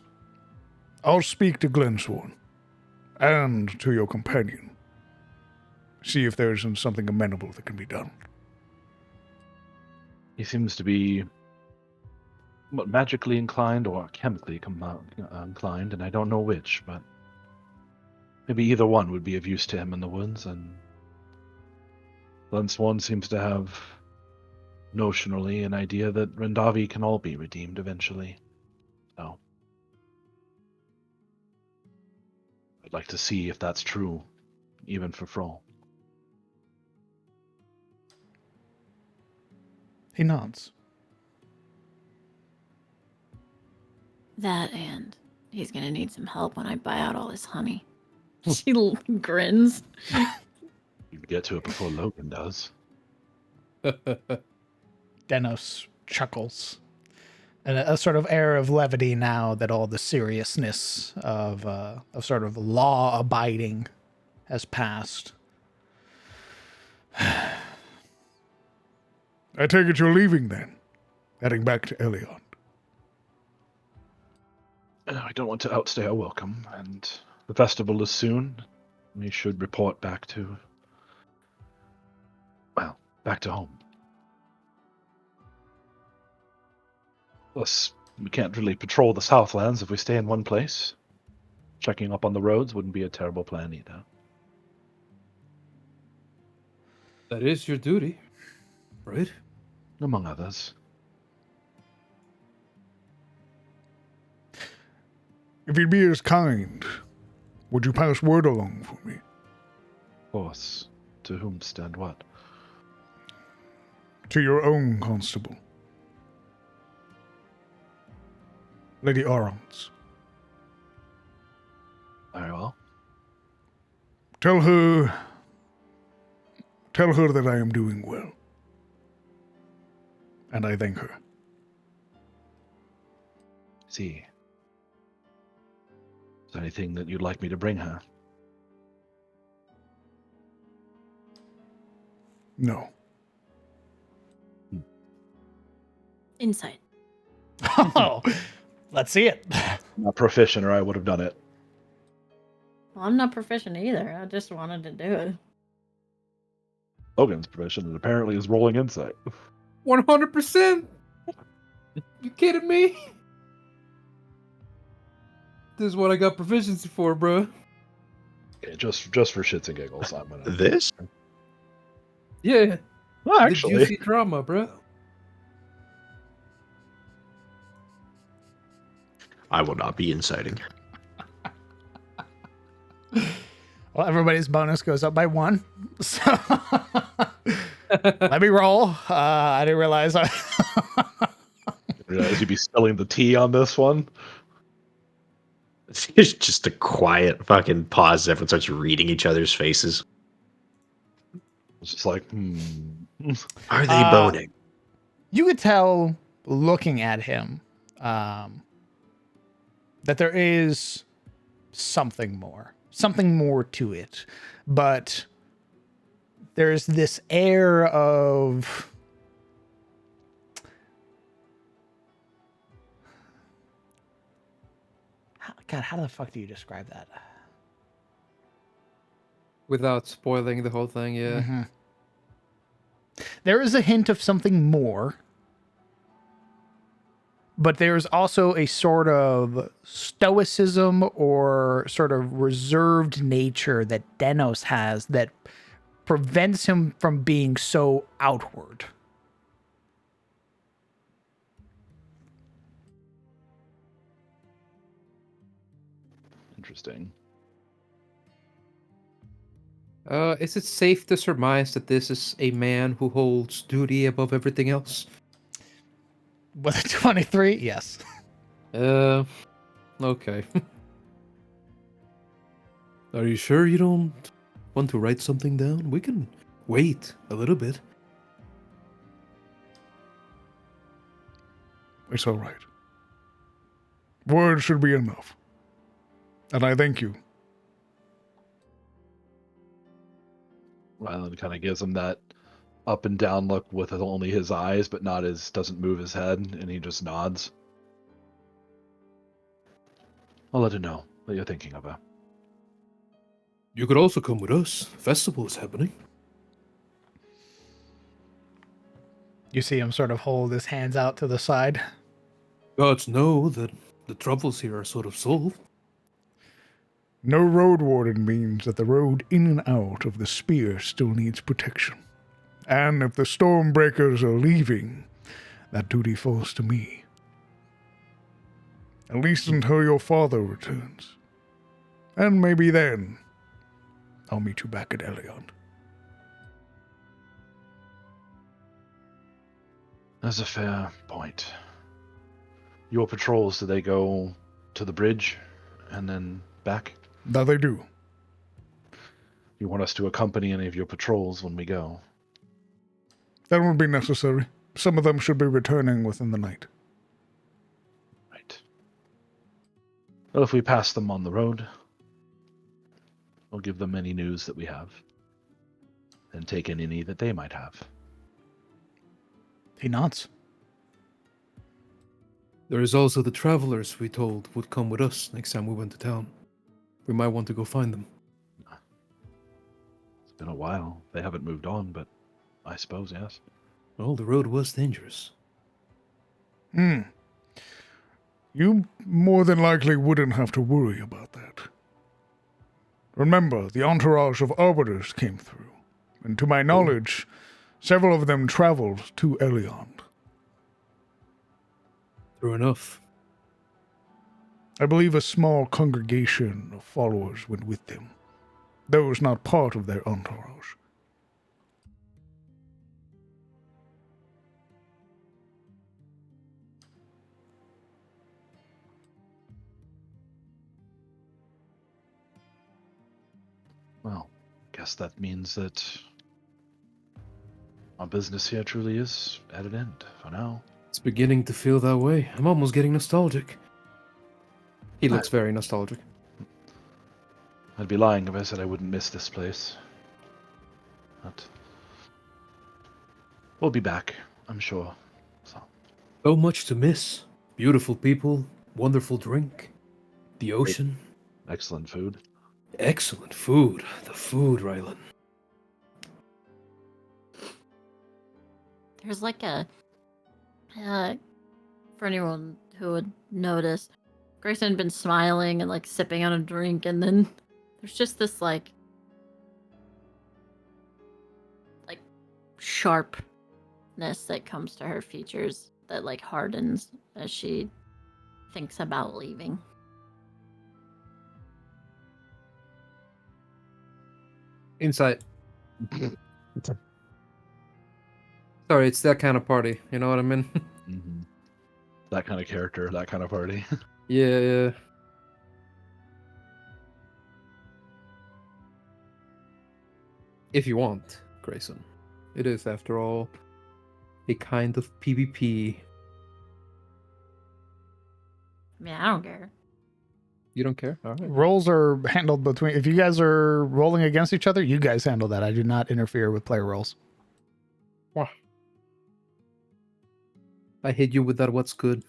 I'll speak to Glensworn, and to your companion. See if there isn't something amenable that can be done. He seems to be magically inclined or chemically inclined, and I don't know which, but maybe either one would be of use to him in the woods, and Glensworn seems to have notionally an idea that Rendavi can all be redeemed eventually. So I'd like to see if that's true, even for Froll. He nods. That and he's gonna need some help when I buy out all his honey. She grins. You can get to it before Logan does. Denos chuckles. And a sort of air of levity now that all the seriousness of sort of law abiding has passed. I take it you're leaving then, heading back to Elion. I don't want to outstay our welcome, and the festival is soon. We should report back to home. Plus, we can't really patrol the Southlands if we stay in one place. Checking up on the roads wouldn't be a terrible plan either. That is your duty, right? Among others. If you'd be as kind, would you pass word along for me? Of course. To whomst and what? To your own constable. Lady Arons. Very well. Tell her that I am doing well. And I thank her. See. Is there anything that you'd like me to bring her? No. Insight. Oh, let's see it. Not proficient, or I would have done it. Well, I'm not proficient either. I just wanted to do it. Logan's proficient, and apparently is rolling insight. 100%. You kidding me? This is what I got proficiency for, bro. Okay, just for shits and giggles, I'm gonna. This? Yeah. Well, The actually, juicy drama, bro. I will not be inciting. Well, everybody's bonus goes up by 1. So let me roll. I didn't realize I. realize you'd be spilling the tea on this one. It's just a quiet fucking pause. Everyone starts reading each other's faces. It's just like, Are they boning? You could tell looking at him that there is something more to it, but there's this air of God, how the fuck do you describe that? Without spoiling the whole thing, yeah. Mm-hmm. There is a hint of something more, but there's also a sort of stoicism or sort of reserved nature that Denos has that prevents him from being so outward. interesting. Is it safe to surmise that this is a man who holds duty above everything else? With a 23, yes. Okay. Are you sure you don't want to write something down? We can wait a little bit. It's all right. Words should be enough. And I thank you. Rylan kind of gives him that up and down look with only his eyes, but doesn't move his head, and he just nods. I'll let her know that you're thinking of her. You could also come with us. Festival is happening. You see him sort of hold his hands out to the side. Gods know that the troubles here are sort of solved. No road warden means that the road in and out of the spear still needs protection. And if the Stormbreakers are leaving, that duty falls to me. At least until your father returns. And maybe then, I'll meet you back at Elion. That's a fair point. Your patrols, do they go to the bridge and then back? That they do. You want us to accompany any of your patrols when we go? That won't be necessary. Some of them should be returning within the night. Right. Well, if we pass them on the road, we'll give them any news that we have, and take in any that they might have. He nods. There is also the travelers we told would come with us next time we went to town. We might want to go find them. It's been a while. They haven't moved on, but I suppose, yes. Well, the road was dangerous. You more than likely wouldn't have to worry about that. Remember, the entourage of arbiters came through, and to my knowledge, several of them traveled to Elion. True enough. I believe a small congregation of followers went with them, those not part of their entourage. Well, guess that means that our business here truly is at an end for now. It's beginning to feel that way. I'm almost getting nostalgic. He looks very nostalgic. I'd be lying if I said I wouldn't miss this place. But we'll be back, I'm sure. So So much to miss. Beautiful people, wonderful drink, the ocean, Excellent food. excellent food. The food, Rylan. There's like a for anyone who would notice, Grayson had been smiling and like sipping on a drink, and then there's just this like sharpness that comes to her features that like hardens as she thinks about leaving. Insight. Sorry, it's that kind of party. You know what I mean? Mm-hmm. That kind of character, that kind of party. Yeah. If you want, Grayson. It is, after all, a kind of PvP. I mean, I don't care. You don't care? All right. Rolls are handled between. If you guys are rolling against each other, you guys handle that. I do not interfere with player rolls. Wah. I hit you with that what's good.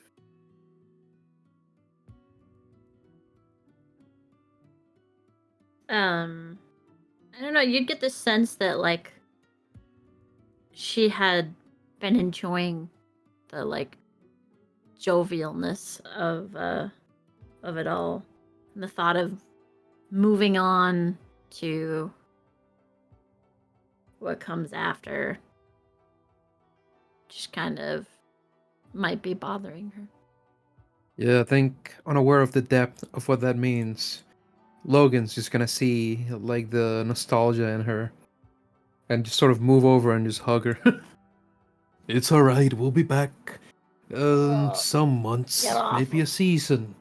I don't know, you'd get the sense that like she had been enjoying the like jovialness of it all. And the thought of moving on to what comes after just kind of might be bothering her. Yeah, I think, unaware of the depth of what that means, Logan's just gonna see like the nostalgia in her and just sort of move over and just hug her. It's alright, we'll be back. Some months, get off. maybe a season.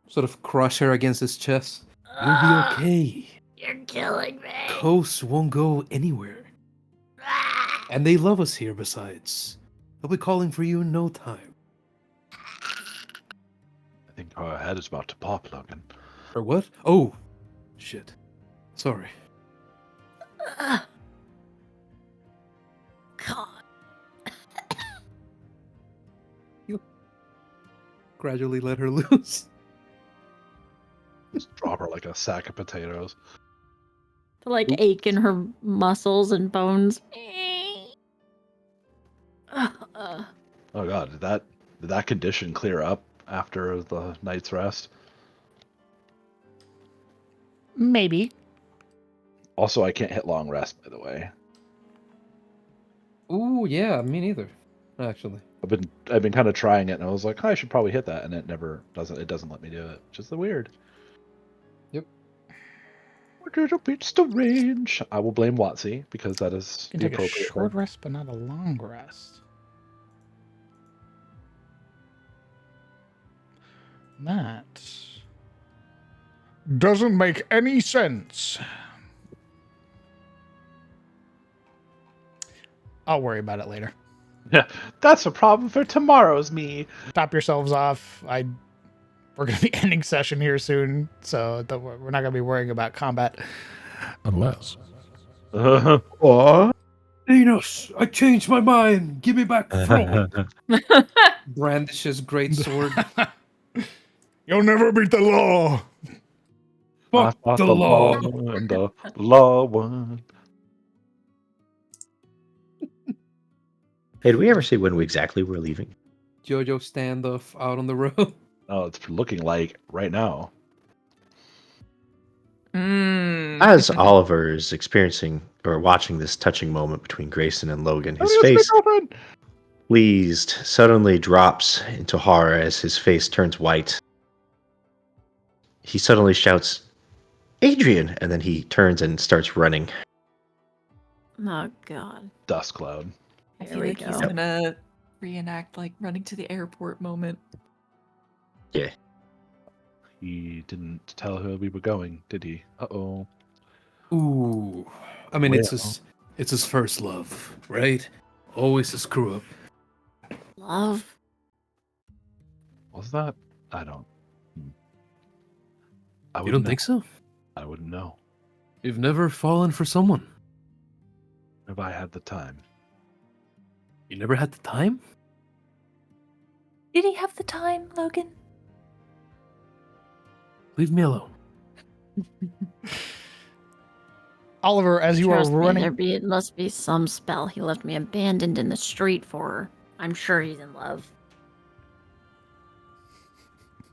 Sort of crush her against his chest. You'll be Ah, okay. You're killing me. Coast won't go anywhere. And they love us here besides. They'll be calling for you in no time. I think our head is about to pop, Logan. Or what? Oh, shit. Sorry. Ah. God. Gradually let her loose. Just drop her like a sack of potatoes. The like ache in her muscles and bones. Oh god, did that condition clear up after the night's rest? Maybe. Also, I can't hit long rest, by the way. Ooh, yeah, me neither. Actually. I've been kind of trying it, and I was like, I should probably hit that, and it never doesn't. It doesn't let me do it. Just weird. Yep. It's the range. I will blame Watsy because that is You can the take a appropriate short one. rest, but not a long rest. That doesn't make any sense. I'll worry about it later. Yeah, that's a problem for tomorrow's me. Top yourselves off. We're going to be ending session here soon, so we're not going to be worrying about combat. Unless. What? Enos, I changed my mind. Give me back the throne. Brandishes great sword. You'll never beat the law. Fuck I fought the law. and the law won. Hey, did we ever say when exactly we're leaving? Jojo standoff out on the road. Oh, it's looking like right now. As Oliver is experiencing or watching this touching moment between Grayson and Logan, his Oh, face, that's my girlfriend! pleased, suddenly drops into horror as his face turns white. He suddenly shouts, Adrian! And then he turns and starts running. Oh God. Dust cloud. I Here feel we like he's go. gonna reenact like running to the airport moment. Yeah. He didn't tell her we were going, did he? Uh-oh. Ooh. I mean, Well. it's his first love, right? Always a screw up. Love. Was that? I don't. I You wouldn't don't know. think so? I wouldn't know You've never fallen for someone. if I had the time. You never had the time? Did he have the time, Logan? Leave me alone. Oliver, as you are Trust me, running, it must be some spell he left me abandoned in the street for. I'm sure he's in love.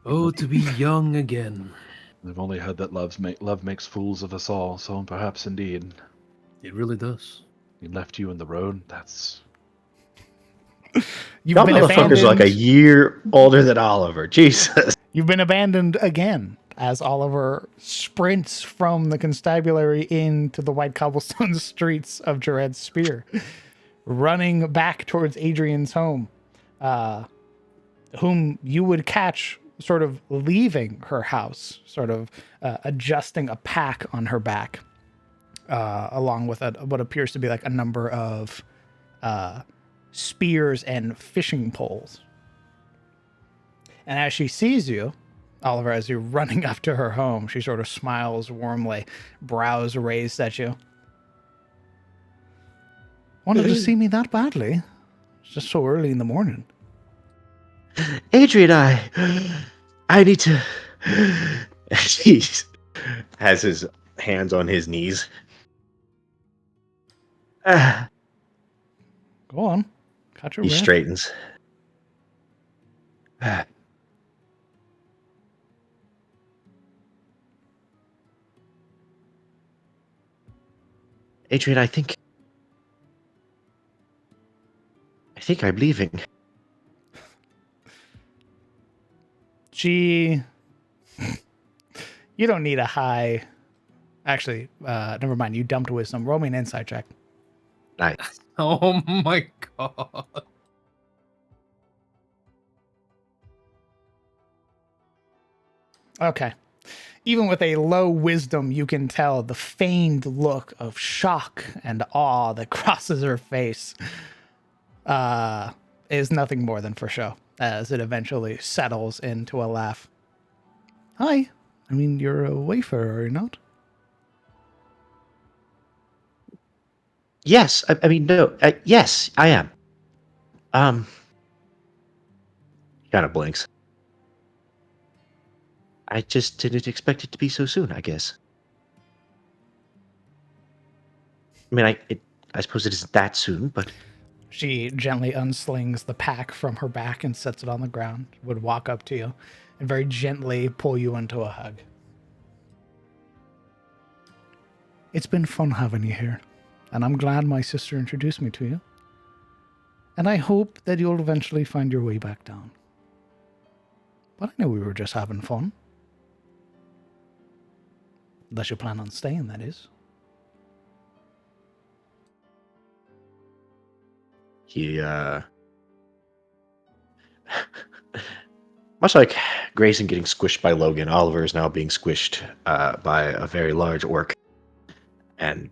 Oh, to be young again. I've only heard that love makes fools of us all, so perhaps indeed. It really does. He left you in the road. That's you've Y'all been motherfuckers are like a abandoned. year older than Oliver. Jesus. You've been abandoned again as Oliver sprints from the constabulary into the white cobblestone streets of Jared's Spear, running back towards Adrian's home, whom you would catch sort of leaving her house, sort of adjusting a pack on her back, along with what appears to be like a number of spears and fishing poles. And as she sees you, Oliver, as you're running up to her home, she sort of smiles warmly, brows raised at you. Wanted to see me that badly? It's just so early in the morning. Adrian, I need to. He has his hands on his knees. Go on. Catch your He breath. straightens. Adrian, I think I'm leaving. You don't need a high. Actually, never mind. You dumped wisdom. Roll me an insight check. Nice. Oh my god. Okay. Even with a low wisdom, you can tell the feigned look of shock and awe that crosses her face is nothing more than for show, as it eventually settles into a laugh. Hi. I mean, you're a wayfarer, are you not? Yes, I mean no. Yes, I am. He kind of blinks. I just didn't expect it to be so soon, I guess. I mean, I suppose it isn't that soon, but She gently unslings the pack from her back and sets it on the ground, would walk up to you, and very gently pull you into a hug. It's been fun having you here, and I'm glad my sister introduced me to you. And I hope that you'll eventually find your way back down. But I know we were just having fun. Unless you plan on staying, that is. he much like Grayson getting squished by Logan, Oliver is now being squished by a very large orc, and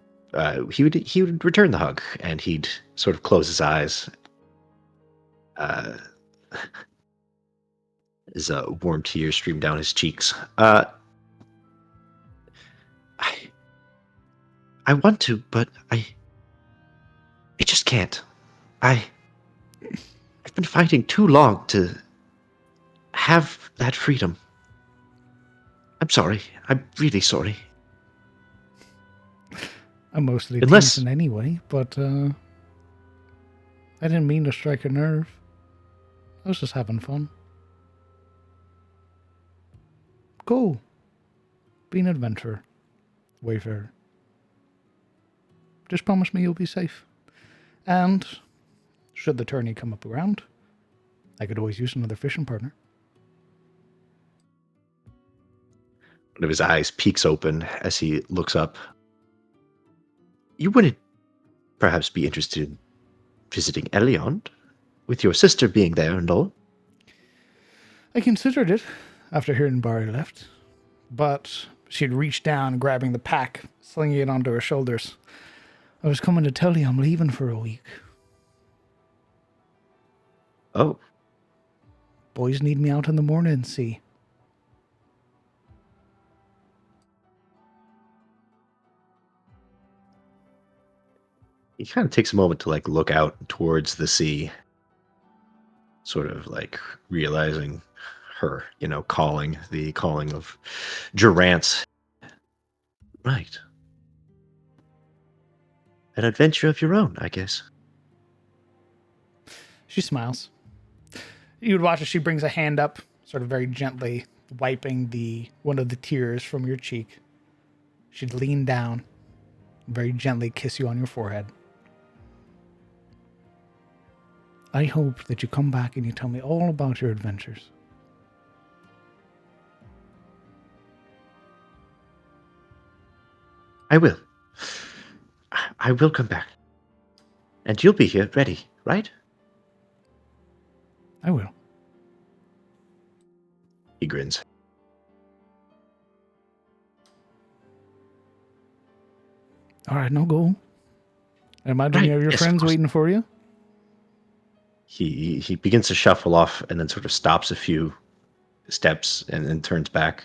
he would return the hug, and he'd sort of close his eyes. As warm tears stream down his cheeks. I want to, but I just can't. I've been fighting too long to have that freedom. I'm sorry. I'm really sorry. I'm mostly Unless- teasing anyway, but I didn't mean to strike a nerve. I was just having fun. Go. Be an adventurer. Wayfarer. Just promise me you'll be safe. And should the tourney come up around, I could always use another fishing partner. One of his eyes peeks open as he looks up. You wouldn't perhaps be interested in visiting Eliond, with your sister being there and all? I considered it after hearing Barry left, but she'd reached down, grabbing the pack, slinging it onto her shoulders. I was coming to tell you I'm leaving for a week. Oh, Boys need me out in the morning, see. he kind of takes a moment to like look out towards the sea. sort of like realizing her, calling of Durant's. Right. An adventure of your own, I guess. She smiles. You would watch as she brings a hand up, sort of very gently wiping one of the tears from your cheek. She'd lean down, very gently kiss you on your forehead. I hope that you come back and you tell me all about your adventures. I will. I will come back. And you'll be here ready, right? I will. He grins. All right, no go. I imagine Right, you have your yes, of friends course. waiting for you. He begins to shuffle off and then sort of stops a few steps and then turns back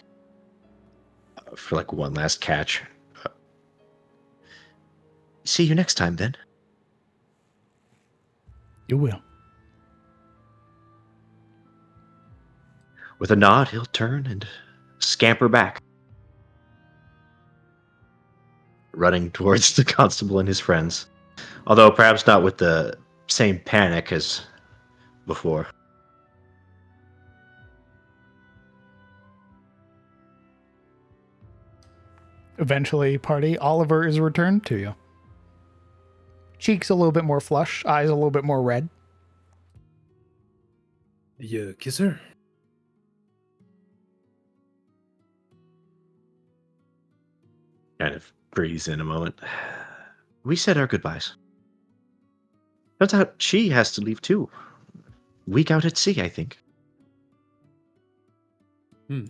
for like one last catch. See you next time, then. You will. With a nod, he'll turn and scamper back, running towards the constable and his friends, although perhaps not with the same panic as before. Eventually, party, Oliver is returned to you. Cheeks a little bit more flush, eyes a little bit more red. You kiss her? Kind of breathes in a moment. We said our goodbyes. Turns out she has to leave too. Week out at sea, I think. Hmm.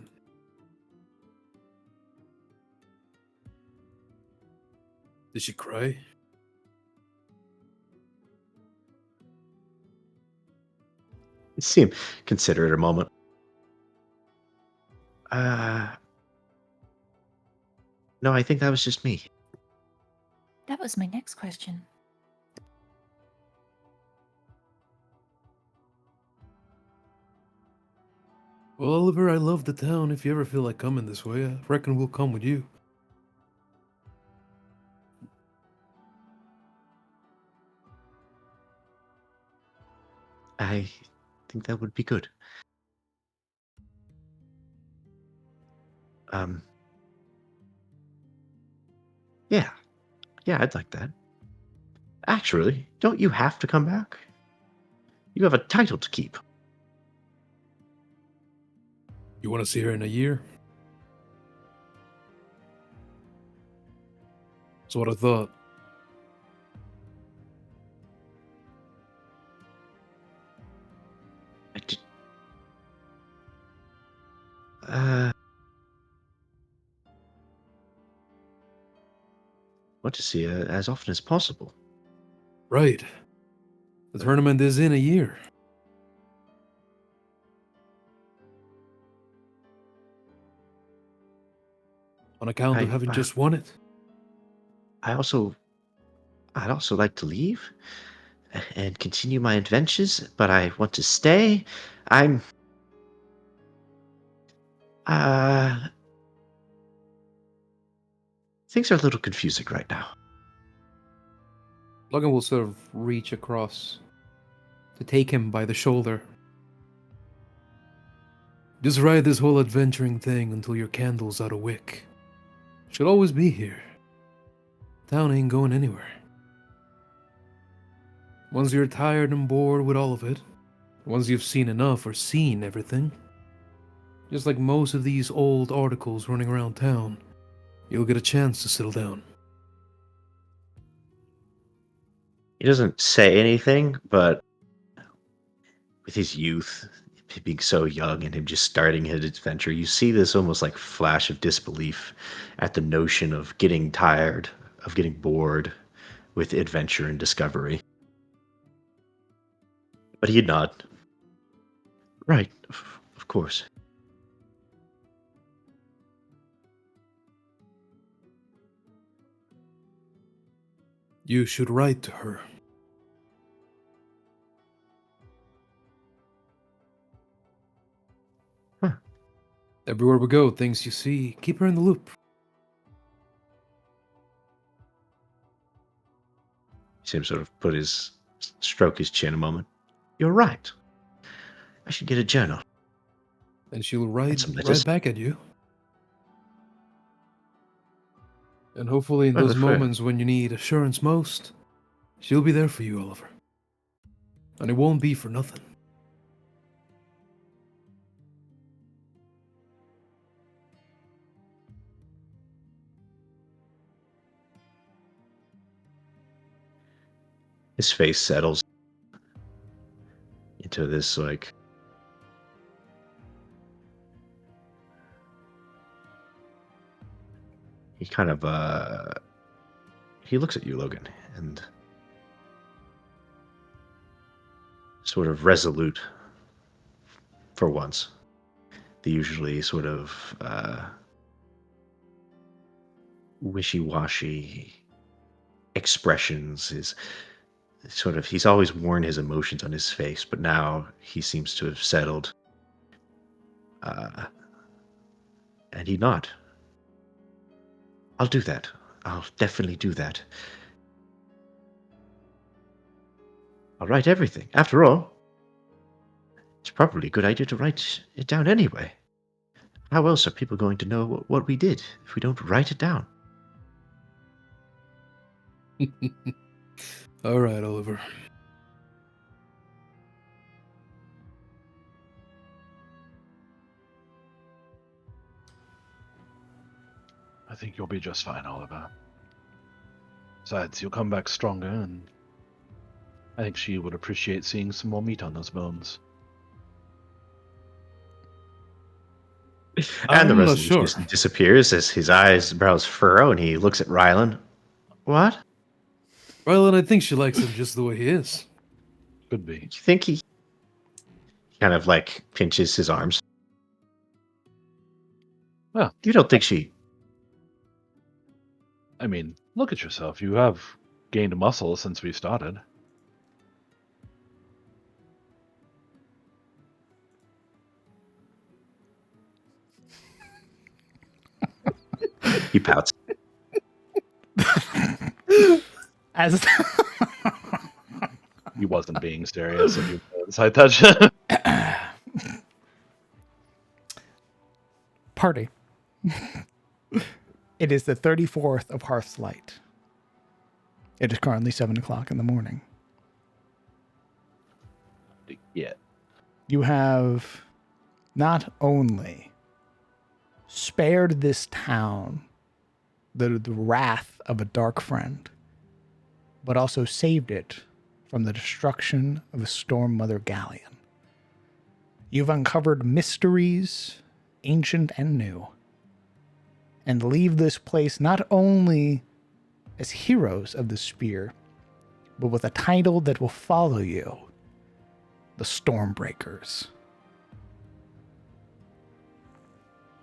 Did she cry? See him consider it a moment. No, I think that was just me. That was my next question. Well, Oliver, I love the town. If you ever feel like coming this way, I reckon we'll come with you. I think that would be good. Um, yeah. Yeah, I'd like that. Actually, don't you have to come back? You have a title to keep. You want to see her in a year? That's what I thought. I did, uh, want to see her as often as possible. Right. The tournament is in a year. On account of having just won it. I'd also like to leave and continue my adventures, but I want to stay. I'm, uh, things are a little confusing right now. Logan will sort of reach across to take him by the shoulder. Just ride this whole adventuring thing until your candle's out of wick. Should always be here. Town ain't going anywhere. Once you're tired and bored with all of it, once you've seen enough or seen everything, just like most of these old articles running around town, you'll get a chance to settle down. He doesn't say anything, but with his youth, being so young and him just starting his adventure, you see this almost like flash of disbelief at the notion of getting tired, of getting bored with adventure and discovery. But he'd nod. Right, of course. You should write to her. Everywhere we go, things you see, keep her in the loop. See him sort of stroke his chin a moment. You're right. I should get a journal. And she'll And ride some letters. right back at you. And hopefully in Well, those if we're- moments when you need assurance most, she'll be there for you, Oliver. And it won't be for nothing. His face settles into this, like, he kind of, he looks at you, Logan, and sort of resolute for once. The usually sort of wishy-washy expressions is sort of, he's always worn his emotions on his face, but now he seems to have settled. And he nod. I'll do that. I'll definitely do that. I'll write everything. After all, it's probably a good idea to write it down anyway. How else are people going to know what we did if we don't write it down? All right, Oliver. I think you'll be just fine, Oliver. Besides, you'll come back stronger, and I think she would appreciate seeing some more meat on those bones. And the I'm not resolution sure. just disappears as his brows furrow, and he looks at Rylan. What? Well, and I think she likes him just the way he is. Could be. You think he kind of like pinches his arms? Well, You don't think she... I mean, look at yourself. You have gained muscle since we started. He pouts. As He wasn't being serious if you side touch. party. It is the 34th of Hearth's Light. It is currently 7 o'clock in the morning. Yeah. You have not only spared this town the wrath of a dark friend, but also saved it from the destruction of a Storm Mother galleon. You've uncovered mysteries, ancient and new, and leave this place not only as heroes of the spear, but with a title that will follow you, the Stormbreakers.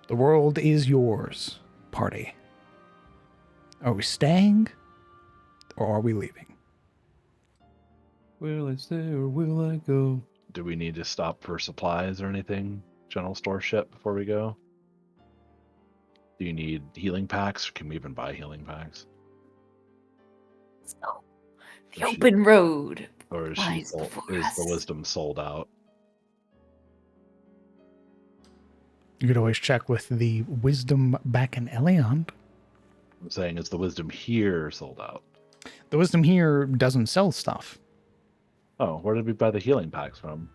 The world is yours, party. Are we staying, or are we leaving? Will I stay or will I go? Do we need to stop for supplies or anything? General store ship before we go? Do you need healing packs, or can we even buy healing packs? So, the Or she- open road Or lies before is the us. wisdom sold out? You could always check with the wisdom back in Eliond. I'm saying, is the wisdom here sold out? The wisdom here doesn't sell stuff. Oh, where did we buy the healing packs from?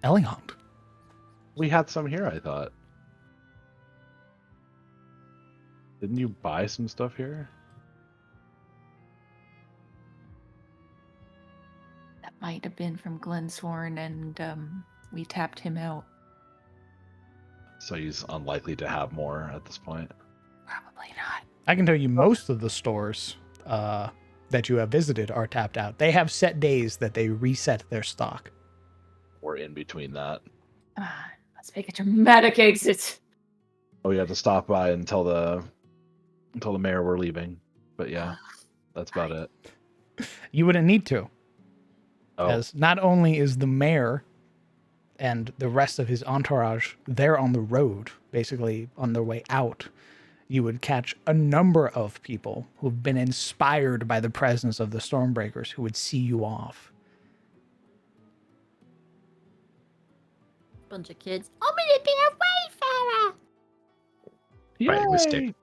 Eliond. We had some here, I thought. Didn't you buy some stuff here? That might have been from Glensworn, and we tapped him out. So he's unlikely to have more at this point. Probably not. I can tell you most of the stores that you have visited are tapped out. They have set days that they reset their stock. Or in between that. Let's make a dramatic exit. Oh, we have to stop by until the mayor we're leaving. But yeah, that's about it. You wouldn't need to, Oh, as not only is the mayor and the rest of his entourage there on the road basically on their way out, you would catch a number of people who've been inspired by the presence of the Stormbreakers who would see you off. Bunch of kids. I'm gonna be a wayfarer. Right, with stick.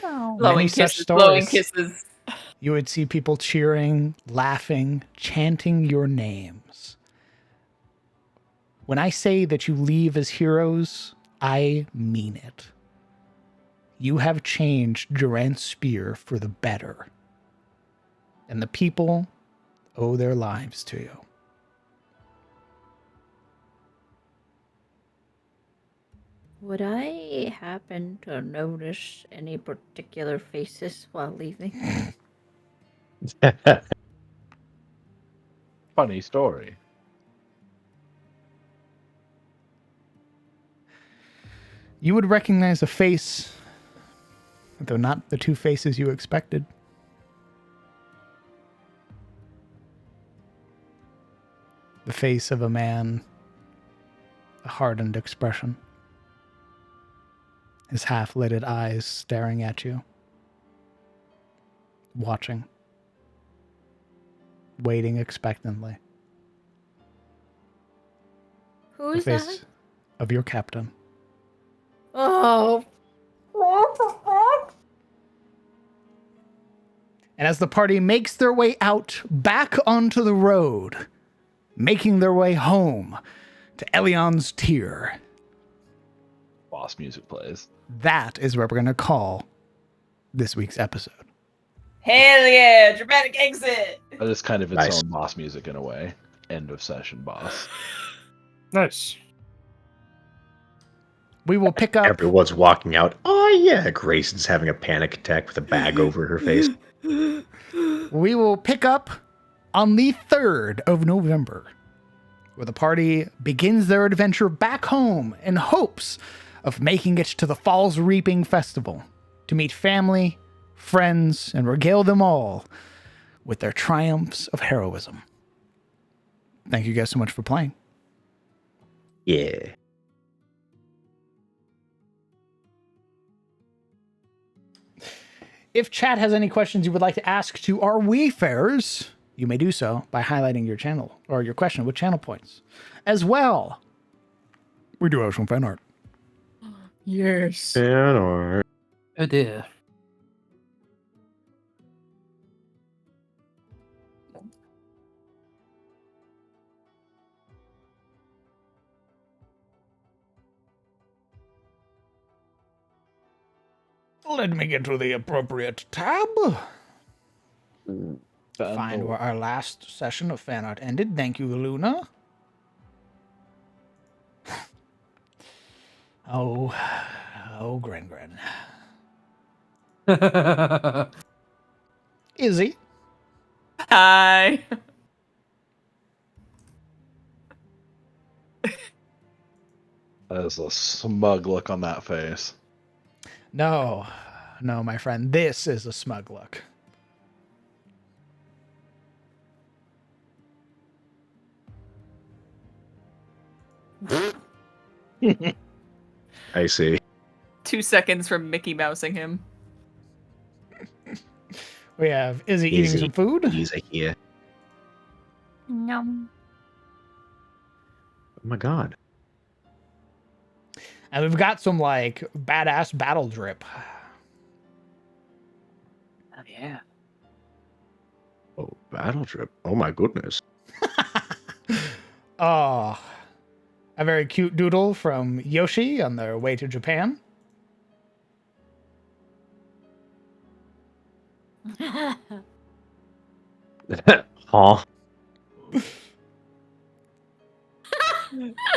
Many Blowing such kisses, blowing stories. kisses. You would see people cheering, laughing, chanting your names. When I say that you leave as heroes, I mean it. You have changed Durant's Spear for the better. And the people owe their lives to you. Would I happen to notice any particular faces while leaving? Funny story. You would recognize a face, though not the two faces you expected. The face of a man, a hardened expression. His half-lidded eyes staring at you. Watching. Waiting expectantly. Who The is that? face of your captain. Oh, And as the party makes their way out back onto the road, making their way home to Elion's Tier, Boss music plays. that is where we're going to call this week's episode. Hell yeah, dramatic exit. That is kind of its Nice. own boss music in a way. End of session boss. Nice. We will pick up. Everyone's walking out. Oh yeah, Grayson's having a panic attack with a bag over her face. We will pick up on the 3rd of November, where the party begins their adventure back home in hopes of making it to the Falls Reaping Festival to meet family, friends, and regale them all with their triumphs of heroism. Thank you guys so much for playing. Yeah. If chat has any questions you would like to ask to our Wayfarers, you may do so by highlighting your channel or your question with channel points. As well, we do have some fan art. yes. Or Oh dear. Let me get to the appropriate tab. Find where our last session of fan art ended. Thank you, Luna. Oh, Gren. Izzy. Hi. That is a smug look on that face. No, my friend. This is a smug look. I see. 2 seconds from Mickey Mousing him. We have Izzy eating Izzy. some food. He's a here. Nom. Oh my god. And we've got some like badass battle drip. Oh yeah. Oh, battle trip. Oh my goodness. Oh, a very cute doodle from Yoshi on their way to Japan. Huh?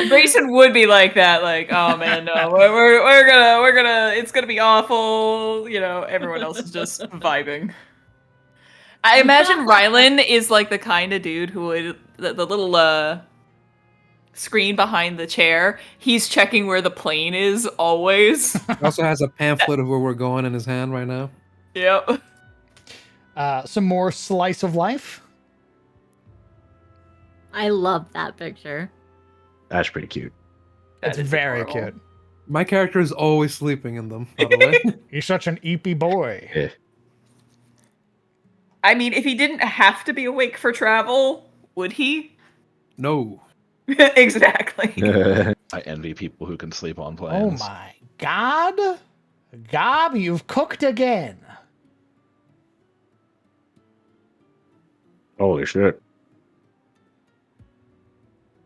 Grayson would be like that, like, oh man, no, we're gonna, it's gonna be awful. You know, everyone else is just vibing. I imagine Rylan is like the kind of dude who would the little screen behind the chair. He's checking where the plane is always. He also has a pamphlet of where we're going in his hand right now. Yep. Some more slice of life. I love that picture. That's pretty cute. It's That is very adorable. cute. My character is always sleeping in them, by the way. He's such an eepy boy. Eh. I mean, if he didn't have to be awake for travel, would he? No. Exactly. I envy people who can sleep on Oh planes. my god. Gob, you've cooked again. Holy shit.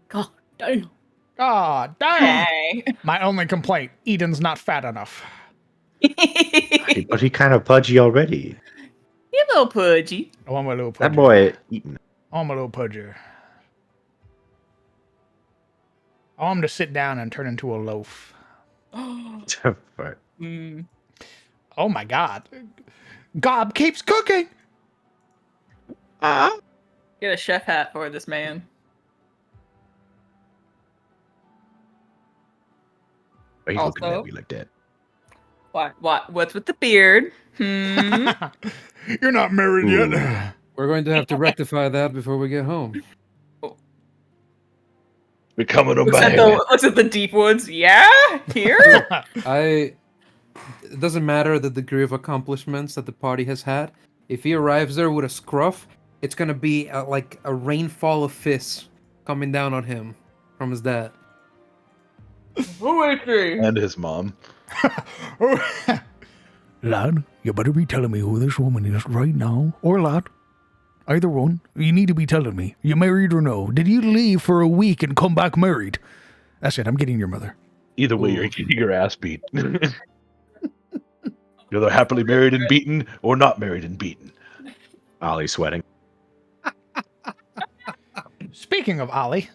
God damn. God damn. Hey. My only complaint, Eden's not fat enough. But he kind of pudgy already. You little pudgy. I want my little pudger. That boy eating. I want my little pudger. I want him to sit down and turn into a loaf. But Mm. Oh my god. Gob keeps cooking. Get a chef hat for this man. he's looking Also- at me like that. What's with the beard? Hmm. You're not married Ooh. yet. We're going to have to rectify that before we get home. Becoming a Looks at man. the deep woods. Yeah, here. It doesn't matter the degree of accomplishments that the party has had. If he arrives there with a scruff, it's gonna be like a rainfall of fists coming down on him from his dad. Who is she? And his mom. Lad, you better be telling me who this woman is right now. Or lad. Either one. You need to be telling me. You married or no? Did you leave for a week and come back married? That's it. I'm getting your mother. Either way, you're getting your ass beat. You're either happily married and beaten or not married and beaten. Ollie sweating. Speaking of Ollie,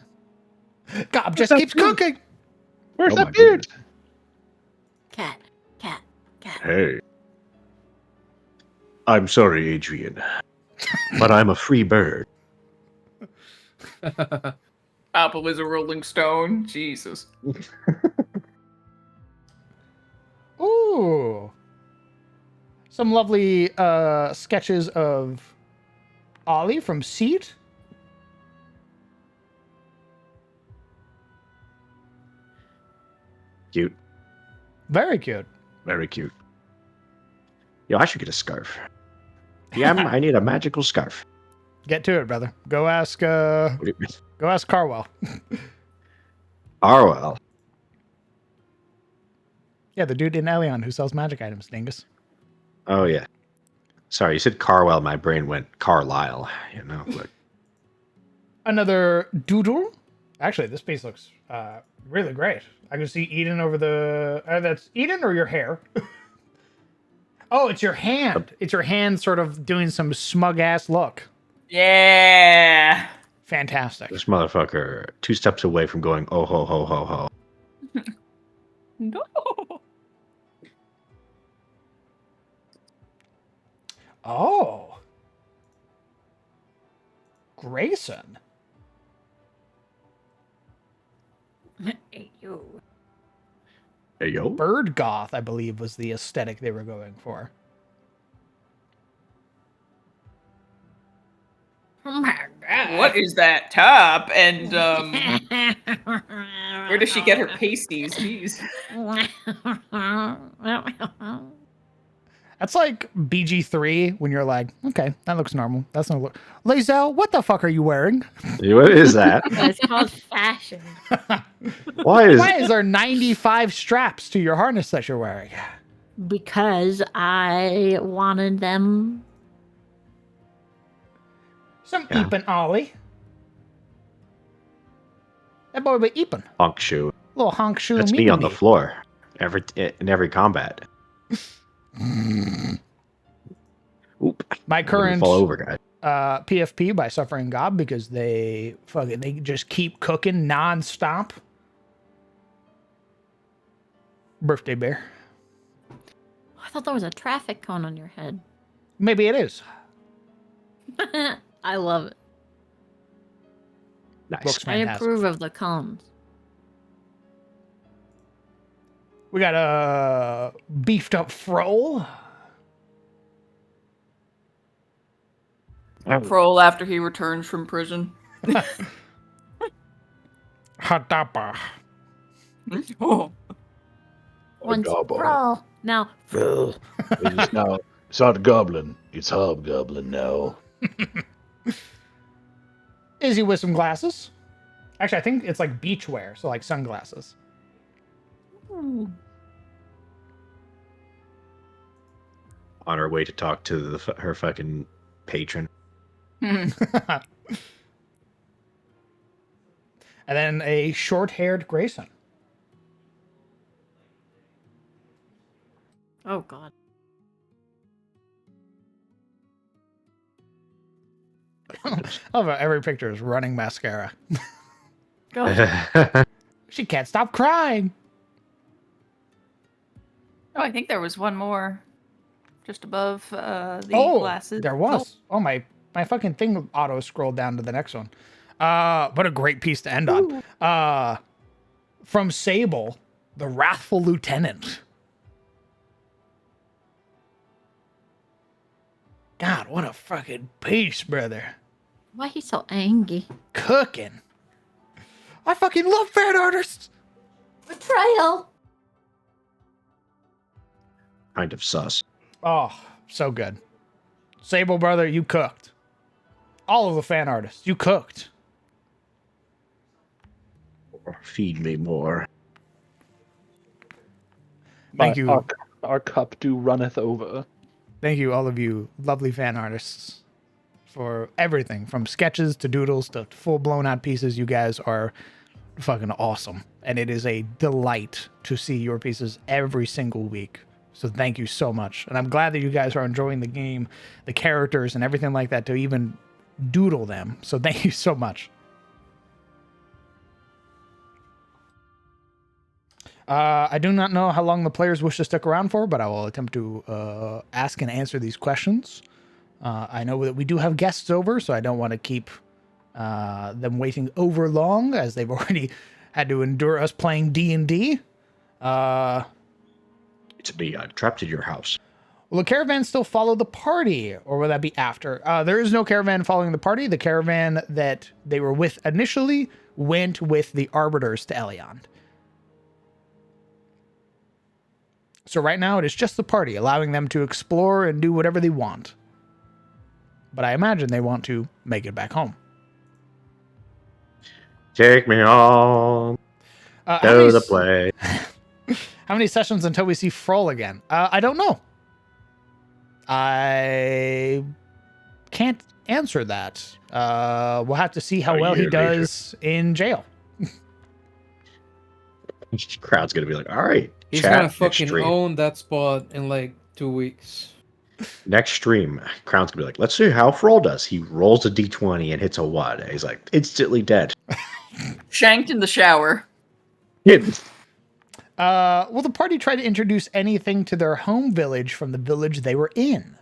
Gob just keeps cooking. Where's Oh my that beard? Cat. Cat. Cat. Hey. I'm sorry, Adrian. But I'm a free bird. Apple is a rolling stone. Jesus. Ooh. Some lovely sketches of Ollie from Seat. Cute. Very cute. Very cute. Yo, I should get a scarf. DM, I need a magical scarf. Get to it, brother. Go ask Carwell. Arwell. Yeah, the dude in Elion who sells magic items, Dingus. Oh, yeah. Sorry, you said Carwell. My brain went Carlisle. You know, like, Another doodle. Actually, this piece looks really great. I can see Eden over the... that's Eden or your hair? Oh, it's your hand. It's your hand sort of doing some smug-ass look. Yeah. Fantastic. this motherfucker 2 steps away from going, oh, ho, ho, ho, ho. No. Oh. Grayson. Hey, you. Hey, yo. Bird goth, I believe, was the aesthetic they were going for. Oh my god. What is that top? And where does she get her pasties? Jeez. That's like BG3 when you're like, okay, that looks normal. That's not look. Lazel, what the fuck are you wearing? What is that? It's called fashion. Why is Why is there 95 straps to your harness that you're wearing? Because I wanted them. Some Yeah. Eepin Ollie. That boy be Eepin. honk shoe? Little honk shoe. That's me on the floor. In every combat. Oop. My I'm gonna current fall over, guys. PFP by Suffering God because they just keep cooking nonstop. Birthday bear. I thought there was a traffic cone on your head. Maybe it is. I love it. Nice. Looks I fantastic. approve of the cones. We got a beefed up Froll. Frol after he returns from prison. Hatapa. Oh. Once goblin. Frawl, now Frawl. It's now, it's not goblin, it's hobgoblin now. Izzy with some glasses. Actually, I think it's like beach wear, so like sunglasses. On her way to talk to her fucking patron. And then a short-haired Grayson. Oh God. I love how every picture is running mascara. Go. She can't stop crying. Oh, I think there was one more just above the glasses. There was. Oh, my fucking thing auto scrolled down to the next one. What a great piece to end on. From Sable, the Wrathful Lieutenant. God, what a fucking piece, brother. Why he's so angry? Cooking. I fucking love fan artists. Betrayal. Kind of sus. Oh, so good. Sable, brother, you cooked. All of the fan artists, you cooked. Feed me more. Thank you. Our cup do runneth over. Thank you, all of you lovely fan artists, for everything from sketches to doodles to full blown out pieces. You guys are fucking awesome. And it is a delight to see your pieces every single week. So thank you so much. And I'm glad that you guys are enjoying the game, the characters, and everything like that to even doodle them. So thank you so much. I do not know how long the players wish to stick around for, but I will attempt to ask and answer these questions. I know that we do have guests over, so I don't want to keep them waiting over long, as they've already had to endure us playing D&D. To be trapped in your house. Will the caravan still follow the party, or will that be after? There is no caravan following the party. The caravan that they were with initially went with the Arbiters to Eliond. So right now it is just the party, allowing them to explore and do whatever they want. But I imagine they want to make it back home. Take me on to the play. How many sessions until we see Froll again? I don't know. I can't answer that. We'll have to see how well he does in jail. Crowd's gonna be like, all right. He's chat, gonna next fucking stream. own that spot in like 2 weeks. Next stream, Crown's gonna be like, let's see how Froll does. He rolls a d20 and hits a 1. He's like, instantly dead. Shanked in the shower. Will the party try to introduce anything to their home village from the village they were in?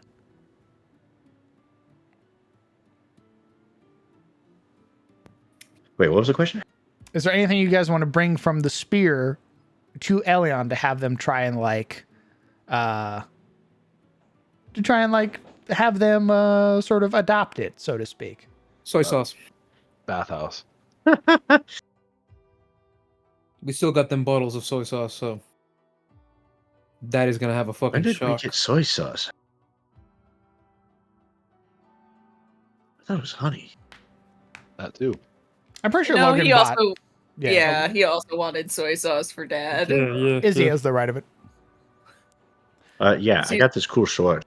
Wait, what was the question? Is there anything you guys want to bring from the spear to Elion to have them try and have them sort of adopt it, so to speak? Soy sauce. Bathhouse. We still got them bottles of soy sauce, so Daddy's gonna have a When fucking did we shock. get soy sauce? I thought it was honey. That too. I'm pretty sure No, Logan he bought. also he also wanted soy sauce for Dad. Izzy has the right of it. Yeah, I got this cool sword.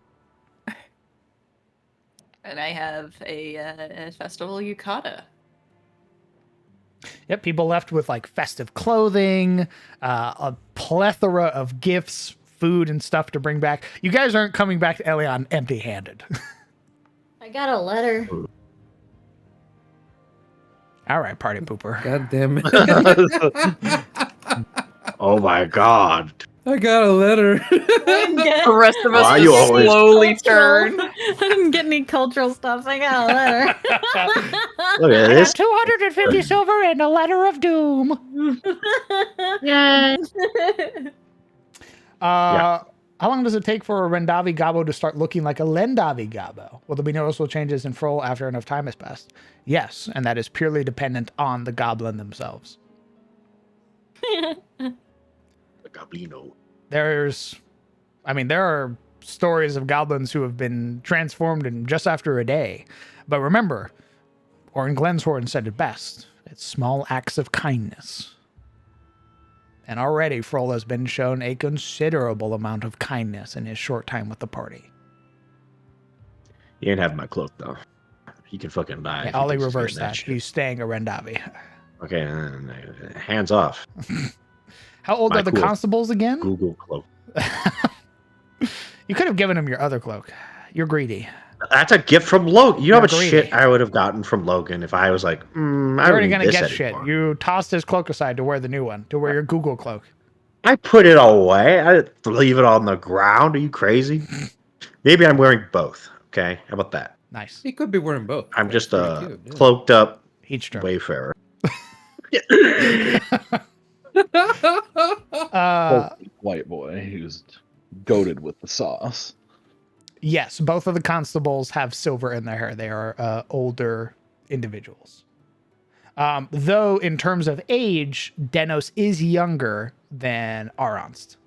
And I have a festival yukata. Yep, people left with like festive clothing, a plethora of gifts, food, and stuff to bring back. You guys aren't coming back to Elion empty-handed. I got a letter. All right, party pooper. God damn it. Oh my god. I got a letter. The rest of us Why will you always- slowly turn. I didn't get any cultural stuff. So I got a letter. Look at this. 250 silver and a letter of doom. Yay! How long does it take for a Rendavi Gabo to start looking like a Lendavi Gabo? Will there be noticeable changes in Froll after enough time has passed? Yes, and that is purely dependent on the goblin themselves. The Goblino. there are stories of goblins who have been transformed in just after a day. But remember, Orin Glenshorn said it best. It's small acts of kindness. And already Froll has been shown a considerable amount of kindness in his short time with the party. You ain't having my cloak, though. He can fucking die. Yeah, if he Ollie thinks he's reversed getting that. shit. He's staying a Rendavi. Okay, hands off. How old My are the cool constables again? Google cloak. You could have given him your other cloak. You're greedy. That's a gift from Logan. You know how much greedy. shit I would have gotten from Logan if I was like, I You're don't already need gonna this get anymore. shit. You tossed his cloak aside to wear the new one, to wear your Google cloak. I put it away. I didn't leave it on the ground. Are you crazy? Maybe I'm wearing both. Okay, how about that? Nice. He could be wearing both. I'm That's just pretty a cute, yeah. cloaked up Heat stroke. wayfarer. White boy who's goated with the sauce. Yes, both of the constables have silver in their hair. They are older individuals. Though, in terms of age, Denos is younger than Aronst.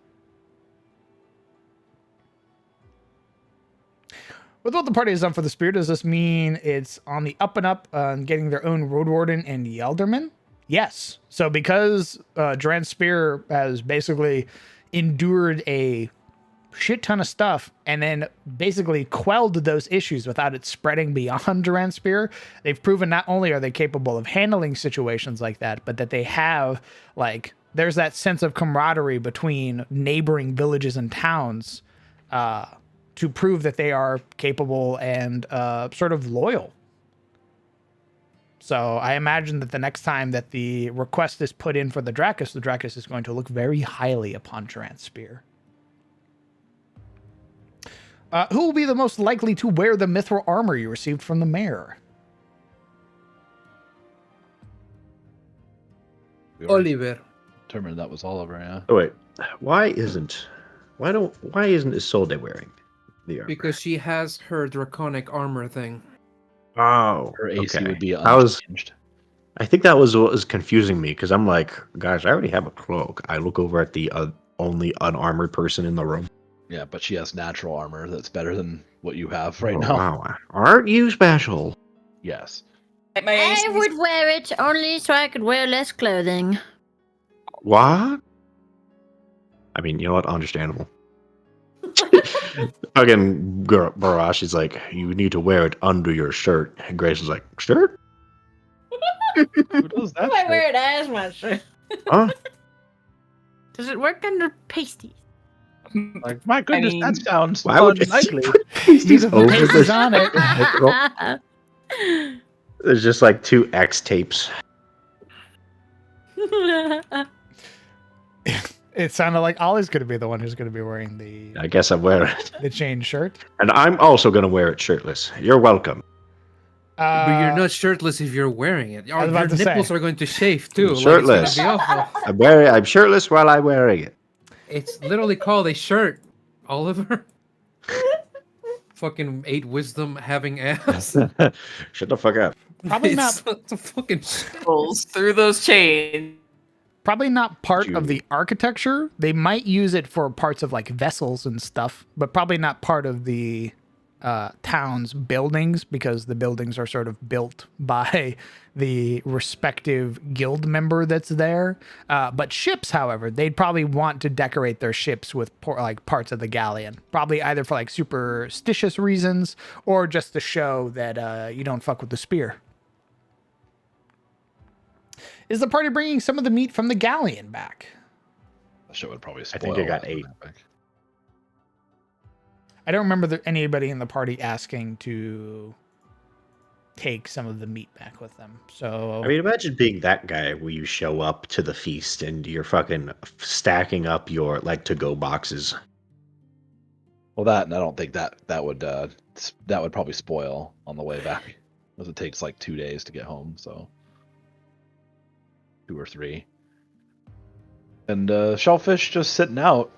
With what the party has done for the spear, does this mean it's on the up and up on getting their own Road Warden and Yelderman? Yes. So because Duran's spear has basically endured a shit ton of stuff and then basically quelled those issues without it spreading beyond Duran's spear, they've proven not only are they capable of handling situations like that, but that they have, like, there's that sense of camaraderie between neighboring villages and towns to prove that they are capable and sort of loyal. So I imagine that the next time that the request is put in for the Dracus is going to look very highly upon Duran's spear. Who will be the most likely to wear the mithril armor you received from the mayor? Oliver. Determined that was Oliver, yeah. Oh wait, why isn't Isolde wearing the armor? Because she has her draconic armor thing. Oh, Her AC okay. would be I unchanged. think that was what was confusing me because I'm like, guys, I already have a cloak. I look over at the only unarmored person in the room. Yeah, but she has natural armor that's better than what you have right Oh, now. wow, aren't you special? Yes. I would wear it only so I could wear less clothing. What? I mean, you know what? Understandable. Again, Barash is like, you need to wear it under your shirt. And Grace is like, shirt? Who does that? I wear it as my shirt. Huh? Does it work under pasties? Like, my goodness, mean, that sounds Why would you unlikely. put pasties You can put over pasties the on it. There's just like 2 X tapes. It sounded like Ollie's going to be the one who's going to be wearing I guess I'm wearing it. the chain shirt. And I'm also going to wear it shirtless. You're welcome. But you're not shirtless if you're wearing it. was Your about to say. nipples are going to shave too. Shirtless. Like, it's gonna be awful. I'm shirtless while I'm wearing it. It's literally called a shirt, Oliver. Fucking 8 wisdom having ass. Shut the fuck up. Probably not. It's a fucking shit. Pulls through those chains. Probably not part You- of the architecture. They might use it for parts of like vessels and stuff, but probably not part of the town's buildings because the buildings are sort of built by the respective guild member that's there. But ships, however, they'd probably want to decorate their ships with like parts of the galleon, probably either for like superstitious reasons or just to show that you don't fuck with the spear. Is the party bringing some of the meat from the galleon back? The show would probably I spoil think I got that 8. epic. I don't remember anybody in the party asking to take some of the meat back with them. So I mean, imagine being that guy where you show up to the feast and you're fucking stacking up your like to-go boxes. Well, that, and I don't think that would probably spoil on the way back, because it takes like 2 days to get home, so 2 or 3. And shellfish just sitting out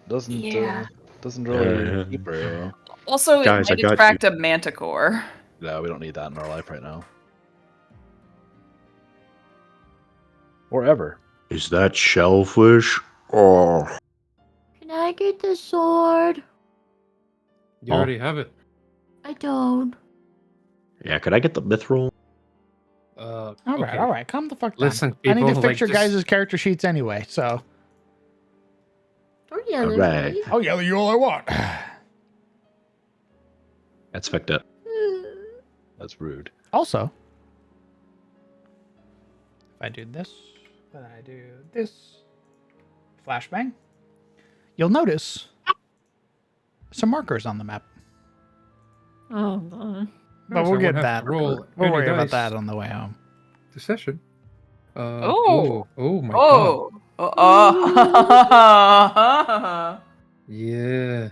doesn't Yeah. doesn't really Uh, keep her. Also, it Guys, I might got attract a manticore. No, we don't need that in our life right now, or ever. Is that shellfish? Oh, Can I get the sword? You already have it. I don't. Yeah, could I get the mithril? All Okay. right, calm the fuck down. Listen, I need to people, fix like, your just- guys' character sheets anyway, so. Or yellow, Alright. I'll yell at you all I want. That's fucked up. That's rude. Also, if I do this, then I do this, flashbang, you'll notice some markers on the map. Oh, God. But so we'll I get won't have that. to roll We'll any worry about dice that on the way home. this session. Oh. Oh my god. Oh. Yeah.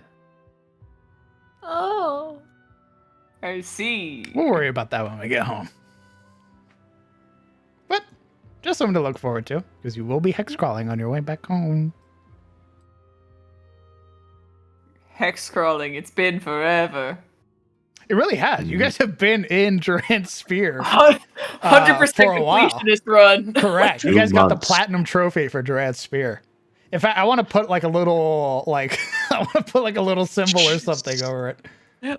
Oh. I see. We'll worry about that when we get home. But just something to look forward to, because you will be hex crawling on your way back home. Hex crawling, it's been forever. It really has. You guys have been in Durant's Sphere. 100% for a while. completionist run. Correct. You 2 guys got the months. platinum trophy for Durant's Spear. In fact, I want to put like a little I want to put like a little symbol or something over it.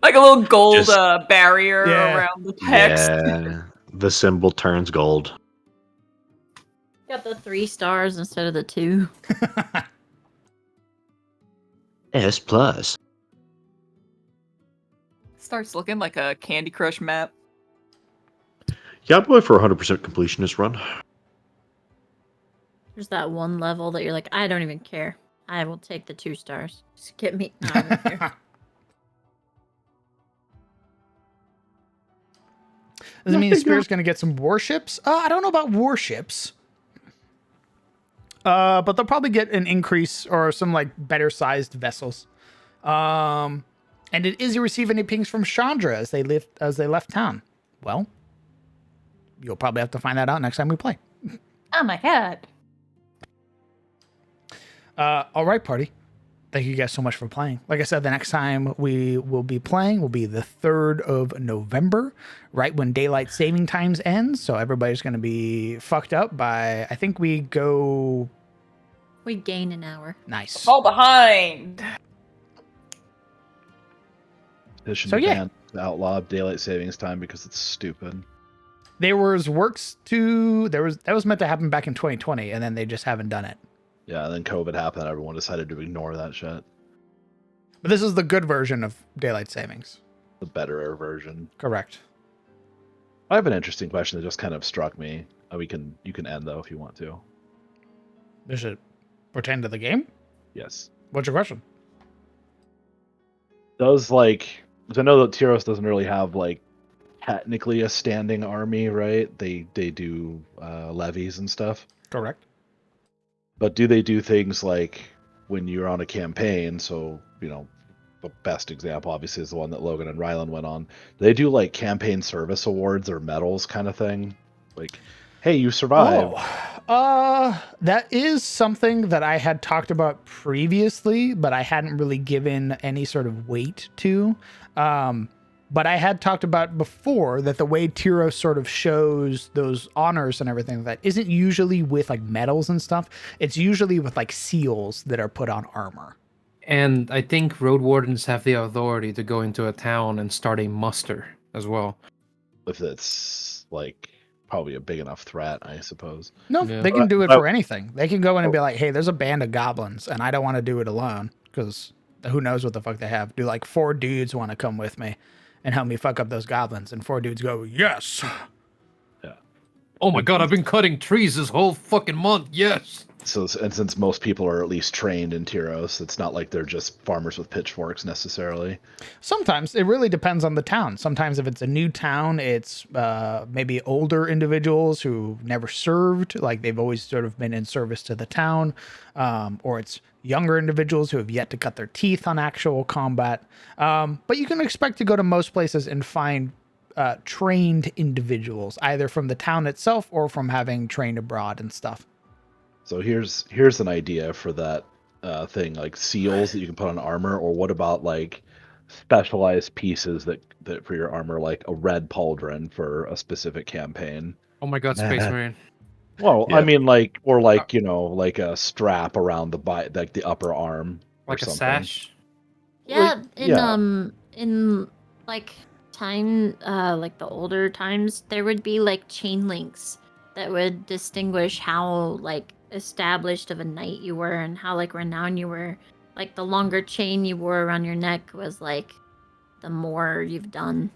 Like a little gold Just- barrier Yeah. around the hex. Yeah, the symbol turns gold. Got the 3 stars instead of the 2. S plus. Starts looking like a Candy Crush map. Yeah, I'm going for 100% completionist run. There's that one level that you're like, I don't even care. I will take the 2 stars. Just get me. No, I don't care. Does it mean Spear's going to get some warships? I don't know about warships. But they'll probably get an increase or some like better sized vessels. And is you receive any pings from Chandra as they left town? Well, you'll probably have to find that out next time we play. Oh my god. All right, party. Thank you guys so much for playing. Like I said, the next time we will be playing will be the 3rd of November, right when daylight saving times ends. So everybody's going to be fucked up by, I think we go... We gain an hour. Nice. Fall behind. Petition So, to yeah. ban outlaw daylight savings time because it's stupid. There was that was meant to happen back in 2020, and then they just haven't done it. Yeah, and then COVID happened. Everyone decided to ignore that shit. But this is the good version of daylight savings. The better version. Correct. I have an interesting question that just kind of struck me. You can end though if you want to. Does it pertain to the game? Yes. What's your question? Does because I know that Tyros doesn't really have technically a standing army, right? They do levies and stuff. Correct. But do they do things like when you're on a campaign? So the best example obviously is the one that Logan and Rylan went on. Do they do campaign service awards or medals kind of thing? Like, hey, you survived. That is something that I had talked about previously, but I hadn't really given any sort of weight to. But I had talked about before that the way Tyros sort of shows those honors and everything that isn't usually with medals and stuff. It's usually with seals that are put on armor. And I think road wardens have the authority to go into a town and start a muster as well. If it's probably a big enough threat, I suppose. No, Yeah. they can do it for anything. They can go in and be like, hey, there's a band of goblins and I don't want to do it alone because who knows what the fuck they have. Do 4 dudes want to come with me and help me fuck up those goblins? And 4 dudes go, yes. Yeah. Oh my god, I've been cutting trees this whole fucking month. Yes. So, and since most people are at least trained in Tyros, it's not like they're just farmers with pitchforks necessarily. Sometimes it really depends on the town. Sometimes if it's a new town, it's maybe older individuals who never served, they've always sort of been in service to the town, or it's younger individuals who have yet to cut their teeth on actual combat. But you can expect to go to most places and find trained individuals, either from the town itself or from having trained abroad and stuff. So here's an idea for that thing, seals that you can put on armor, or what about specialized pieces that for your armor, like a red pauldron for a specific campaign. Oh my god, Space Marine. Well, Yeah. I mean, or a strap around the upper arm. or Like a something. sash. Yeah, yeah. in like time, like the older times, there would be like chain links that would distinguish how like established of a knight you were and how like renowned you were. Like the longer chain you wore around your neck was like the more you've done.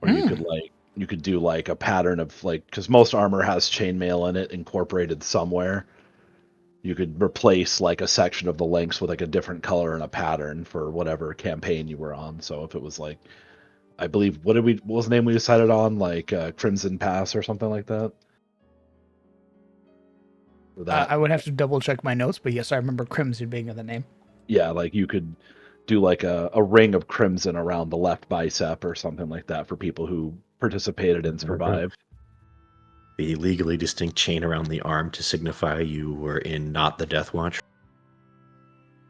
Or you could do like a pattern of like, because most armor has chainmail in it incorporated somewhere. You could replace like a section of the links with like a different color and a pattern for whatever campaign you were on. So if it was like, I believe, what was the name we decided on? Like Crimson Pass or something like that. Or that, I would have to double check my notes, but yes, I remember Crimson being in the name. yeah, like you could do like a ring of crimson around the left bicep or something like that for people who participated and survived. The legally distinct chain around the arm to signify you were in not the Death Watch.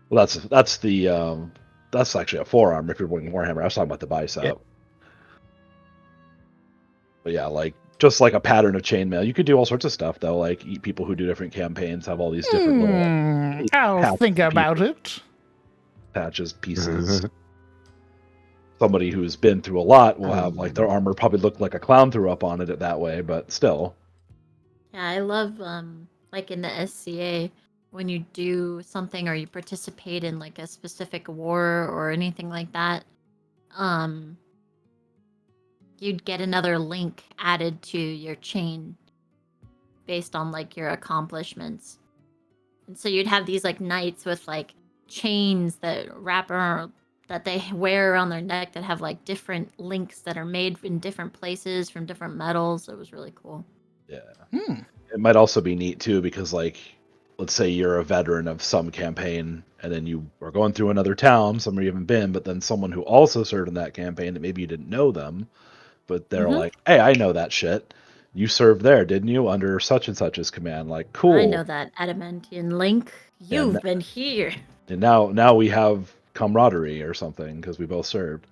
Well, that's actually a forearm if you're wearing Warhammer. I was talking about the bicep. Yeah. But yeah, like just like a pattern of chainmail. You could do all sorts of stuff though. Like people who do different campaigns have all these different little I'll patches, think about it. patches, pieces. Somebody who's been through a lot will have like their armor probably look like a clown threw up on it that way, but still. Yeah, I love like in the SCA when you do something or you participate in like a specific war or anything like that, you'd get another link added to your chain based on like your accomplishments. And so you'd have these like knights with like chains that wrap around that they wear around their neck that have like different links that are made in different places from different metals. It was really cool. Yeah. It might also be neat too because like let's say you're a veteran of some campaign and then you are going through another town somewhere you haven't been, but then someone who also served in that campaign that maybe you didn't know them, but they're like, hey, I know that shit. You served there, didn't you? Under such and such's command. Like, cool. I know that adamantian link. You've been here. And now we have camaraderie or something because we both served.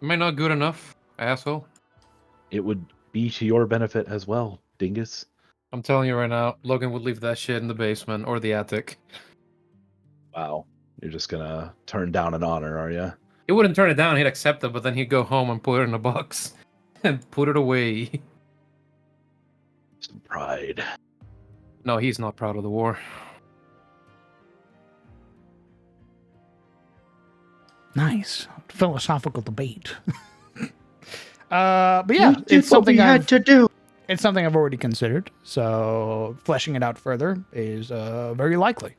Am I not good enough, asshole? It would be to your benefit as well, dingus. I'm telling you right now, Logan would leave that shit in the basement or the attic. Wow. You're just gonna turn down an honor, are you? He wouldn't turn it down, he'd accept it, but then he'd go home and put it in a box. And put it away. Some pride. No, he's not proud of the war. Nice philosophical debate. But yeah, We did what we had to do. It's something I've already considered. So fleshing it out further is very likely.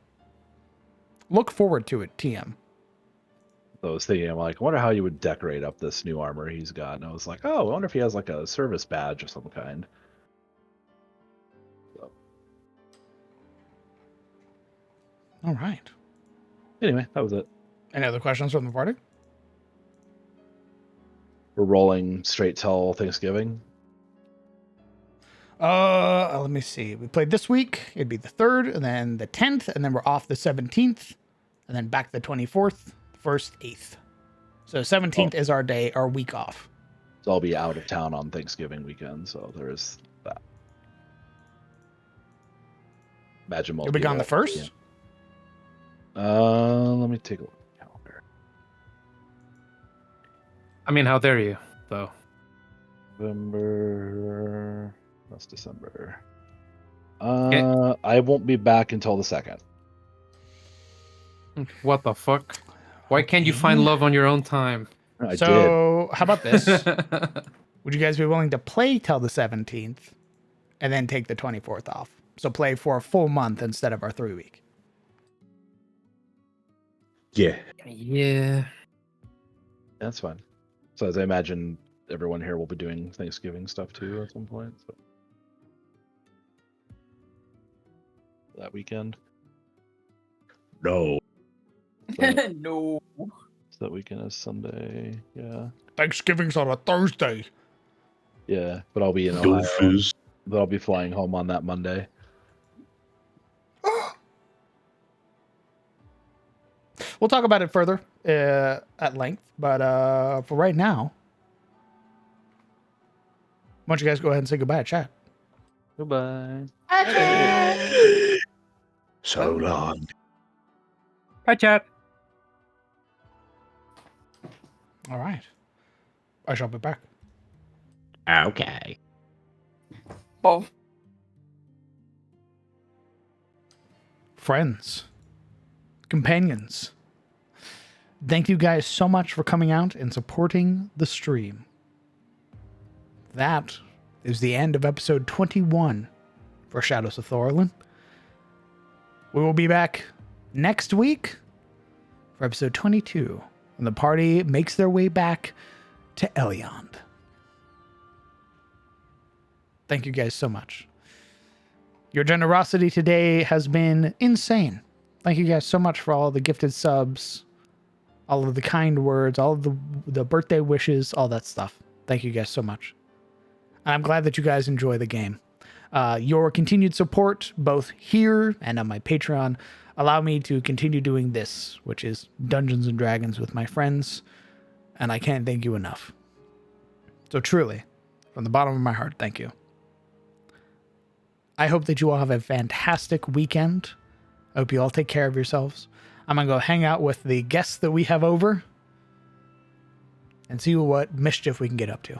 Look forward to it, TM. So I was thinking, I'm like, I wonder how you would decorate up this new armor he's got. And I was like, oh, I wonder if he has like a service badge of some kind. So, All right. anyway, that was it. Any other questions from the party? We're rolling straight till Thanksgiving. Let me see. We played this week. It'd be the 3rd, and then the 10th, and then we're off the 17th, and then back the 24th, 1st, 8th. So 17th is our day, our week off. So I'll be out of town on Thanksgiving weekend, so there is that. Imagine You'll be gone the 1st? Let me take a look at the calendar. I mean, how dare you, though? November. That's December. Okay. I won't be back until the 2nd. What the fuck? Why can't you find love on your own time? I So how about this? Would you guys be willing to play till the 17th and then take the 24th off? So play for a full month instead of our 3-week. Yeah. Yeah. That's fine. So as I imagine everyone here will be doing Thanksgiving stuff too at some point. So. That weekend. No. No. So that weekend is Sunday. Yeah. Thanksgiving's on a Thursday. Yeah. But I'll be in Ohio. Doofus. But I'll be flying home on that Monday. We'll talk about it further at length, but for right now, why don't you guys go ahead and say goodbye, chat? Goodbye. So long. Bye, chat. All right. I shall be back. Okay. Well, Friends, companions, thank you guys so much for coming out and supporting the stream. That is the end of episode 21 for Shadows of Thorolun. We will be back next week for episode 22 when the party makes their way back to Eliond. Thank you guys so much. Your generosity today has been insane. Thank you guys so much for all the gifted subs, all of the kind words, all of the birthday wishes, all that stuff. Thank you guys so much. And I'm glad that you guys enjoy the game. Your continued support, both here and on my Patreon, allow me to continue doing this, which is Dungeons and Dragons with my friends, and I can't thank you enough. So truly, from the bottom of my heart, thank you. I hope that you all have a fantastic weekend. I hope you all take care of yourselves. I'm going to go hang out with the guests that we have over and see what mischief we can get up to.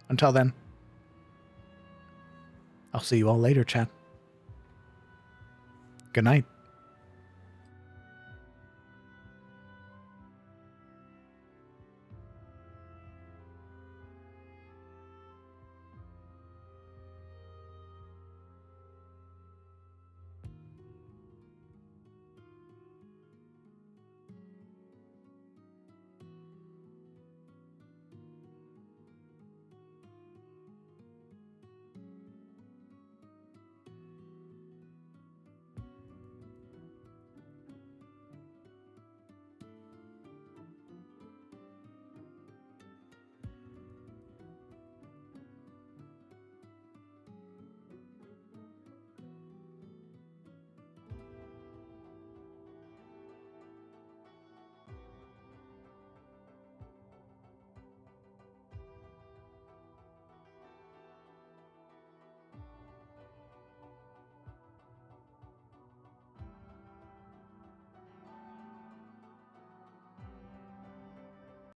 Until then, I'll see you all later, chat. Good night.